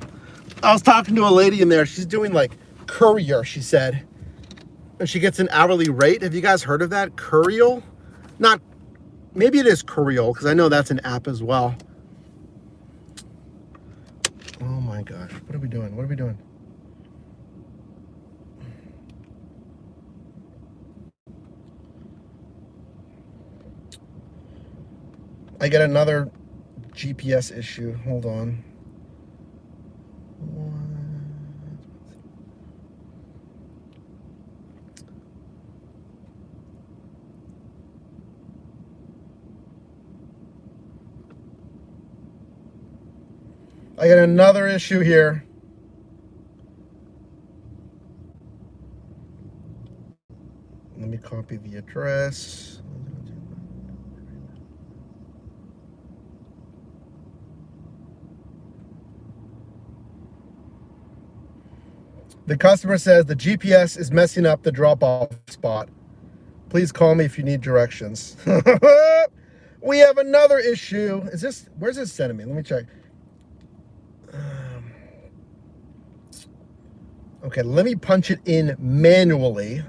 I was talking to a lady in there. She's doing like courier, she said. And she gets an hourly rate. Have you guys heard of that? Courier? Not, maybe it is Courier, because I know that's an app as well. Oh my gosh. What are we doing? What are we doing? I get another GPS issue. Hold on. I got another issue here. Let me copy the address. The customer says the GPS is messing up the drop-off spot. Please call me if you need directions. We have another issue. Is this, where's this sending me? Let me check. Okay, let me punch it in manually.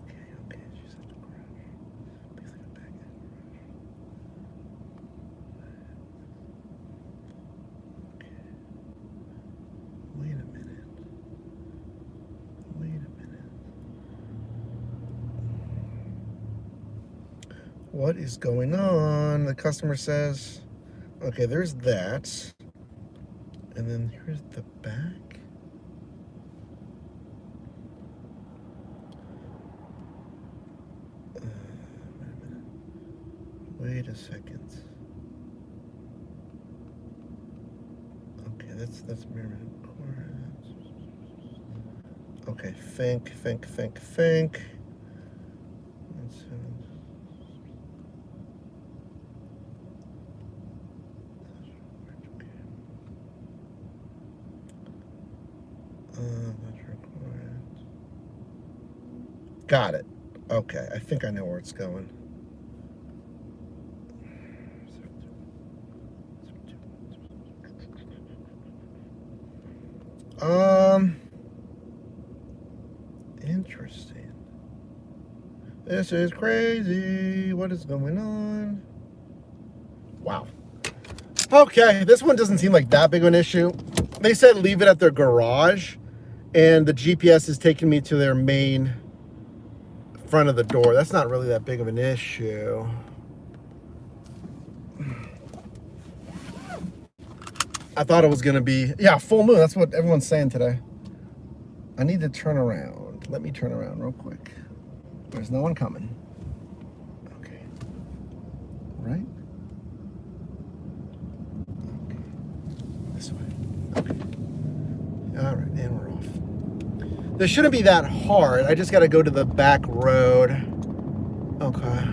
Okay, she's at the garage. Please get back in the garage. Okay. Wait a minute. Wait a minute. What is going on? The customer says, okay, there's that. And then here's the back. Wait a second. Okay, that's Merriman Court. Okay, think. That's required. Got it. Okay, I think I know where it's going. Interesting. This is crazy. What is going on? Wow. Okay, this one doesn't seem like that big of an issue. They said leave it at their garage, and the GPS is taking me to their main front of the door. That's not really that big of an issue. I thought it was going to be, yeah, full moon. That's what everyone's saying today. I need to turn around. Let me turn around real quick. There's no one coming. Okay. Right? Okay. This way. Okay. All right, and we're off. This shouldn't be that hard. I just got to go to the back road. Okay.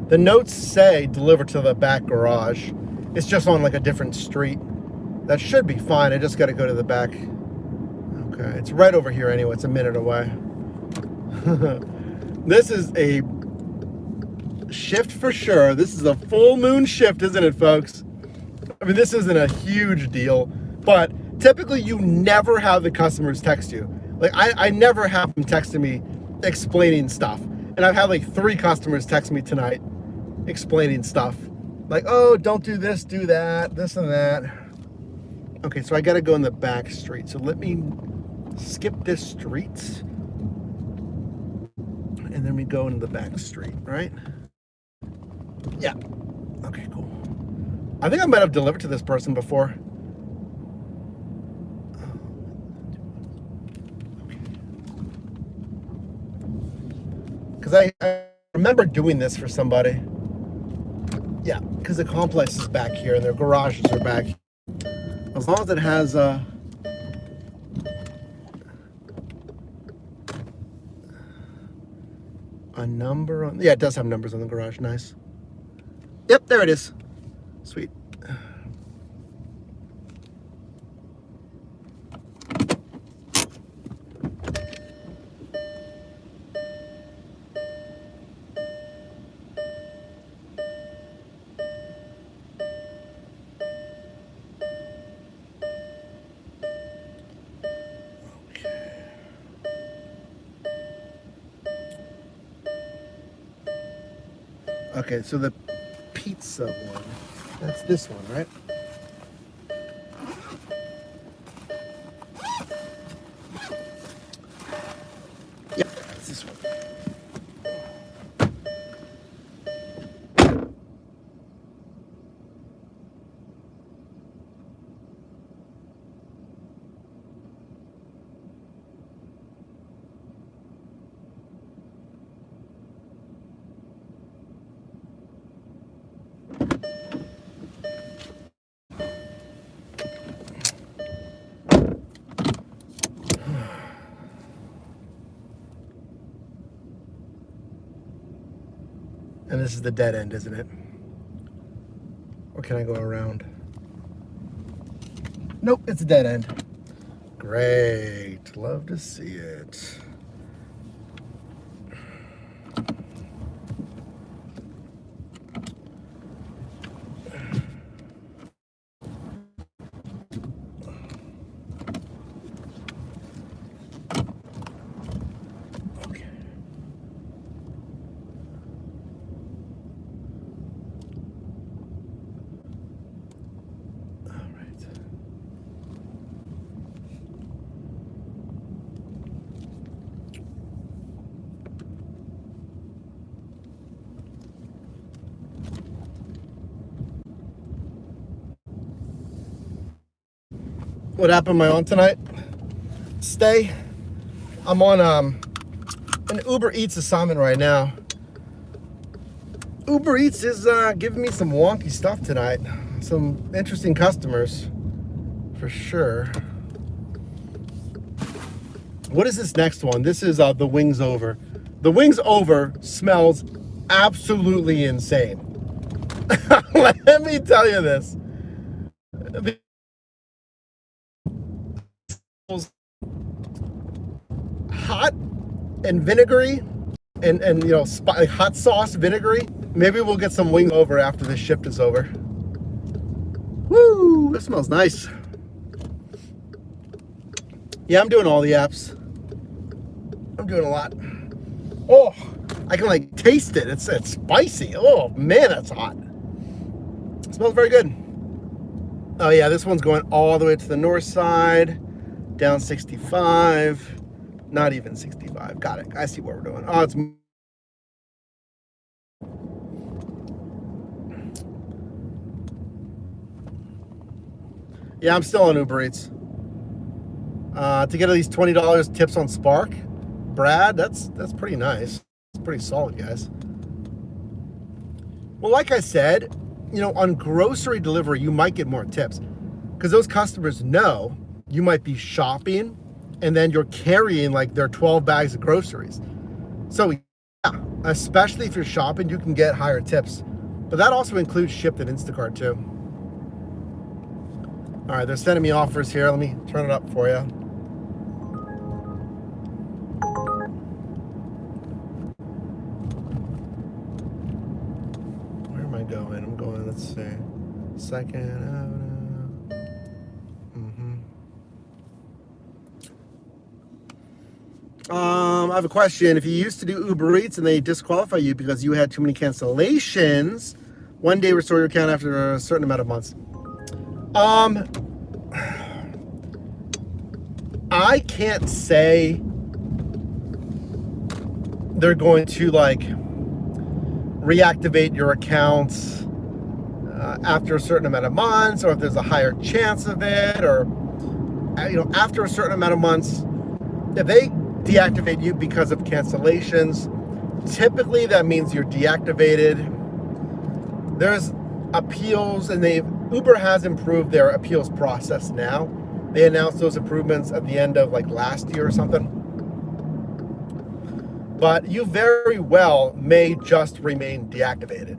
The notes say deliver to the back garage. It's just on like a different street. That should be fine. I just got to go to the back. Okay, it's right over here anyway. It's a minute away. This is a shift for sure. This is a full moon shift, isn't it, folks? I mean, this isn't a huge deal, but typically you never have the customers text you. Like I never have them texting me explaining stuff. And I've had like 3 customers text me tonight explaining stuff. Like, oh, don't do this, do that, this and that. Okay, so I gotta go in the back street. So let me skip this street. And then we go into the back street, right? Yeah. Okay, cool. I think I might have delivered to this person before. I remember doing this for somebody. Yeah, because the complex is back here and their garages are back here. As long as it has a number on, yeah, it does have numbers on the garage. Nice. Yep, there it is. Sweet. Okay, so the pizza one, that's this one, right? Yeah, it's this one. And this is the dead end, isn't it? Or can I go around? Nope, it's a dead end. Great, love to see it. What app am I on tonight? Stay. I'm on an Uber Eats assignment right now. Uber Eats is giving me some wonky stuff tonight. Some interesting customers, for sure. What is this next one? This is the Wings Over. The Wings Over smells absolutely insane. Let me tell you this. Hot and vinegary and you know, hot sauce vinegary. Maybe we'll get some Wings Over after this shift is over. Woo, that smells nice. Yeah, I'm doing all the apps. I'm doing a lot. Oh, I can like taste it. It's spicy. Oh man, that's hot. It smells very good. Oh yeah, this one's going all the way to the north side, down 65, not even 65. Got it. I see what we're doing. Oh, it's yeah, I'm still on Uber Eats. To get at least $20 tips on Spark, Brad, that's pretty nice. It's pretty solid, guys. Well, like I said, you know, on grocery delivery, you might get more tips because those customers know you might be shopping and then you're carrying like their 12 bags of groceries. So yeah, especially if you're shopping, you can get higher tips. But that also includes Shipt and Instacart too. All right, they're sending me offers here. Let me turn it up for you. Where am I going? I'm going, let's see, 2nd Avenue. I have a question. If you used to do Uber Eats and they disqualify you because you had too many cancellations, one day restore your account after a certain amount of months. I can't say they're going to like reactivate your accounts after a certain amount of months, or if there's a higher chance of it, or you know, after a certain amount of months. If they deactivate you because of cancellations, Typically, that means you're deactivated. There's appeals, and Uber has improved their appeals process now. They announced those improvements at the end of like last year or something. But you very well may just remain deactivated.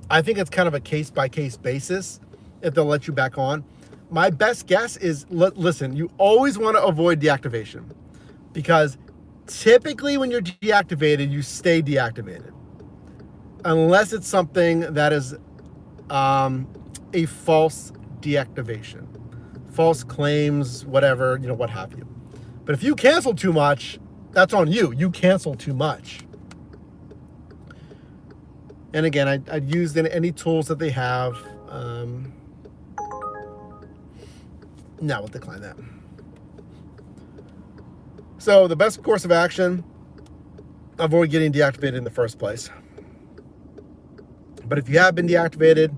I think it's kind of a case-by-case basis if they'll let you back on. My best guess is, listen, you always want to avoid deactivation, because typically when you're deactivated, you stay deactivated. Unless it's something that is a false deactivation, false claims, whatever, what have you. But if you cancel too much, that's on you. You cancel too much. And again, I'd use any tools that they have. No, we'll decline that. So the best course of action, avoid getting deactivated in the first place. But if you have been deactivated,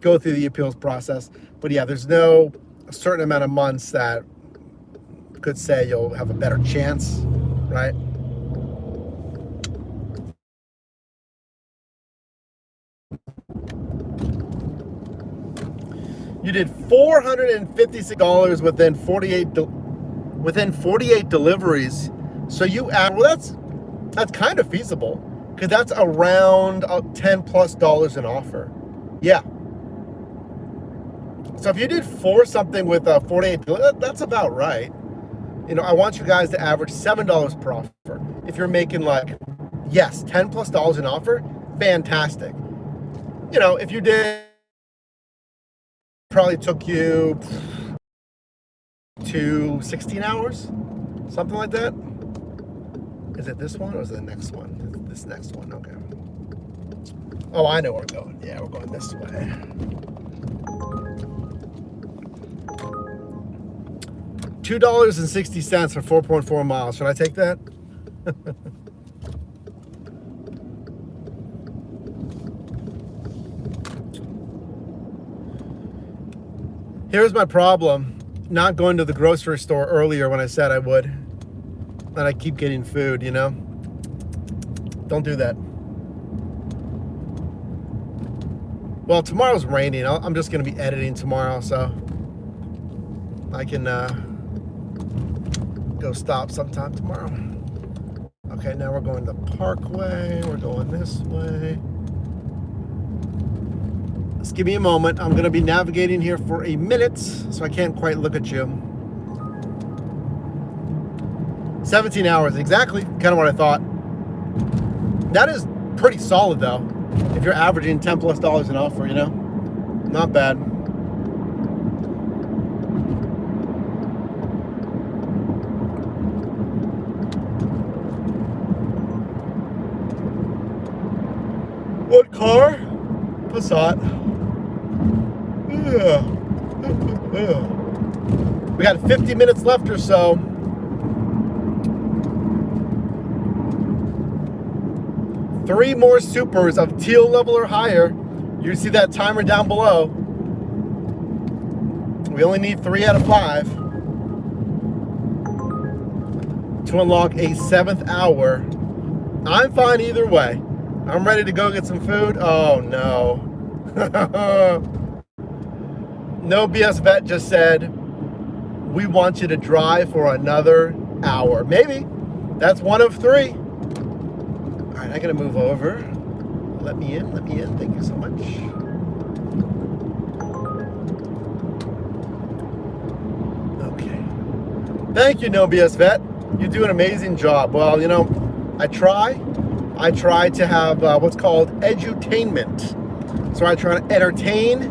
go through the appeals process. But yeah, there's no certain amount of months that could say you'll have a better chance, right? You did $456 within 48 deliveries. So you add, well, that's kind of feasible, because that's around $10+ an offer. Yeah. So if you did something with 48, that's about right. I want you guys to average $7 per offer. If you're making yes, $10+ an offer, fantastic. If you did, probably took you to 16 hours, something like that. Is it this one or is it the next one? This next one, okay. Oh, I know where we're going. Yeah, we're going this way. $2.60 for 4.4 miles. Should I take that? Here's my problem. Not going to the grocery store earlier when I said I would. And I keep getting food, Don't do that. Well, tomorrow's raining. I'm just going to be editing tomorrow, so I can go stop sometime tomorrow. Okay, now we're going to the Parkway. We're going this way. Just give me a moment. I'm going to be navigating here for a minute, so I can't quite look at you. 17 hours, exactly. Kind of what I thought. That is pretty solid, though. If you're averaging $10+ an offer, not bad. What car? Passat. We got 50 minutes left or so. Three more supers of teal level or higher. You see that timer down below. We only need 3 out of 5 to unlock a 7th hour. I'm fine either way. I'm ready to go get some food. Oh no. No BS Vet just said, we want you to drive for another hour. Maybe. That's 1 of 3. All right, I gotta move over. Let me in. Thank you so much. Okay. Thank you, No BS Vet. You do an amazing job. Well, I try to have what's called edutainment. So I try to entertain,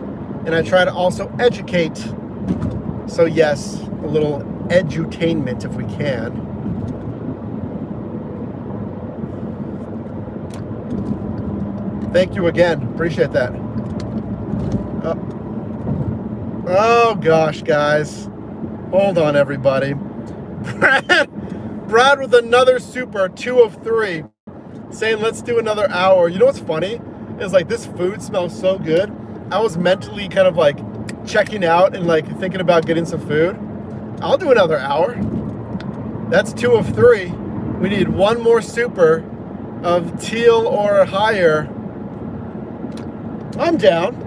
and I try to also educate. So yes, a little edutainment if we can. Thank you again. Appreciate that. Oh gosh, guys. Hold on, everybody. Brad with another super, 2 of 3, saying let's do another hour. You know what's funny? Is this food smells so good. I was mentally kind of checking out and thinking about getting some food. I'll do another hour. That's 2 of 3. We need one more super of teal or higher. I'm down.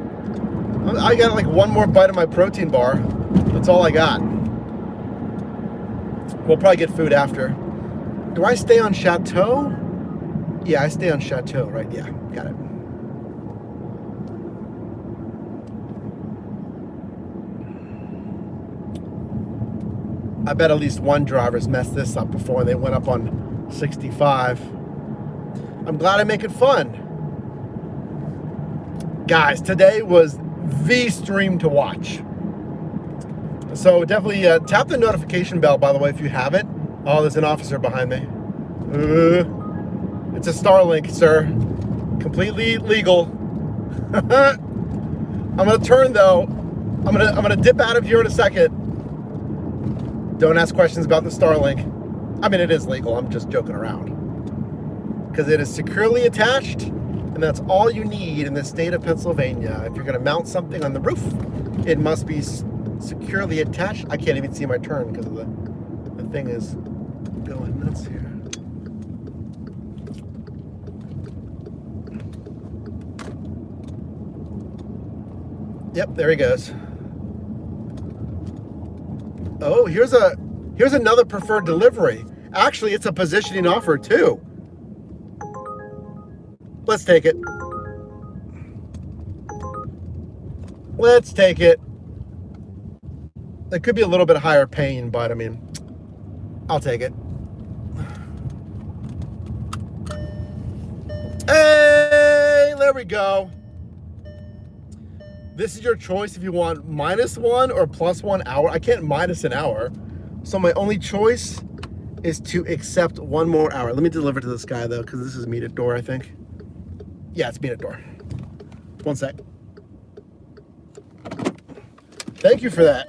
I got like one more bite of my protein bar. That's all I got. We'll probably get food after. Do I stay on Chateau? Yeah, I stay on Chateau, right? Yeah, got it. I bet at least one driver's messed this up before they went up on 65. I'm glad I make it fun. Guys, today was the stream to watch. So definitely tap the notification bell, by the way, if you haven't. Oh, there's an officer behind me. It's a Starlink, sir. Completely legal. I'm gonna turn though. I'm gonna dip out of here in a second. Don't ask questions about the Starlink. I mean, it is legal. I'm just joking around. Because it is securely attached, and that's all you need in the state of Pennsylvania. If you're gonna mount something on the roof, it must be securely attached. I can't even see my turn because of the thing is going nuts here. Yep, there he goes. Oh, here's another preferred delivery. Actually, it's a positioning offer too. Let's take it. Let's take it. It could be a little bit higher paying, but I mean, I'll take it. Hey, there we go. This is your choice if you want -1 or +1 hour. I can't minus an hour. So my only choice is to accept one more hour. Let me deliver to this guy though, because this is meet at door, I think. Yeah, it's meet at door. One sec. Thank you for that.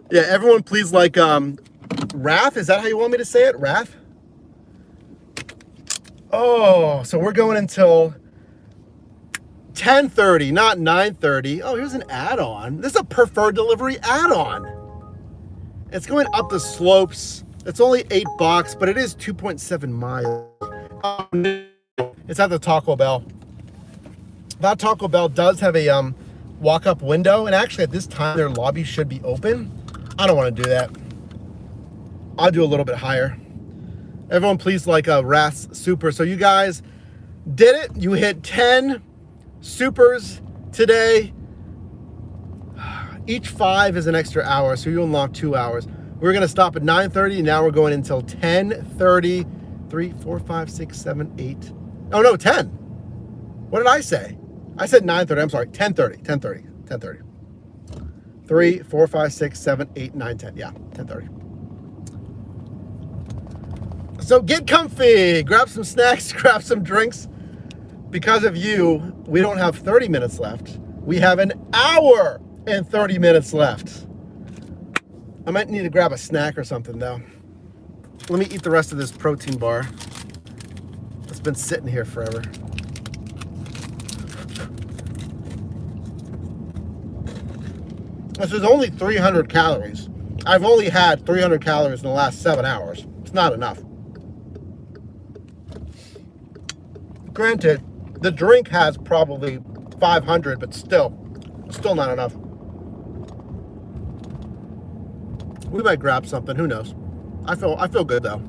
Yeah, everyone please like Wrath. Is that how you want me to say it? Wrath? Oh, so we're going until 10:30, not 9:30. Oh, here's an add-on. This is a preferred delivery add-on. It's going up the slopes. It's only $8, but it is 2.7 miles. It's at the Taco Bell. That Taco Bell does have a walk-up window, and actually at this time their lobby should be open. I don't want to do that. I'll do a little bit higher. Everyone please like Wrath Super. So you guys did it. You hit 10 supers today. Each 5 is an extra hour, so you unlock 2 hours. We're going to stop at 9:30. Now we're going until 10:30. 3, 4, 5, 6, 7, 8. Oh, no, 10. What did I say? I said 9:30. I'm sorry. 10:30. 10:30. 10:30. 3, 4, 5, 6, 7, 8, 9, 10. Yeah, 10:30. So get comfy. Grab some snacks. Grab some drinks. Because of you, we don't have 30 minutes left. We have an hour and 30 minutes left. I might need to grab a snack or something, though. Let me eat the rest of this protein bar. It's been sitting here forever. This is only 300 calories. I've only had 300 calories in the last 7 hours. It's not enough. Granted, the drink has probably 500, but still not enough. We might grab something, who knows. I feel good though.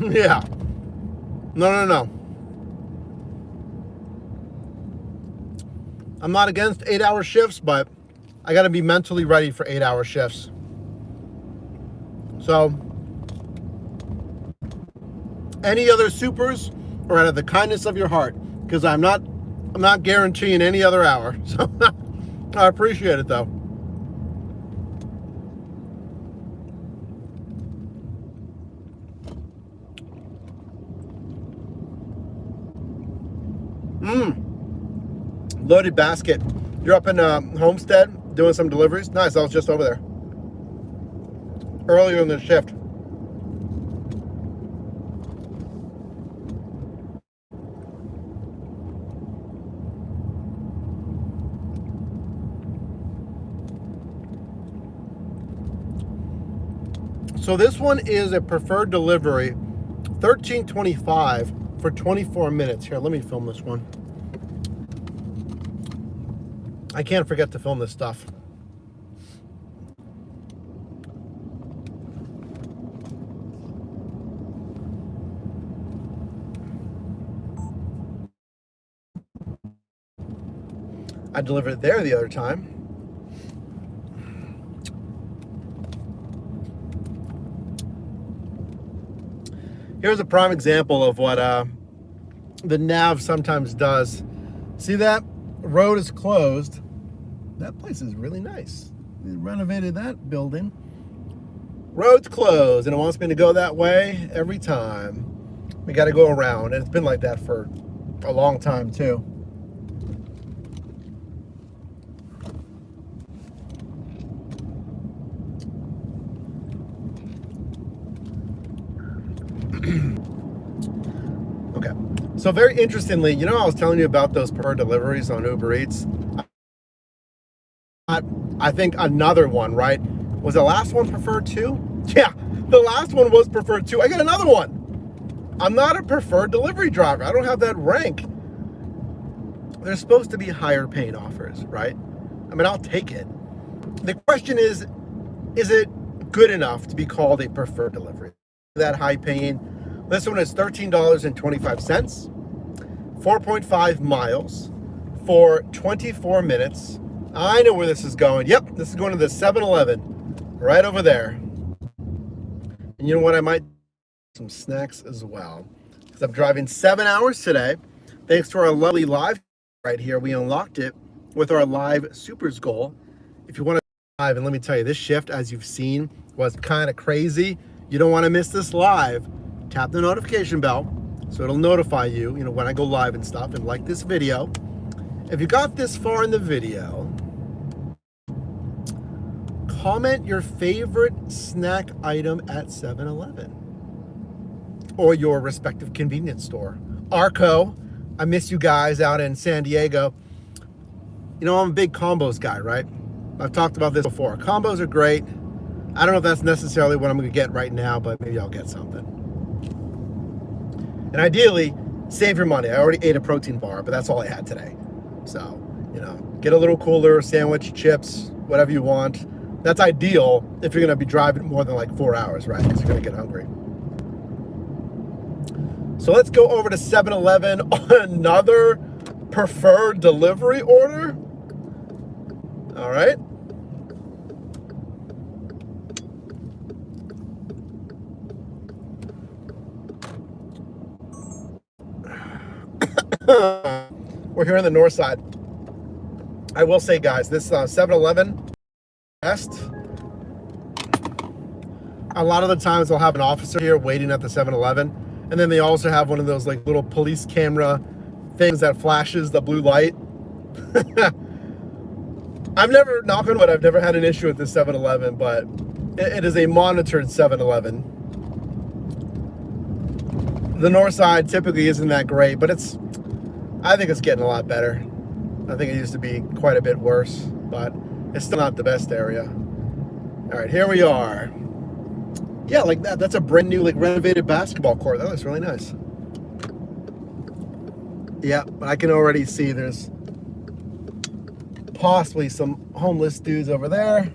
Yeah. No. I'm not against 8-hour shifts, but I got to be mentally ready for 8-hour shifts. So, any other supers or out of the kindness of your heart, because I'm not guaranteeing any other hour. So, I appreciate it though. Loaded basket. You're up in Homestead doing some deliveries? Nice, I was just over there. Earlier in the shift. So this one is a preferred delivery, $13.25 for 24 minutes. Here, let me film this one. I can't forget to film this stuff. I delivered it there the other time. Here's a prime example of what the nav sometimes does. See that? Road is closed. That place is really nice. They renovated that building. Road's closed and it wants me to go that way every time. We got to go around, and it's been like that for a long time too. Okay, so very interestingly, you know, I was telling you about those preferred deliveries on Uber Eats. I think another one, right? Was the last one preferred too? Yeah, the last one was preferred too. I got another one. I'm not a preferred delivery driver. I don't have that rank. There's supposed to be higher paying offers, right? I mean, I'll take it. The question is it good enough to be called a preferred delivery? That high paying. This one is $13.25, 4.5 miles for 24 minutes. I know where this is going. Yep, this is going to the 7-Eleven right over there. And you know what? I might some snacks as well, because I'm driving 7 hours today. Thanks to our lovely live right here. We unlocked it with our live supers goal. If you want to live, and let me tell you, this shift, as you've seen, was kind of crazy. You don't want to miss this live. Tap the notification bell so it'll notify you, when I go live and stuff, and like this video. If you got this far in the video, comment your favorite snack item at 7-Eleven or your respective convenience store. Arco, I miss you guys out in San Diego. I'm a big combos guy, right? I've talked about this before. Combos are great. I don't know if that's necessarily what I'm going to get right now, but maybe I'll get something. And ideally, save your money. I already ate a protein bar, but that's all I had today. So, get a little cooler, sandwich, chips, whatever you want. That's ideal if you're going to be driving more than like 4 hours, right? Because you're going to get hungry. So let's go over to 7-Eleven on another preferred delivery order. All right. We're here on the north side. I will say, guys, this 7-Eleven best. A lot of the times they'll have an officer here waiting at the 7-Eleven, and then they also have one of those like little police camera things that flashes the blue light. I've never, knock on wood, I've never had an issue with the 7-Eleven, but it is a monitored 7-Eleven. The north side typically isn't that great, but I think it's getting a lot better. I think it used to be quite a bit worse, but it's still not the best area. All right, here we are. Yeah, like that. That's a brand new, like renovated basketball court. That looks really nice. Yeah, but I can already see there's possibly some homeless dudes over there.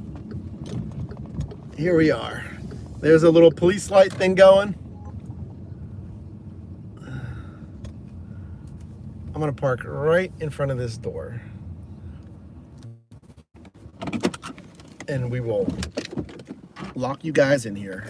Here we are. There's a little police light thing going. I'm gonna park right in front of this door. And we will lock you guys in here.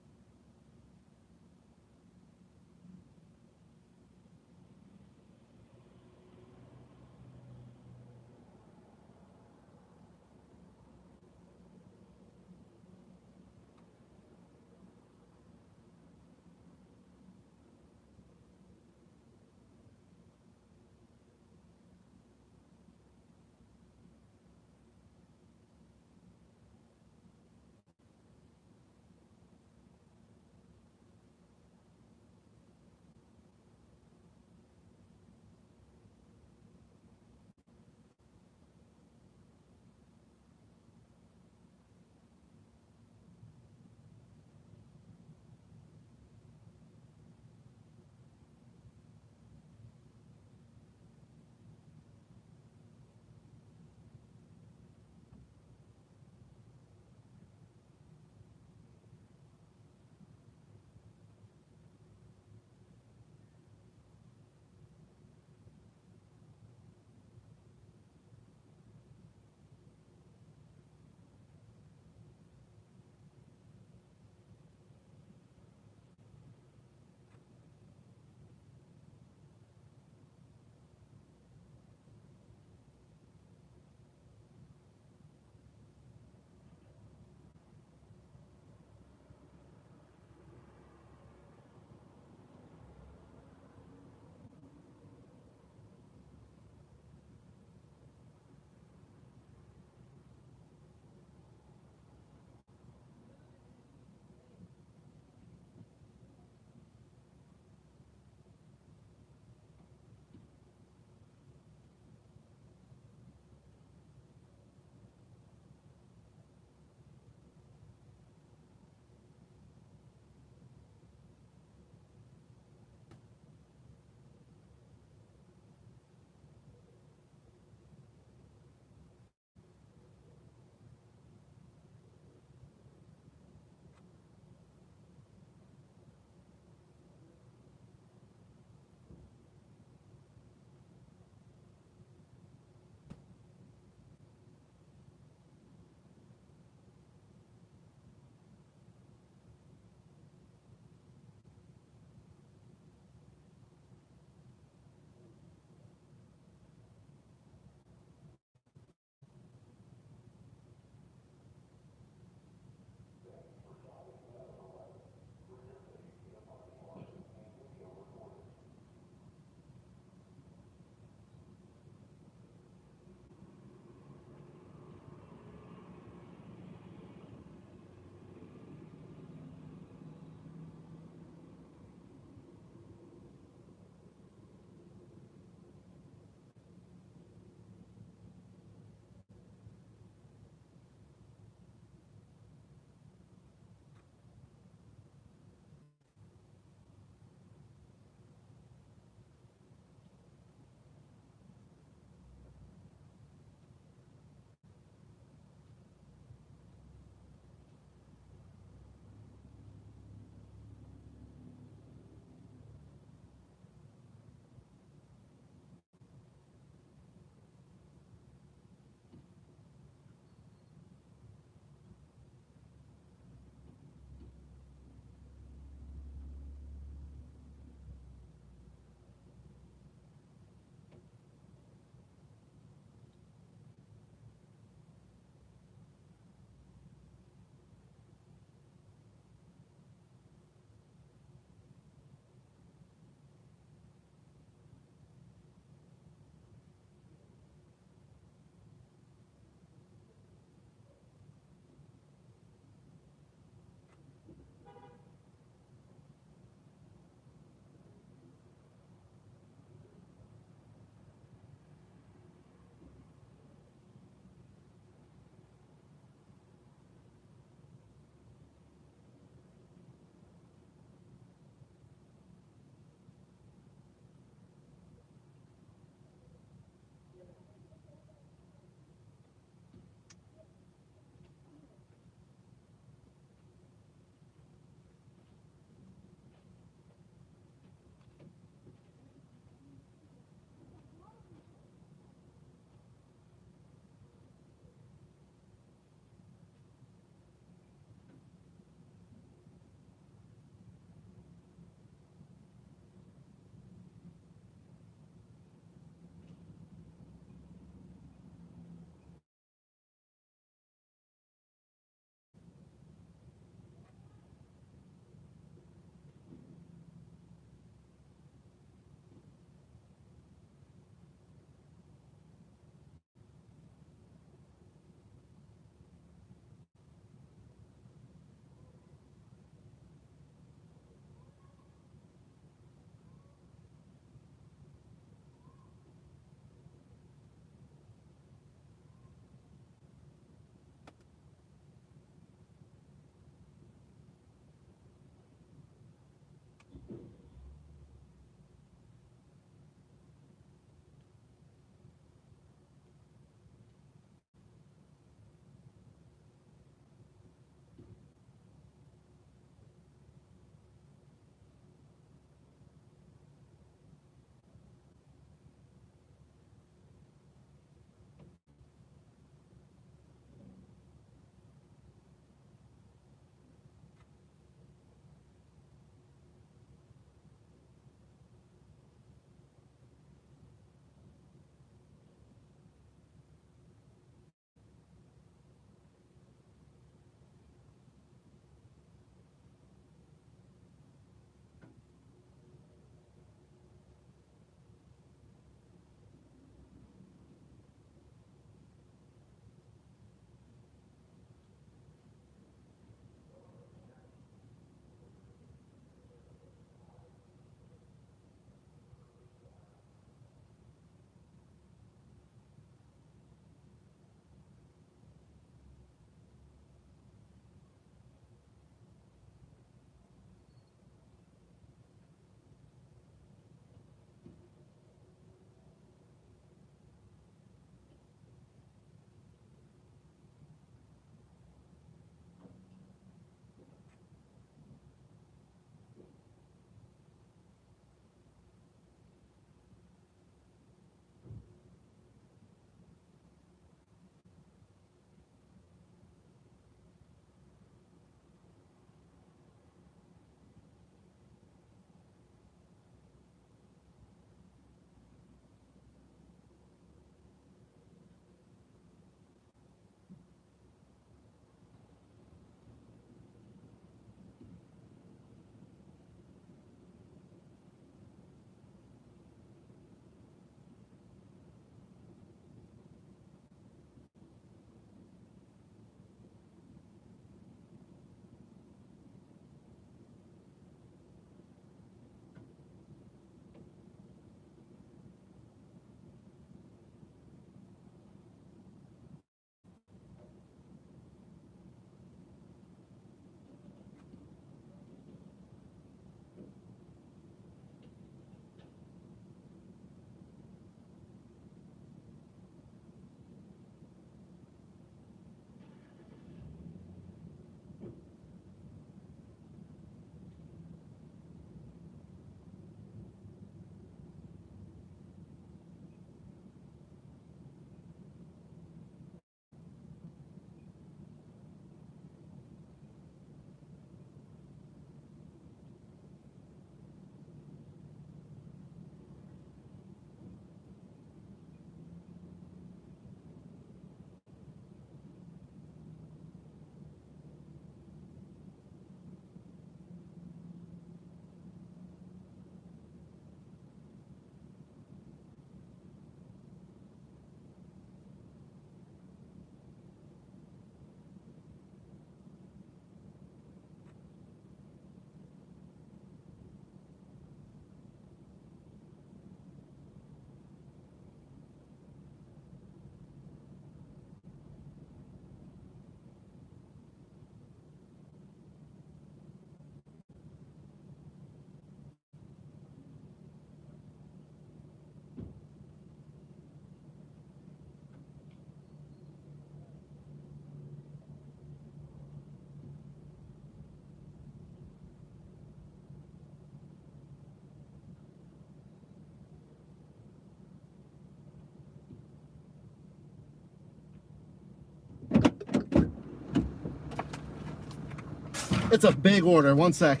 It's a big order. One sec.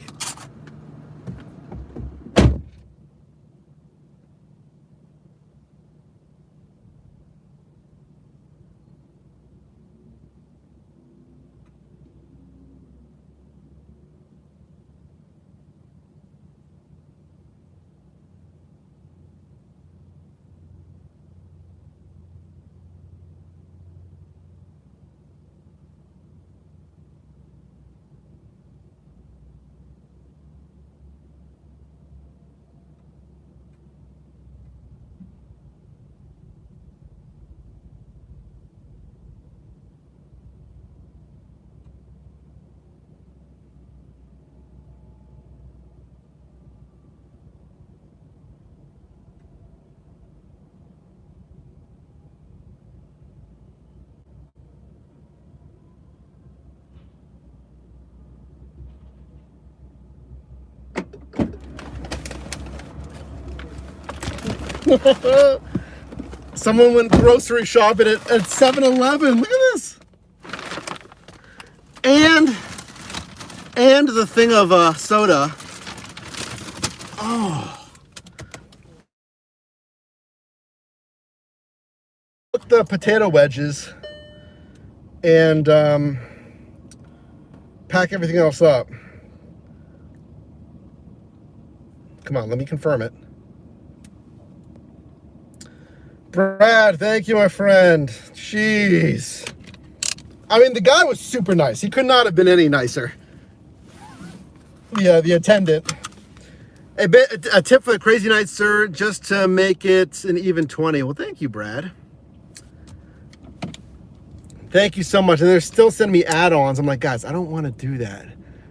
Someone went grocery shopping at 7-Eleven. Look at this. And the thing of soda. Oh. Look, the potato wedges and pack everything else up. Come on, let me confirm it. Brad, thank you, my friend. Jeez. I mean, the guy was super nice. He could not have been any nicer. The attendant. A tip for the crazy night, sir, just to make it an even 20. Well, thank you, Brad. Thank you so much. And they're still sending me add-ons. I'm like, guys, I don't want to do that.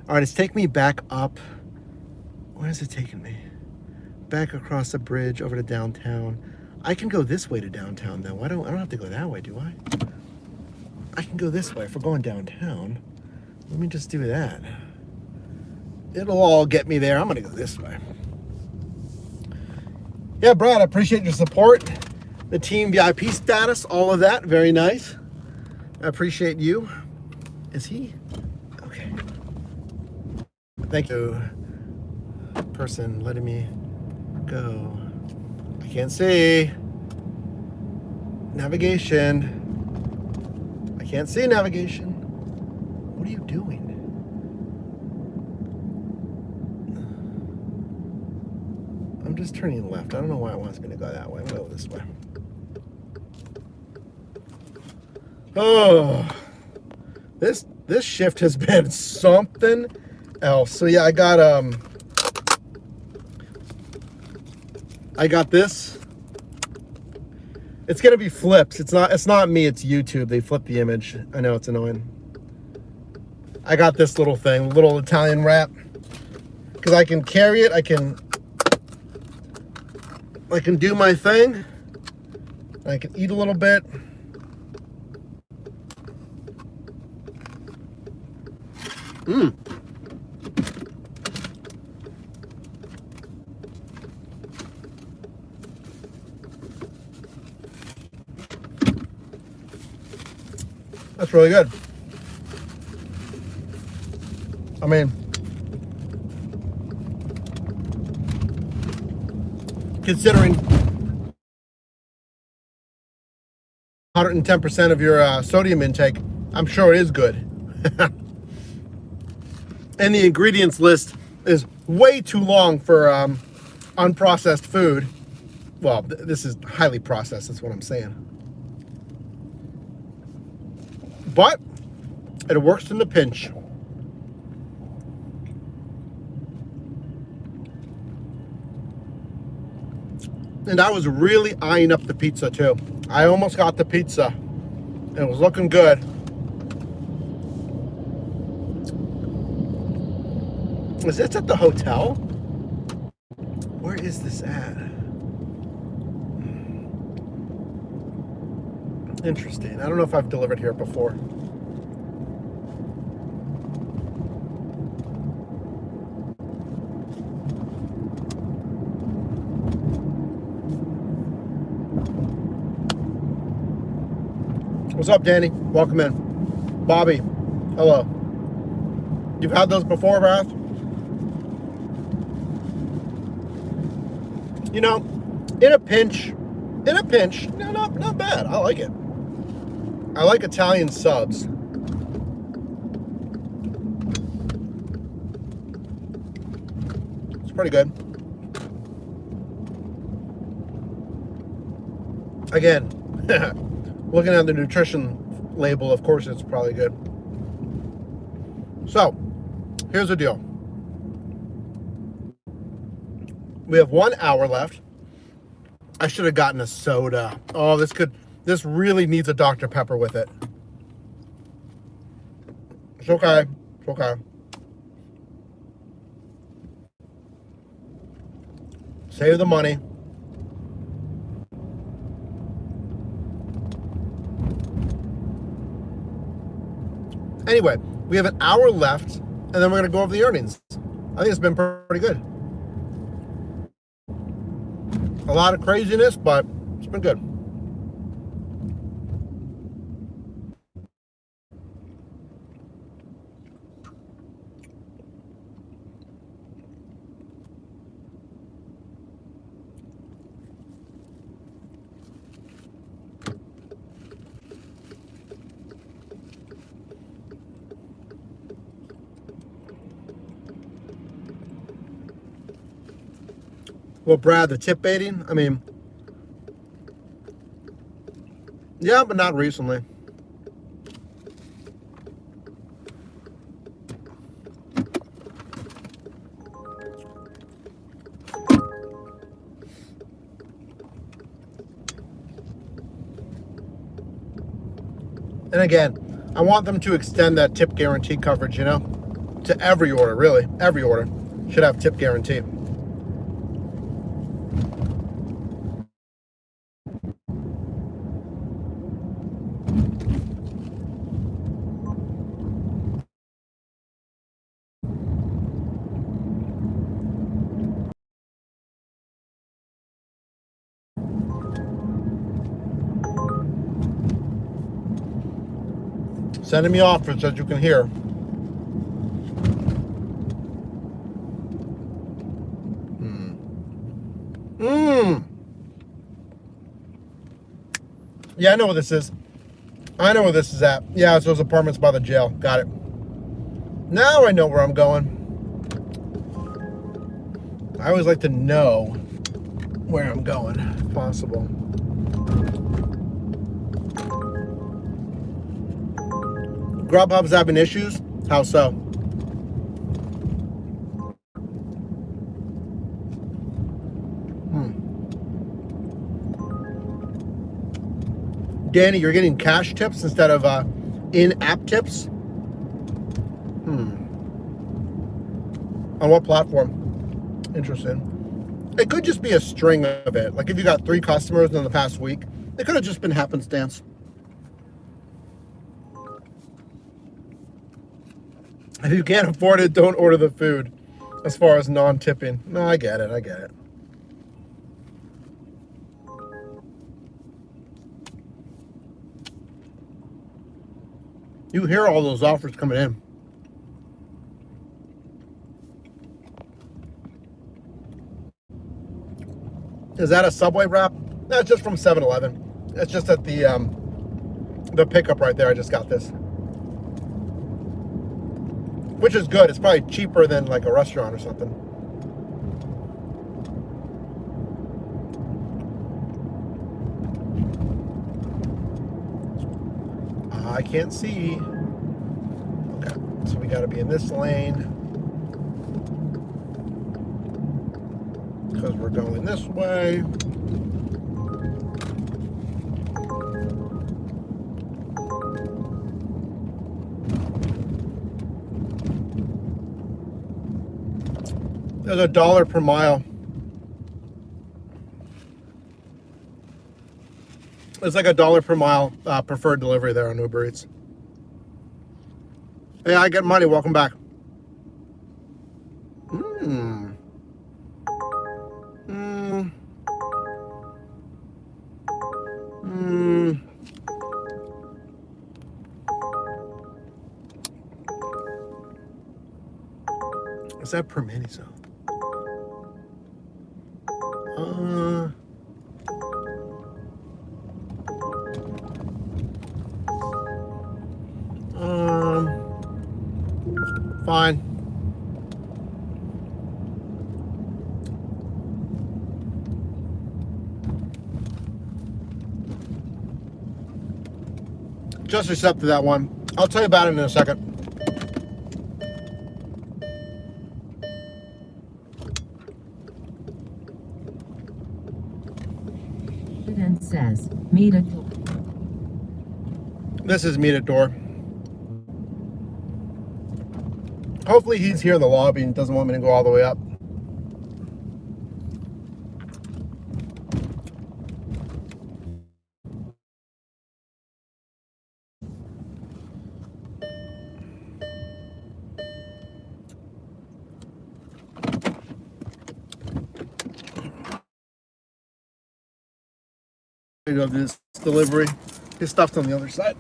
All right, it's taking me back up. Where is it taking me? Back across the bridge over to downtown. I can go this way to downtown though. I don't have to go that way, do I? I can go this way if we're going downtown. Let me just do that. It'll all get me there. I'm gonna go this way. Yeah, Brad, I appreciate your support. The team VIP status, all of that, very nice. I appreciate you. Is he? Okay. Thank you, person letting me go. I can't see. Navigation. I can't see navigation. What are you doing? I'm just turning left. I don't know why it wants me to go that way. I'm gonna go this way. Oh, this shift has been something else. So yeah, I got this. It's gonna be flipped. It's not me, it's YouTube. They flipped the image. I know it's annoying. I got this little thing, little Italian wrap. Because I can carry it, I can do my thing. I can eat a little bit. That's really good. I mean, considering 110% of your sodium intake, I'm sure it is good. And the ingredients list is way too long for unprocessed food. Well, this is highly processed, that's what I'm saying. But it works in the pinch. And I was really eyeing up the pizza too. I almost got the pizza. It was looking good. Is this at the hotel? Where is this at? Interesting. I don't know if I've delivered here before. What's up, Danny? Welcome in. Bobby, hello. You've had those before, Wrath? You know, in a pinch, no, not bad. I like it. I like Italian subs. It's pretty good. Again, looking at the nutrition label, of course it's probably good. So, here's the deal. We have 1 hour left. I should have gotten a soda. Oh, this really needs a Dr. Pepper with it. It's okay. It's okay. Save the money. Anyway, we have an hour left, and then we're going to go over the earnings. I think it's been pretty good. A lot of craziness, but it's been good. Well, Brad, the tip baiting, I mean, yeah, but not recently. And again, I want them to extend that tip guarantee coverage, you know, to every order, really. Every order should have tip guarantee. Sending me offers, as you can hear. Yeah, I know what this is. I know where this is at. Yeah, it's those apartments by the jail. Got it. Now I know where I'm going. I always like to know where I'm going, if possible. Grubhub's having issues? How so? Danny, you're getting cash tips instead of in-app tips? On what platform? Interesting. It could just be a string of it. Like if you got 3 customers in the past week, it could have just been happenstance. If you can't afford it, don't order the food. As far as non-tipping. No, I get it. I get it. You hear all those offers coming in. Is that a Subway wrap? No, it's just from 7-Eleven. It's just at the pickup right there. I just got this. Which is good. It's probably cheaper than like a restaurant or something. I can't see. Okay, so we got to be in this lane because we're going this way. There's $1 per mile. It's like $1 per mile preferred delivery there on Uber Eats. Hey, I get money. Welcome back. Is that per mini zone? Uh, fine. Just accepted that one. I'll tell you about it in a second. And says, meet at door. This is meet at door. Hopefully he's here in the lobby and doesn't want me to go all the way up. Of this delivery. His stuff's on the other side.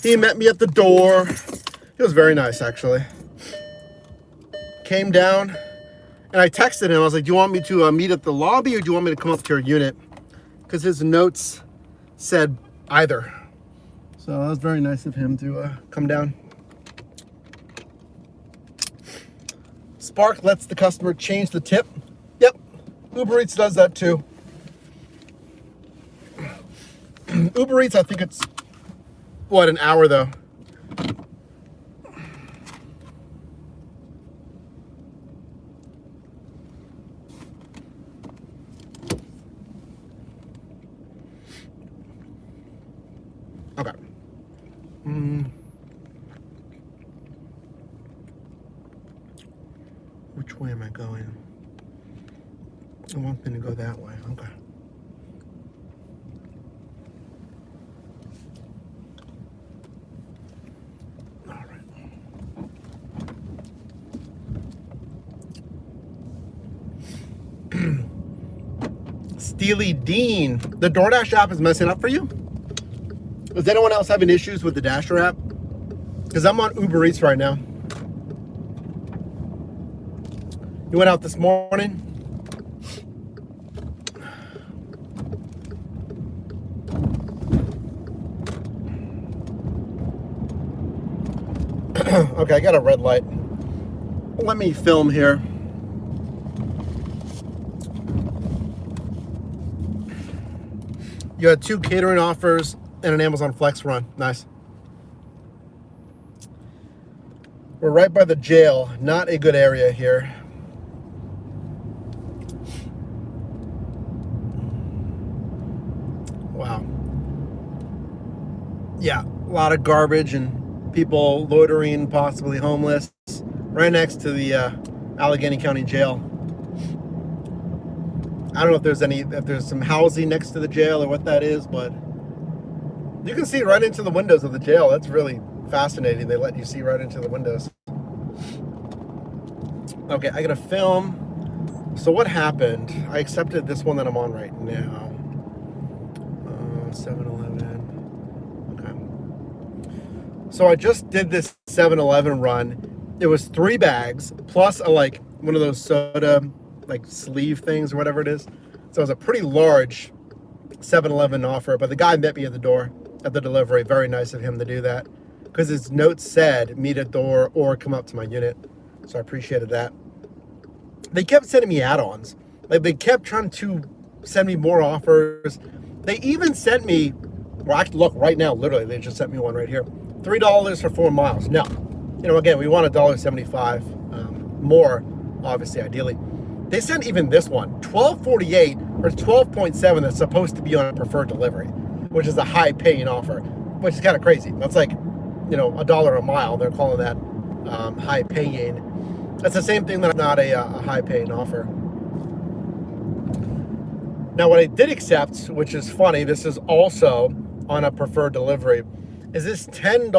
He met me at the door. He was very nice, actually. Came down, and I texted him. I was like, do you want me to meet at the lobby, or do you want me to come up to your unit? Because his notes said either. So that was very nice of him to come down. Spark lets the customer change the tip. Yep, Uber Eats does that too. Uber Eats, I think it's, what, an hour though? Okay. Which way am I going? I want them to go that way. Okay. All right. Steely Dean, the DoorDash app is messing up for you? Is anyone else having issues with the Dasher app? Because I'm on Uber Eats right now. You went out this morning? Okay, I got a red light. Let me film here. You had 2 catering offers and an Amazon Flex run. Nice. We're right by the jail. Not a good area here. Wow. Yeah, a lot of garbage and people loitering, possibly homeless, right next to the Allegheny County Jail. I don't know if there's some housing next to the jail or what that is, but you can see right into the windows of the jail. That's really fascinating. They let you see right into the windows. Okay, I gotta film. So what happened? I accepted this one that I'm on right now. 7-Eleven. Okay. So I just did this 7-Eleven run. It was 3 bags plus a like one of those soda like sleeve things or whatever it is. So it was a pretty large 7-Eleven offer, but the guy met me at the door at the delivery. Very nice of him to do that because his note said meet at door or come up to my unit. So I appreciated that. They kept sending me add-ons. Like they kept trying to send me more offers. They even sent me, well, actually, look, right now, literally, they just sent me one right here. $3 for 4 miles. Now, you know, again, we want $1.75 more, obviously, ideally. They sent even this one, $12.48 or 12.7 that's supposed to be on a preferred delivery, which is a high-paying offer, which is kind of crazy. That's like, you know, $1 a mile. They're calling that high-paying. That's the same thing that's not a high-paying offer. Now, what I did accept, which is funny, this is also on a preferred delivery, is this $10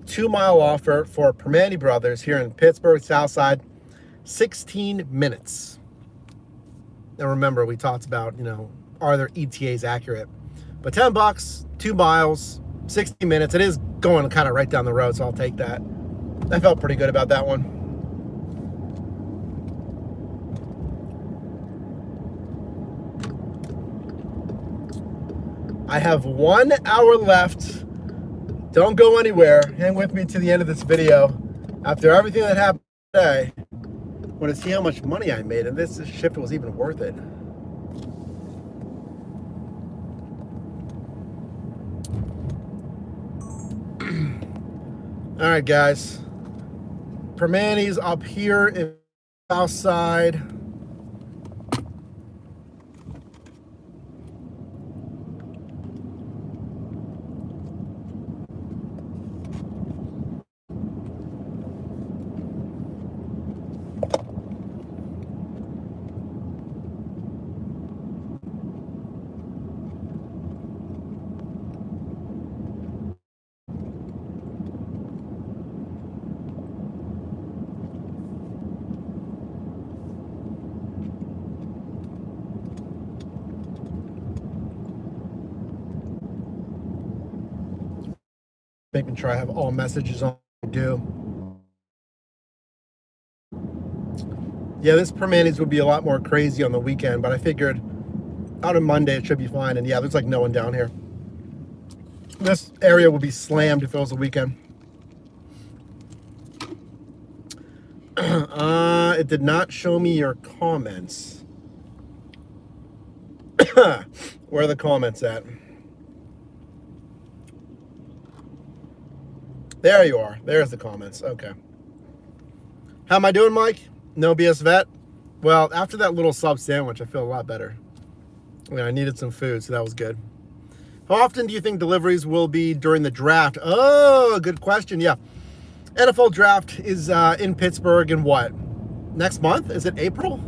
2-mile offer for Permane Brothers here in Pittsburgh, Southside, 16 minutes. Now, remember, we talked about, you know, are their ETAs accurate? But $10, 2 miles, 60 minutes. It is going kind of right down the road, so I'll take that. I felt pretty good about that one. I have 1 hour left. Don't go anywhere. Hang with me to the end of this video. After everything that happened today, I want to see how much money I made, and this shift was even worth it. All right, guys. Permane's up here in Southside. Making sure I have all messages on. I do. Yeah, this Permane's would be a lot more crazy on the weekend, but I figured out on Monday it should be fine. And yeah, there's like no one down here. This area would be slammed if it was a weekend. It did not show me your comments. Where are the comments at? There you are. There's the comments. Okay. How am I doing, Mike? No BS vet? Well, after that little sub sandwich, I feel a lot better. I mean, I needed some food, so that was good. How often do you think deliveries will be during the draft? Oh, good question. Yeah. NFL draft is in Pittsburgh in what? Next month? Is it April?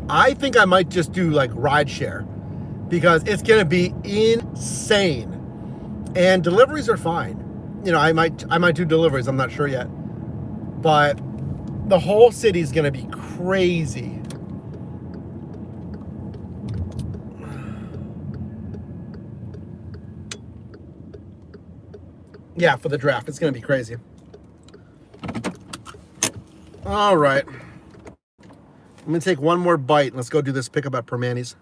I think I might just do like rideshare because it's going to be insane. And deliveries are fine. You know, I might do deliveries. I'm not sure yet. But the whole city is going to be crazy. Yeah, for the draft. It's going to be crazy. All right. I'm going to take one more bite and let's go do this pickup at Permane's.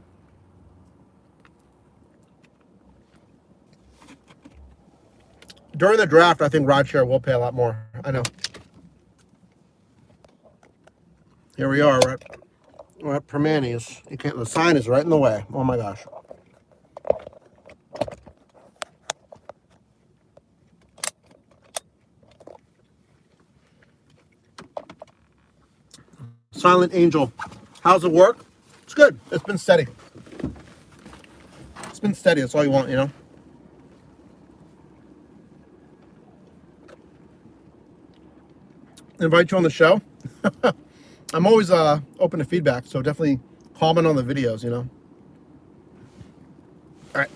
During the draft, I think rideshare will pay a lot more. I know. Here we are. We're at Permane's. You can't. The sign is right in the way. Oh my gosh. Silent Angel. How's it work? It's good. It's been steady. It's been steady. That's all you want, you know. Invite you on the show. I'm always open to feedback, so definitely comment on the videos, you know. All right.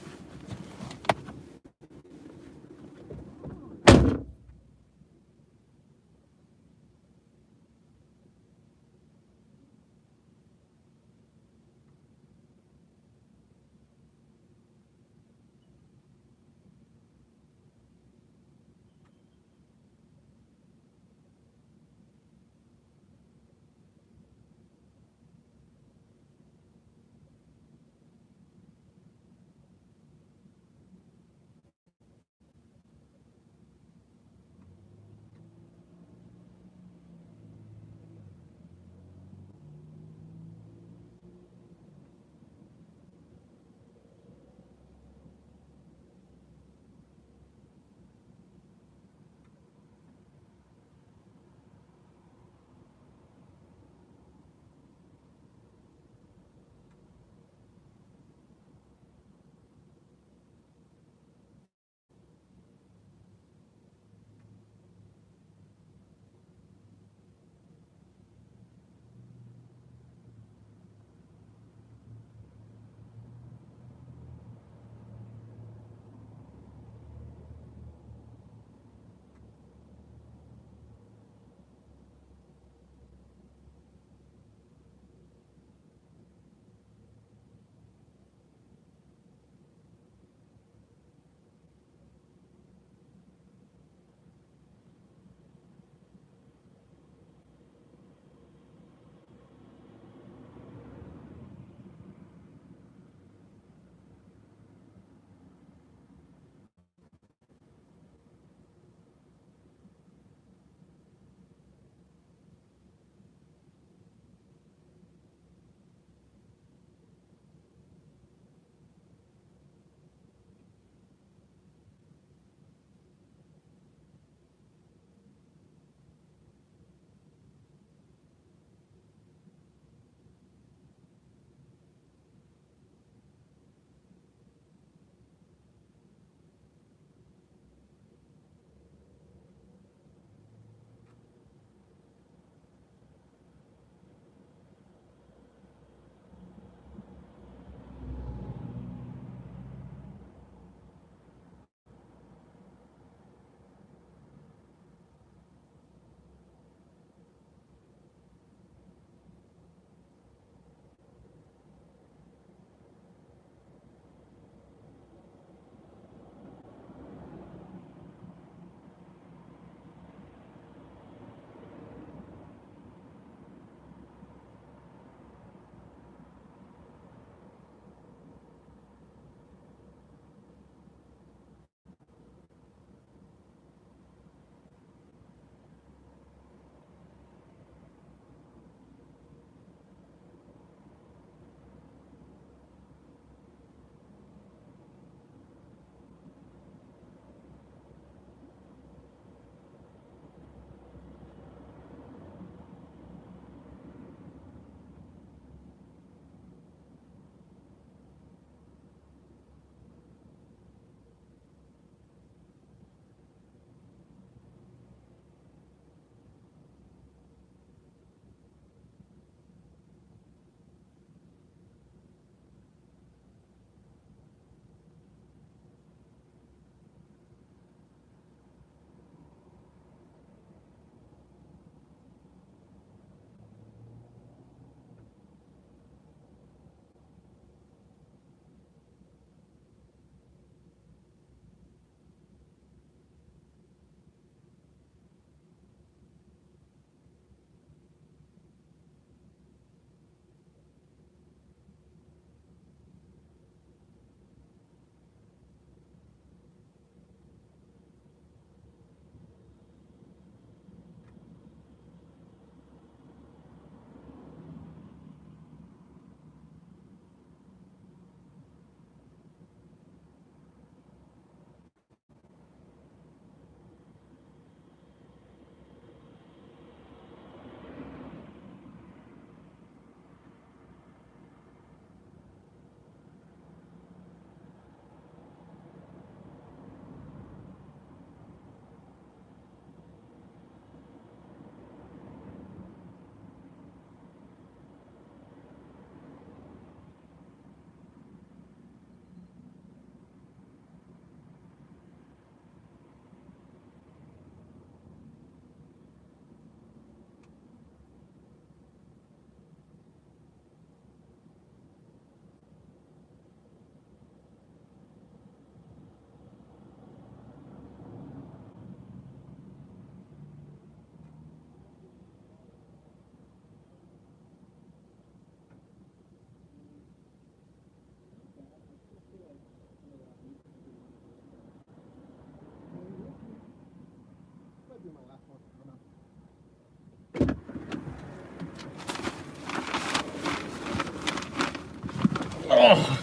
Oh.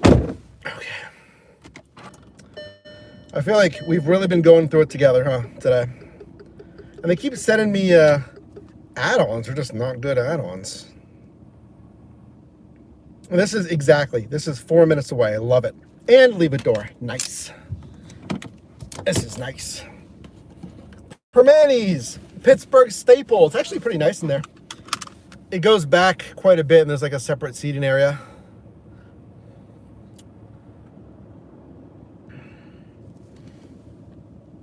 Okay. I feel like we've really been going through it together, huh, today? And they keep sending me add-ons. They're just not good add-ons. This is 4 minutes away. I love it. And leave a door. Nice. This is nice. Permanis, Pittsburgh staple. It's actually pretty nice in there. It goes back quite a bit, and there's like a separate seating area.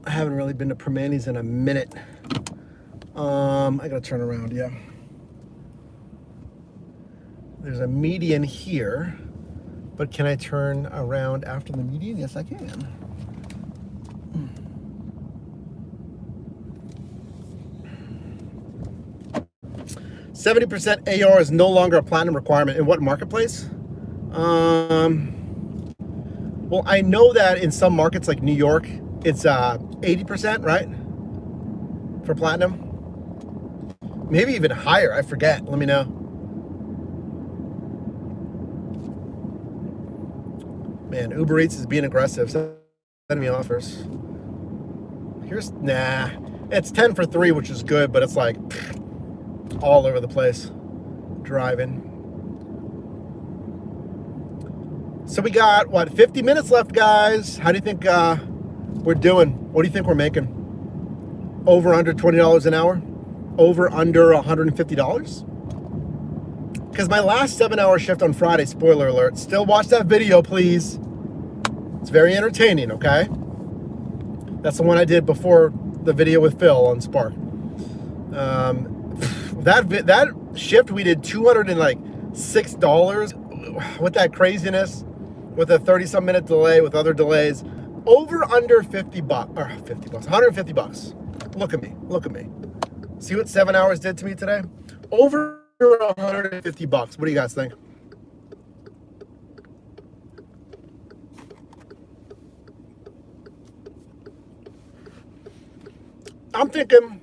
I haven't really been to Permanis in a minute. I gotta turn around, yeah. There's a median here, but can I turn around after the median? Yes, I can. 70% AR is no longer a platinum requirement. In what marketplace? Well, I know that in some markets like New York, it's 80%, right? For platinum. Maybe even higher, I forget. Let me know. Man, Uber Eats is being aggressive. Send me offers. Nah. It's 10 for 3, which is good, but it's like all over the place. Driving. So we got, what, 50 minutes left, guys. How do you think we're doing? What do you think we're making? Over, under $20 an hour? Over, under $150? Because my last 7-hour shift on Friday, spoiler alert, still watch that video, please. It's very entertaining, okay? That's the one I did before the video with Phil on Spark. That shift, we did $206 with that craziness, with a 30-some minute delay, with other delays. Over, under 50 bucks, or 50 bucks, 150 bucks. Look at me, look at me. See what 7 hours did to me today? Over 150 bucks. What do you guys think? I'm thinking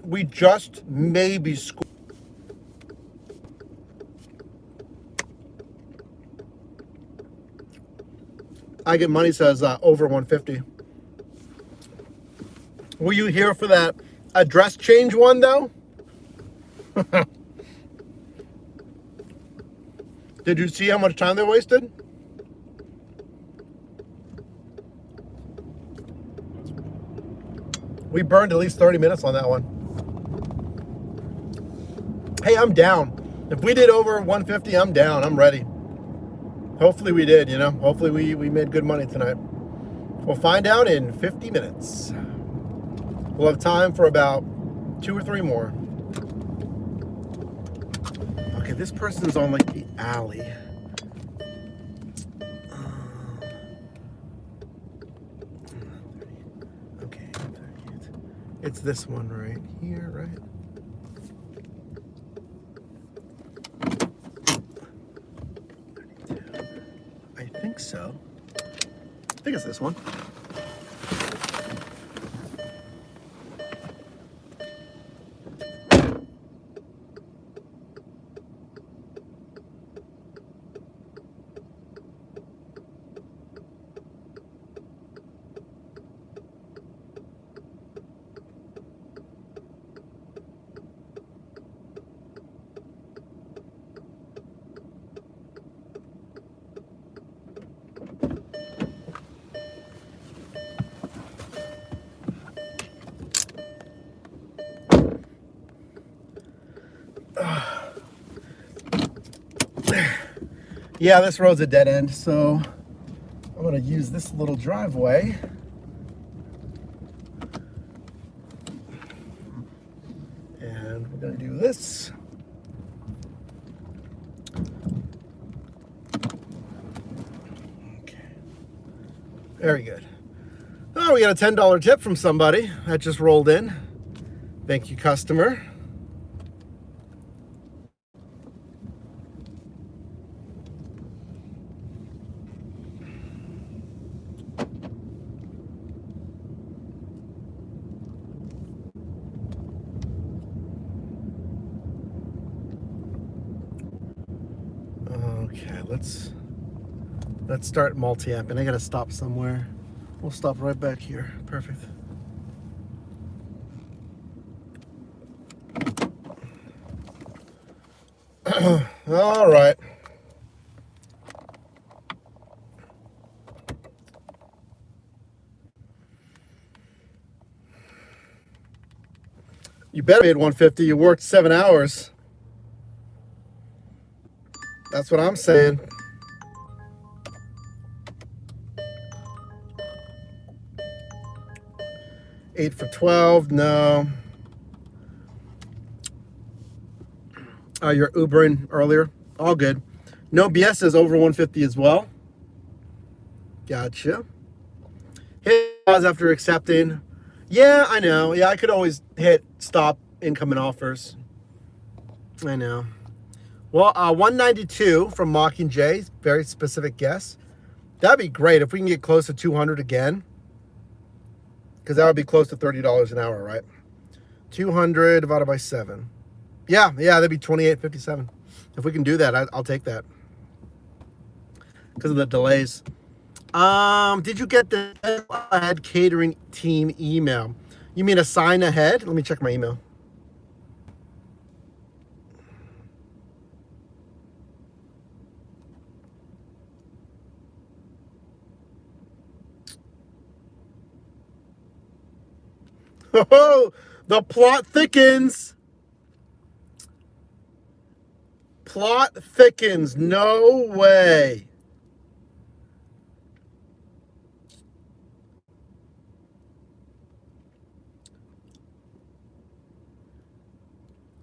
we just maybe score. I Get Money says over 150. Were you here for that address change one, though? Did you see how much time they wasted? We burned at least 30 minutes on that one. Hey, I'm down. If we did over 150, I'm down. I'm ready. Hopefully we did, you know. Hopefully we made good money tonight. We'll find out in 50 minutes. We'll have time for about 2 or 3 more. Okay, this person's on like the alley. Okay, it's this one right here, right? I think so. I think it's this one. Yeah, this road's a dead end, so I'm gonna use this little driveway. And we're gonna do this. Okay. Very good. Oh, we got a $10 tip from somebody that just rolled in. Thank you, customer. Okay, let's start multi-amping. I gotta stop somewhere. We'll stop right back here. Perfect. All right. You better made 150. You worked 7 hours. That's what I'm saying. Eight for 12. No. You're Ubering earlier. All good. No BS is over 150 as well. Gotcha. Hit pause after accepting. Yeah, I know. Yeah, I could always hit stop incoming offers. I know. Well, 192 from Mockingjay. Very specific guess. That'd be great if we can get close to 200 again. Because that would be close to $30 an hour, right? 200 divided by 7. Yeah, that'd be 28.57. If we can do that, I'll take that. Because of the delays. Did you get the Ahead Catering Team email? You mean assign ahead? Let me check my email. Oh, the plot thickens. Plot thickens. No way.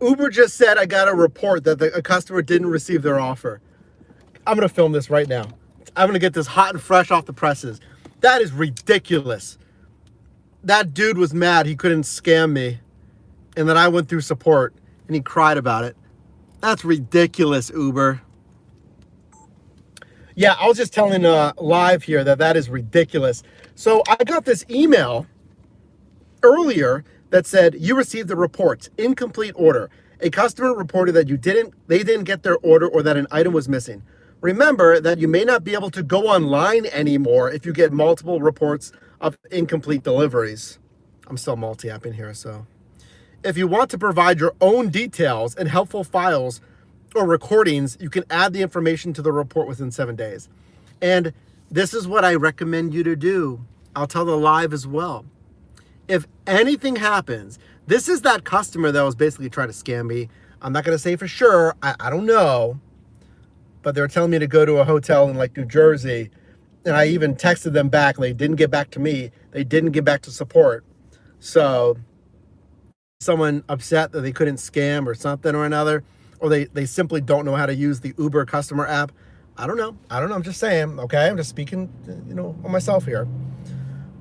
Uber just said I got a report that a customer didn't receive their offer. I'm going to film this right now. I'm going to get this hot and fresh off the presses. That is ridiculous. That dude was mad he couldn't scam me. And then I went through support and he cried about it. That's ridiculous, Uber. Yeah, I was just telling live here that is ridiculous. So I got this email earlier that said you received the reports, incomplete order. A customer reported that they didn't get their order or that an item was missing. Remember that you may not be able to go online anymore if you get multiple reports of incomplete deliveries. I'm still multi-apping here, so. If you want to provide your own details and helpful files or recordings, you can add the information to the report within 7 days. And this is what I recommend you to do. I'll tell the live as well. If anything happens, this is that customer that was basically trying to scam me. I'm not going to say for sure. I don't know. But they were telling me to go to a hotel in like New Jersey. And I even texted them back. And they didn't get back to me. They didn't get back to support. So someone upset that they couldn't scam or something or another. Or they simply don't know how to use the Uber customer app. I don't know. I'm just saying. Okay. I'm just speaking, on myself here.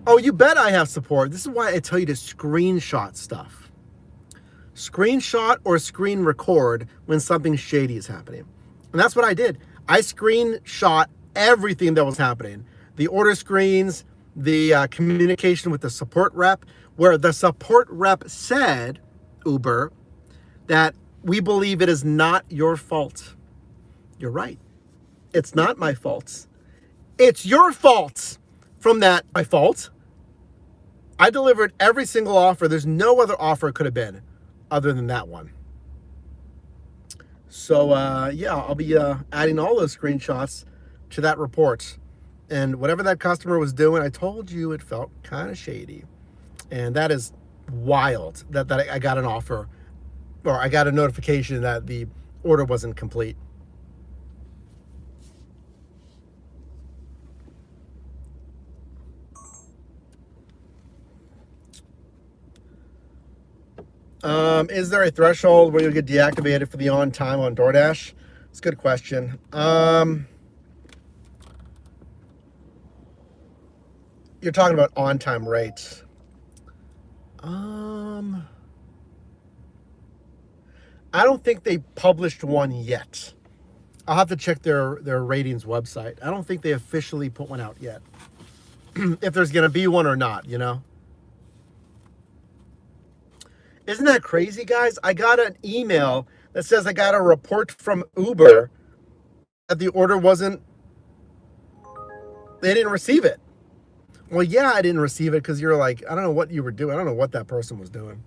Oh, you bet I have support. This is why I tell you to screenshot stuff. Screenshot or screen record when something shady is happening. And that's what I did. I screenshot everything that was happening. The order screens, the communication with the support rep, where the support rep said, Uber, that we believe it is not your fault. You're right. It's not my fault. It's your fault. From that, my fault. I delivered every single offer. There's no other offer it could have been other than that one. So, I'll be adding all those screenshots to that report. And whatever that customer was doing, I told you it felt kind of shady. And that is wild that I got an offer, or I got a notification that the order wasn't complete. Is there a threshold where you get deactivated for the on time on DoorDash? It's a good question. You're talking about on time rates. I don't think they published one yet. I'll have to check their ratings website. I don't think they officially put one out yet. If there's going to be one or not, Isn't that crazy, guys? I got an email that says I got a report from Uber that the order wasn't, they didn't receive it. Well, yeah, I didn't receive it because you're like, I don't know what you were doing. I don't know what that person was doing.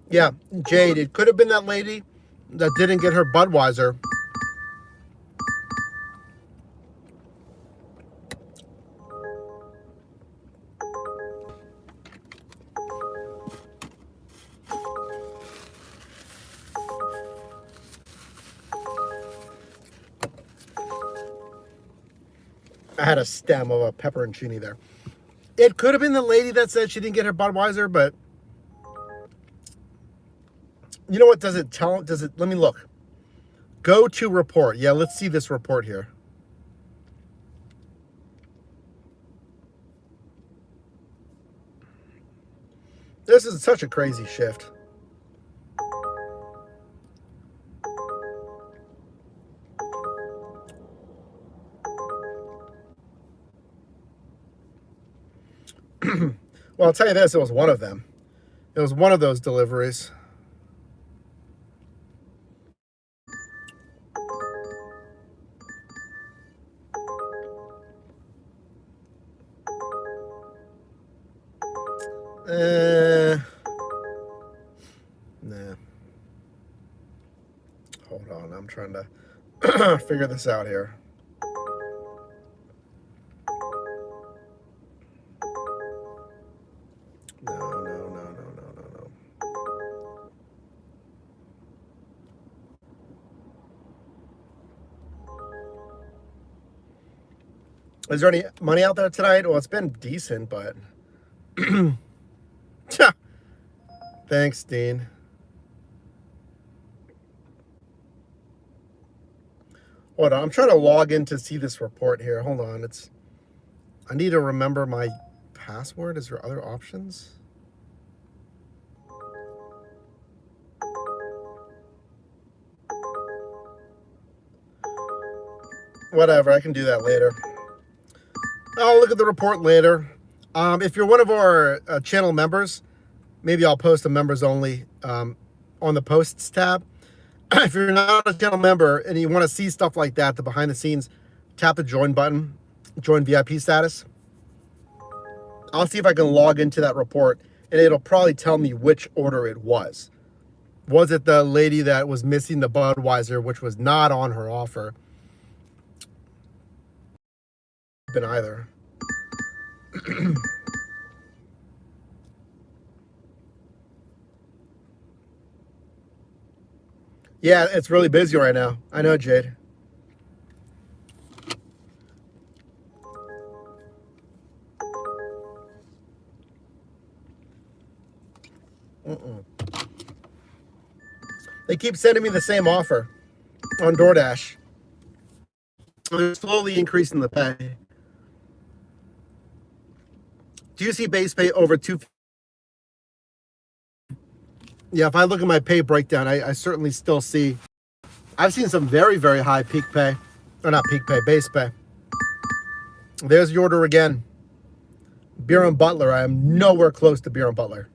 Yeah, Jade, it could have been that lady that didn't get her Budweiser. I had a stem of a pepperoncini there. It could have been the lady that said she didn't get her Budweiser, but you know what? Does it tell? Does it? Let me look. Go to report. Yeah, let's see this report here. This is such a crazy shift. Well, I'll tell you this, it was one of them. It was one of those deliveries. Nah. Hold on, I'm trying to figure this out here. No. Is there any money out there tonight? Well, it's been decent, but thanks, Dean. Hold on, I'm trying to log in to see this report here. Hold on, I need to remember my password. Is there other options? Whatever, I can do that later. I'll look at the report later. If you're one of our channel members, maybe I'll post a members only on the posts tab. If you're not a channel member and you want to see stuff like that, the behind the scenes, tap the join button, join VIP status. I'll see if I can log into that report and it'll probably tell me which order it was. Was it the lady that was missing the Budweiser, which was not on her offer? Been either. Yeah, it's really busy right now. I know, Jade. They keep sending me the same offer on DoorDash. They're slowly increasing the pay. Do you see base pay over 2? Yeah, if I look at my pay breakdown, I certainly still see. I've seen some very, very high peak pay. Or not peak pay, base pay. There's your order again. Beer and Butler. I am nowhere close to Beer and Butler.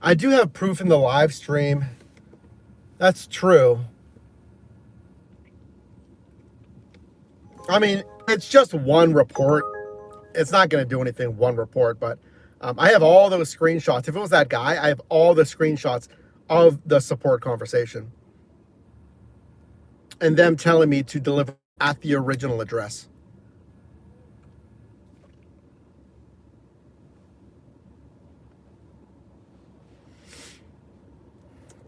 I do have proof in the live stream. That's true. I mean, it's just one report. It's not going to do anything, one report, but I have all those screenshots. If it was that guy, I have all the screenshots of the support conversation and them telling me to deliver at the original address.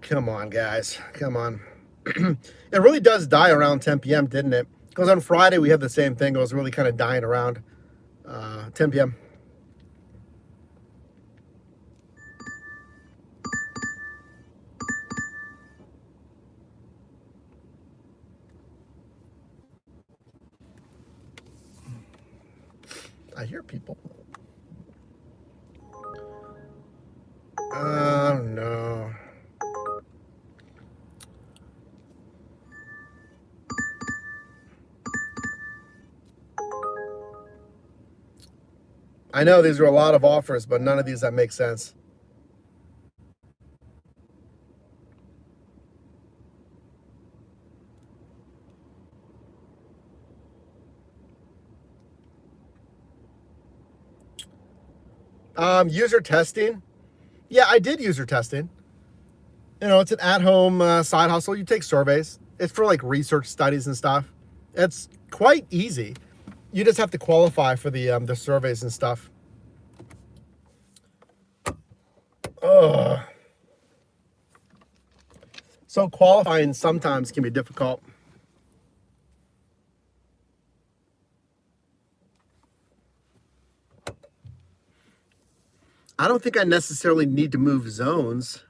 Come on, guys. Come on. It really does die around 10 p.m., didn't it? Because on Friday, we had the same thing. It was really kind of dying around 10 p.m. I hear people. Oh no. I know these are a lot of offers, but none of these that make sense. User testing. Yeah, I did user testing. You know, it's an at-home side hustle. You take surveys. It's for like research studies and stuff. It's quite easy. You just have to qualify for the surveys and stuff. Ugh. So qualifying sometimes can be difficult. I don't think I necessarily need to move zones.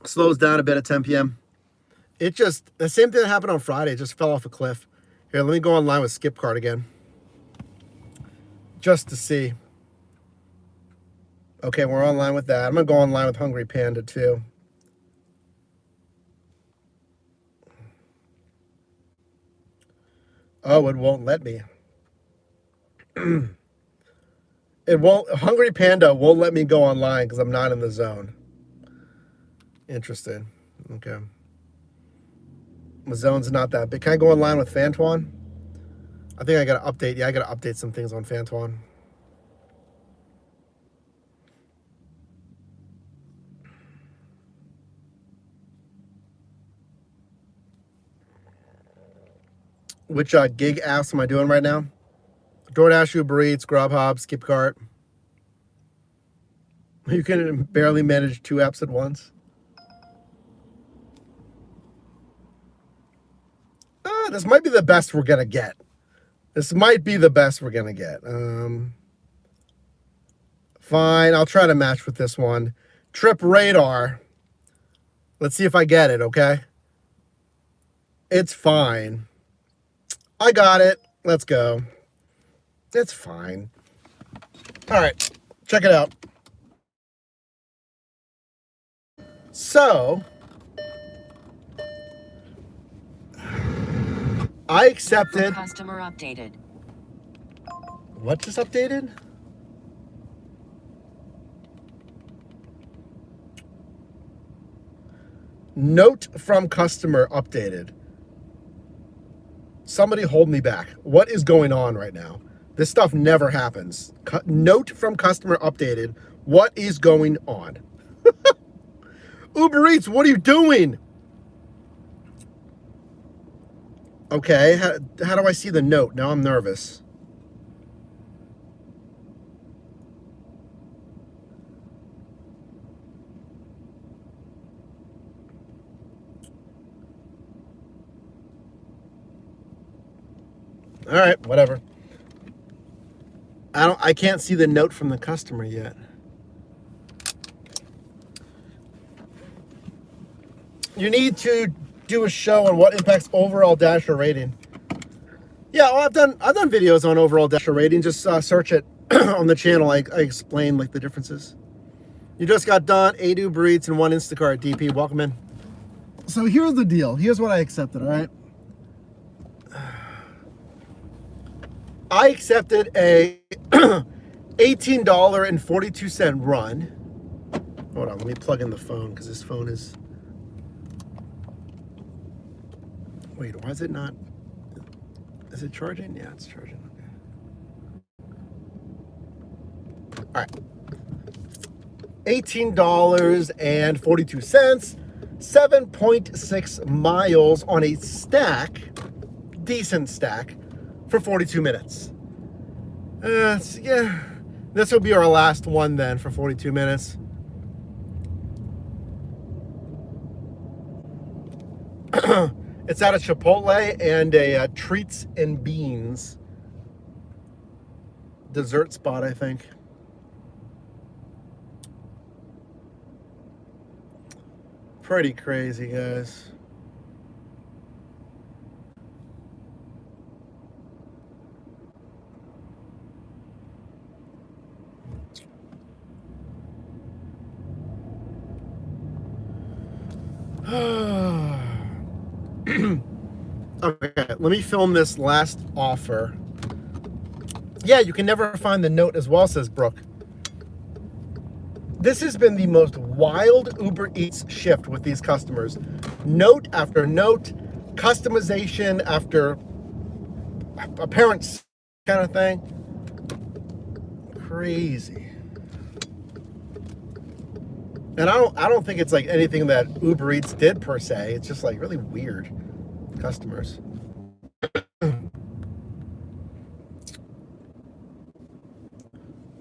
Slows down a bit at 10 p.m. It just, the same thing that happened on Friday, it just fell off a cliff. Here, let me go online with Skipcart again. Just to see. Okay, we're online with that. I'm going to go online with Hungry Panda too. Oh, it won't let me. It won't, Hungry Panda won't let me go online because I'm not in the zone. Interesting. Okay. My zone's not that big. Can I go online with Fantwan? I think I got to update. Yeah, I got to update some things on Fantwan. Which gig apps am I doing right now? DoorDash, Uber Eats, Grubhub, Skipcart. You can barely manage 2 apps at once. This might be the best we're going to get. This might be the best we're going to get. Fine, I'll try to match with this one. Trip Radar. Let's see if I get it, okay? It's fine. I got it. Let's go. It's fine. All right, check it out. So, I accepted. Customer updated. What just updated? Note from customer updated. Somebody hold me back. What is going on right now? This stuff never happens. Note from customer updated. What is going on? Uber Eats, what are you doing? Okay, how do I see the note? Now I'm nervous. All right, whatever. I can't see the note from the customer yet. You need to do a show on what impacts overall Dasher rating. Yeah, well, I've done videos on overall Dasher rating. Just search it on the channel. I explain like the differences. You just got done 8 Uber Eats and 1 Instacart. DP, welcome in. So here's the deal. Here's what I accepted. All right. I accepted a $18.42 run. Hold on, let me plug in the phone because this phone is. Wait, why is it not? Is it charging? Yeah, it's charging. Okay. All right. $18.42, 7.6 miles on a stack, decent stack, for 42 minutes. Yeah, this will be our last one then for 42 minutes. It's at a Chipotle and a Treats and Beans dessert spot, I think. Pretty crazy, guys. Okay, let me film this last offer. Yeah, you can never find the note as well, says Brooke. This has been the most wild Uber Eats shift with these customers. Note after note, customization after apparent kind of thing. Crazy. And I don't think it's like anything that Uber Eats did per se. It's just like really weird customers.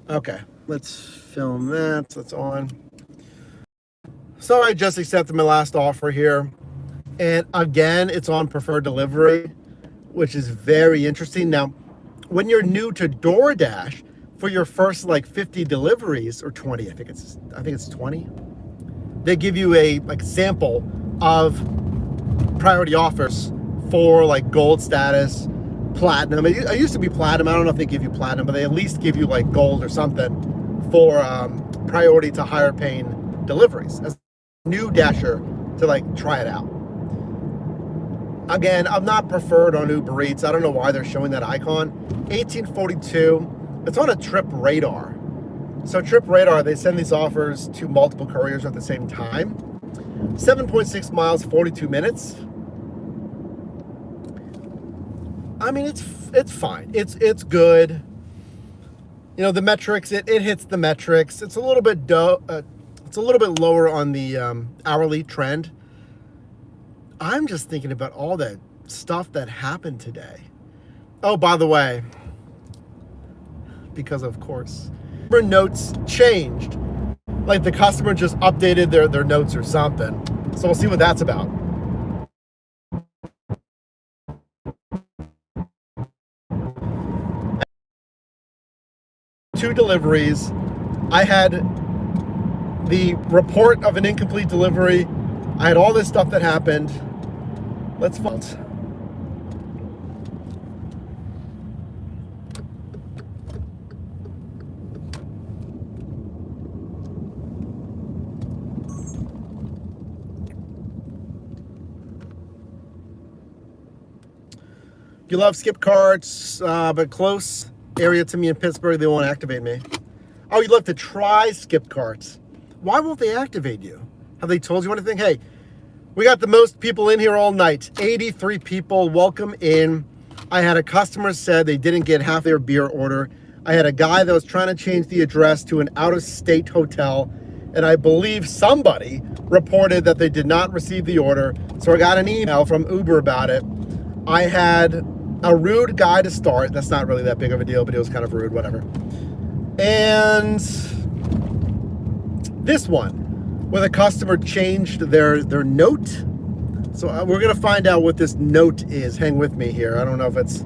Okay, let's film that. That's on. So I just accepted my last offer here. And again, it's on preferred delivery, which is very interesting. Now, when you're new to DoorDash, for your first like 50 deliveries or 20, I think it's 20, they give you a like sample of priority offers for like gold status, platinum. It used to be platinum. I don't know if they give you platinum, but they at least give you like gold or something for priority to higher paying deliveries as a new dasher to like try it out. Again, I'm not preferred on Uber Eats. I don't know why they're showing that icon. 1842. It's on a Trip Radar. So Trip Radar, they send these offers to multiple couriers at the same time. 7.6 miles, 42 minutes. I mean, it's fine. It's good. You know, the metrics, it hits the metrics. It's a little bit lower on the hourly trend. I'm just thinking about all that stuff that happened today. Oh, by the way, because of course, notes changed. Like the customer just updated their notes or something. So we'll see what that's about. Two deliveries. I had the report of an incomplete delivery. I had all this stuff that happened. Let's vault. You love skip carts, but close area to me in Pittsburgh, they won't activate me. Oh, you'd love to try skip carts. Why won't they activate you? Have they told you anything? Hey, we got the most people in here all night. 83 people, welcome in. I had a customer said they didn't get half their beer order. I had a guy that was trying to change the address to an out-of-state hotel, and I believe somebody reported that they did not receive the order. So I got an email from Uber about it. I had a rude guy to start. That's not really that big of a deal, but it was kind of rude, whatever. And this one, where the customer changed their note. So we're gonna find out what this note is. Hang with me here. I don't know if it's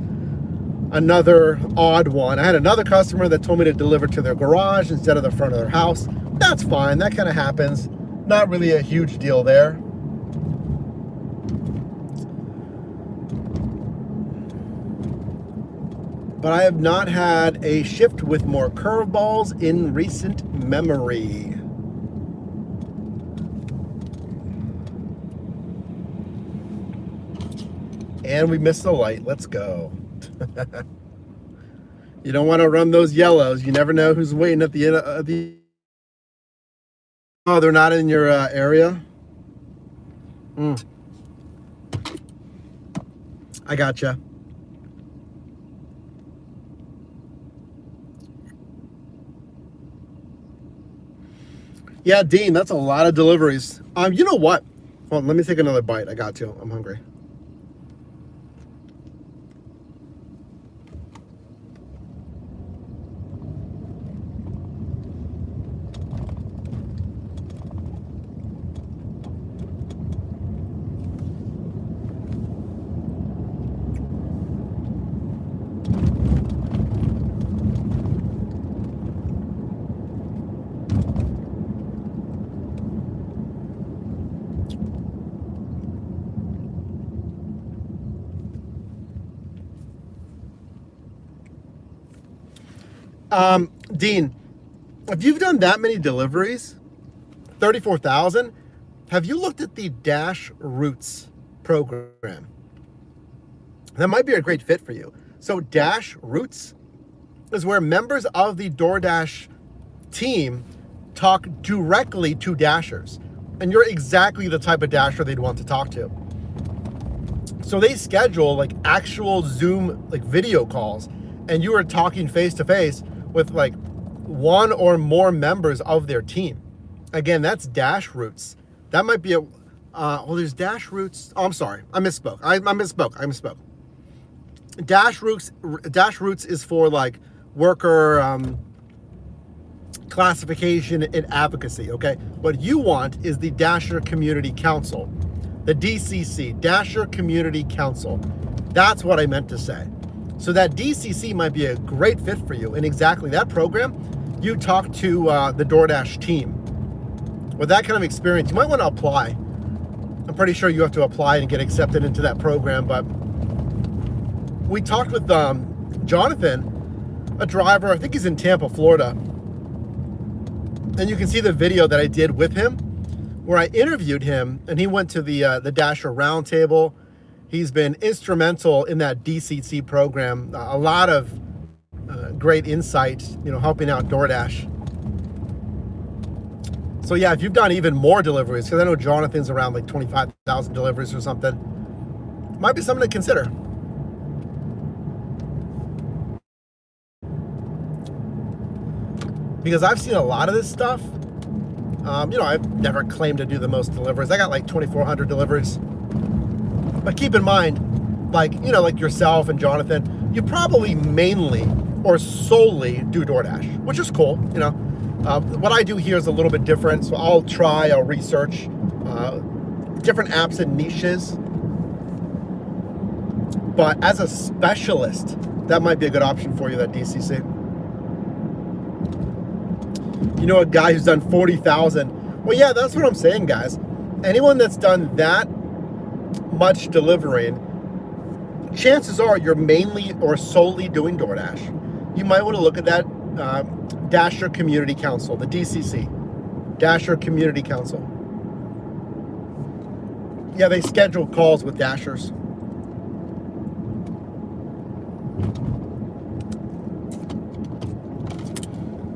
another odd one. I had another customer that told me to deliver to their garage instead of the front of their house. That's fine, that kind of happens. Not really a huge deal there. But I have not had a shift with more curveballs in recent memory. And we missed the light. Let's go. You don't want to run those yellows. You never know who's waiting at the end of the... Oh, they're not in your area? I gotcha. Yeah, Dean, that's a lot of deliveries. You know what? Hold on, let me take another bite. I got to. I'm hungry. Dean, if you've done that many deliveries, 34,000, Have you looked at the Dash Roots program? That might be a great fit for you. So Dash Roots is where members of the DoorDash team talk directly to Dashers. And you're exactly the type of Dasher they'd want to talk to. So they schedule like actual Zoom like video calls, and you are talking face to face with like one or more members of their team. Again, that's Dash Roots. That might be a, well, there's Dash Roots. Oh, I'm sorry. I misspoke. I misspoke. Dash Roots is for like worker classification and advocacy, okay? What you want is the Dasher Community Council, the DCC, Dasher Community Council. That's what I meant to say. So that DCC might be a great fit for you. In exactly that program, you talk to the DoorDash team. With that kind of experience, you might want to apply. I'm pretty sure you have to apply and get accepted into that program, but we talked with Jonathan, a driver, I think he's in Tampa, Florida. And you can see the video that I did with him where I interviewed him, and he went to the Dasher Roundtable. He's been instrumental in that DCC program. A lot of great insight, helping out DoorDash. So yeah, if you've done even more deliveries, because I know Jonathan's around like 25,000 deliveries or something, might be something to consider. Because I've seen a lot of this stuff. I've never claimed to do the most deliveries. I got like 2,400 deliveries. But keep in mind, like yourself and Jonathan, you probably mainly or solely do DoorDash, which is cool. What I do here is a little bit different. So I'll research different apps and niches. But as a specialist, that might be a good option for you, that DCC. A guy who's done 40,000. Well, yeah, that's what I'm saying, guys. Anyone that's done that much delivering, chances are you're mainly or solely doing DoorDash. You might want to look at that Dasher Community Council, the DCC, Dasher Community Council. Yeah, they schedule calls with Dashers.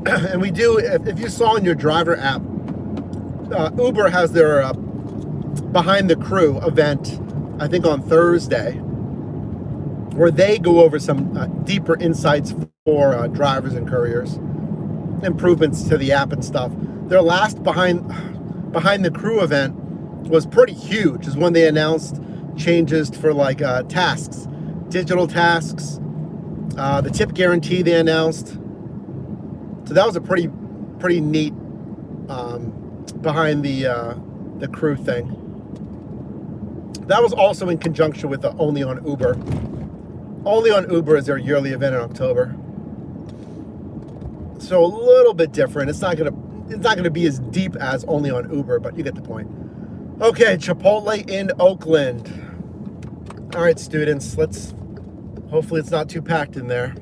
And we do, if you saw in your driver app, Uber has their Behind the Crew event, I think on Thursday, where they go over some deeper insights for drivers and couriers, improvements to the app and stuff. Their last Behind the Crew event was pretty huge, is when they announced changes for like tasks, digital tasks, the tip guarantee they announced. So that was a pretty neat behind the crew thing. That was also in conjunction with the Only on Uber. Only on Uber is their yearly event in October. So a little bit different. It's not gonna be as deep as Only on Uber, but you get the point. Okay, Chipotle in Oakland. All right, students, hopefully it's not too packed in there.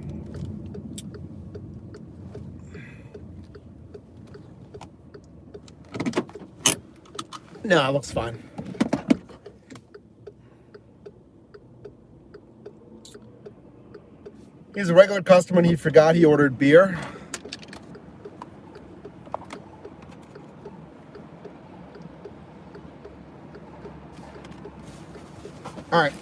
No, it looks fine. He's a regular customer and he forgot he ordered beer. All right.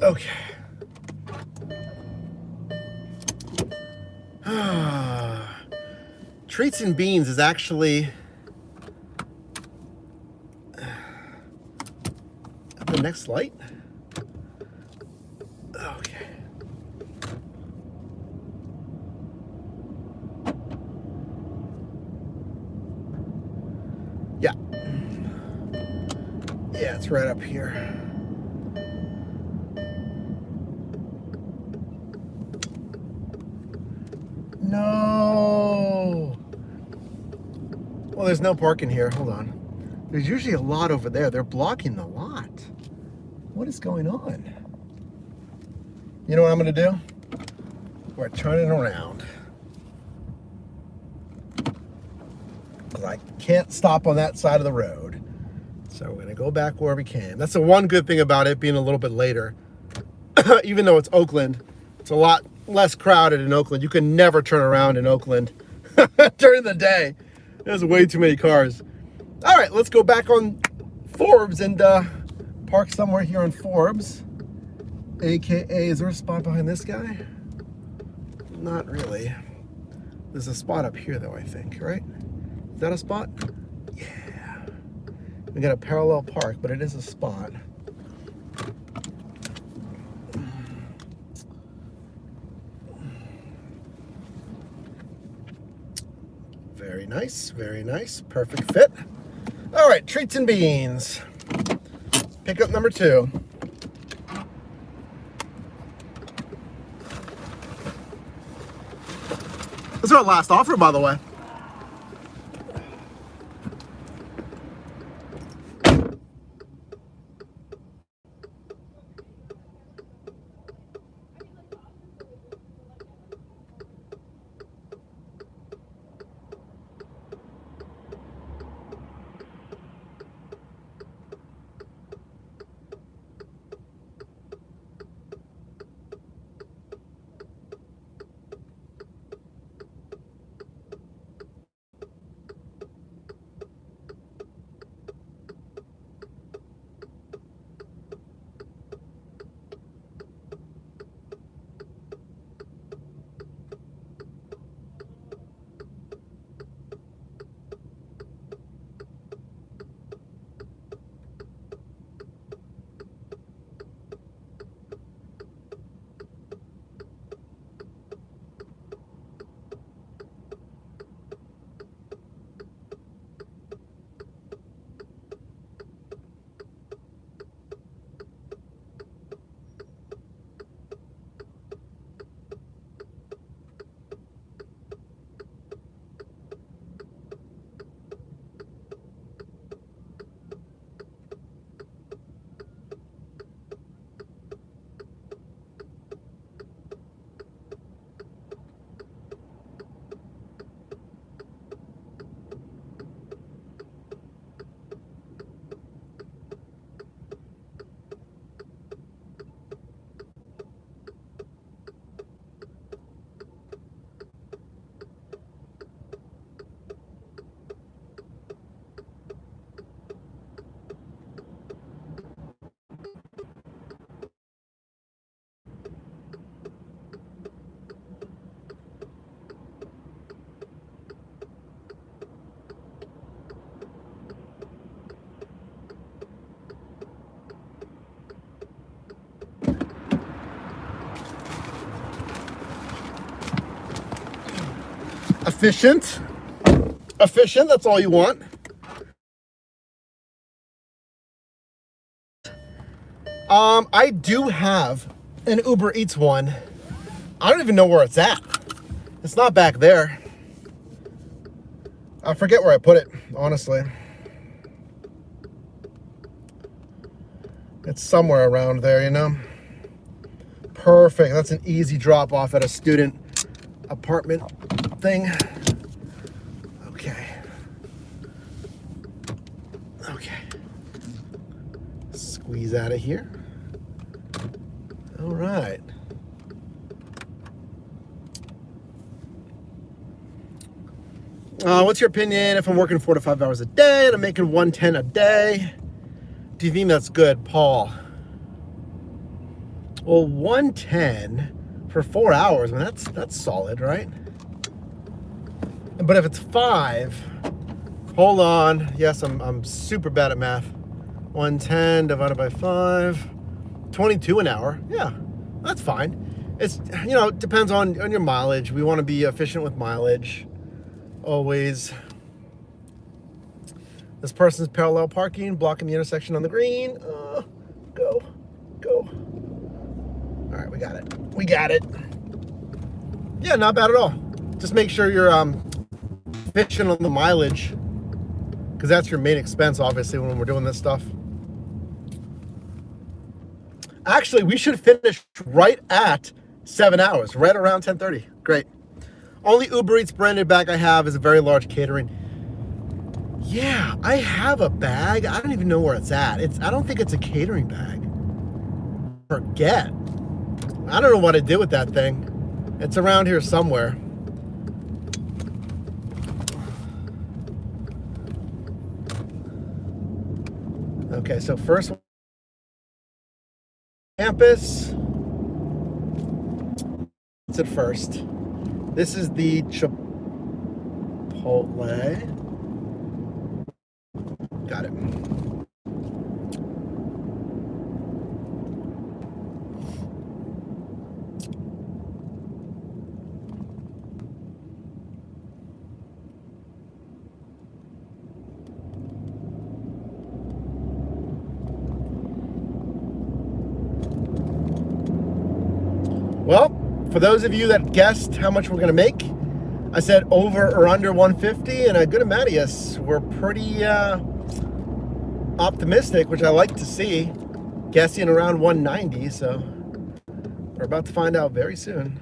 Okay. Treats and Beans is actually at the next light. Okay. Yeah. Yeah, it's right up here. No. Well, there's no parking here. Hold on. There's usually a lot over there. They're blocking the lot. What is going on? You know what I'm going to do? We're turning around. Because I can't stop on that side of the road. So we're going to go back where we came. That's the one good thing about it being a little bit later. Even though it's Oakland, it's a lot less crowded in Oakland. You can never turn around in Oakland during the day. There's way too many cars. All right, let's go back on Forbes and park somewhere here on Forbes. AKA, is there a spot behind this guy? Not really. There's a spot up here though, I think, right? Is that a spot? Yeah. We got a parallel park, but it is a spot. Very nice, very nice. Perfect fit. All right, Treats and Beans. Pickup number 2. This is our last offer, by the way. Efficient. Efficient, that's all you want. I do have an Uber Eats one. I don't even know where it's at. It's not back there. I forget where I put it, honestly. It's somewhere around there, you know? Perfect. That's an easy drop off at a student apartment thing. Okay. Okay. Squeeze out of here. All right. What's your opinion if I'm working 4 to 5 hours a day and I'm making $110 a day? Do you think that's good, Paul? Well, 110 for 4 hours. I mean, that's solid, right? But if it's 5, hold on. Yes, I'm super bad at math. 110 divided by 5, 22 an hour. Yeah, that's fine. It's, it depends on your mileage. We want to be efficient with mileage. Always. This person's parallel parking, blocking the intersection on the green. Go. All right, we got it. Yeah, not bad at all. Just make sure you're efficient on the mileage, because that's your main expense, obviously, when we're doing this stuff. Actually, we should finish right at 7 hours, right around 10:30. Great. Only Uber Eats branded bag I have is a very large catering. Yeah, I have a bag. I don't even know where it's at. I don't think it's a catering bag. Forget. I don't know what to do with that thing. It's around here somewhere. Okay, so first campus. What's it first? This is the Chipotle. Got it. Well, for those of you that guessed how much we're going to make, I said over or under 150, and a good amount of us were pretty optimistic, which I like to see, guessing around 190. So we're about to find out very soon.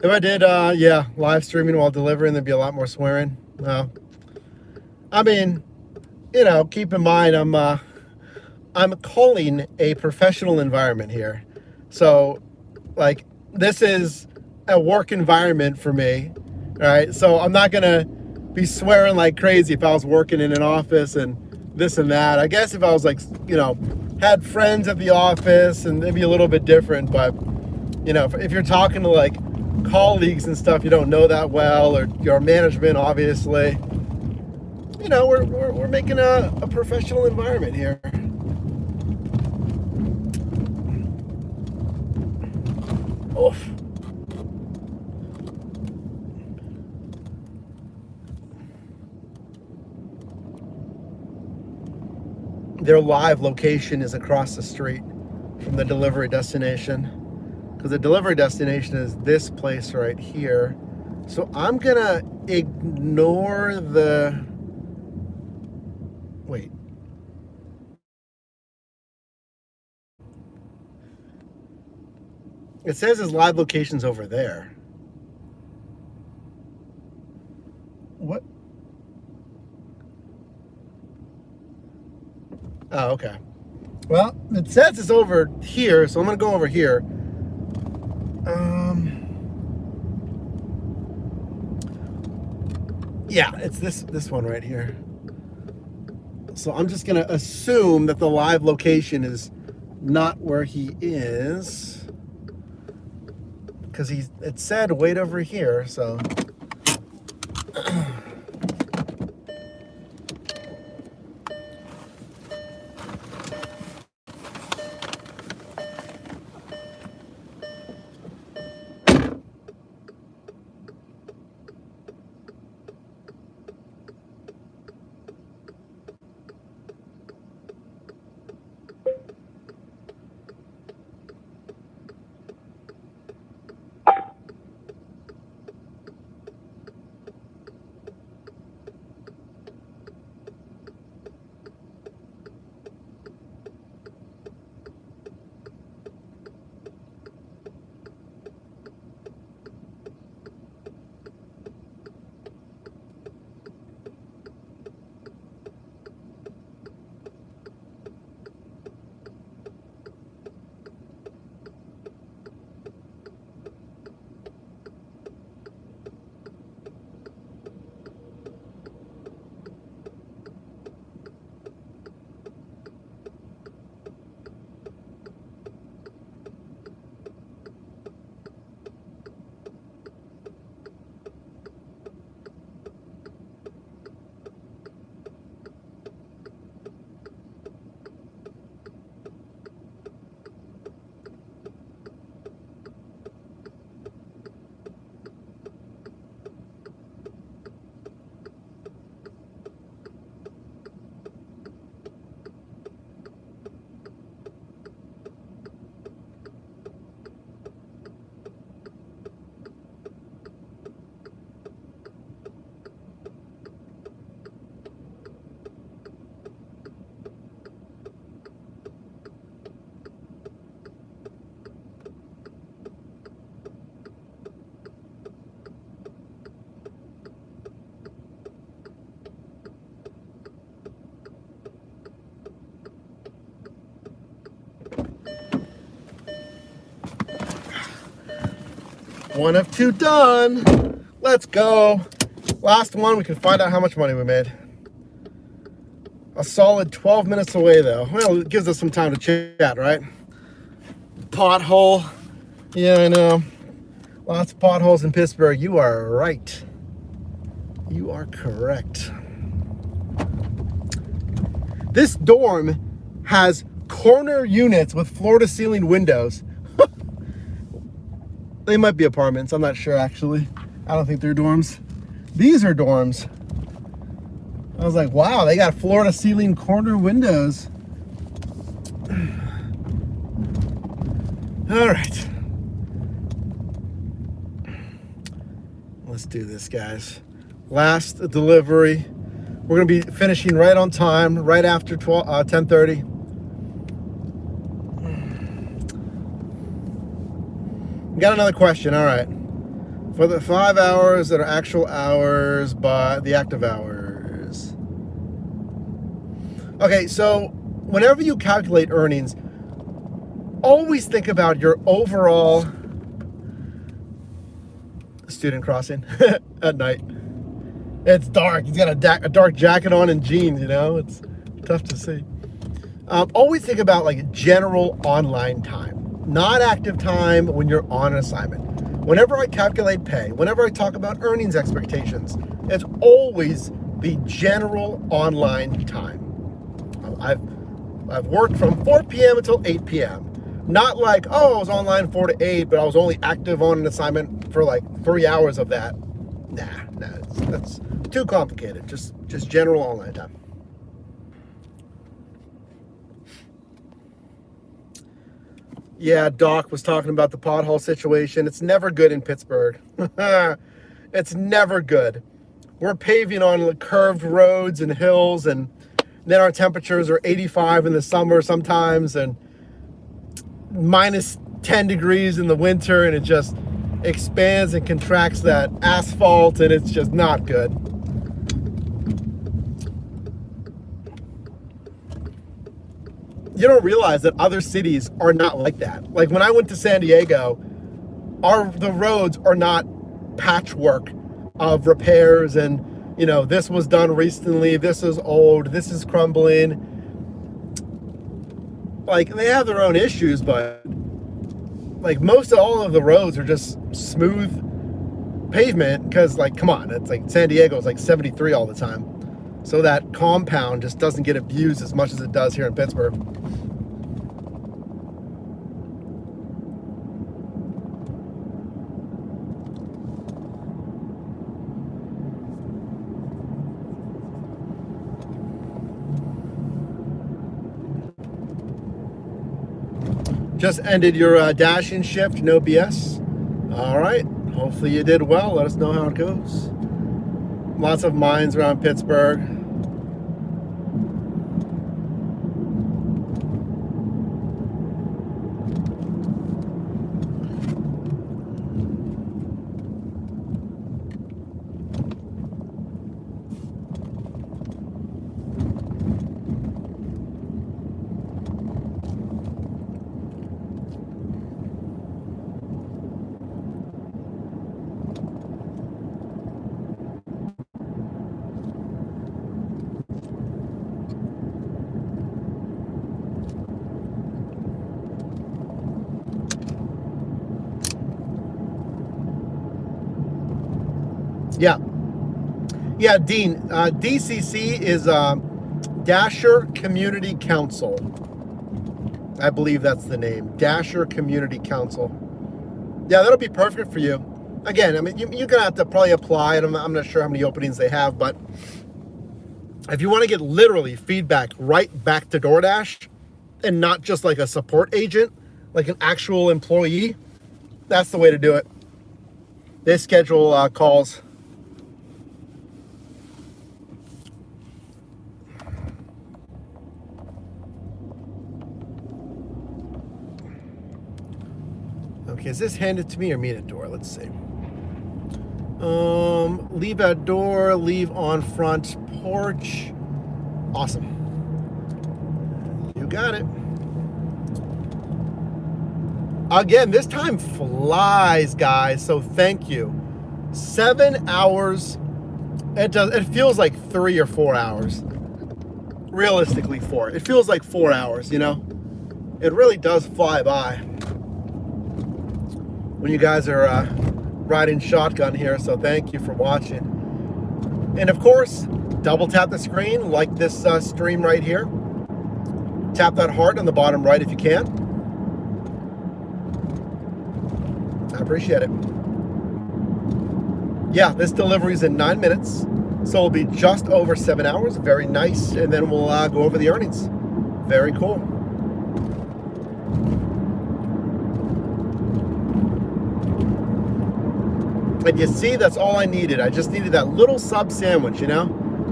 If I did, live streaming while delivering, there'd be a lot more swearing. Well, I mean, keep in mind, I'm calling a professional environment here. So, like, this is a work environment for me, right? So I'm not gonna be swearing like crazy if I was working in an office and this and that. I guess if I was like, had friends at the office, and it'd be a little bit different. But, if you're talking to like colleagues and stuff you don't know that well, or your management, obviously, we're making a professional environment here. Oof. Their live location is across the street from the delivery destination, because the delivery destination is this place right here. So I'm gonna ignore the, wait. It says his live location's over there. What? Oh, okay. Well, it says it's over here, so I'm gonna go over here. Yeah, it's this one right here. So I'm just gonna assume that the live location is not where he is, because it said wait over here, so. One of two done. Let's go. Last one, we can find out how much money we made. A solid 12 minutes away though. Well, it gives us some time to chat, right? Pothole. Yeah, I know. Lots of potholes in Pittsburgh. You are right. You are correct. This dorm has corner units with floor-to-ceiling windows. They might be apartments. I'm not sure, actually. I don't think they're dorms. These are dorms. I was like, wow, they got floor-to-ceiling corner windows. All right. Let's do this, guys. Last delivery. We're going to be finishing right on time, right after 10:30. Got another question. All right. For the 5 hours that are actual hours, but the active hours. Okay, so whenever you calculate earnings, always think about your overall student crossing at night. It's dark. He's got a dark jacket on and jeans, you know? It's tough to see. Always think about like general online time, not active time when you're on an assignment. Whenever I calculate pay, whenever I talk about earnings expectations, it's always the general online time. I've worked from 4 p.m. until 8 p.m. Not like, oh, I was online 4 to 8, but I was only active on an assignment for like 3 hours of that. Nah, that's too complicated. Just general online time. Yeah, Doc was talking about the pothole situation. It's never good in Pittsburgh. It's never good. We're paving on curved roads and hills, and then our temperatures are 85 in the summer sometimes, and minus 10 degrees in the winter, and it just expands and contracts that asphalt, and it's just not good. You don't realize that other cities are not like that. Like when I went to San Diego, the roads are not patchwork of repairs and, you know, this was done recently, this is old, this is crumbling. Like they have their own issues, but like all of the roads are just smooth pavement because, like, come on, it's like San Diego is like 73 all the time. So that compound just doesn't get abused as much as it does here in Pittsburgh. Just ended your dashing shift, no BS. All right, hopefully you did well. Let us know how it goes. Lots of mines around Pittsburgh. Yeah, Dean, DCC is Dasher Community Council. I believe that's the name, Dasher Community Council. Yeah, that'll be perfect for you. Again, I mean, you're going to have to probably apply, and I'm not sure how many openings they have, but if you want to get literally feedback right back to DoorDash and not just like a support agent, like an actual employee, that's the way to do it. They schedule calls. Okay, is this handed to me or meet at door? Let's see. Leave at door, leave on front porch. Awesome. You got it. Again, this time flies, guys, so thank you. 7 hours. It feels like 3 or 4 hours. Realistically, 4. It feels like 4 hours, you know? It really does fly by when you guys are riding shotgun here, so thank you for watching. And of course, double tap the screen, like this stream right here. Tap that heart on the bottom right if you can. I appreciate it. Yeah, this delivery is in 9 minutes, so it'll be just over 7 hours. Very nice, and then we'll go over the earnings. Very cool. And you see, that's all I needed. I just needed that little sub sandwich, you know?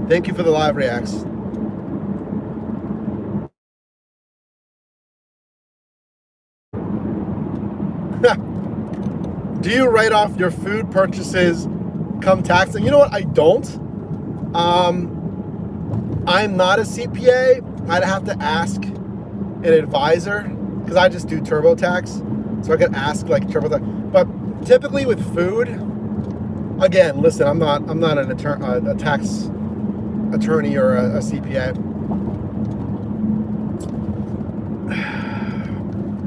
Thank you for the live reacts. Do you write off your food purchases come taxing? You know what? I don't. I'm not a CPA. I'd have to ask an advisor because I just do TurboTax. So I could ask like TurboTax. But typically with food, again, listen, I'm not an attorney, a tax attorney or a CPA.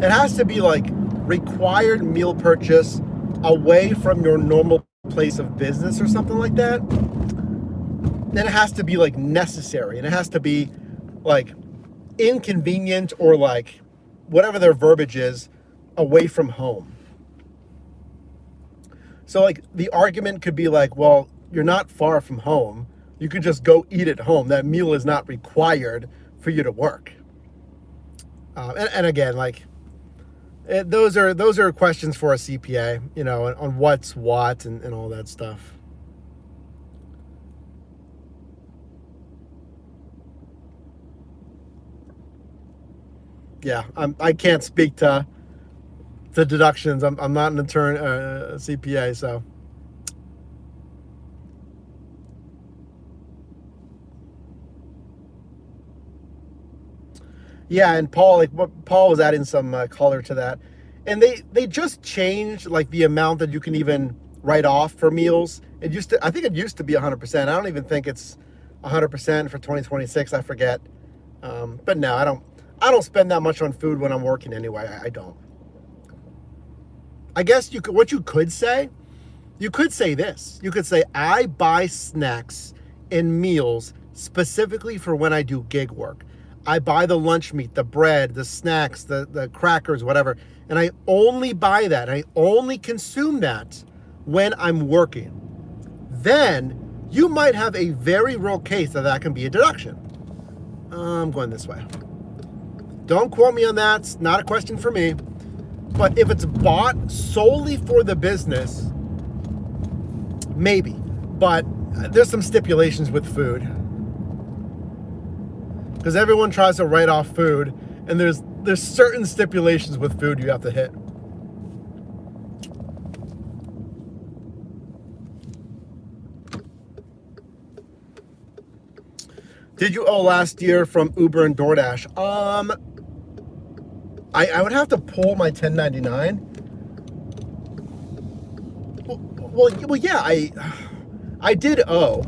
It has to be like required meal purchase away from your normal place of business or something like that. Then it has to be like necessary, and it has to be like inconvenient or like whatever their verbiage is, away from home. So like the argument could be like, well, you're not far from home. You could just go eat at home. That meal is not required for you to work. And again, like those are questions for a CPA, you know, on what's what and all that stuff. Yeah, I can't speak to deductions. I'm not an attorney, CPA, so. Yeah, and Paul, like what Paul was adding some color to that, and they just changed like the amount that you can even write off for meals. I think it used to be 100%. I don't even think it's 100% for 2026. I forget, but no, I don't spend that much on food when I'm working anyway. I don't. I guess what you could say this. You could say I buy snacks and meals specifically for when I do gig work. I buy the lunch meat, the bread, the snacks, the crackers, whatever. And I only buy that. I only consume that when I'm working. Then you might have a very real case that can be a deduction. I'm going this way. Don't quote me on that. It's not a question for me. But if it's bought solely for the business, maybe. But there's some stipulations with food. Because everyone tries to write off food, and there's certain stipulations with food you have to hit. Did you owe last year from Uber and DoorDash? I would have to pull my 1099. Well, yeah, I did owe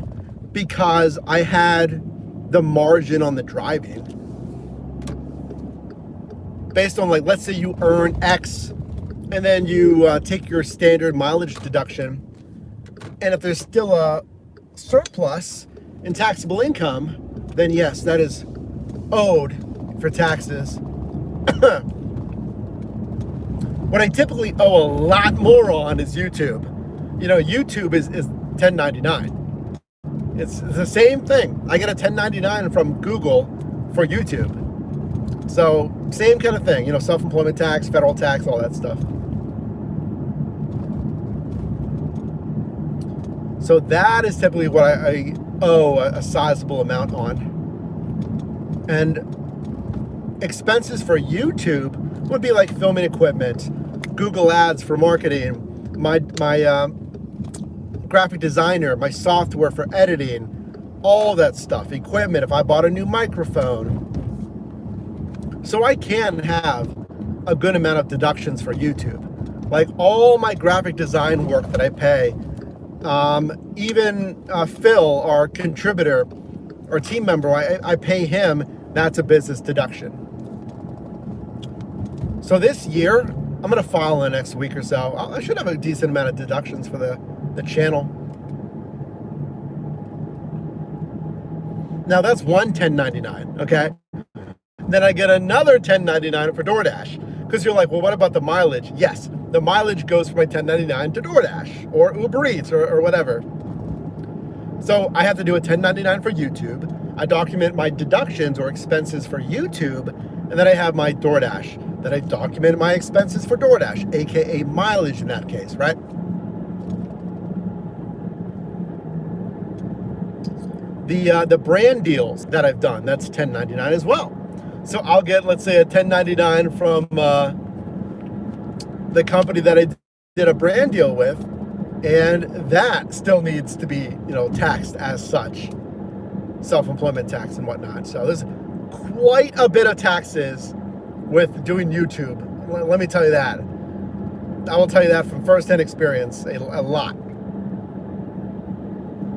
because I had the margin on the driving based on, like, let's say you earn X and then you take your standard mileage deduction, and if there's still a surplus in taxable income, then yes, that is owed for taxes. What I typically owe a lot more on is YouTube. You know, YouTube is 1099. It's the same thing. I get a 1099 from Google for YouTube. So same kind of thing, you know, self-employment tax, federal tax, all that stuff. So that is typically what I owe a sizable amount on. And expenses for YouTube would be like filming equipment, Google Ads for marketing, my graphic designer, my software for editing, all that stuff, equipment, if I bought a new microphone. So I can have a good amount of deductions for YouTube. Like all my graphic design work that I pay, even Phil, our contributor or team member, I pay him. That's a business deduction. So this year, I'm going to file in the next week or so. I should have a decent amount of deductions for the channel. Now that's one 1099, okay? Then I get another 1099 for DoorDash. Because you're like, well, what about the mileage? Yes, the mileage goes from my 1099 to DoorDash or Uber Eats or whatever. So I have to do a 1099 for YouTube. I document my deductions or expenses for YouTube. And then I have my DoorDash. Then I document my expenses for DoorDash, AKA mileage in that case, right? The brand deals that I've done, that's 1099 as well. So I'll get, let's say, a 1099 from the company that I did a brand deal with, and that still needs to be, taxed as such, self-employment tax and whatnot. So there's quite a bit of taxes with doing YouTube. Let me tell you that. I will tell you that from first-hand experience, a lot.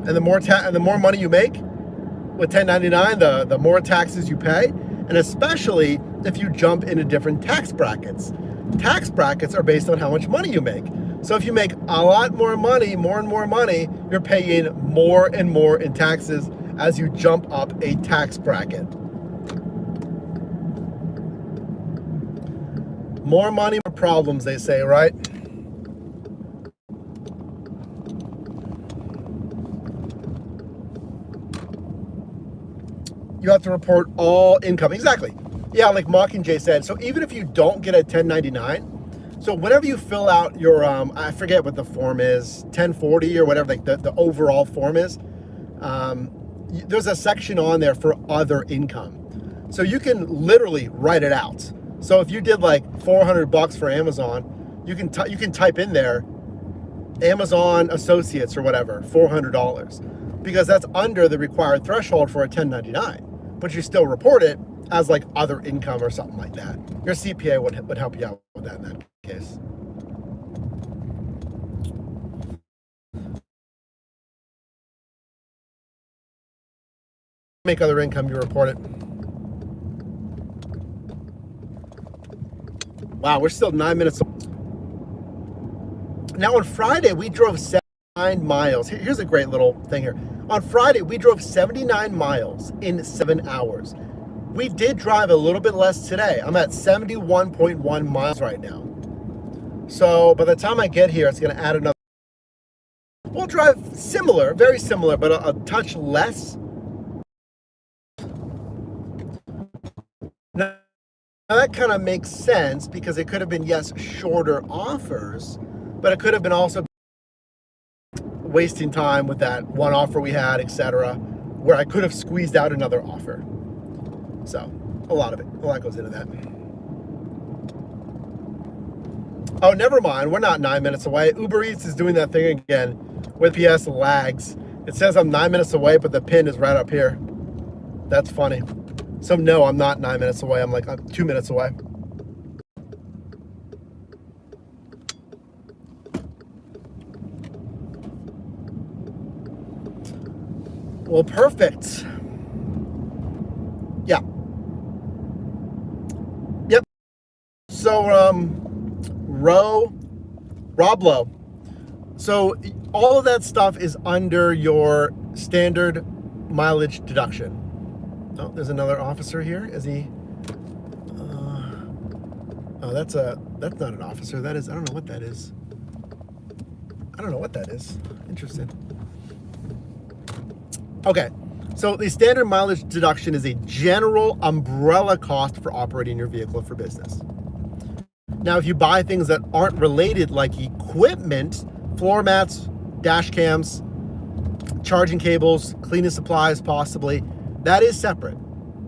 And the more money you make with 1099, the more taxes you pay, and especially if you jump into different tax brackets. Tax brackets are based on how much money you make. So if you make a lot more money, more and more money, you're paying more and more in taxes as you jump up a tax bracket. More money, more problems, they say, right? You have to report all income. Exactly. Yeah, like Mockingjay said. So even if you don't get a 1099, so whenever you fill out your, I forget what the form is, 1040 or whatever, like the overall form is, there's a section on there for other income. So you can literally write it out. So if you did like $400 for Amazon, you can type in there Amazon Associates or whatever, $400, because that's under the required threshold for a 1099. But you still report it as like other income or something like that. Your CPA would help you out with that in that case. Make other income, you report it. Wow, we're still 9 minutes. Now on Friday, we drove 79 miles. Here's a great little thing here. On Friday, we drove 79 miles in 7 hours. We did drive a little bit less today. I'm at 71.1 miles right now. So by the time I get here, it's going to add another. We'll drive similar, very similar, but a touch less. Now that kind of makes sense because it could have been, yes, shorter offers, but it could have been also wasting time with that one offer we had, etc., where I could have squeezed out another offer. So a lot goes into that. Oh, never mind. We're not 9 minutes away. Uber Eats is doing that thing again with PS lags. It says I'm 9 minutes away, but the pin is right up here. That's funny. So no, I'm not 9 minutes away. I'm 2 minutes away. Well, perfect. Yeah. Yep. So, Rob Lowe. So all of that stuff is under your standard mileage deduction. Oh, there's another officer here. Is he? Oh, that's not an officer. That is, I don't know what that is. Interesting. Okay, so the standard mileage deduction is a general umbrella cost for operating your vehicle for business. Now, if you buy things that aren't related, like equipment, floor mats, dash cams, charging cables, cleaning supplies, possibly, that is separate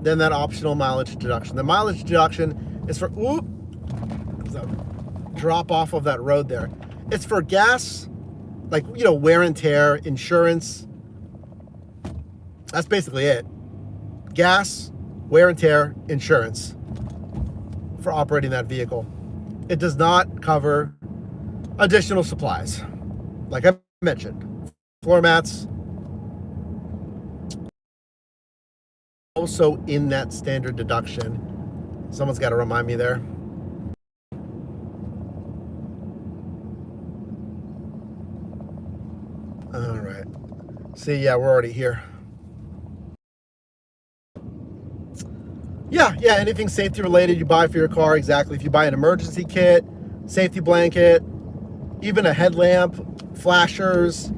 than that optional mileage deduction. The mileage deduction is for, there's a drop off of that road there. It's for gas, like, wear and tear, insurance. That's basically it. Gas, wear and tear, insurance for operating that vehicle. It does not cover additional supplies. Like I mentioned, floor mats, also in that standard deduction. Someone's got to remind me there. All right. See, yeah, we're already here. Yeah, anything safety related you buy for your car, exactly. If you buy an emergency kit, safety blanket, even a headlamp, flashers,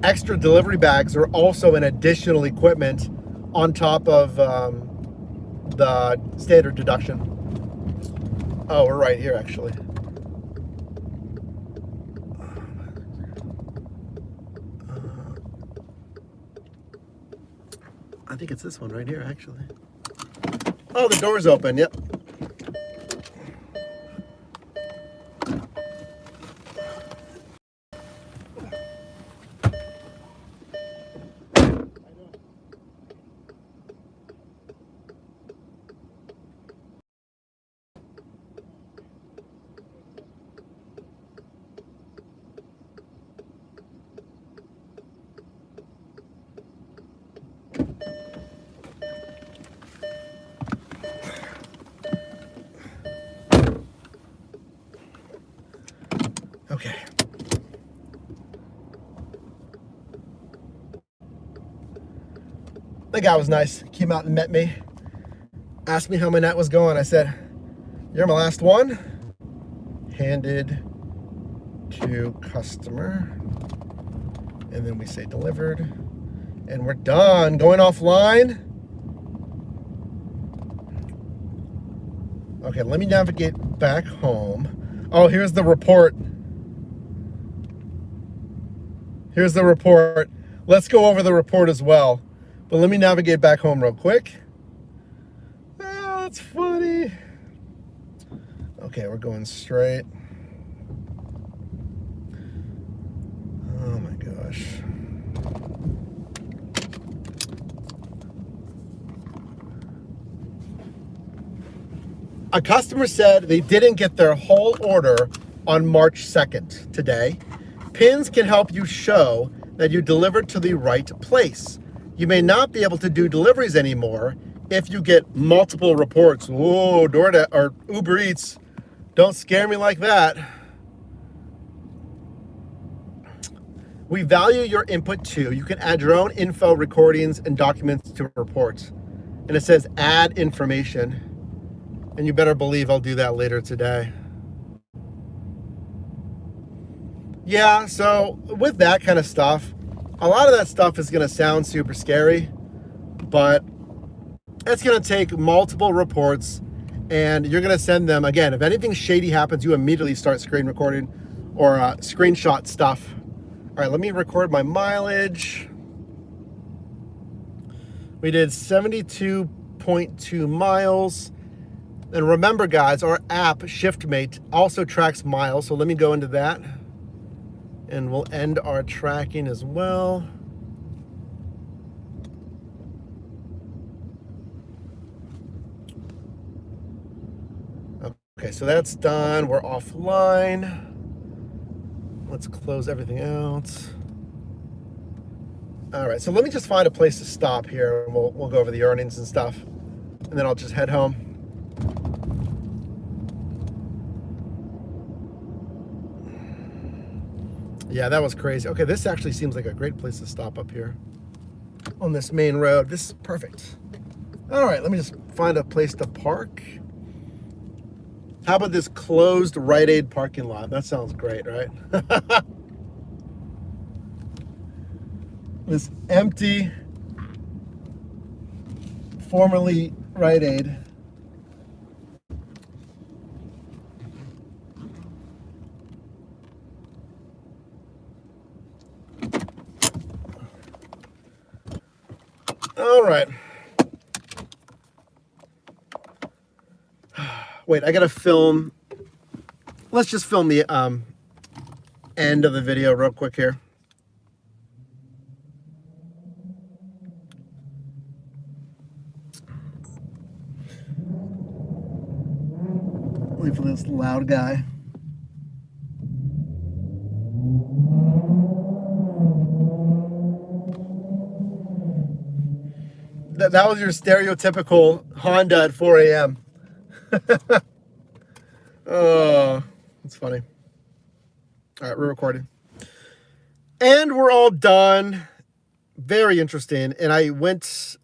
extra delivery bags are also an additional equipment on top of the standard deduction. Oh, we're right here, actually. I think it's this one right here, actually. Oh, the door's open, yep. Okay. The guy was nice. Came out and met me. Asked me how my night was going. I said, "You're my last one." Handed to customer. And then we say delivered. And we're done. Going offline. Okay, let me navigate back home. Oh, here's the report. Here's the report. Let's go over the report as well. But let me navigate back home real quick. Oh, that's funny. Okay, we're going straight. Oh my gosh. A customer said they didn't get their whole order on March 2nd today. Pins can help you show that you delivered to the right place. You may not be able to do deliveries anymore if you get multiple reports. Whoa, DoorDash or Uber Eats, don't scare me like that. We value your input too. You can add your own info, recordings, and documents to reports. And it says add information. And you better believe I'll do that later today. Yeah, so with that kind of stuff, a lot of that stuff is gonna sound super scary, but it's gonna take multiple reports and you're gonna send them, again, if anything shady happens, you immediately start screen recording or screenshot stuff. All right, let me record my mileage. We did 72.2 miles. And remember guys, our app ShiftMate also tracks miles. So let me go into that and we'll end our tracking as well. Okay, so that's done. We're offline. Let's close everything out. All right, so let me just find a place to stop here. And we'll go over the earnings and stuff. And then I'll just head home. Yeah, that was crazy. Okay, this actually seems like a great place to stop up here on this main road. This is perfect. All right, let me just find a place to park. How about this closed Rite Aid parking lot? That sounds great, right? This empty, formerly Rite Aid. All right. Wait, I gotta film. Let's just film the end of the video real quick here. Wait for this loud guy. That was your stereotypical Honda at 4 a.m. Oh, that's funny. All right, we're recording. And we're all done. Very interesting. And I went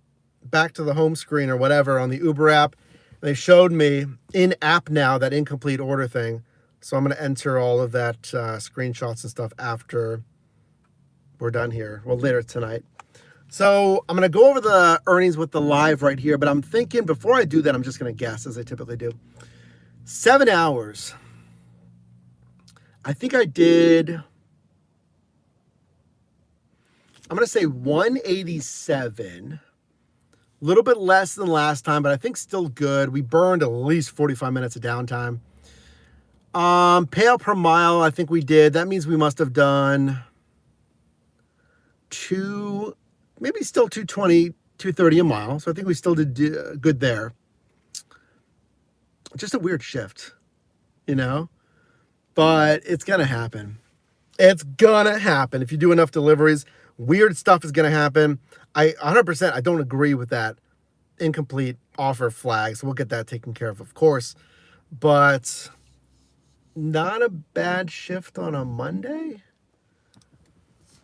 back to the home screen or whatever on the Uber app. And they showed me in app now that incomplete order thing. So I'm going to enter all of that screenshots and stuff after we're done here. Well, later tonight. So I'm going to go over the earnings with the live right here. But I'm thinking before I do that, I'm just going to guess as I typically do. 7 hours. I think I did, I'm going to say 187. A little bit less than last time, but I think still good. We burned at least 45 minutes of downtime. Payout per mile, I think we did. That means we must have done maybe still 220, 230 a mile. So I think we still did good there. Just a weird shift, you know, but it's going to happen. It's going to happen. If you do enough deliveries, weird stuff is going to happen. 100%, I don't agree with that incomplete offer flag. So we'll get that taken care of course, but not a bad shift on a Monday.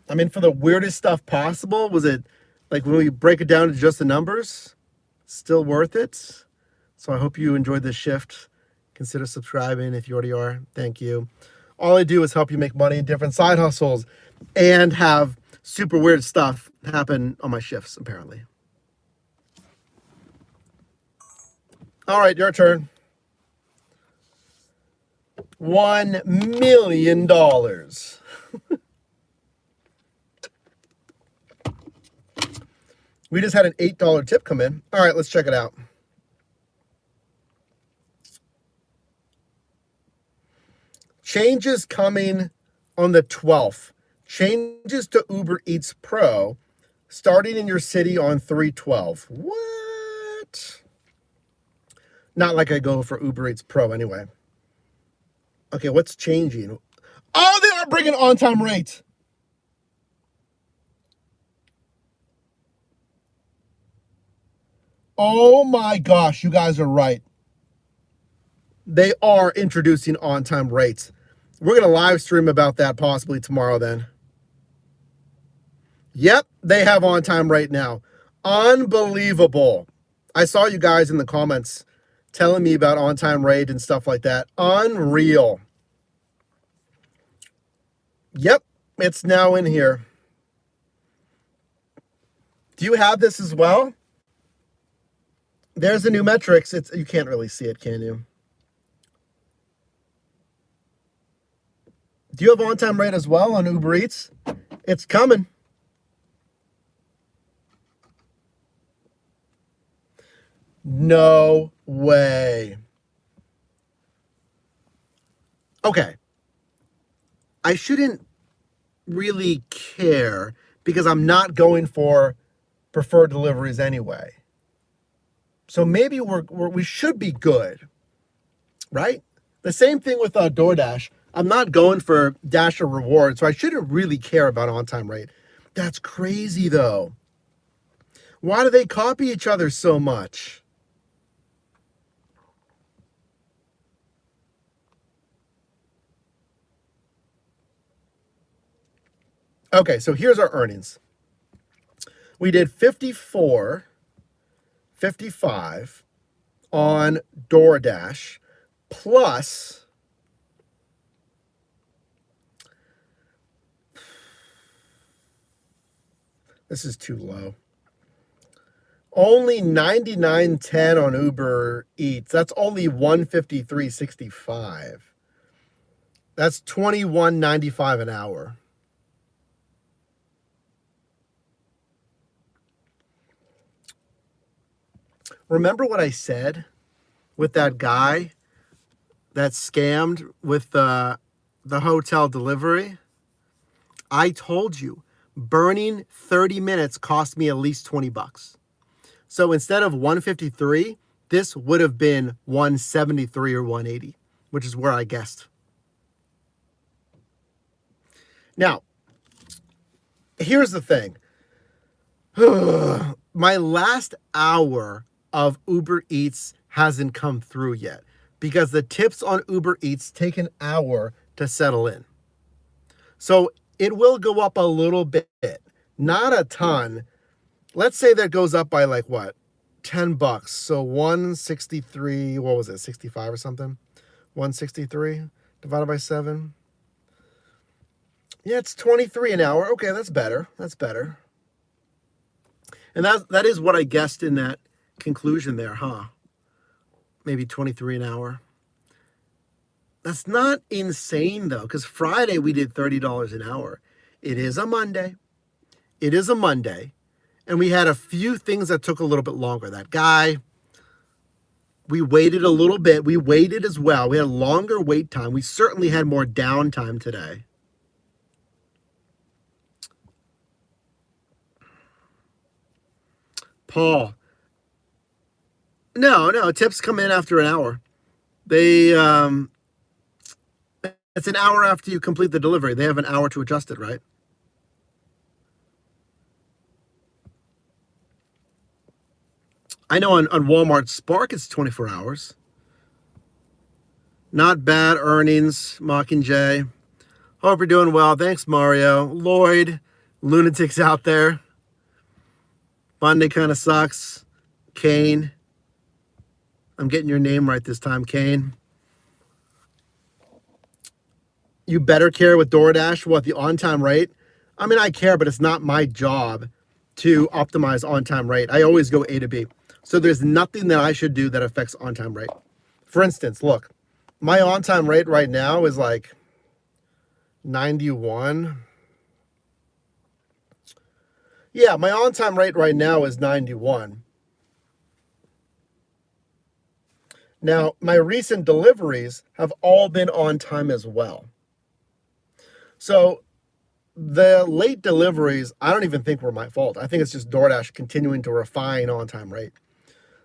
I mean, for the weirdest stuff possible, was it like when we break it down to just the numbers, still worth it? So I hope you enjoyed this shift. Consider subscribing if you already are. Thank you. All I do is help you make money in different side hustles and have super weird stuff happen on my shifts, apparently. All right, your turn. $1 million. We just had an $8 tip come in. All right, let's check it out. Changes coming on the 12th. Changes to Uber Eats Pro starting in your city on 3/12. What? Not like I go for Uber Eats Pro anyway. Okay, what's changing? Oh, they are bringing on-time rate. Oh my gosh, you guys are right. They are introducing on-time rates. We're going to live stream about that possibly tomorrow then. Yep, they have on-time rate now. Unbelievable. I saw you guys in the comments telling me about on-time rate and stuff like that. Unreal. Yep, it's now in here. Do you have this as well? There's the new metrics. You can't really see it, can you? Do you have on-time rate as well on Uber Eats? It's coming. No way. Okay. I shouldn't really care because I'm not going for preferred deliveries anyway. So maybe we should be good, right? The same thing with DoorDash. I'm not going for Dasher rewards, so I shouldn't really care about on-time rate. That's crazy, though. Why do they copy each other so much? Okay, so here's our earnings. We did 54, 55 on DoorDash, plus this is too low. Only 99.10 on Uber Eats. That's only 153.65. That's 21.95 an hour. Remember what I said with that guy that scammed with the hotel delivery? I told you, burning 30 minutes cost me at least $20. So instead of 153, this would have been 173 or 180. which is where I guessed. Now, here's the thing. My last hour of Uber Eats hasn't come through yet because the tips on Uber Eats take an hour to settle in. So it will go up a little bit, not a ton. Let's say that goes up by like what? $10. So 163, what was it? 65 or something? 163 divided by 7. Yeah, it's 23 an hour. Okay, that's better. That's better. And that is what I guessed in that conclusion there, huh? Maybe 23 an hour. That's not insane though, because Friday we did $30 an hour. It is a Monday. It is a Monday. And we had a few things that took a little bit longer. That guy, we waited a little bit. We waited as well. We had a longer wait time. We certainly had more downtime today. Paul. No, tips come in after an hour. They, it's an hour after you complete the delivery. They have an hour to adjust it, right? I know on Walmart Spark it's 24 hours. Not bad earnings, Mockingjay. Hope you're doing well. Thanks, Mario. Lloyd, lunatics out there. Monday kind of sucks. Kane. I'm getting your name right this time, Kane. You better care with DoorDash what the on-time rate. I mean, I care, but it's not my job to optimize on-time rate. I always go A to B. So there's nothing that I should do that affects on-time rate. For instance, look, my on-time rate right now is like 91. Yeah, my on-time rate right now is 91. Now, my recent deliveries have all been on time as well. So the late deliveries, I don't even think were my fault. I think it's just DoorDash continuing to refine on-time rate.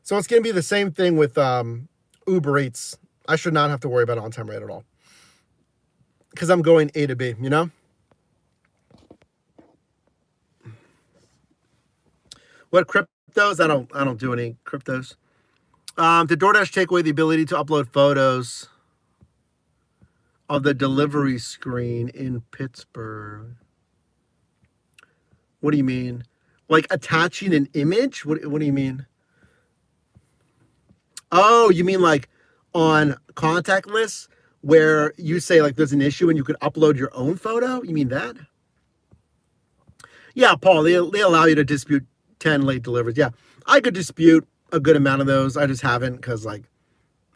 So it's going to be the same thing with Uber Eats. I should not have to worry about on-time rate at all because I'm going A to B, you know? What cryptos? I don't do any cryptos. Did DoorDash take away the ability to upload photos of the delivery screen in Pittsburgh? What do you mean? Like attaching an image? What do you mean? Oh, you mean like on contact lists where you say like there's an issue and you could upload your own photo? You mean that? Yeah, Paul, they allow you to dispute 10 late deliveries. Yeah, I could dispute a good amount of those. I just haven't because like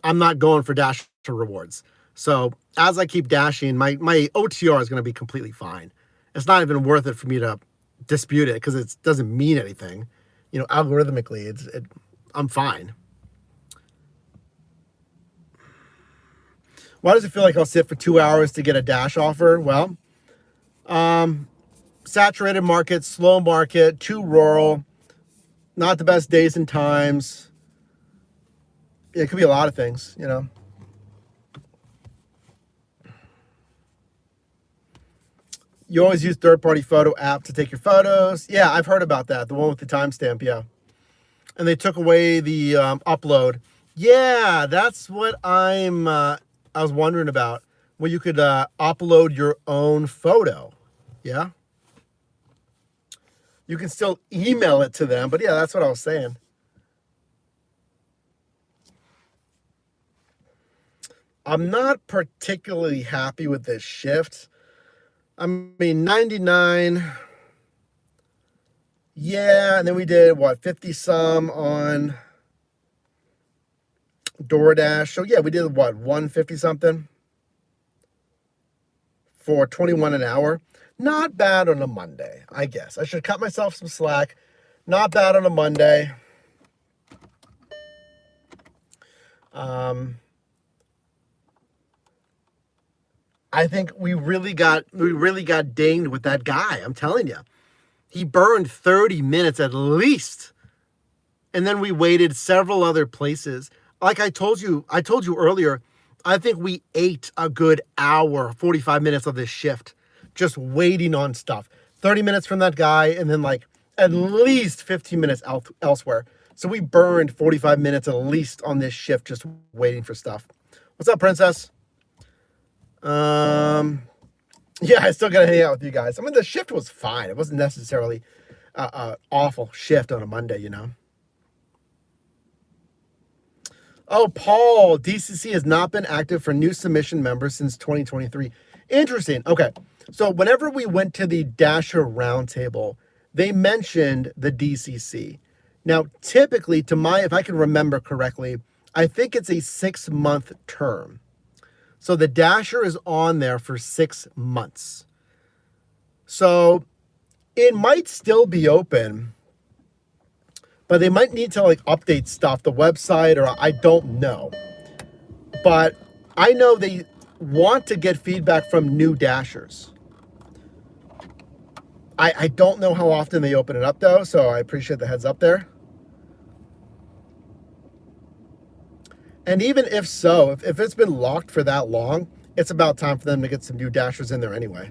I'm not going for Dash to rewards. So as I keep dashing, my OTR is going to be completely fine. It's not even worth it for me to dispute it because it doesn't mean anything. You know, algorithmically, I'm fine. Why does it feel like I'll sit for 2 hours to get a Dash offer? Well, saturated market, slow market, too rural, not the best days and times. It could be a lot of things, you know. You always use third-party photo app to take your photos. Yeah, I've heard about that. The one with the timestamp, yeah. And they took away the upload. Yeah, that's what I was wondering about. Where you could upload your own photo. Yeah. You can still email it to them, but yeah, that's what I was saying. I'm not particularly happy with this shift. I mean, 99. Yeah, and then we did, what, 50 some on DoorDash. So yeah, we did, what, 150 something for 21 an hour. Not bad on a Monday, I guess. I should cut myself some slack. Not bad on a Monday. I think we really got dinged with that guy. I'm telling you, he burned 30 minutes at least, and then we waited several other places. Like I told you earlier, I think we ate a good hour, 45 minutes of this shift, just waiting on stuff. 30 minutes from that guy, and then like at least 15 minutes elsewhere. So we burned 45 minutes at least on this shift, just waiting for stuff. What's up, Princess? Yeah, I still gotta hang out with you guys. I mean, the shift was fine. It wasn't necessarily an awful shift on a Monday, you know. Oh, Paul, DCC has not been active for new submission members since 2023. Interesting. Okay, so whenever we went to the Dasher Roundtable, they mentioned the DCC. Now, typically, if I can remember correctly, I think it's a 6-month term. So the Dasher is on there for 6 months. So it might still be open, but they might need to like update stuff, the website, or I don't know. But I know they want to get feedback from new Dashers. I don't know how often they open it up though, so I appreciate the heads up there. And even if so, if it's been locked for that long, it's about time for them to get some new Dashers in there anyway.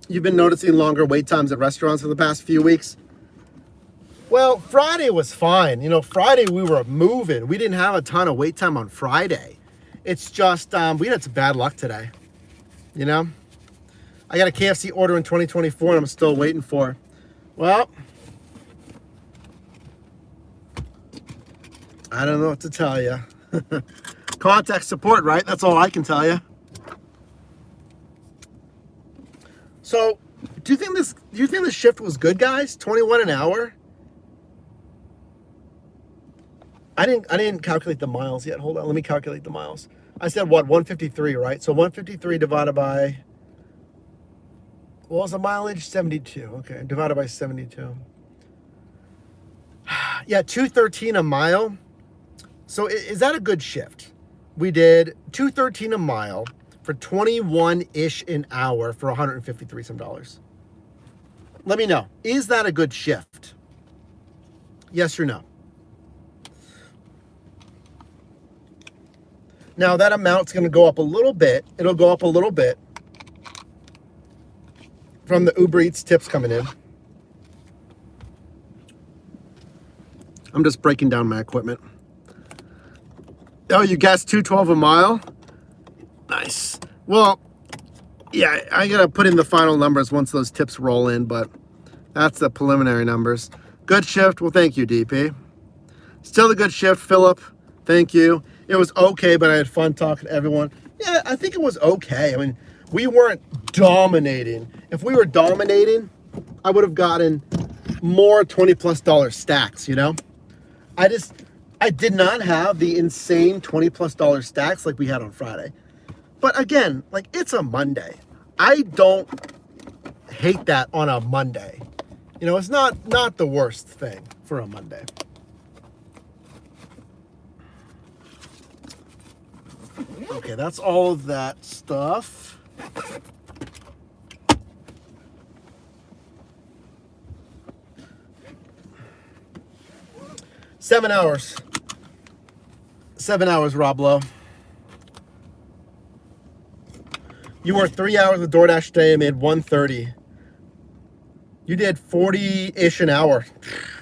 You've been noticing longer wait times at restaurants for the past few weeks? Well, Friday was fine. You know, Friday we were moving. We didn't have a ton of wait time on Friday. It's just, we had some bad luck today. You know? I got a KFC order in 2024 and I'm still waiting for. Well, I don't know what to tell you. Contact support, right? That's all I can tell you. So, do you think this shift was good, guys? 21 an hour? I didn't calculate the miles yet. Hold on, let me calculate the miles. I said what, 153, right? So 153 divided by, what was the mileage? 72. Okay, divided by 72. Yeah, 213 a mile. So is that a good shift? We did 213 a mile for 21-ish an hour for 153 some dollars. Let me know. Is that a good shift? Yes or no? Now that amount's going to go up a little bit. It'll go up a little bit from the Uber Eats tips coming in. I'm just breaking down my equipment. Oh, you guessed 212 a mile? Nice. Well, yeah, I got to put in the final numbers once those tips roll in, but that's the preliminary numbers. Good shift. Well, thank you, DP. Still a good shift, Philip. Thank you. It was okay, but I had fun talking to everyone. Yeah, I think it was okay. I mean, we weren't dominating. If we were dominating, I would have gotten more $20+ stacks, you know? I did not have the insane $20+ stacks like we had on Friday. But again, like, it's a Monday. I don't hate that on a Monday. You know, it's not the worst thing for a Monday. Okay, that's all of that stuff. Seven hours, Rob Lowe. You worked 3 hours with DoorDash today and made 130. You did 40-ish an hour.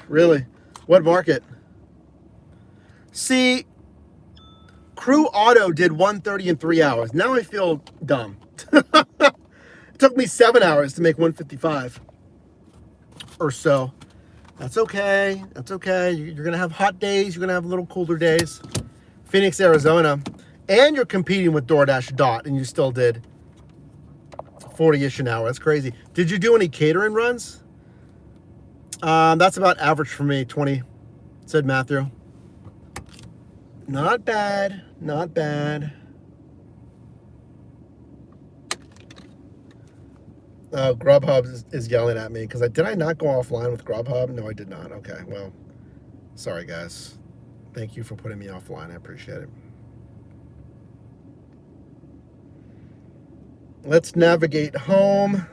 Really? What market? See, Crew Auto did 130 in 3 hours. Now I feel dumb. It took me 7 hours to make 155 or so. That's okay. That's okay. You're going to have hot days. You're going to have little cooler days. Phoenix, Arizona. And you're competing with DoorDash Dot, and you still did 40-ish an hour. That's crazy. Did you do any catering runs? That's about average for me, 20, said Matthew. Not bad. Not bad. Grubhub is yelling at me because did I not go offline with Grubhub? No, I did not. Okay, well, sorry guys. Thank you for putting me offline. I appreciate it. Let's navigate home.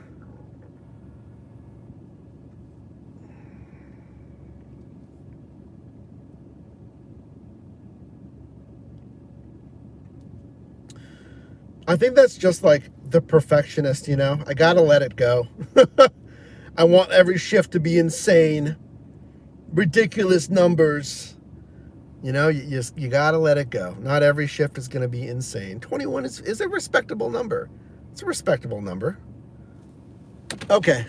I think that's just like the perfectionist, you know? I gotta let it go. I want every shift to be insane. Ridiculous numbers. You know, you gotta let it go. Not every shift is gonna be insane. 21 is a respectable number. It's a respectable number. Okay,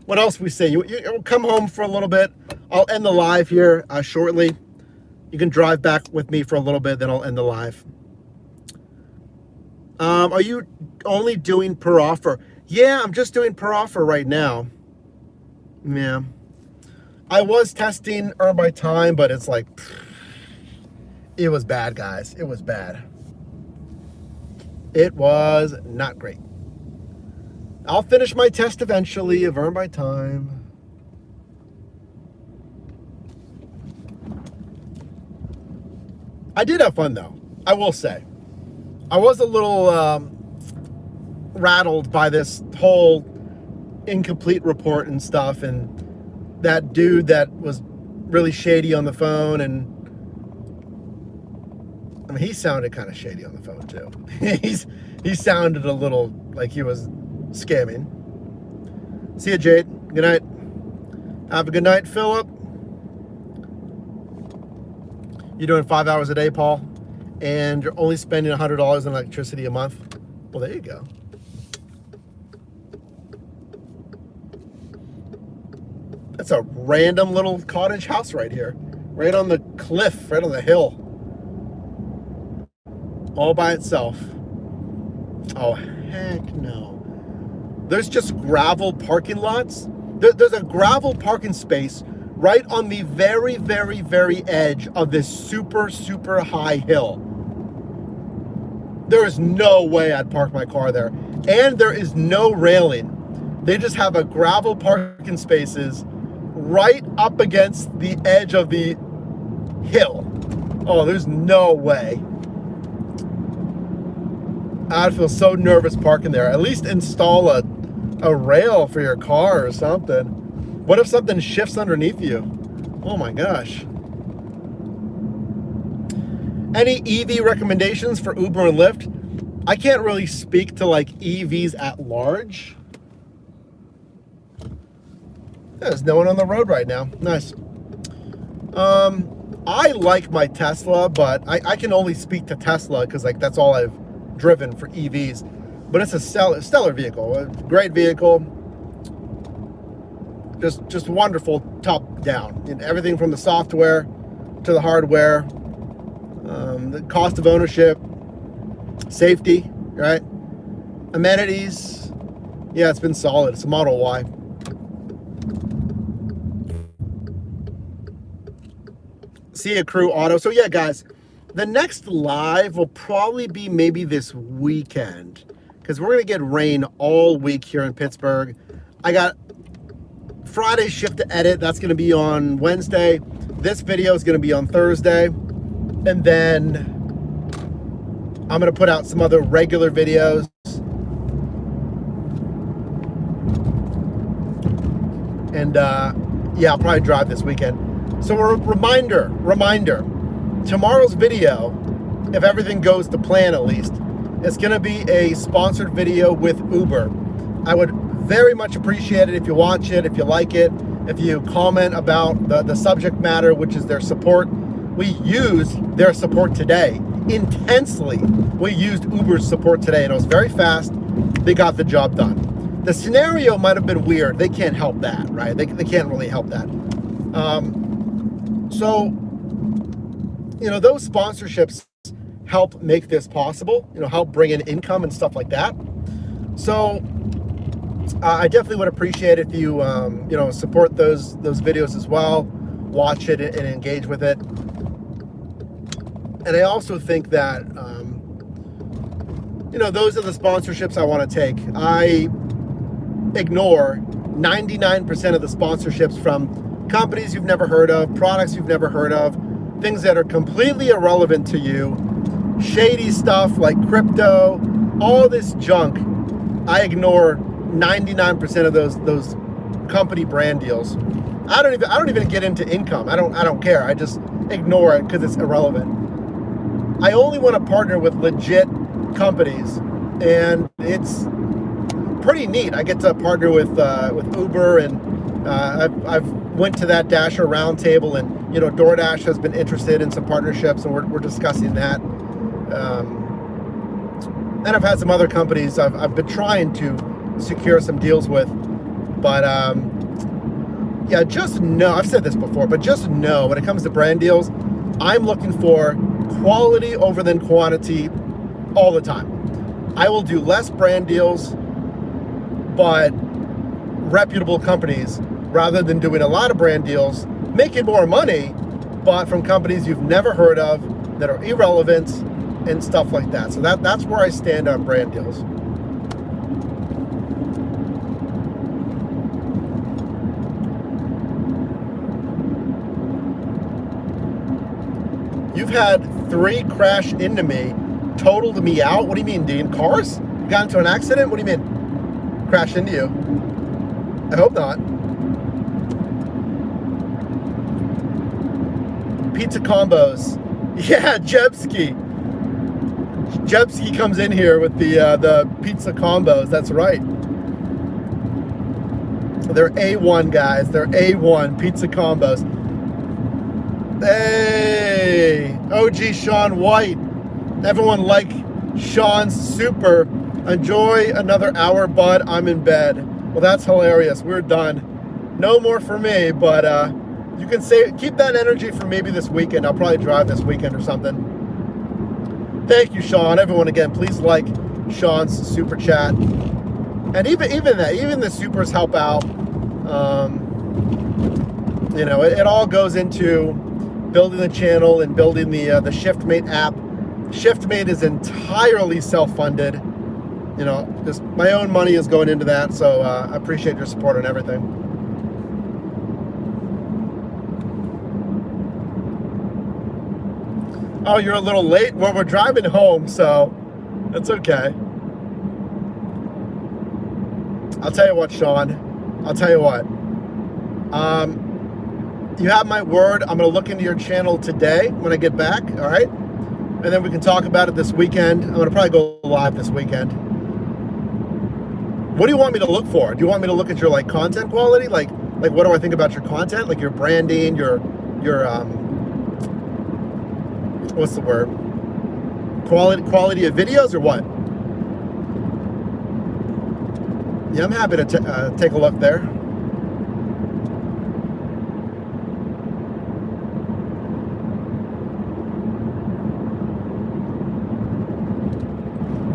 what else we say? You come home for a little bit. I'll end the live here shortly. You can drive back with me for a little bit, then I'll end the live. Are you only doing per offer? Yeah, I'm just doing per offer right now. Yeah. I was testing Earn by Time, but it's like, it was bad, guys. It was bad. It was not great. I'll finish my test eventually of Earn by Time. I did have fun, though. I will say. I was a little rattled by this whole incomplete report and stuff, and that dude that was really shady on the phone, and I mean, he sounded kind of shady on the phone too. he sounded a little like he was scamming. See you, Jade. Good night. Have a good night, Philip. You're doing 5 hours a day, Paul, and you're only spending $100 on electricity a month. Well, there you go. That's a random little cottage house right here, right on the cliff, right on the hill, all by itself. Oh, heck no. There's just gravel parking lots. There's a gravel parking space right on the very, very, very edge of this super, super high hill. There is no way I'd park my car there. And there is no railing. They just have a gravel parking spaces right up against the edge of the hill. Oh, there's no way. I'd feel so nervous parking there. At least install a rail for your car or something. What if something shifts underneath you? Oh my gosh. Any EV recommendations for Uber and Lyft? I can't really speak to like EVs at large. There's no one on the road right now. Nice. I like my Tesla, but I can only speak to Tesla because like that's all I've driven for EVs. But it's a stellar vehicle, a great vehicle. Just wonderful top down. And everything from the software to the hardware, the cost of ownership, safety, right? Amenities. Yeah, it's been solid. It's a Model Y. See a Crew Auto. So yeah, guys, the next live will probably be maybe this weekend because we're gonna get rain all week here in Pittsburgh. I got Friday shift to edit. That's gonna be on Wednesday. This video is gonna be on Thursday, and then I'm gonna put out some other regular videos. And yeah, I'll probably drive this weekend. So a reminder, tomorrow's video, if everything goes to plan at least, is gonna be a sponsored video with Uber. I would very much appreciate it if you watch it, if you like it, if you comment about the subject matter, which is their support. We used their support today, intensely. We used Uber's support today, and it was very fast. They got the job done. The scenario might have been weird. They can't help that, right? They can't really help that. So, you know, those sponsorships help make this possible, you know, help bring in income and stuff like that. So I definitely would appreciate it if you, you know, support those videos as well, watch it and engage with it. And I also think that, you know, those are the sponsorships I want to take. I ignore 99% of the sponsorships from companies you've never heard of, products you've never heard of, things that are completely irrelevant to you, shady stuff like crypto, all this junk. I ignore 99% of those company brand deals. I don't even get into income. I don't care. I just ignore it because it's irrelevant. I only want to partner with legit companies and it's pretty neat. I get to partner with Uber, and I've went to that Dasher roundtable, and DoorDash has been interested in some partnerships, and we're discussing that. And I've had some other companies I've been trying to secure some deals with, but yeah, just know, I've said this before, but just know when it comes to brand deals, I'm looking for quality over than quantity all the time. I will do less brand deals, but reputable companies, rather than doing a lot of brand deals, making more money, but from companies you've never heard of that are irrelevant and stuff like that. So that's where I stand on brand deals. You've had 3 crash into me, totaled me out. What do you mean, Dean? Cars? You got into an accident? What do you mean? Crashed into you? I hope not. Pizza combos. Yeah, Jebski. Jebski comes in here with the pizza combos. That's right. They're A1, guys. They're A1 pizza combos. Hey, OG Sean White. Everyone like Sean's super. Enjoy another hour, bud. I'm in bed. Well, that's hilarious. We're done. No more for me, but you can keep that energy for maybe this weekend. I'll probably drive this weekend or something. Thank you, Sean. Everyone, again, please like Sean's super chat. And even the supers help out. It all goes into building the channel and building the ShiftMate app. ShiftMate is entirely self-funded. Just my own money is going into that, so I appreciate your support on everything. Oh, you're a little late? Well, we're driving home, so it's okay. I'll tell you what, Sean. I'll tell you what. You have my word. I'm going to look into your channel today when I get back, all right? And then we can talk about it this weekend. I'm going to probably go live this weekend. What do you want me to look for? Do you want me to look at your content quality? Like what do I think about your content? Like your branding, your what's the word? Quality of videos or what? Yeah, I'm happy to take a look there.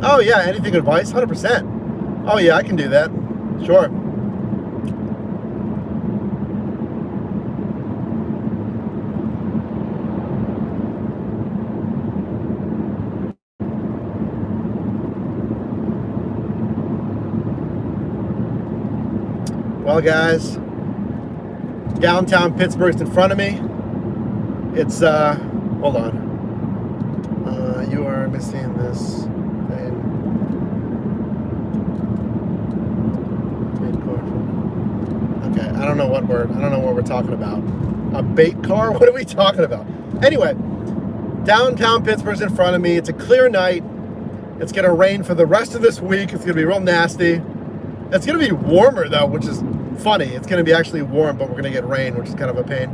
Oh yeah, anything advice? 100%. Oh yeah, I can do that. Sure. Well, guys, downtown Pittsburgh's in front of me. It's hold on. You are missing this. Okay, I don't know what we're talking about. A bait car? What are we talking about? Anyway, downtown Pittsburgh's in front of me. It's a clear night. It's gonna rain for the rest of this week. It's gonna be real nasty. It's gonna be warmer though, which is funny. It's gonna be actually warm, but we're gonna get rain, which is kind of a pain.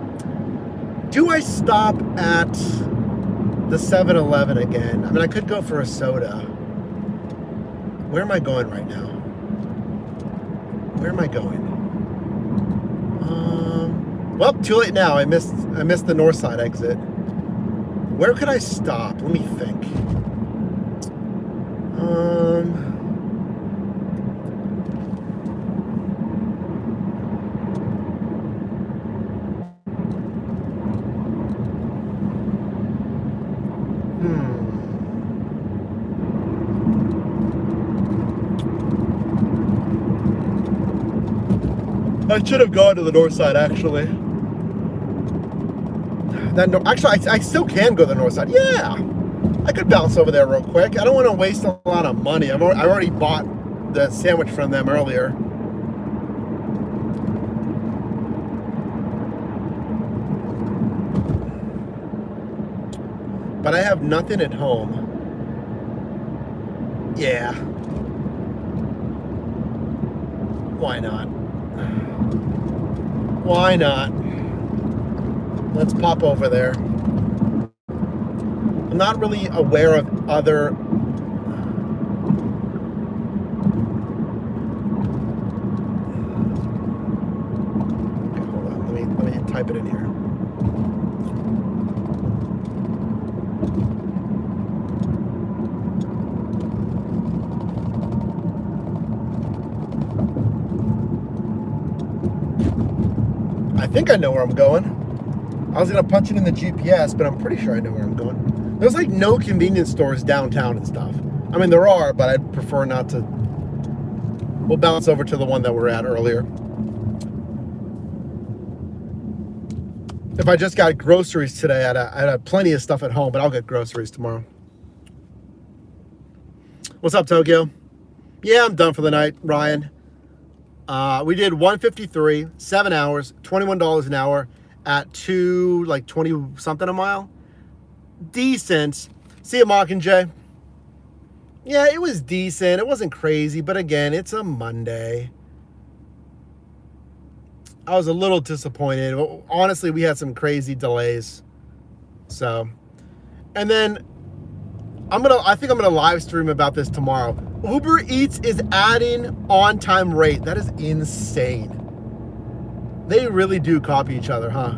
Do I stop at the 7-Eleven again? I mean, I could go for a soda. Where am I going right now? Where am I going? Well, too late now. I missed the north side exit. Where could I stop? Let me think. I should have gone to the north side, actually. Actually, I still can go to the north side. Yeah, I could bounce over there real quick. I don't want to waste a lot of money. I already bought the sandwich from them earlier. But I have nothing at home. Yeah. Why not? Why not? Let's pop over there. I'm not really aware of other... Okay, hold on. Let me type it in here. I think I know where I'm going. I was gonna punch it in the GPS, but I'm pretty sure I know where I'm going. There's like no convenience stores downtown and stuff. I mean, there are, but I'd prefer not to. We'll bounce over to the one that we're at earlier. If I just got groceries today, I'd have plenty of stuff at home, but I'll get groceries tomorrow. What's up, Tokyo? Yeah, I'm done for the night, Ryan. We did 153, 7 hours, $21 an hour at 20 something a mile. Decent. See you, Mockingjay. Yeah, it was decent. It wasn't crazy, but again, it's a Monday. I was a little disappointed. Honestly, we had some crazy delays. So, and then I think I'm gonna live stream about this tomorrow. Uber Eats is adding on-time rate. That is insane. They really do copy each other, huh?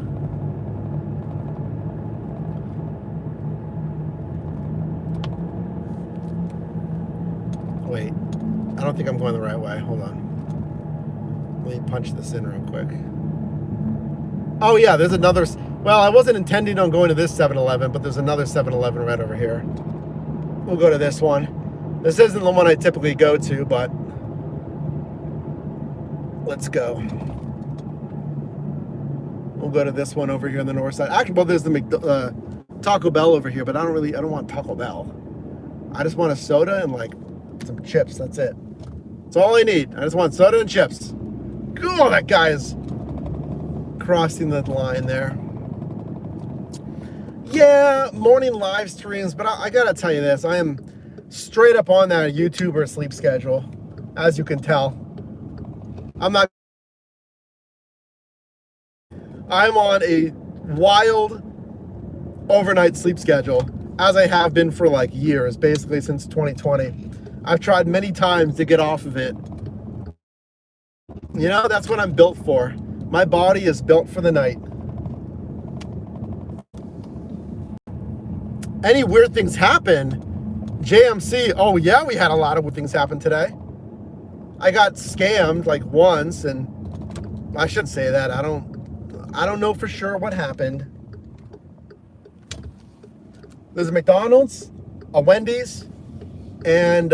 Wait, I don't think I'm going the right way. Hold on. Let me punch this in real quick. Oh yeah, there's another. Well, I wasn't intending on going to this 7-Eleven, but there's another 7-Eleven right over here. We'll go to this one. This isn't the one I typically go to, but let's go. We'll go to this one over here on the north side. Actually, well, there's the Taco Bell over here, but I don't want Taco Bell. I just want a soda and like some chips. That's it. That's all I need. I just want soda and chips. Cool, that guy is crossing the line there. Yeah, morning live streams, but I gotta tell you this. I am straight up on that YouTuber sleep schedule, as you can tell. I'm on a wild overnight sleep schedule, as I have been for like years, basically since 2020. I've tried many times to get off of it. You know, that's what I'm built for. My body is built for the night. Any weird things happen? JMC, oh yeah, we had a lot of weird things happen today. I got scammed like once, and I shouldn't say that. I don't know for sure what happened. There's a McDonald's, a Wendy's, and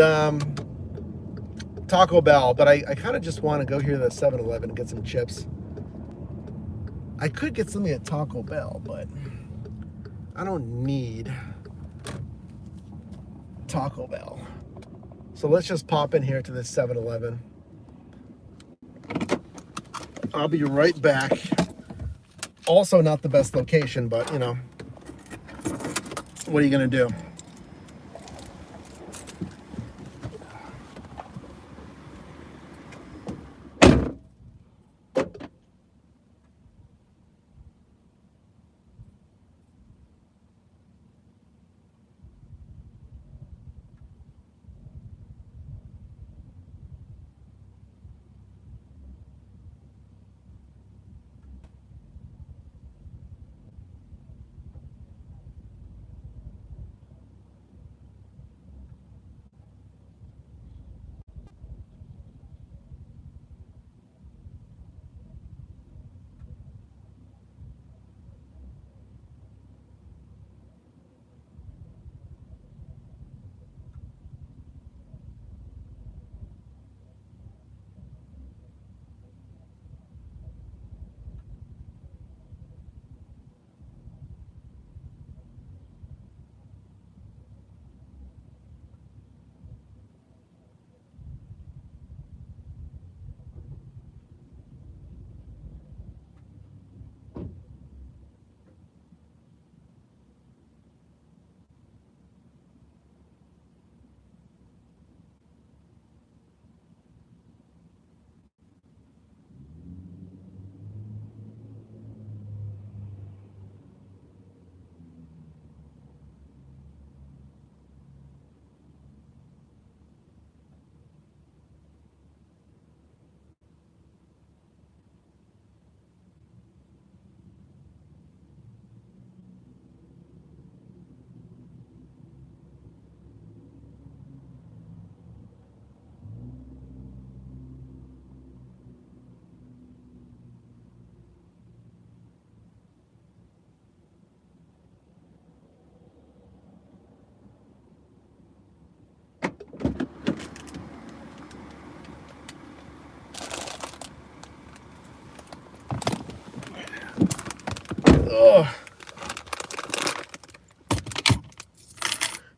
Taco Bell, but I kind of just want to go here to the 7-Eleven and get some chips. I could get something at Taco Bell, but I don't need Taco Bell. So let's just pop in here to this 7-Eleven. I'll be right back. Also not the best location, but you know, what are you gonna do?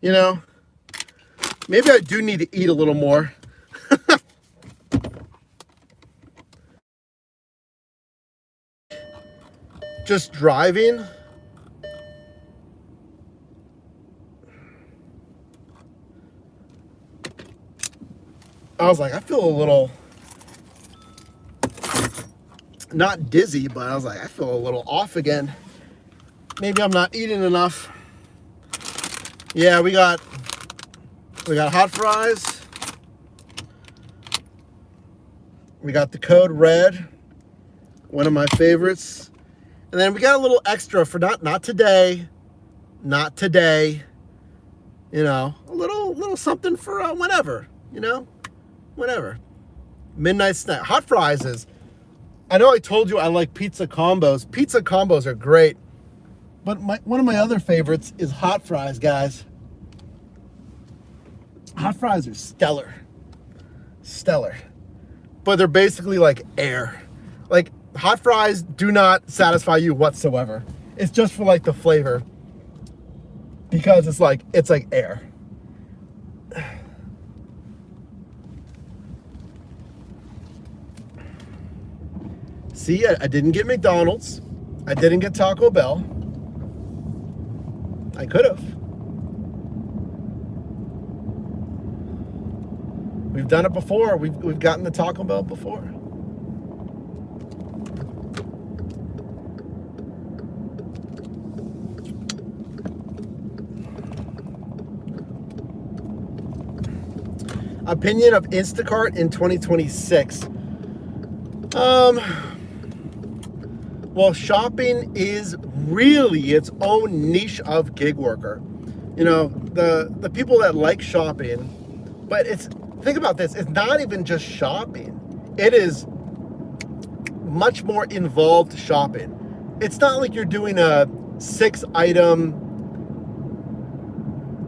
You know, maybe I do need to eat a little more. Just driving. I was like, I feel a little, not dizzy, but I was like, I feel a little off again. Maybe I'm not eating enough. Yeah, we got hot fries. We got the Code Red, one of my favorites. And then we got a little extra for not today, you know, a little something for whenever, you know, whenever. Midnight snack. Hot fries is, I know I told you I like pizza combos. Pizza combos are great. But one of my other favorites is hot fries, guys. Hot fries are stellar. Stellar. But they're basically like air. Like, hot fries do not satisfy you whatsoever. It's just for like the flavor. Because it's like air. See, I didn't get McDonald's. I didn't get Taco Bell. I could have. We've done it before. We've gotten the Taco Bell before. Opinion of Instacart in 2026. Well, shopping is really its own niche of gig worker. You know, the people that like shopping, but think about this, it's not even just shopping. It is much more involved shopping. It's not like you're doing a 6-item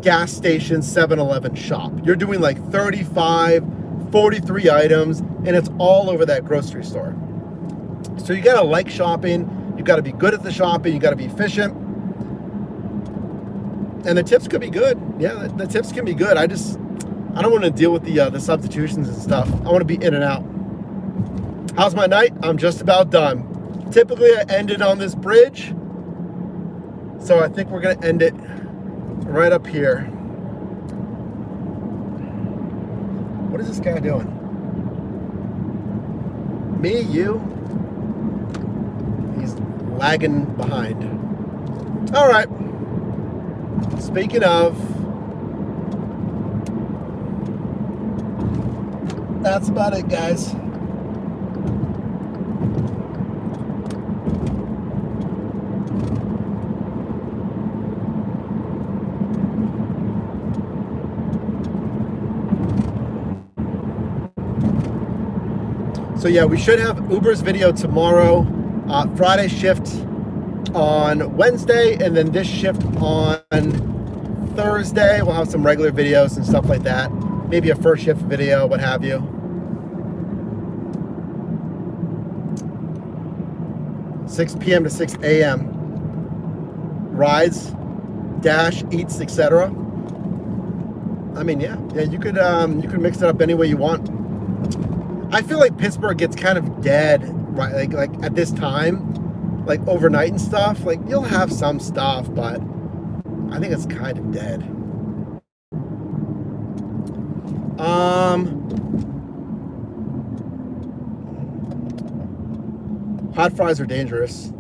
gas station 7-Eleven shop. You're doing like 35, 43 items, and it's all over that grocery store. So you gotta like shopping, you gotta be good at the shopping, you gotta be efficient. And the tips could be good. Yeah, the tips can be good. I don't want to deal with the substitutions and stuff. I want to be in and out. How's my night? I'm just about done. Typically I ended on this bridge, so I think we're gonna end it right up here. What is this guy doing? Me, you? He's lagging behind. All right. Speaking of, that's about it, guys. So yeah, we should have Uber's video tomorrow, Friday shift on Wednesday, and then this shift on Thursday. We'll have some regular videos and stuff like that. Maybe a first shift video, what have you. 6 p.m. to 6 a.m. Rides, dash, eats, etc. I mean, yeah, you could mix it up any way you want. I feel like Pittsburgh gets kind of dead, right? Like at this time, like overnight and stuff. Like you'll have some stuff, but I think it's kind of dead. Hot fries are dangerous.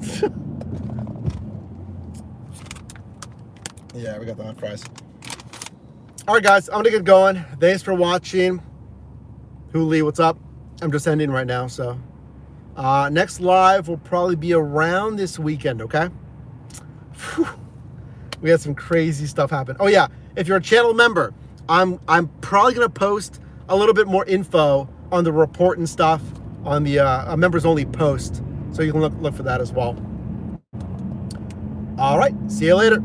Yeah, we got the hot fries. All right, guys, I'm gonna get going. Thanks for watching. Hooli, what's up? I'm just ending right now, so next live will probably be around this weekend. Okay. Whew. We had some crazy stuff happen. Oh yeah, if you're a channel member, I'm probably gonna post a little bit more info on the report and stuff on the members only post, so you can look for that as well. All right, see you later.